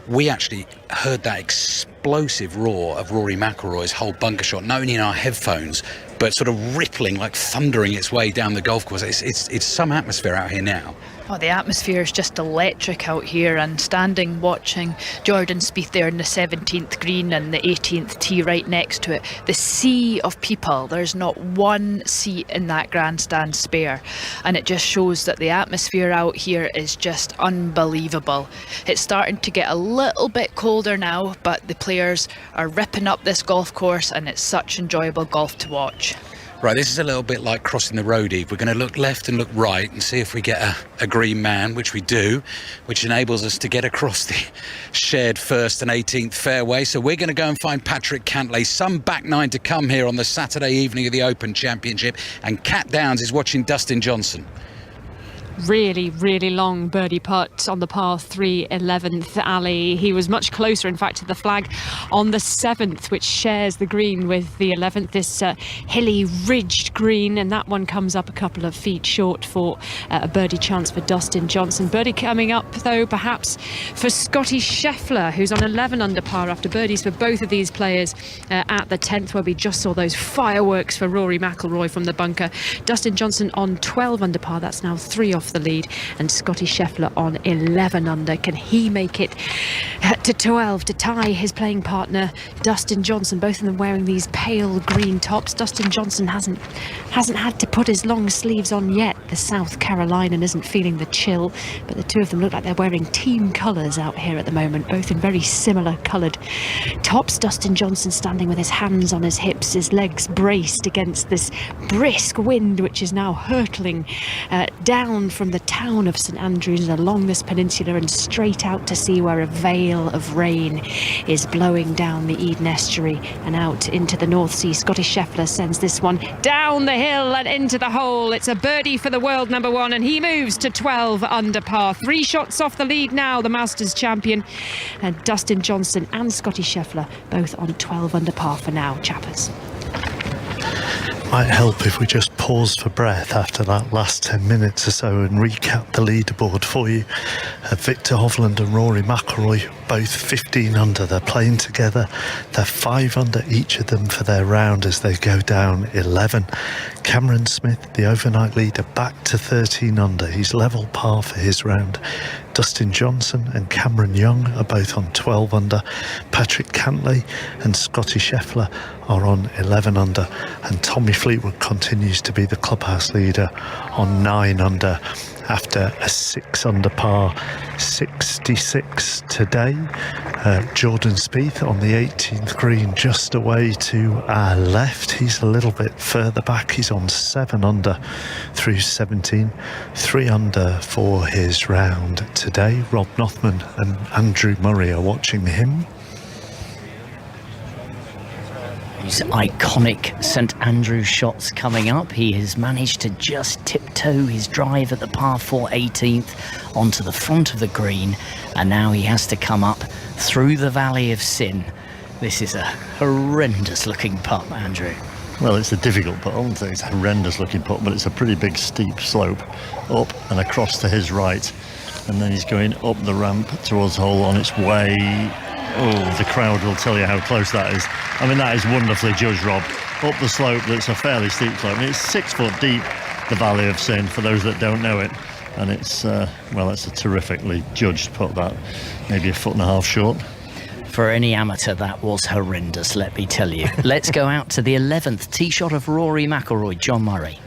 we actually heard that explosive roar of Rory McIlroy's whole bunker shot, not only in our headphones, but sort of rippling, like thundering its way down the golf course. It's some atmosphere out here now. Oh, the atmosphere is just electric out here, and standing watching Jordan Spieth there in the 17th green and the 18th tee right next to it, the sea of people, there's not one seat in that grandstand spare, and it just shows that the atmosphere out here is just unbelievable. It's starting to get a little bit colder now, but the players are ripping up this golf course and it's such enjoyable golf to watch. Right, this is a little bit like crossing the road, Eve. We're going to look left and look right and see if we get a green man, which we do, which enables us to get across the shared 1st and 18th fairway. So we're going to go and find Patrick Cantlay. Some back 9 to come here on the Saturday evening of the Open Championship. And Cat Downs is watching Dustin Johnson. Really, really long birdie putt on the par 3 11th alley. He was much closer, in fact, to the flag on the 7th, which shares the green with the 11th, this hilly ridged green, and that one comes up a couple of feet short for a birdie chance for Dustin Johnson. Birdie coming up, though, perhaps for Scotty Scheffler, who's on 11 under par after birdies for both of these players at the 10th, where we just saw those fireworks for Rory McIlroy from the bunker. Dustin Johnson on 12 under par, that's now 3 off the lead, and Scotty Scheffler on 11 under. Can he make it to 12 to tie his playing partner Dustin Johnson? Both of them wearing these pale green tops. Dustin Johnson hasn't had to put his long sleeves on yet. The South Carolinian isn't feeling the chill, but the two of them look like they're wearing team colours out here at the moment, both in very similar coloured tops. Dustin Johnson standing with his hands on his hips, his legs braced against this brisk wind which is now hurtling down from the town of St Andrews along this peninsula and straight out to sea where a veil of rain is blowing down the Eden estuary and out into the North Sea. Scottish Scheffler sends this one down the hill and into the hole. It's a birdie for the world number one, and he moves to 12 under par. 3 shots off the lead now, the Masters champion. And Dustin Johnson and Scottie Scheffler both on 12 under par for now, chappers. Might help if we just pause for breath after that last 10 minutes or so and recap the leaderboard for you. Victor Hovland and Rory Mcilroy, both 15 under. They're playing together. They're 5 under each of them for their round as they go down 11. Cameron Smith, the overnight leader, back to 13 under. He's level par for his round. Dustin Johnson and Cameron Young are both on 12 under. Patrick Cantlay and Scottie Scheffler are on 11 under. And Tommy Fleetwood continues to be the clubhouse leader on 9 under after a 6 under par 66 today. Jordan Spieth on the 18th green, just away to our left. He's a little bit further back. He's on 7 under through 17. 3 under for his round today. Rob Nothman and Andrew Murray are watching him. His iconic St Andrews shots coming up. He has managed to just tiptoe his drive at the par 4 18th onto the front of the green, and now he has to come up through the Valley of Sin. This is a horrendous looking putt, Andrew. Well, it's a difficult putt. I wouldn't say it's a horrendous looking putt, but it's a pretty big steep slope up and across to his right, and then he's going up the ramp towards the hole on its way. Oh, the crowd will tell you how close that is. I mean, that is wonderfully judged, Rob. Up the slope, that's a fairly steep slope. I mean, it's 6 foot deep, the Valley of Sin, for those that don't know it. And it's, well, that's a terrifically judged putt, that. Maybe a 1.5 foot short. For any amateur, that was horrendous, let me tell you. Let's go out to the 11th tee shot of Rory Mcilroy, John Murray.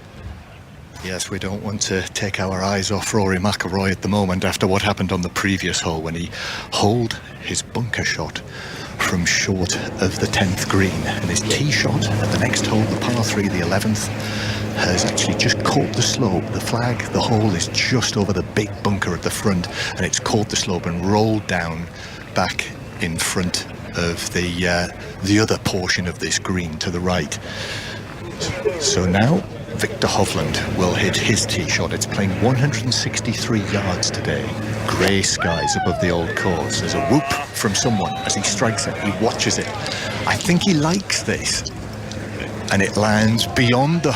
Yes, we don't want to take our eyes off Rory Mcilroy at the moment after what happened on the previous hole when he holed his bunker shot from short of the 10th green, and his tee shot at the next hole, the par 3, the 11th, has actually just caught the slope. The flag, the hole is just over the big bunker at the front, and it's caught the slope and rolled down back in front of the other portion of this green to the right. So now Victor Hovland will hit his tee shot. It's playing 163 yards today. Grey skies above the old course. There's a whoop from someone as he strikes it. He watches it. I think he likes this. And it lands beyond the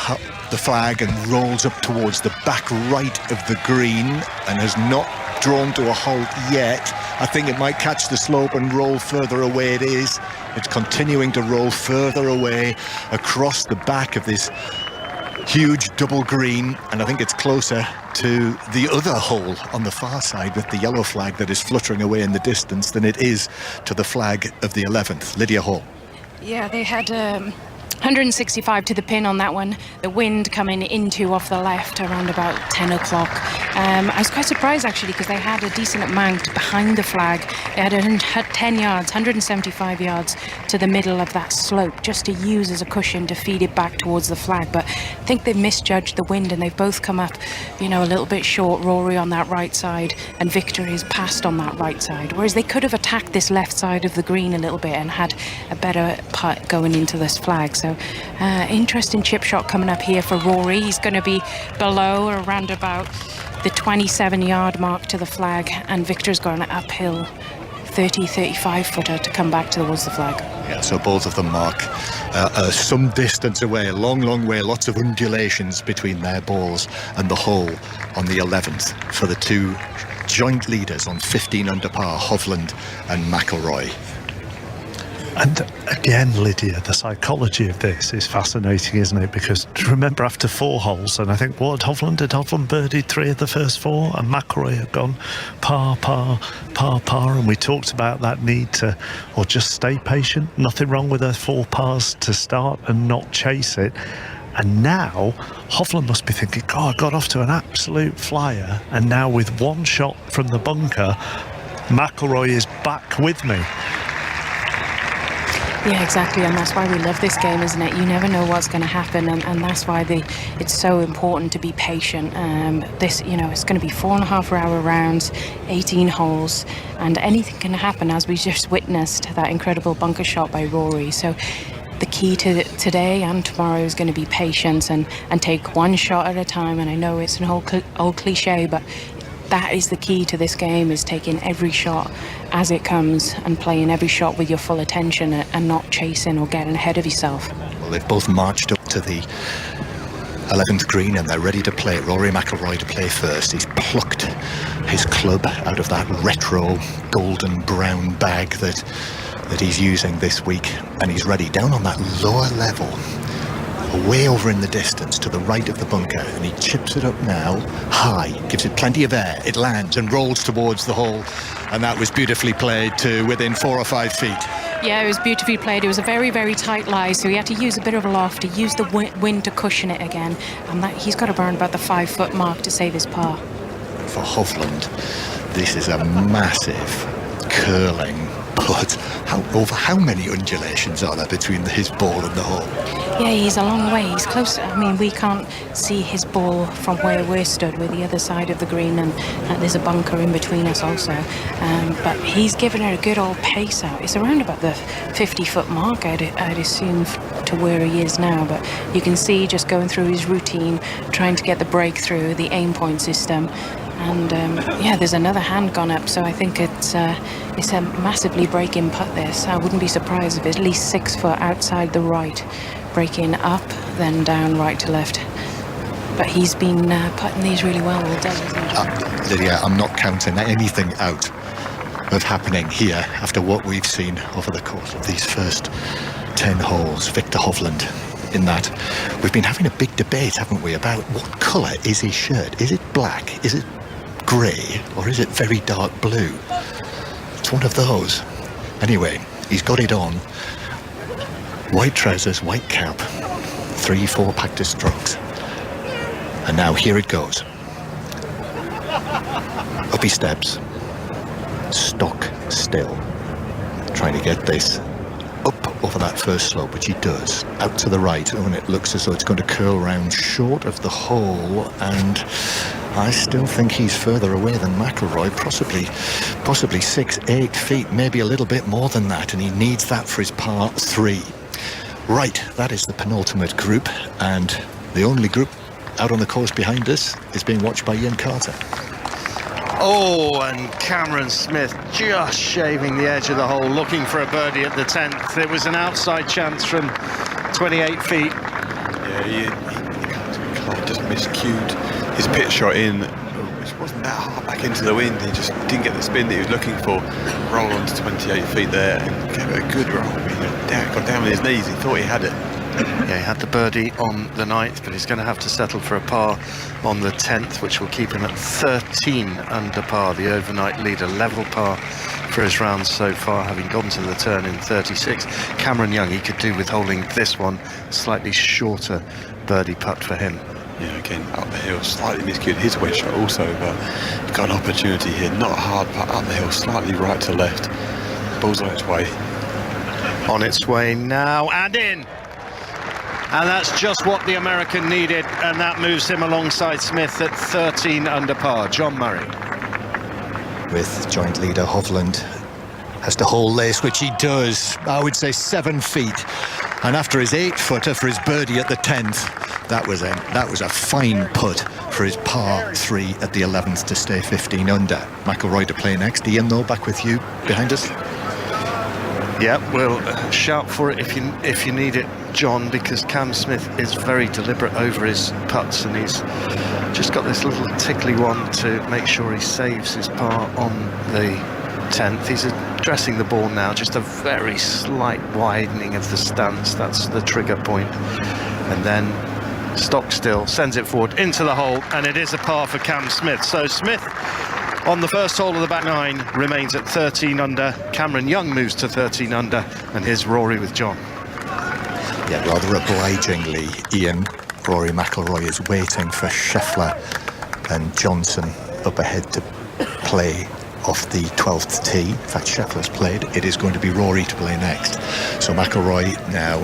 flag and rolls up towards the back right of the green and has not drawn to a halt yet. I think it might catch the slope and roll further away. It is. It's continuing to roll further away across the back of this huge double green, and I think it's closer to the other hole on the far side with the yellow flag that is fluttering away in the distance than it is to the flag of the 11th. Lydia Hall. Yeah, they had 165 to the pin on that one. The wind coming into off the left around about 10 o'clock. I was quite surprised actually because they had a decent amount behind the flag. They had 10 yards, 175 yards to the middle of that slope just to use as a cushion to feed it back towards the flag. But I think they've misjudged the wind and they've both come up, a little bit short. Rory on that right side and Victor is passed on that right side. Whereas they could have attacked this left side of the green a little bit and had a better putt going into this flag. So interesting chip shot coming up here for Rory. He's going to be below or around about the 27-yard mark to the flag, and Victor's going uphill 35 footer to come back towards the flag. Yeah, so both of them mark some distance away, a long way, lots of undulations between their balls and the hole on the 11th for the two joint leaders on 15 under par, Hovland and Mcilroy. And again, Lydia, the psychology of this is fascinating, isn't it? Because remember, after 4 holes, and I think what Hovland birdied 3 of the first 4, and Mcilroy had gone par, and we talked about that need to, or just stay patient. Nothing wrong with her 4 pars to start and not chase it. And now Hovland must be thinking, I got off to an absolute flyer, and now with 1 shot from the bunker, Mcilroy is back with me. Yeah, exactly, and that's why we love this game, isn't it? You never know what's going to happen, and that's why it's so important to be patient. It's going to be 4.5-hour rounds, 18 holes, and anything can happen, as we just witnessed that incredible bunker shot by Rory. So the key to today and tomorrow is going to be patience and take one shot at a time. And I know it's an old cliche, but that is the key to this game, is taking every shot as it comes and playing every shot with your full attention and not chasing or getting ahead of yourself. Well, they've both marched up to the 11th green and they're ready to play. Rory Mcilroy to play first. He's plucked his club out of that retro golden brown bag that he's using this week, and he's ready down on that lower level, way over in the distance to the right of the bunker, and he chips it up now high, gives it plenty of air, it lands and rolls towards the hole, and that was beautifully played to within 4 or 5 feet. Yeah, it was beautifully played. It was a very, very tight lie, so he had to use a bit of a loft. He used the wind to cushion it again, and he's got to burn about the 5-foot mark to save his par. For Hovland, this is a massive curling putt. How many undulations are there between his ball and the hole? Yeah, he's a long way. He's close. I mean, we can't see his ball from where we're stood. We're the other side of the green, and there's a bunker in between us also. But he's given it a good old pace out. It's around about the 50-foot mark, I'd assume, to where he is now. But you can see just going through his routine, trying to get the breakthrough, the aim point system. And there's another hand gone up, so I think it's a massively breaking putt this. I wouldn't be surprised if it's at least 6 foot outside the right, breaking up, then down, right to left. But he's been putting these really well all day. Lydia, I'm not counting anything out of happening here after what we've seen over the course of these first 10 holes. Victor Hovland in that. We've been having a big debate, haven't we, about what colour is his shirt? Is it black? Is it grey? Or is it very dark blue? It's one of those. Anyway, he's got it on. White trousers, white cap, 3-4 practice strokes. And now here it goes. Up he steps. Stock still. Trying to get this up over that first slope, which he does. Out to the right, and it looks as though it's going to curl round short of the hole, and I still think he's further away than McIlroy, possibly 6-8 feet, maybe a little bit more than that, and he needs that for his par 3. Right, that is the penultimate group, and the only group out on the course behind us is being watched by Ian Carter. Oh, and Cameron Smith just shaving the edge of the hole, looking for a birdie at the 10th. It was an outside chance from 28 feet. Yeah, he kind of just miscued his pitch shot in, which wasn't that hard back into the wind. He just didn't get the spin that he was looking for. Roll on to 28 feet there and gave it a good roll. Got down on his knees, he thought he had it. Yeah, he had the birdie on the 9th, but he's going to have to settle for a par on the 10th, which will keep him at 13 under par, the overnight leader. Level par for his rounds so far, having gone to the turn in 36. Cameron Young, he could do with holding this one, slightly shorter birdie putt for him. Yeah, again, up the hill, slightly miscued his wedge shot also, but you've got an opportunity here. Not a hard putt, up the hill, slightly right to left. Ball's on its way. On its way now, and in! And that's just what the American needed, and that moves him alongside Smith at 13 under par. John Murray. With joint leader Hovland has to hole this, which he does, I would say 7 feet. And after his 8-footer for his birdie at the 10th, that was a fine putt for his par 3 at the 11th to stay 15 under. McIlroy to play next. Ian, though, back with you behind us. Yeah, we'll shout for it if you need it, John, because Cam Smith is very deliberate over his putts, and he's just got this little tickly one to make sure he saves his par on the 10th. He's addressing the ball now, just a very slight widening of the stance. That's the trigger point. And then stock still, sends it forward into the hole, and it is a par for Cam Smith. So Smith, on the first hole of the back 9, remains at 13 under. Cameron Young moves to 13 under, and here's Rory with John. Yeah, rather obligingly, Ian, Rory McIlroy is waiting for Scheffler and Johnson up ahead to play off the 12th tee. In fact, Scheffler's played. It is going to be Rory to play next. So McIlroy now,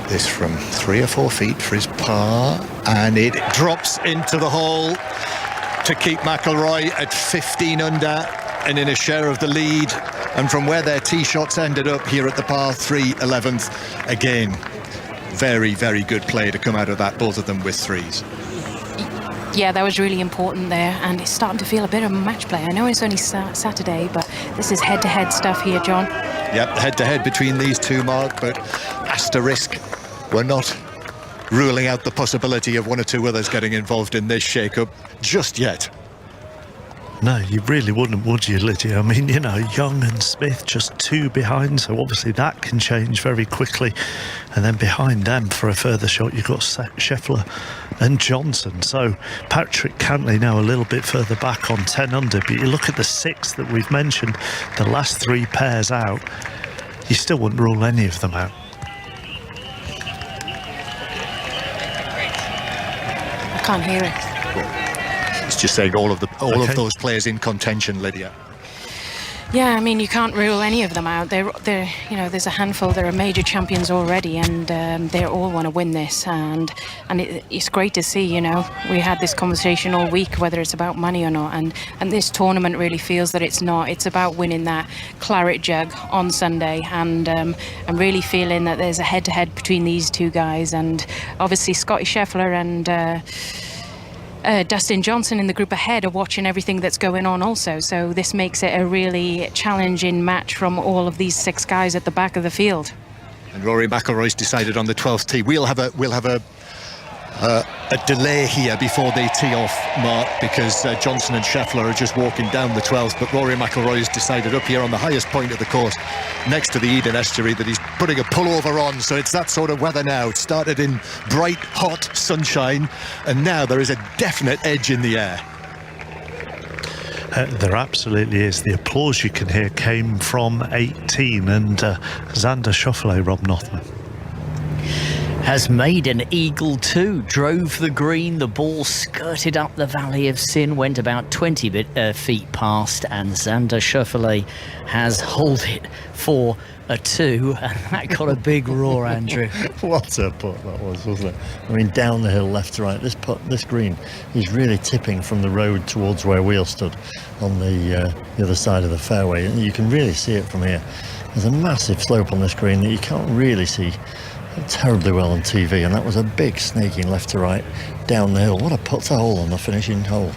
this from 3 or 4 feet for his par, and it drops into the hole to keep McIlroy at 15 under and in a share of the lead. And from where their tee shots ended up here at the par 3 11th, again, very, very good play to come out of that, both of them with threes. Yeah, that was really important there, and it's starting to feel a bit of a match play. I know it's only Saturday, but this is head-to-head stuff here, John. Yep, head-to-head between these two, Mark, but asterisk, we're not ruling out the possibility of one or two others getting involved in this shake-up just yet. No, you really wouldn't, would you, Lydia? I mean, you know, Young and Smith just 2 behind, so obviously that can change very quickly. And then behind them for a further shot, you've got Scheffler and Johnson. So Patrick Cantley now a little bit further back on 10 under, but you look at the 6 that we've mentioned, the last 3 pairs out, you still wouldn't rule any of them out. I can't hear it. It's just saying all of those players in contention, Lydia. Yeah, I mean, you can't rule any of them out. They're you know, there's a handful. There are major champions already, and they all want to win this. And it's great to see. You know, we had this conversation all week whether it's about money or not, and this tournament really feels that it's not. It's about winning that claret jug on Sunday, and I'm really feeling that there's a head-to-head between these two guys, and obviously Scotty Scheffler and Dustin Johnson in the group ahead are watching everything that's going on also, so this makes it a really challenging match from all of these 6 guys at the back of the field. And Rory McIlroy's decided on the 12th tee. We'll have a delay here before they tee off, Mark, because Johnson and Scheffler are just walking down the 12th, but Rory McIlroy's decided up here on the highest point of the course next to the Eden Estuary that he's putting a pullover on, so it's that sort of weather now. It started in bright hot sunshine, and now there is a definite edge in the air. There absolutely is. The applause you can hear came from 18 and Xander Schauffele, Rob Nothman. Has made an eagle 2, drove the green, the ball skirted up the Valley of Sin, went about 20 feet past, and Xander Schauffele has holed it for a 2, and that got a big roar, Andrew. What a putt that was, wasn't it? I mean, down the hill, left to right. This green is really tipping from the road towards where Wheel stood on the other side of the fairway, and you can really see it from here. There's a massive slope on this green that you can't really see terribly well on TV, and that was a big snaking left to right down the hill. What a putt to hole on the finishing hole.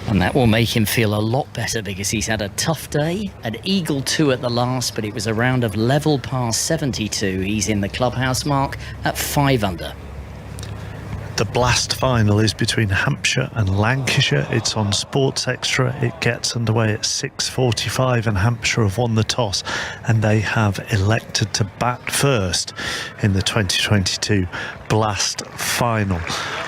And that will make him feel a lot better because he's had a tough day. An eagle 2 at the last, but it was a round of level par 72. He's in the clubhouse, Mark, at 5 under. The Blast final is between Hampshire and Lancashire. It's on Sports Extra. It gets underway at 6:45, and Hampshire have won the toss, and they have elected to bat first in the 2022 Blast final.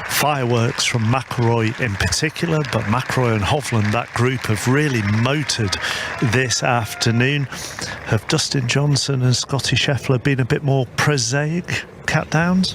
Fireworks from McIlroy in particular, but McIlroy and Hovland, that group, have really motored this afternoon. Have Dustin Johnson and Scotty Scheffler been a bit more prosaic, Cat Downs?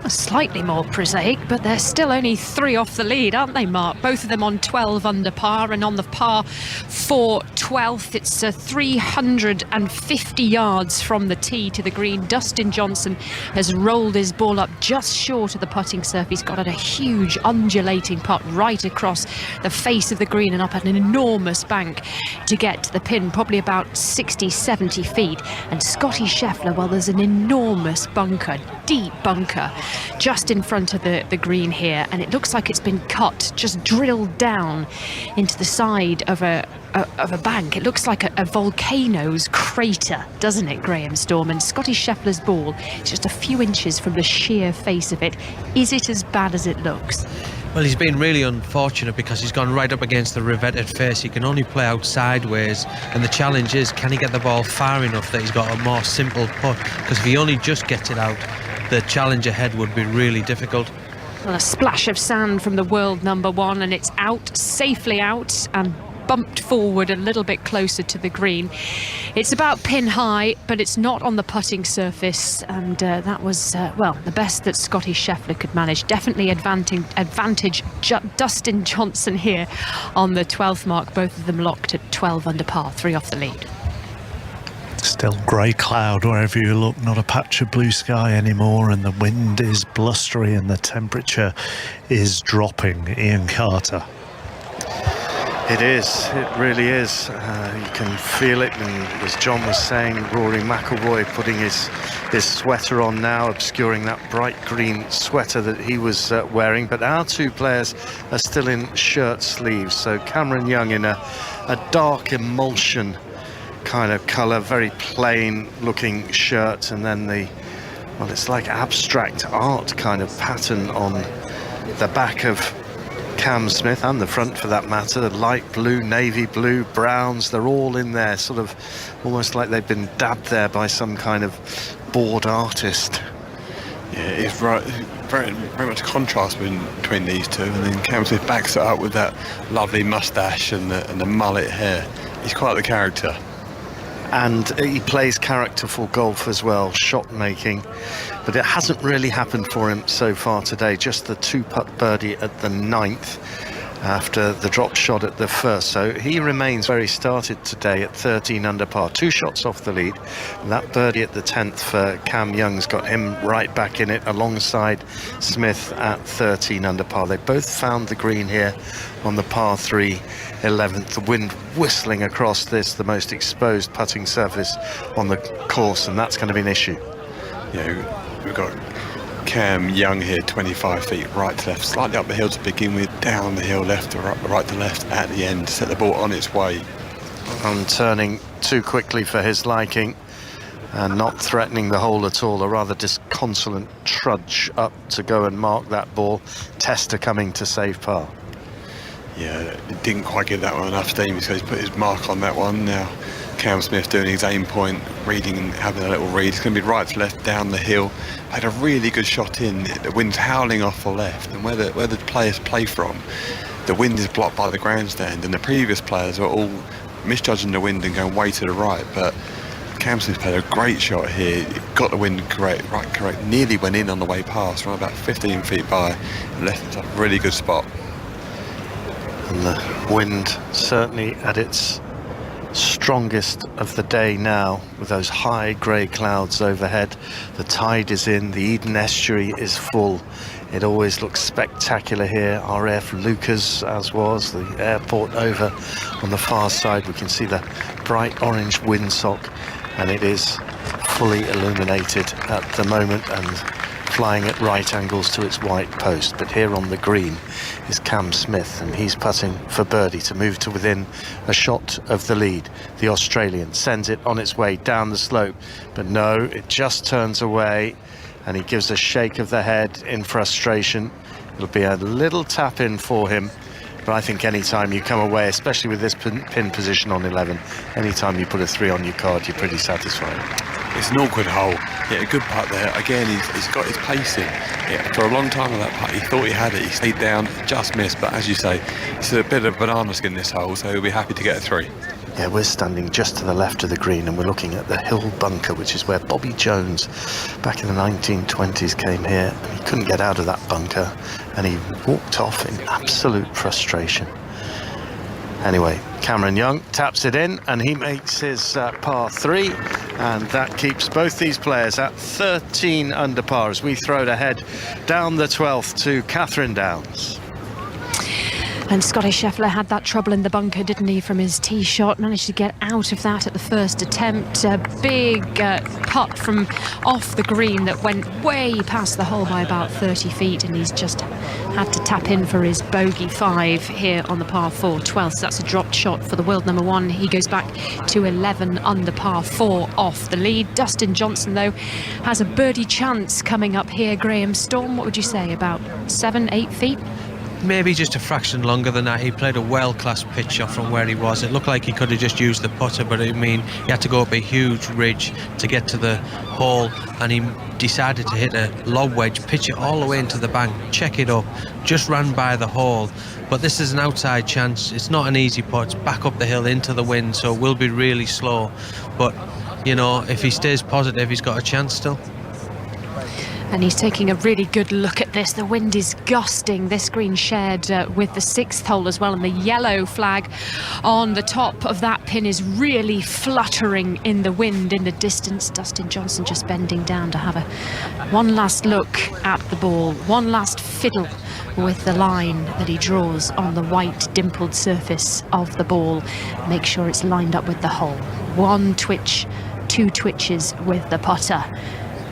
Slightly more prosaic, but they're still only 3 off the lead, aren't they, Mark? Both of them on 12 under par, and on the par 4 12th, it's 350 yards from the tee to the green. Dustin Johnson has rolled his ball up just short of the putting surface. He's got a huge undulating putt right across the face of the green and up at an enormous bank to get to the pin, probably about 60-70 feet. And Scotty Scheffler, well, there's an enormous bunker, deep bunker, just in front of the green here, and it looks like it's been cut, just drilled down into the side of a bank. It looks like a volcano's crater, doesn't it, Graham Storm? And Scotty Scheffler's ball is just a few inches from the sheer face of it. Is it as bad as it looks? Well, he's been really unfortunate because he's gone right up against the revetted face. He can only play out sideways, and the challenge is, can he get the ball far enough that he's got a more simple putt? Because if he only just gets it out, the challenge ahead would be really difficult. Well, a splash of sand from the world number 1, and it's out, safely out, and bumped forward a little bit closer to the green. It's about pin high, but it's not on the putting surface, and that was, well, the best that Scotty Scheffler could manage. Definitely advantage Dustin Johnson here on the 12th mark, both of them locked at 12 under par, 3 off the lead. Still grey cloud wherever you look, not a patch of blue sky anymore, and the wind is blustery and the temperature is dropping. Ian Carter. It is, it really is. You can feel it, and as John was saying, Rory Mcilroy putting his sweater on now, obscuring that bright green sweater that he was wearing. But our two players are still in shirt sleeves. So Cameron Young in a dark emulsion kind of colour, very plain looking shirt, and then well, it's like abstract art kind of pattern on the back of Cam Smith, and the front for that matter. Light blue, navy blue, browns, they're all in there, sort of almost like they've been dabbed there by some kind of bored artist. Yeah, it's right, very much a contrast between these two, and then Cam Smith backs it up with that lovely moustache and the mullet hair. He's quite the character. And he plays characterful golf as well, shot making, but it hasn't really happened for him so far today. Just the 2-putt birdie at the 9th after the drop shot at the first. So he remains where he started today at 13 under par, 2 shots off the lead. And that birdie at the 10th for Cam Young's got him right back in it alongside Smith at 13 under par. They both found the green here on the par 3 11th. The wind whistling across the most exposed putting surface on the course, and that's going to be an issue. Yeah, we've got Cam Young here, 25 feet right to left, slightly up the hill to begin with, down the hill left to right to left at the end to set the ball on its way. And turning too quickly for his liking, and not threatening the hole at all, a rather disconsolate trudge up to go and mark that ball. Tester coming to save par. Yeah, it didn't quite give that one enough steam, so he's put his mark on that one. Now Cam Smith doing his aim point, reading and having a little read. It's going to be right to left down the hill. Had a really good shot in. The wind's howling off the left, and where the players play from, the wind is blocked by the grandstand, and the previous players are all misjudging the wind and going way to the right. But Cam Smith played a great shot here. Got the wind correct. Nearly went in on the way past, from about 15 feet by, and left himself a really good spot. And the wind certainly at its strongest of the day now, with those high grey clouds overhead. The tide is in, the Eden estuary is full. It always looks spectacular here. RAF Lucas, as was the airport over on the far side. We can see the bright orange windsock, and it is fully illuminated at the moment and flying at right angles to its white post. But here on the green is Cam Smith, and he's putting for birdie to move to within a shot of the lead. The Australian sends it on its way down the slope, but no, it just turns away, and he gives a shake of the head in frustration. It'll be a little tap in for him, but I think anytime you come away, especially with this pin position on 11, anytime you put a 3 on your card, you're pretty satisfied. It's an awkward hole. Yeah, a good putt there. Again, he's got his pace in. Yeah, for a long time on that putt, he thought he had it. He stayed down, just missed. But as you say, it's a bit of banana skin this hole, so he'll be happy to get a 3. Yeah, we're standing just to the left of the green, and we're looking at the hill bunker, which is where Bobby Jones, back in the 1920s, came here, and he couldn't get out of that bunker, and he walked off in absolute frustration. Anyway, Cameron Young taps it in, and he makes his par 3, and that keeps both these players at 13 under par as we throw it ahead down the 12th to Catherine Downs. And Scotty Scheffler had that trouble in the bunker, didn't he, from his tee shot. Managed to get out of that at the first attempt. A big putt from off the green that went way past the hole by about 30 feet, and he's just had to tap in for his bogey 5 here on the par 4 12th. So that's a dropped shot for the world number 1. He goes back to 11 under par 4 off the lead. Dustin Johnson, though, has a birdie chance coming up here. Graham Storm, what would you say, about 7-8 feet? maybe just a fraction longer than that. He played a world-class pitch shot from where he was. It looked like he could have just used the putter, but I mean, he had to go up a huge ridge to get to the hole, and he decided to hit a lob wedge, pitch it all the way into the bank, check it up, just ran by the hole. But this is an outside chance. It's not an easy putt. It's back up the hill into the wind, so it will be really slow. But, you know, if he stays positive, he's got a chance still. And he's taking a really good look at this. The wind is gusting. This green shared with the 6th hole as well, and the yellow flag on the top of that pin is really fluttering in the wind in the distance. Dustin Johnson just bending down to have one last look at the ball, one last fiddle with the line that he draws on the white dimpled surface of the ball. Make sure it's lined up with the hole. One twitch, 2 twitches with the putter.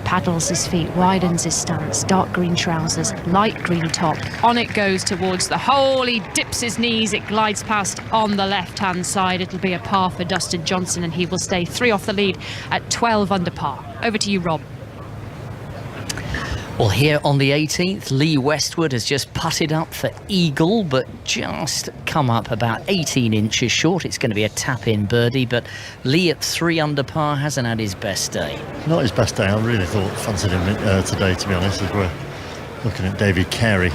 Paddles his feet, widens his stance, dark green trousers, light green top. On it goes towards the hole. He dips his knees. It glides past on the left-hand side. It'll be a par for Dustin Johnson, and he will stay 3 off the lead at 12 under par. Over to you, Rob. Well, here on the 18th, Lee Westwood has just putted up for eagle, but just come up about 18 inches short. It's going to be a tap-in birdie, but Lee at 3 under par hasn't had his best day. Not his best day. I really fancied him today, to be honest, as we're looking at David Carey,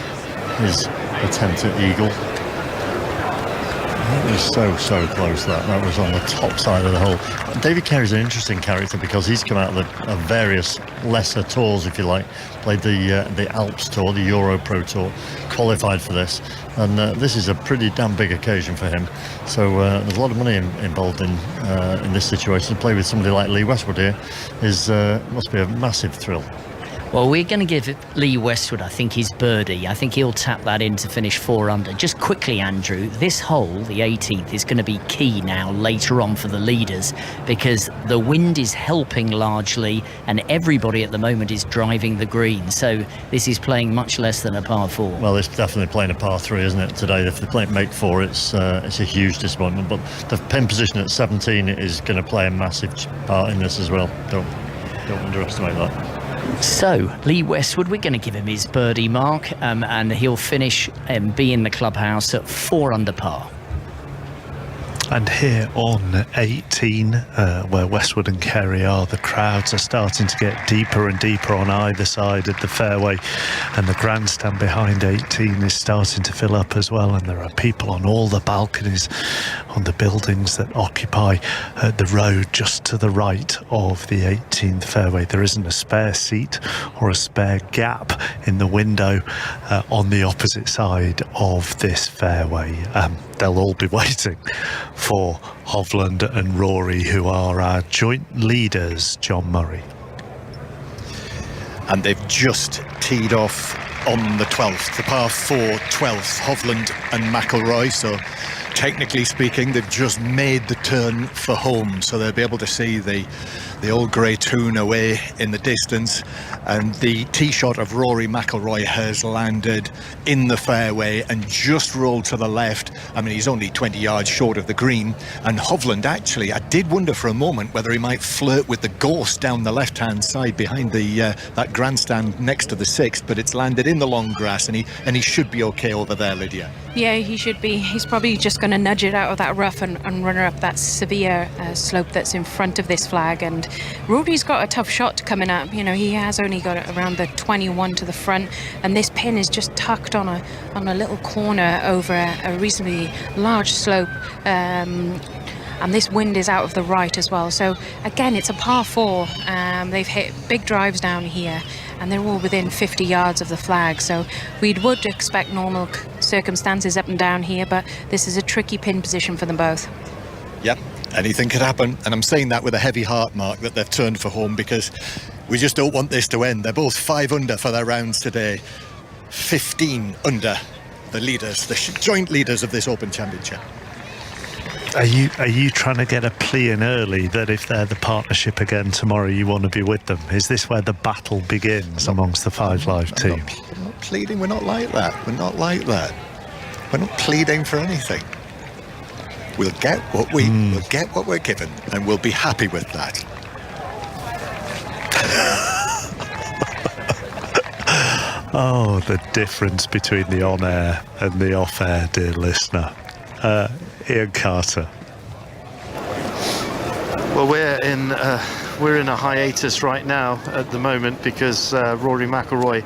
his attempt at eagle. That was so close. That was on the top side of the hole. David Carey's an interesting character because he's come out of various lesser tours, if you like. Played the Alps Tour, the Euro Pro Tour, qualified for this, and this is a pretty damn big occasion for him. So there's a lot of money involved in this situation. To play with somebody like Lee Westwood here must be a massive thrill. Well, we're going to give Lee Westwood, I think, his birdie. I think he'll tap that in to finish 4 under. Just quickly, Andrew, this hole, the 18th, is going to be key now later on for the leaders because the wind is helping largely and everybody at the moment is driving the green. So this is playing much less than a par 4. Well, it's definitely playing a par 3, isn't it, today? If they make 4, it's a huge disappointment. But the pin position at 17 is going to play a massive part in this as well. Don't underestimate that. So, Lee Westwood, we're going to give him his birdie mark, and he'll finish and be in the clubhouse at 4 under par. And here on 18, where Westwood and Carey are, the crowds are starting to get deeper and deeper on either side of the fairway, and the grandstand behind 18 is starting to fill up as well, and there are people on all the balconies on the buildings that occupy the road just to the right of the 18th fairway. There isn't a spare seat or a spare gap in the window on the opposite side of this fairway. They'll all be waiting for Hovland and Rory, who are our joint leaders, John Murray. And they've just teed off on the 12th, the par 4 12th, Hovland and McIlroy. So technically speaking, they've just made the turn for home, so they'll be able to see the old grey toon away in the distance, and the tee shot of Rory Mcilroy has landed in the fairway and just rolled to the left. I mean, he's only 20 yards short of the green, and Hovland, actually, I did wonder for a moment whether he might flirt with the ghost down the left-hand side behind that grandstand next to the 6th, but it's landed in the long grass, and he should be okay over there, Lydia. Yeah, he should be. He's probably just going to nudge it out of that rough and run her up that severe slope that's in front of this flag. And Rory's got a tough shot coming up. You know, he has only got it around the 21 to the front, and this pin is just tucked on a little corner over a reasonably large slope. And this wind is out of the right as well. So again, it's a par 4. They've hit big drives down here, and they're all within 50 yards of the flag. So we would expect normal circumstances up and down here, but this is a tricky pin position for them both. Yep, anything could happen, and I'm saying that with a heavy heart, Mark, that they've turned for home, because we just don't want this to end. They're both 5 under for their rounds today, 15 under the leaders, the joint leaders of this Open Championship. Are you trying to get a plea in early that if they're the partnership again tomorrow, you want to be with them? Is this where the battle begins amongst the 5 Live team? I'm not pleading. We're not like that. We're not like that. We're not pleading for anything. We'll get what we'll get what we're given, and we'll be happy with that. Oh, the difference between the on-air and the off-air, dear listener. Ian Carter. Well, we're in a hiatus right now at the moment because Rory Mcilroy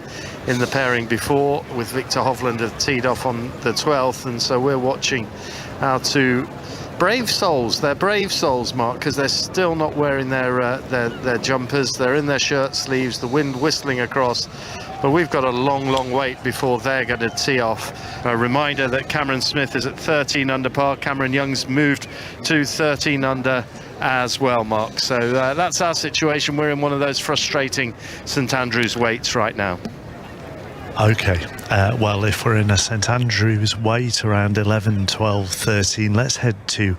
in the pairing before with Victor Hovland have teed off on the 12th, and so we're watching our two brave souls. They're brave souls, Mark, because they're still not wearing their jumpers. They're in their shirt sleeves, the wind whistling across. But we've got a long wait before they're going to tee off. A reminder that Cameron Smith is at 13 under par. Cameron Young's moved to 13 under as well, Mark. So that's our situation. We're in one of those frustrating St Andrews waits right now. Okay, well, if we're in a St Andrews wait around 11, 12, 13, let's head to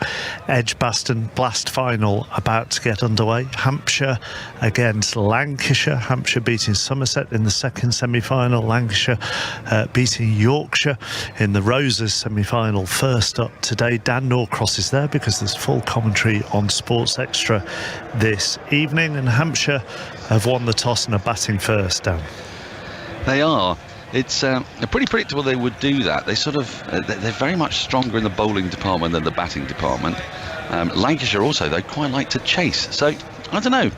Edgbaston. Blast final about to get underway. Hampshire against Lancashire. Hampshire beating Somerset in the second semi-final. Lancashire beating Yorkshire in the Roses semi-final. First up today, Dan Norcross is there because there's full commentary on Sports Extra this evening, and Hampshire have won the toss and are batting first, Dan. They are. It's pretty predictable they would do that. They sort of they're very much stronger in the bowling department than the batting department. Lancashire also, they quite like to chase. So I don't know.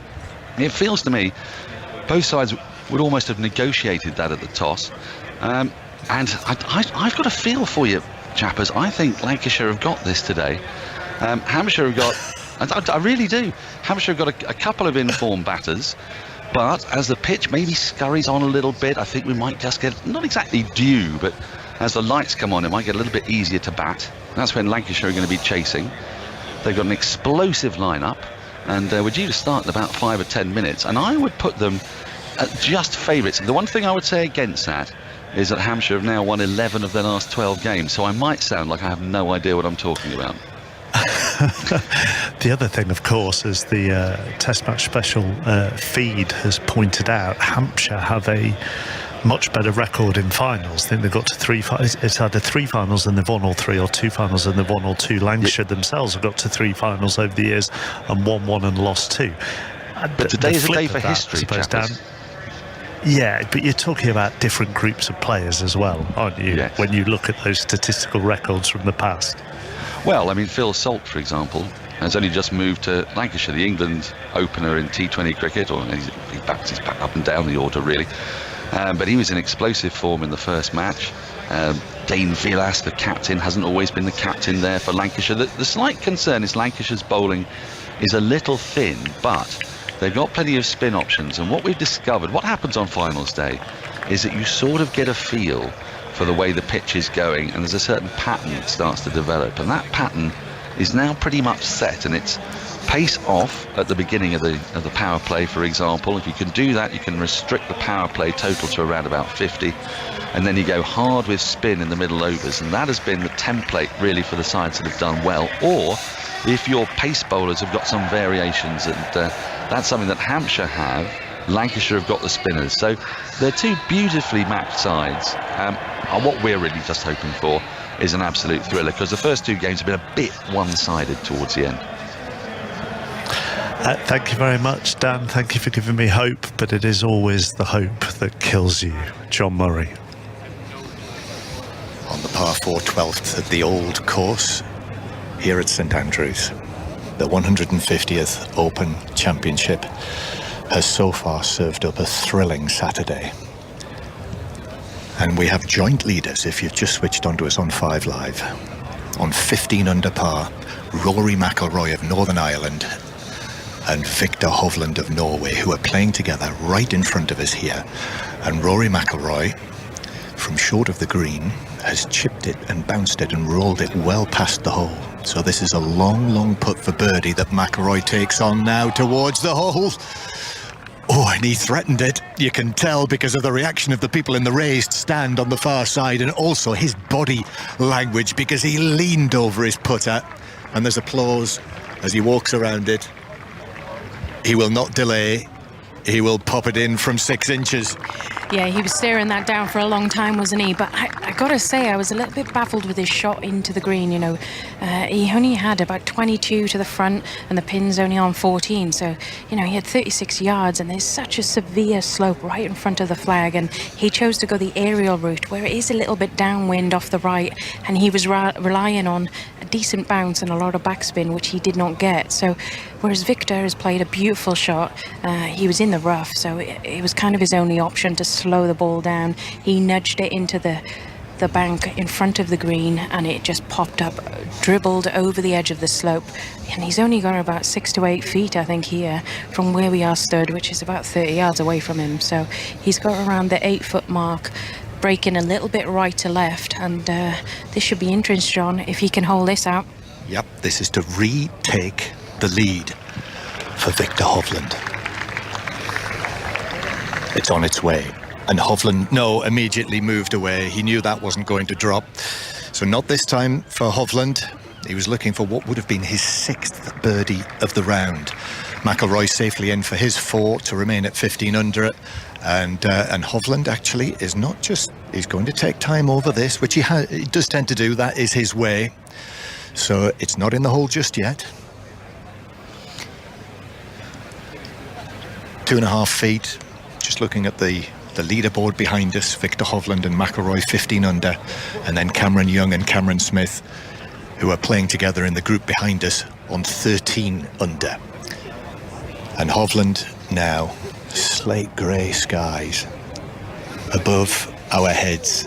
It feels to me both sides would almost have negotiated that at the toss. And I've got a feel for you, chappers. I think Lancashire have got this today. Hampshire have got. I really do. Hampshire have got a couple of informed batters. But as the pitch maybe scurries on a little bit, I think we might just get, not exactly due, but as the lights come on, it might get a little bit easier to bat. That's when Lancashire are going to be chasing. They've got an explosive lineup, and we're due to start in about 5 or 10 minutes. And I would put them at just favourites. The one thing I would say against that is that Hampshire have now won 11 of their last 12 games. So I might sound like I have no idea what I'm talking about. The other thing, of course, as the Test Match Special feed has pointed out, Hampshire have a much better record in finals. I think they've got to it's either 3 finals and they've won all 3, or 2 finals and they've won all 2. Lancashire themselves have got to 3 finals over the years and won 1 and lost 2. But today is a day for history, Dan. Yeah, but you're talking about different groups of players as well, aren't you? Yes. When you look at those statistical records from the past. Well, I mean, Phil Salt, for example, has only just moved to Lancashire, the England opener in T20 cricket, or he's back up and down the order, really. But he was in explosive form in the first match. Dane Vilas, the captain, hasn't always been the captain there for Lancashire. The slight concern is Lancashire's bowling is a little thin, but they've got plenty of spin options. And what we've discovered, what happens on finals day, is that you sort of get a feel for the way the pitch is going, and there's a certain pattern that starts to develop, and that pattern is now pretty much set, and it's pace off at the beginning of the power play, for example. If you can do that, you can restrict the power play total to around about 50, and then you go hard with spin in the middle overs, and that has been the template really for the sides that have done well. Or if your pace bowlers have got some variations, and that's something that Hampshire have, Lancashire have got the spinners. So they're two beautifully matched sides. What we're really just hoping for is an absolute thriller, because the first 2 games have been a bit one-sided towards the end. Thank you very much, Dan. Thank you for giving me hope, but it is always the hope that kills you. John Murray. On the par 4 12th at the old course here at St Andrews, the 150th Open Championship has so far served up a thrilling Saturday. And we have joint leaders, if you've just switched onto us on 5 Live. On 15 under par, Rory Mcilroy of Northern Ireland and Victor Hovland of Norway, who are playing together right in front of us here. And Rory Mcilroy, from short of the green, has chipped it and bounced it and rolled it well past the hole. So this is a long putt for birdie that McIlroy takes on now towards the hole. Oh, and he threatened it. You can tell because of the reaction of the people in the raised stand on the far side, and also his body language, because he leaned over his putter, and there's applause as he walks around it. He will not delay. He will pop it in from 6 inches. Yeah, he was staring that down for a long time, wasn't he? But I got to say, I was a little bit baffled with his shot into the green, you know. He only had about 22 to the front and the pin's only on 14. So, you know, he had 36 yards and there's such a severe slope right in front of the flag. And he chose to go the aerial route where it is a little bit downwind off the right. And he was relying on a decent bounce and a lot of backspin, which he did not get. So, whereas Victor has played a beautiful shot, he was in the rough. So it was kind of his only option to slow the ball down. He nudged it into the bank in front of the green and it just popped up, dribbled over the edge of the slope, and he's only gone about 6 to 8 feet, I think, here from where we are stood, which is about 30 yards away from him. So he's got around the 8-foot mark, breaking a little bit right to left, and this should be interesting, John, if he can hold this out. Yep, this is to retake the lead for Victor Hovland. It's on its way. And Hovland, immediately moved away. He knew that wasn't going to drop. So not this time for Hovland. He was looking for what would have been his 6th birdie of the round. McIlroy safely in for his 4 to remain at 15 under it. And Hovland actually is not just... He's going to take time over this, which he does tend to do. That is his way. So it's not in the hole just yet. 2.5 feet. Just looking at the leaderboard behind us, Victor Hovland and McIlroy 15 under, and then Cameron Young and Cameron Smith, who are playing together in the group behind us, on 13 under. And Hovland now, slate grey skies above our heads,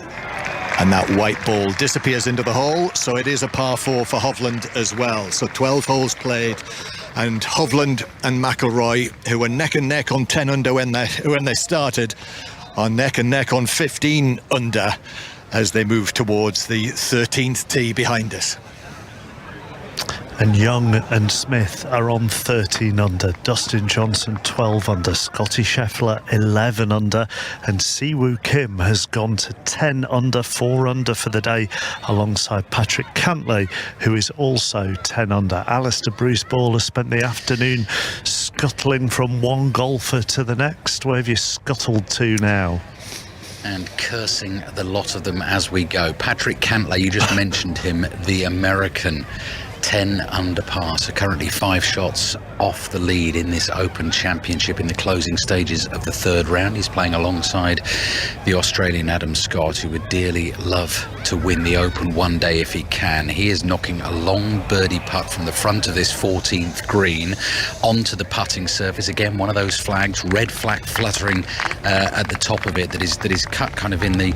and that white ball disappears into the hole, so it is a par 4 for Hovland as well. So 12 holes played, and Hovland and McIlroy, who were neck and neck on 10 under when they started, are neck and neck on 15 under as they move towards the 13th tee behind us. And Young and Smith are on 13 under. Dustin Johnson 12 under. Scotty Scheffler 11 under. And Siwoo Kim has gone to 10 under, 4 under for the day, alongside Patrick Cantlay, who is also 10 under. Alistair Bruce Ball has spent the afternoon scuttling from one golfer to the next. Where have you scuttled to now? And cursing the lot of them as we go. Patrick Cantlay, you just mentioned him, the American, 10 under par, so currently 5 shots off the lead in this Open Championship in the closing stages of the 3rd round. He's playing alongside the Australian Adam Scott, who would dearly love to win the Open one day if he can. He is knocking a long birdie putt from the front of this 14th green onto the putting surface. Again, one of those flags, red flag fluttering at the top of it, that is cut kind of in the...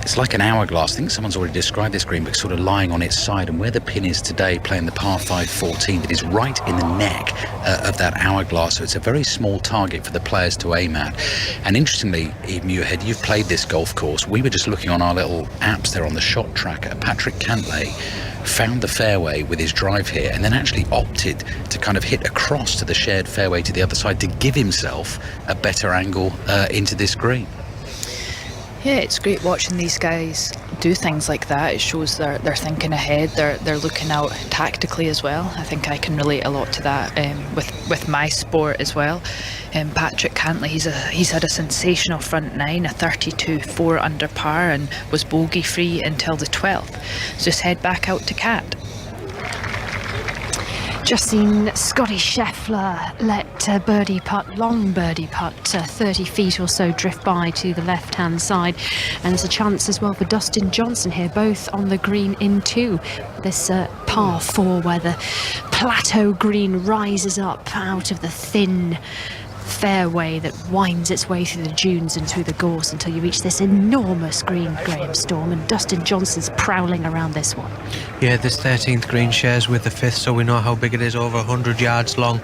It's like an hourglass. I think someone's already described this green, but sort of lying on its side. And where the pin is today, playing the par 5 14, that is right in the neck of that hourglass. So it's a very small target for the players to aim at. And interestingly, Muirhead, you've played this golf course. We were just looking on our little apps there on the shot tracker. Patrick Cantlay found the fairway with his drive here and then actually opted to kind of hit across to the shared fairway to the other side to give himself a better angle into this green. Yeah, it's great watching these guys do things like that. It shows they're thinking ahead. They're looking out tactically as well. I think I can relate a lot to that with my sport as well. Patrick Cantlay, he's had a sensational front 9, a 32 4 under par, and was bogey free until the 12th. So just head back out to Cat. Just seen Scotty Scheffler let long birdie putt, 30 feet or so drift by to the left-hand side. And there's a chance as well for Dustin Johnson here, both on the green in 2. This par 4 where the plateau green rises up out of the thin fairway that winds its way through the dunes and through the gorse until you reach this enormous green, Graham Storm, and Dustin Johnson's prowling around this one. Yeah, this 13th green shares with the 5th, so we know how big it is, over 100 yards long.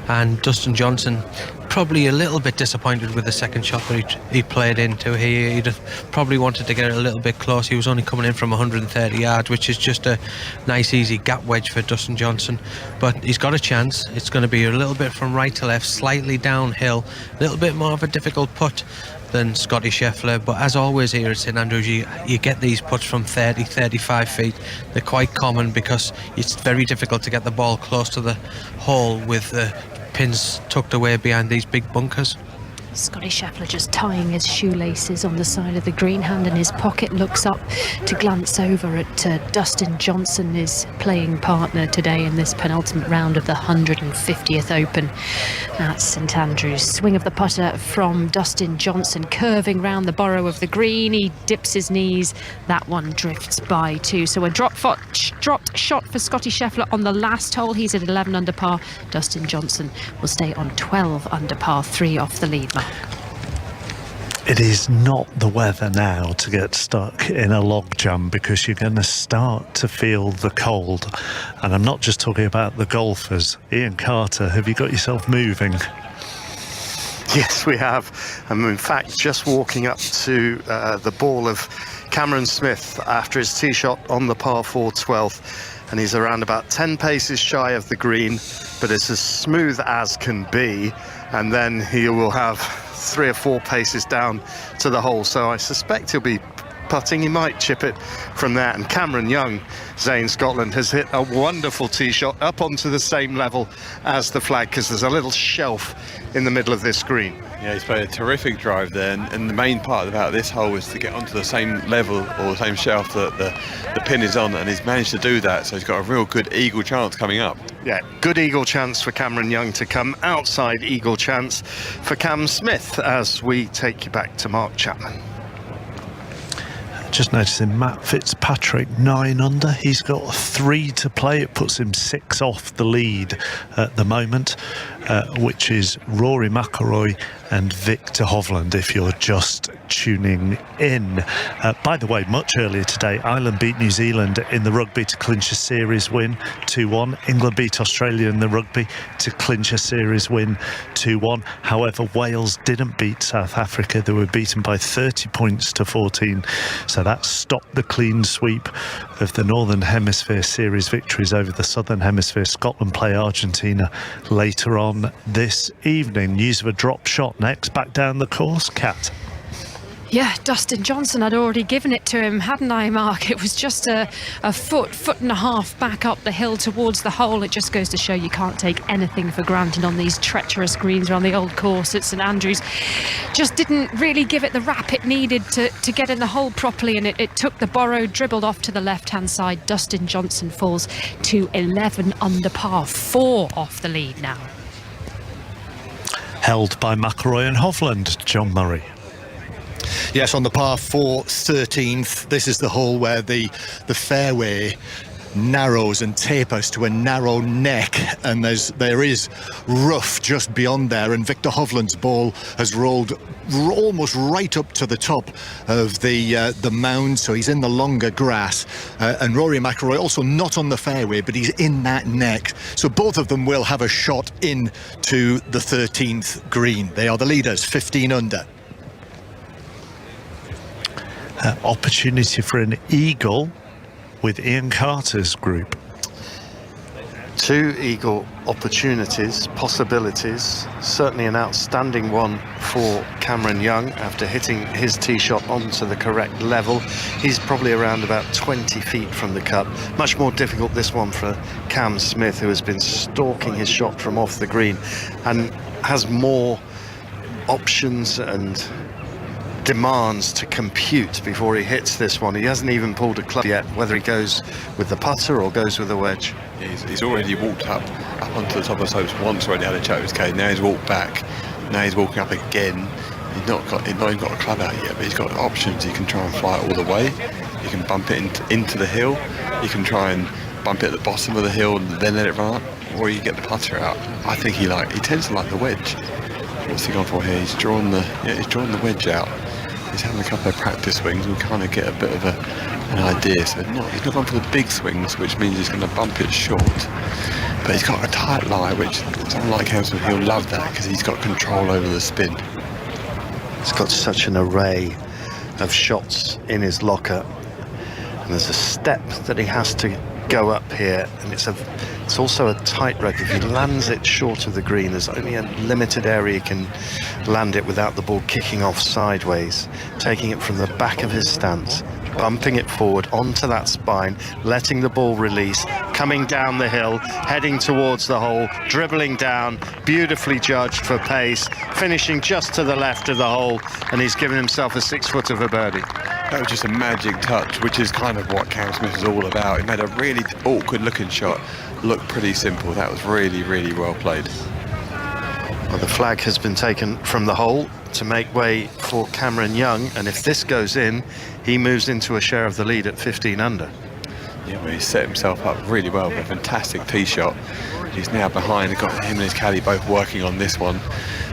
And Dustin Johnson probably a little bit disappointed with the second shot that he played into. He'd have probably wanted to get it a little bit close. He was only coming in from 130 yards, which is just a nice easy gap wedge for Dustin Johnson, but he's got a chance. It's going to be a little bit from right to left, slightly downhill, a little bit more of a difficult putt than Scotty Scheffler, but as always here at St Andrews, you get these putts from 30-35 feet. They're quite common because it's very difficult to get the ball close to the hole with the pins tucked away behind these big bunkers. Scotty Scheffler just tying his shoelaces on the side of the green, hand in his pocket, looks up to glance over at Dustin Johnson, his playing partner today in this penultimate round of the 150th Open at St Andrews. Swing of the putter from Dustin Johnson, curving round the borrow of the green. He dips his knees. That one drifts by too. So a dropped shot for Scotty Scheffler on the last hole. He's at 11 under par. Dustin Johnson will stay on 12 under par 3 off the lead mark. It is not the weather now to get stuck in a logjam, because you're going to start to feel the cold. And I'm not just talking about the golfers. Ian Carter, have you got yourself moving? Yes, we have. I'm in fact just walking up to the ball of Cameron Smith after his tee shot on the par 4 12th, and he's around about 10 paces shy of the green, but it's as smooth as can be, and then he will have 3 or 4 paces down to the hole, so I suspect he'll be putting. He might chip it from there. And Cameron Young, Zane Scotland, has hit a wonderful tee shot up onto the same level as the flag, because there's a little shelf in the middle of this green. Yeah, he's played a terrific drive there, and the main part about this hole is to get onto the same level or the same shelf that the pin is on, and he's managed to do that, so he's got a real good eagle chance coming up. Yeah, good eagle chance for Cameron Young to come. Outside eagle chance for Cam Smith, as we take you back to Mark Chapman. Just noticing Matt Fitzpatrick 9 under. He's got 3 to play. It puts him 6 off the lead at the moment, which is Rory Mcilroy and Victor Hovland, if you're just tuning in. By the way, much earlier today, Ireland beat New Zealand in the rugby to clinch a series win 2-1. England beat Australia in the rugby to clinch a series win 2-1. However, Wales didn't beat South Africa. They were beaten by 30 points to 14. So that stopped the clean sweep of the Northern Hemisphere series victories over the Southern Hemisphere. Scotland play Argentina later on this evening. News of a drop shot next, back down the course. Kat. Yeah, Dustin Johnson, I'd already given it to him, hadn't I, Mark? It was just a foot and a half back up the hill towards the hole. It just goes to show you can't take anything for granted on these treacherous greens around the old course at St Andrews. Just didn't really give it the rap it needed to get in the hole properly, and it took the borrow, dribbled off to the left-hand side. Dustin Johnson falls to 11 under par 4 off the lead now. Held by McIlroy and Hovland. John Murray. Yes, on the par 4 13th, this is the hole where the fairway narrows and tapers to a narrow neck, and there is rough just beyond there, and Victor Hovland's ball has rolled almost right up to the top of the mound, so he's in the longer grass, and Rory McIlroy also not on the fairway, but he's in that neck, so both of them will have a shot into the 13th green. They are the leaders, 15 under. Opportunity for an eagle with Ian Carter's group. 2 eagle opportunities, possibilities. Certainly an outstanding one for Cameron Young after hitting his tee shot onto the correct level. He's probably around about 20 feet from the cup. Much more difficult this one for Cam Smith, who has been stalking his shot from off the green and has more options and demands to compute before he hits this one. He hasn't even pulled a club yet, whether he goes with the putter or goes with the wedge. He's already walked up onto the top of the slopes once, already had a chat with his caddy. Now he's walked back, now he's walking up again. He's not even got a club out yet, but he's got options. He can try and fly it all the way, he can bump it into the hill, he can try and bump it at the bottom of the hill and then let it run up, or you get the putter out. I think he tends to like the wedge. What's he gone for here? He's drawn the wedge out. He's having a couple of practice swings and kind of get a bit of an idea. So he's not gone for the big swings, which means he's going to bump it short. But he's got a tight lie, which is unlike Hemsworth. He'll love that because he's got control over the spin. He's got such an array of shots in his locker, and there's a step that he has to go up here, and it's also a tightrope. If he lands it short of the green, there's only a limited area he can land it without the ball kicking off sideways, taking it from the back of his stance bumping it forward onto that spine, letting the ball release, coming down the hill, heading towards the hole, dribbling down, beautifully judged for pace, finishing just to the left of the hole, and he's given himself a 6-foot of a birdie. That was just a magic touch, which is kind of what Cam Smith is all about. He made a really awkward looking shot look pretty simple. That was really, really well played. Well, the flag has been taken from the hole to make way for Cameron Young, and if this goes in, he moves into a share of the lead at 15 under. Yeah, well, he's set himself up really well with a fantastic tee shot. He's now behind, got him and his caddy both working on this one.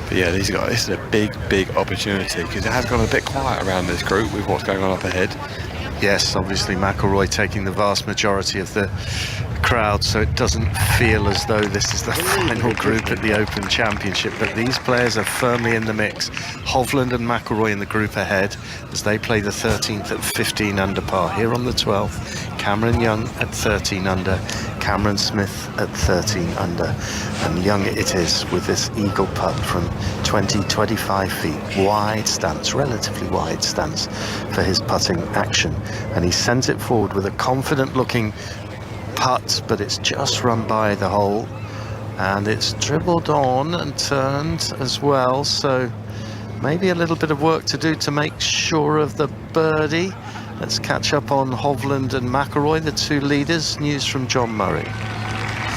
But yeah, this is a big, big opportunity, because it has gone a bit quiet around this group with what's going on up ahead. Yes, obviously McIlroy taking the vast majority of the crowd, so it doesn't feel as though this is the final group at the Open Championship, but these players are firmly in the mix. Hovland and McIlroy in the group ahead as they play the 13th at 15 under par. Here on the 12th, Cameron Young at 13 under, Cameron Smith at 13 under, and Young it is with this eagle putt from 20-25 feet, wide stance, relatively wide stance for his putting action, and he sends it forward with a confident looking putt, but it's just run by the hole, and it's dribbled on and turned as well, so maybe a little bit of work to do to make sure of the birdie. Let's catch up on Hovland and McIlroy, the two leaders. News from John Murray.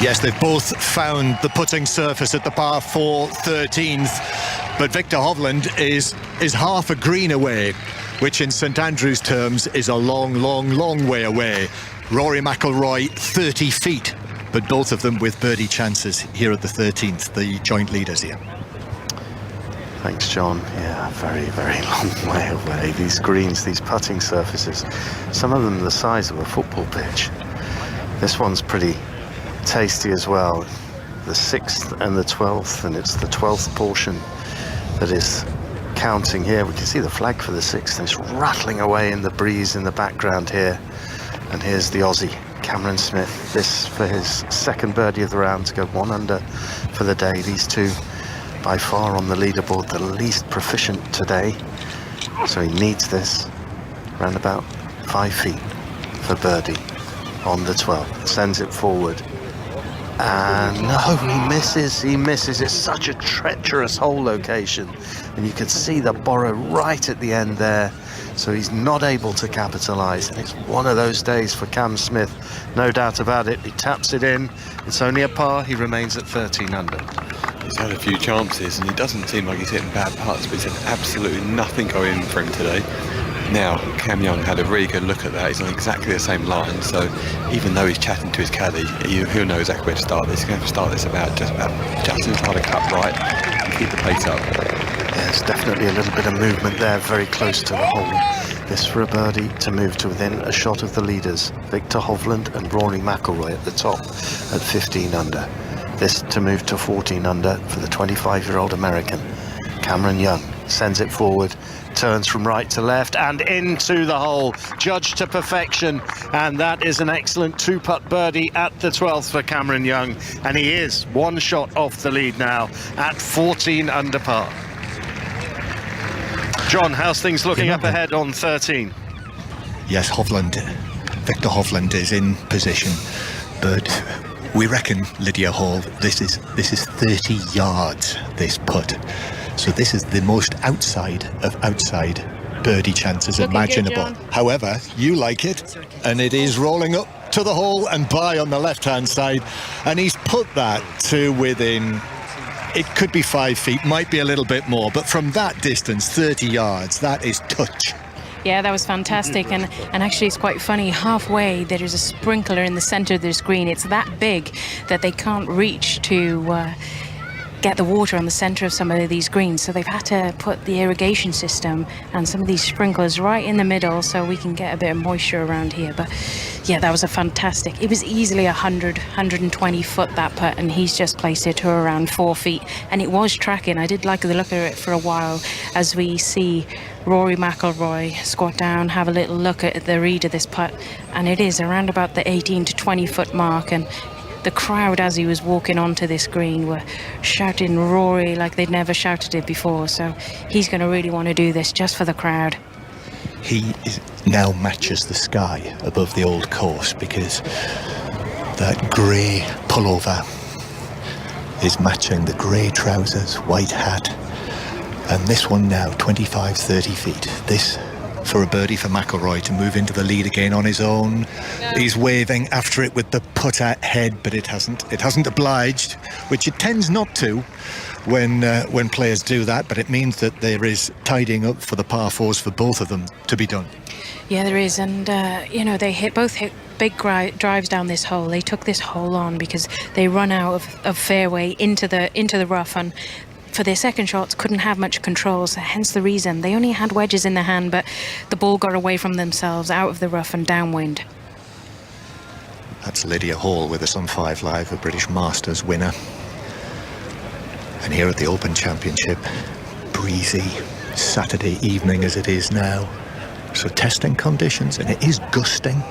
Yes, they've both found the putting surface at the par 4 13th, but Victor Hovland is half a green away, which in St Andrews terms is a long, long, long way away. Rory Mcilroy 30 feet, but both of them with birdie chances here at the 13th, the joint leaders here. Thanks, John. Yeah, very, very long way away. These greens, these putting surfaces, some of them the size of a football pitch. This one's pretty tasty as well. The 6th and the 12th, and it's the 12th portion that is counting here. We can see the flag for the 6th, and it's rattling away in the breeze in the background here. And here's the Aussie, Cameron Smith. This for his second birdie of the round to go 1 under for the day. These two by far on the leaderboard, the least proficient today. So he needs this round about 5 feet for birdie on the 12th. Sends it forward. And no, he misses. It's such a treacherous hole location. And you could see the borrow right at the end there. So he's not able to capitalise, and it's one of those days for Cam Smith, no doubt about it. He taps it in, it's only a par, he remains at 13 under. He's had a few chances, and it doesn't seem like he's hitting bad putts, but he's had absolutely nothing going for him today. Now, Cam Young had a really good look at that. He's on exactly the same line, so even though he's chatting to his caddy, he'll know exactly where to start this. He's going to start this just inside a cut right and keep the pace up. There's definitely a little bit of movement there, very close to the hole. This for a birdie to move to within a shot of the leaders, Victor Hovland and Rory Mcilroy at the top at 15 under. This to move to 14 under for the 25-year-old American. Cameron Young sends it forward, turns from right to left and into the hole, judged to perfection, and that is an excellent 2-putt birdie at the 12th for Cameron Young, and he is one shot off the lead now at 14 under par. John, how's things looking up ahead on 13? Yes, Victor Hovland is in position, but we reckon, Lydia Hall, this is 30 yards, this putt. So this is the most outside of outside birdie chances imaginable. However, you like it, and it is rolling up to the hole and by on the left-hand side, and he's put that to within, it could be 5 feet, might be a little bit more, but from that distance, 30 yards, that is touch. Yeah, that was fantastic, and actually it's quite funny, halfway there is a sprinkler in the center of the screen. It's that big that they can't reach to get the water on the center of some of these greens, so they've had to put the irrigation system and some of these sprinklers right in the middle so we can get a bit of moisture around here. But yeah, that was a fantastic, it was easily 120 foot, that putt, and he's just placed it to around 4 feet, and it was tracking. I did like the look of it for a while as we see Rory Mcilroy squat down, have a little look at the read of this putt, and it is around about the 18 to 20 foot mark, and the crowd as he was walking onto this green were shouting Rory like they'd never shouted it before, so he's going to really want to do this just for the crowd. now matches the sky above the old course, because that grey pullover is matching the grey trousers, white hat, and this one now 25-30 feet. This for a birdie for McIlroy to move into the lead again on his own. He's waving after it with the putter head, but it hasn't obliged, which it tends not to when players do that, but it means that there is tidying up for the par fours for both of them to be done. Yeah, there is, and they both hit big drives down this hole. They took this hole on because they run out of fairway into the rough, and for their second shots couldn't have much control, so hence the reason. They only had wedges in their hand, but the ball got away from themselves out of the rough and downwind. That's Lydia Hall with us on 5 Live, a British Masters winner. And here at the Open Championship, breezy Saturday evening as it is now. So testing conditions, and it is gusting.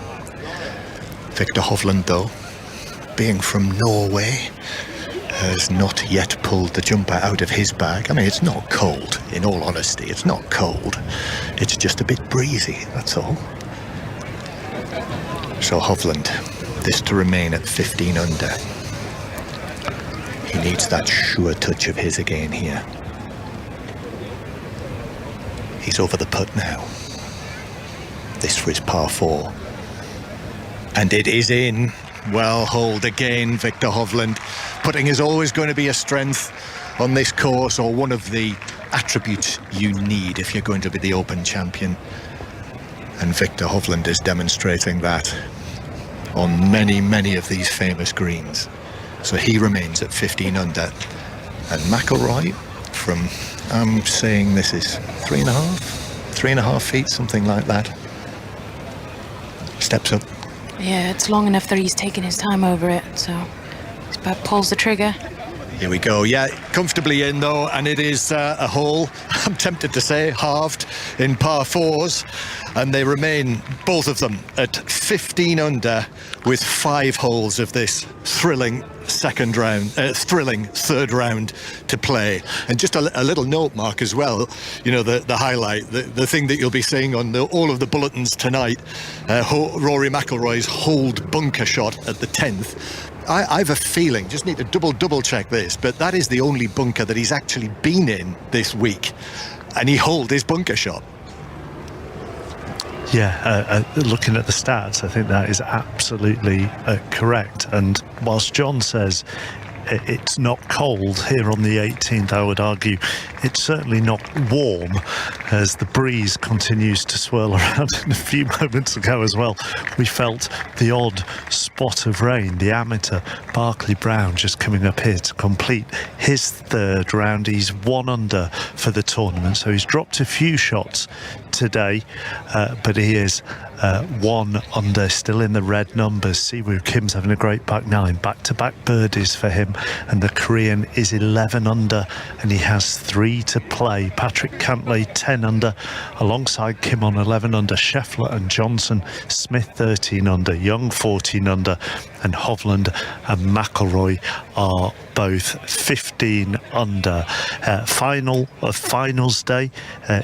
Victor Hovland, though, being from Norway, has not yet pulled the jumper out of his bag. I mean, it's not cold, in all honesty. It's not cold. It's just a bit breezy, that's all. So Hovland, this to remain at 15 under. He needs that sure touch of his again here. He's over the putt now. This for his par 4. And it is in. Well holed again, Victor Hovland. Putting is always going to be a strength on this course, or one of the attributes you need if you're going to be the Open champion. And Victor Hovland is demonstrating that on many, many of these famous greens. So he remains at 15 under. And McIlroy from, I'm saying this is 3.5 feet, something like that. Steps up. Yeah, it's long enough that he's taken his time over it, so he's about pulls the trigger. Here we go. Yeah, comfortably in though, and it is a hole, I'm tempted to say, halved in par 4s, and they remain, both of them, at 15 under with 5 holes of this thrilling third round to play. And just a little note, Mark, as well, you know, the highlight, the thing that you'll be seeing on all of the bulletins tonight, Rory McIlroy's holed bunker shot at the 10th. I have a feeling, just need to double check this, but that is the only bunker that he's actually been in this week, and he holed his bunker shot. Yeah, looking at the stats, I think that is absolutely correct. And whilst John says it's not cold here on the 18th, I would argue it's certainly not warm, as the breeze continues to swirl around. And a few moments ago as well, we felt the odd spot of rain. The amateur Barclay Brown just coming up here to complete his third round. He's 1 under for the tournament, so he's dropped a few shots today, but he is 1 under, still in the red numbers. Siwoo Kim's having a great back 9, back-to-back birdies for him, and the Korean is 11 under, and he has 3 to play. Patrick Cantlay 10 under, alongside Kim on 11 under, Scheffler and Johnson, Smith 13 under, Young 14 under, and Hovland and McIlroy are both 15 under. Finals day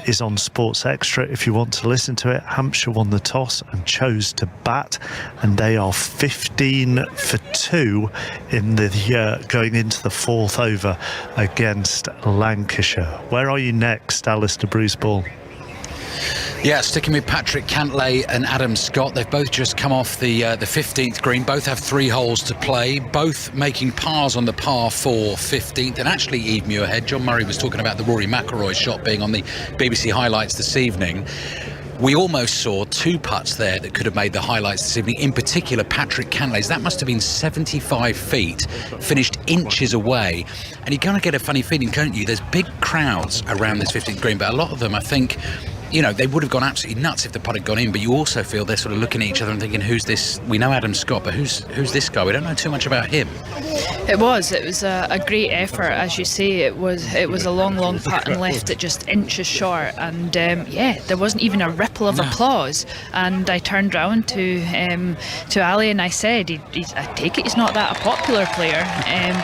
is on Sports Extra if you want to listen to it. Hampshire won the toss and chose to bat, and they are 15 for 2 in the going into the 4th over against Lancashire. Where are you next, Alistair Bruce-Ball? Yeah, sticking with Patrick Cantlay and Adam Scott. They've both just come off the 15th green. Both have 3 holes to play. Both making pars on the par 4 15th. And actually, Eve Muirhead, John Murray was talking about the Rory McIlroy shot being on the BBC highlights this evening. We almost saw 2 putts there that could have made the highlights this evening. In particular, Patrick Cantlay's. That must have been 75 feet, finished inches away. And you're going to get a funny feeling, can't you? There's big crowds around this 15th green, but a lot of them, I think, you know, they would have gone absolutely nuts if the putt had gone in, but you also feel they're sort of looking at each other and thinking, who's this? We know Adam Scott, but who's this guy? We don't know too much about him. It was a great effort, as you say. It was a long putt and left it just inches short, and there wasn't even a ripple of applause. And I turned round to Ali and I said, I take it he's not that a popular player,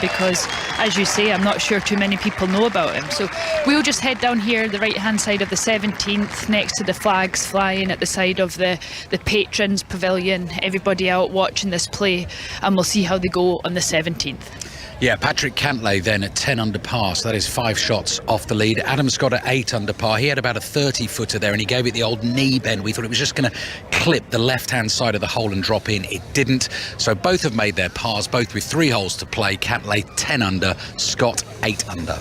because as you say, I'm not sure too many people know about him. So we'll just head down here, the right-hand side of the 17th, next to the flags flying at the side of the patrons pavilion, everybody out watching this play, and we'll see how they go on the 17th. Yeah, Patrick Cantlay then at 10 under par, so that is 5 shots off the lead. Adam Scott at 8 under par. He had about a 30-footer there, and he gave it the old knee bend. We thought it was just going to clip the left-hand side of the hole and drop in. It didn't. So both have made their pars, both with 3 holes to play. Cantlay 10 under, Scott 8 under.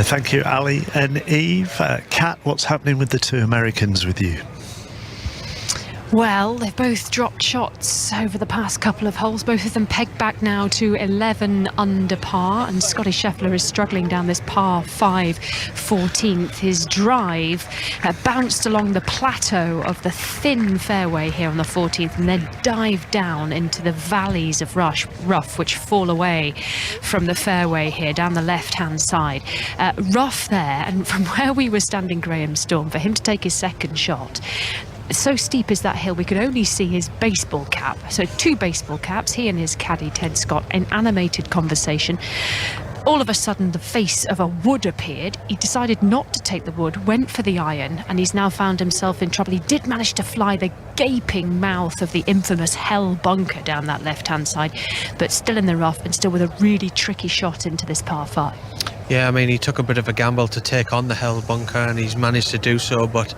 Thank you, Ali and Eve. Kat, what's happening with the 2 Americans with you? Well, they've both dropped shots over the past couple of holes, both of them pegged back now to 11 under par, and Scotty Scheffler is struggling down this par 5 14th. His drive bounced along the plateau of the thin fairway here on the 14th and then dived down into the valleys of rough which fall away from the fairway here down the left-hand side. Rough there, and from where we were standing, Graham Storm, for him to take his second shot, so steep is that hill we could only see his baseball cap. So 2 baseball caps, he and his caddy Ted Scott in animated conversation. All of a sudden the face of a wood appeared. He decided not to take the wood, went for the iron, and he's now found himself in trouble. He did manage to fly the gaping mouth of the infamous hell bunker down that left hand side, but still in the rough and still with a really tricky shot into this par 5. Yeah, I mean, he took a bit of a gamble to take on the hell bunker, and he's managed to do so, but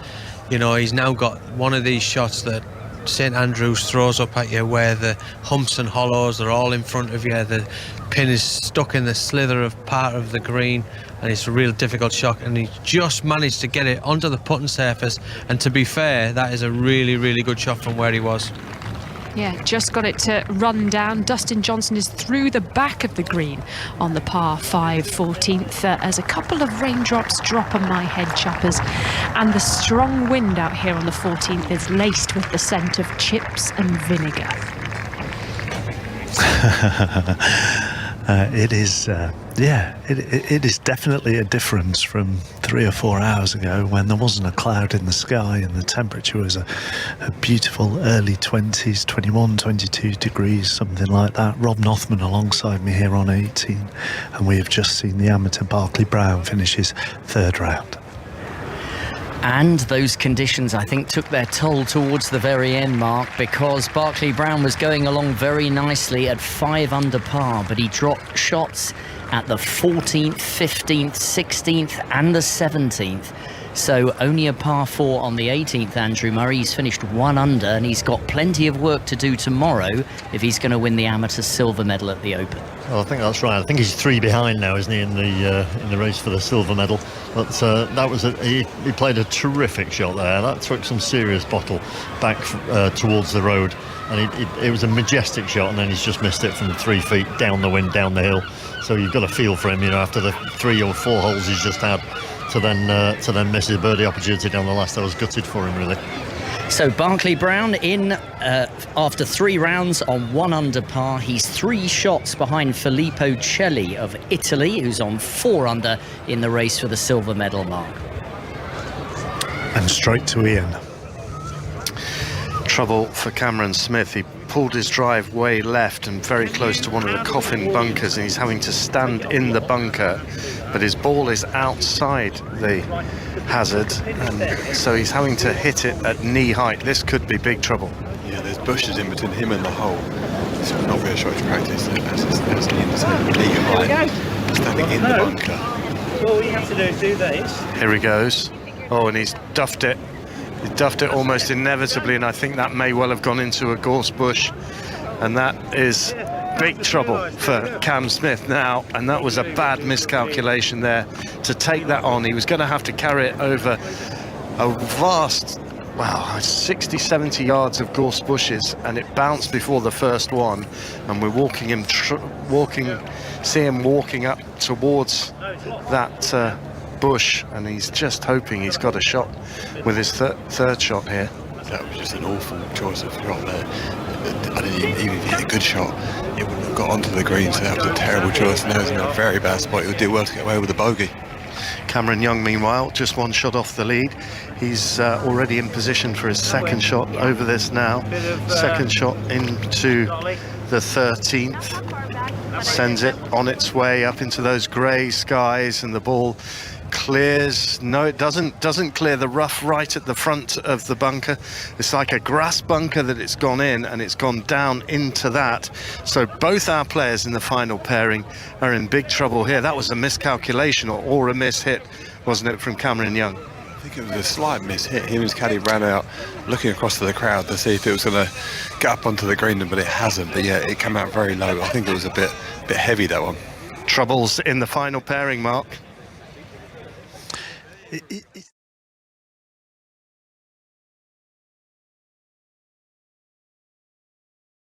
you know, he's now got one of these shots that St Andrews throws up at you where the humps and hollows are all in front of you. The pin is stuck in the slither of part of the green, and it's a real difficult shot, and he just managed to get it onto the putting surface. And to be fair, that is a really, really good shot from where he was. Yeah, just got it to run down. Dustin Johnson is through the back of the green on the par 5 14th as a couple of raindrops drop on my head, chappers, and the strong wind out here on the 14th is laced with the scent of chips and vinegar. It is, it is definitely a difference from 3 or 4 hours ago when there wasn't a cloud in the sky and the temperature was a beautiful early 20s, 21, 22 degrees, something like that. Rob Nothman alongside me here on 18, and we have just seen the amateur Barclay Brown finish his 3rd round. And those conditions, I think, took their toll towards the very end, Mark, because Barclay Brown was going along very nicely at 5 under par, but he dropped shots at the 14th, 15th, 16th and the 17th. So only a par 4 on the 18th, Andrew Murray. He's finished 1 under, and he's got plenty of work to do tomorrow if he's going to win the amateur silver medal at the Open. Well, I think that's right. I think he's 3 behind now, isn't he, in the race for the silver medal? But that was he played a terrific shot there. That took some serious bottle back towards the road, and it was a majestic shot. And then he's just missed it from 3 feet down the wind, down the hill. So you've got to feel for him, you know, after the 3 or 4 holes he's just had, to then miss his birdie opportunity down the last. I was gutted for him, really. So Barclay Brown in after 3 rounds on 1 under par. He's 3 shots behind Filippo Celli of Italy, who's on 4 under in the race for the silver medal, Mark. And straight to Ian. Trouble for Cameron Smith. He pulled his drive way left and very close to one of the coffin bunkers, and he's having to stand in the bunker, but his ball is outside the hazard, and so he's having to hit it at knee height. This could be big trouble. Yeah, there's bushes in between him and the hole. It's not very short to practice as knee height, standing in the bunker. All you have to do is do this. Here he goes. Oh, and he's duffed it. He duffed it almost inevitably, and I think that may well have gone into a gorse bush, and that is big trouble for Cam Smith now, and that was a bad miscalculation there to take that on. He was going to have to carry it over a vast, 60-70 yards of gorse bushes, and it bounced before the first one, and we're watching him walking up towards that bush, and he's just hoping he's got a shot with his third shot here. That was just an awful choice of shot there. I didn't even if he hit a good shot, it wouldn't have got onto the green, so that was a terrible choice, and that was in a very bad spot. It would do well to get away with a bogey. Cameron Young, meanwhile, just 1 shot off the lead. He's already in position for his second shot over this now. Second shot into the 13th. Sends it on its way up into those grey skies, and the ball clears. No, it doesn't clear the rough right at the front of the bunker. It's like a grass bunker that it's gone in, and it's gone down into that. So both our players in the final pairing are in big trouble here. That was a miscalculation or a miss-hit, wasn't it, from Cameron Young? I think it was a slight miss-hit. He and his caddy ran out looking across to the crowd to see if it was going to get up onto the green, but it hasn't. But yeah, it came out very low. I think it was a bit heavy, that one. Troubles in the final pairing, Mark.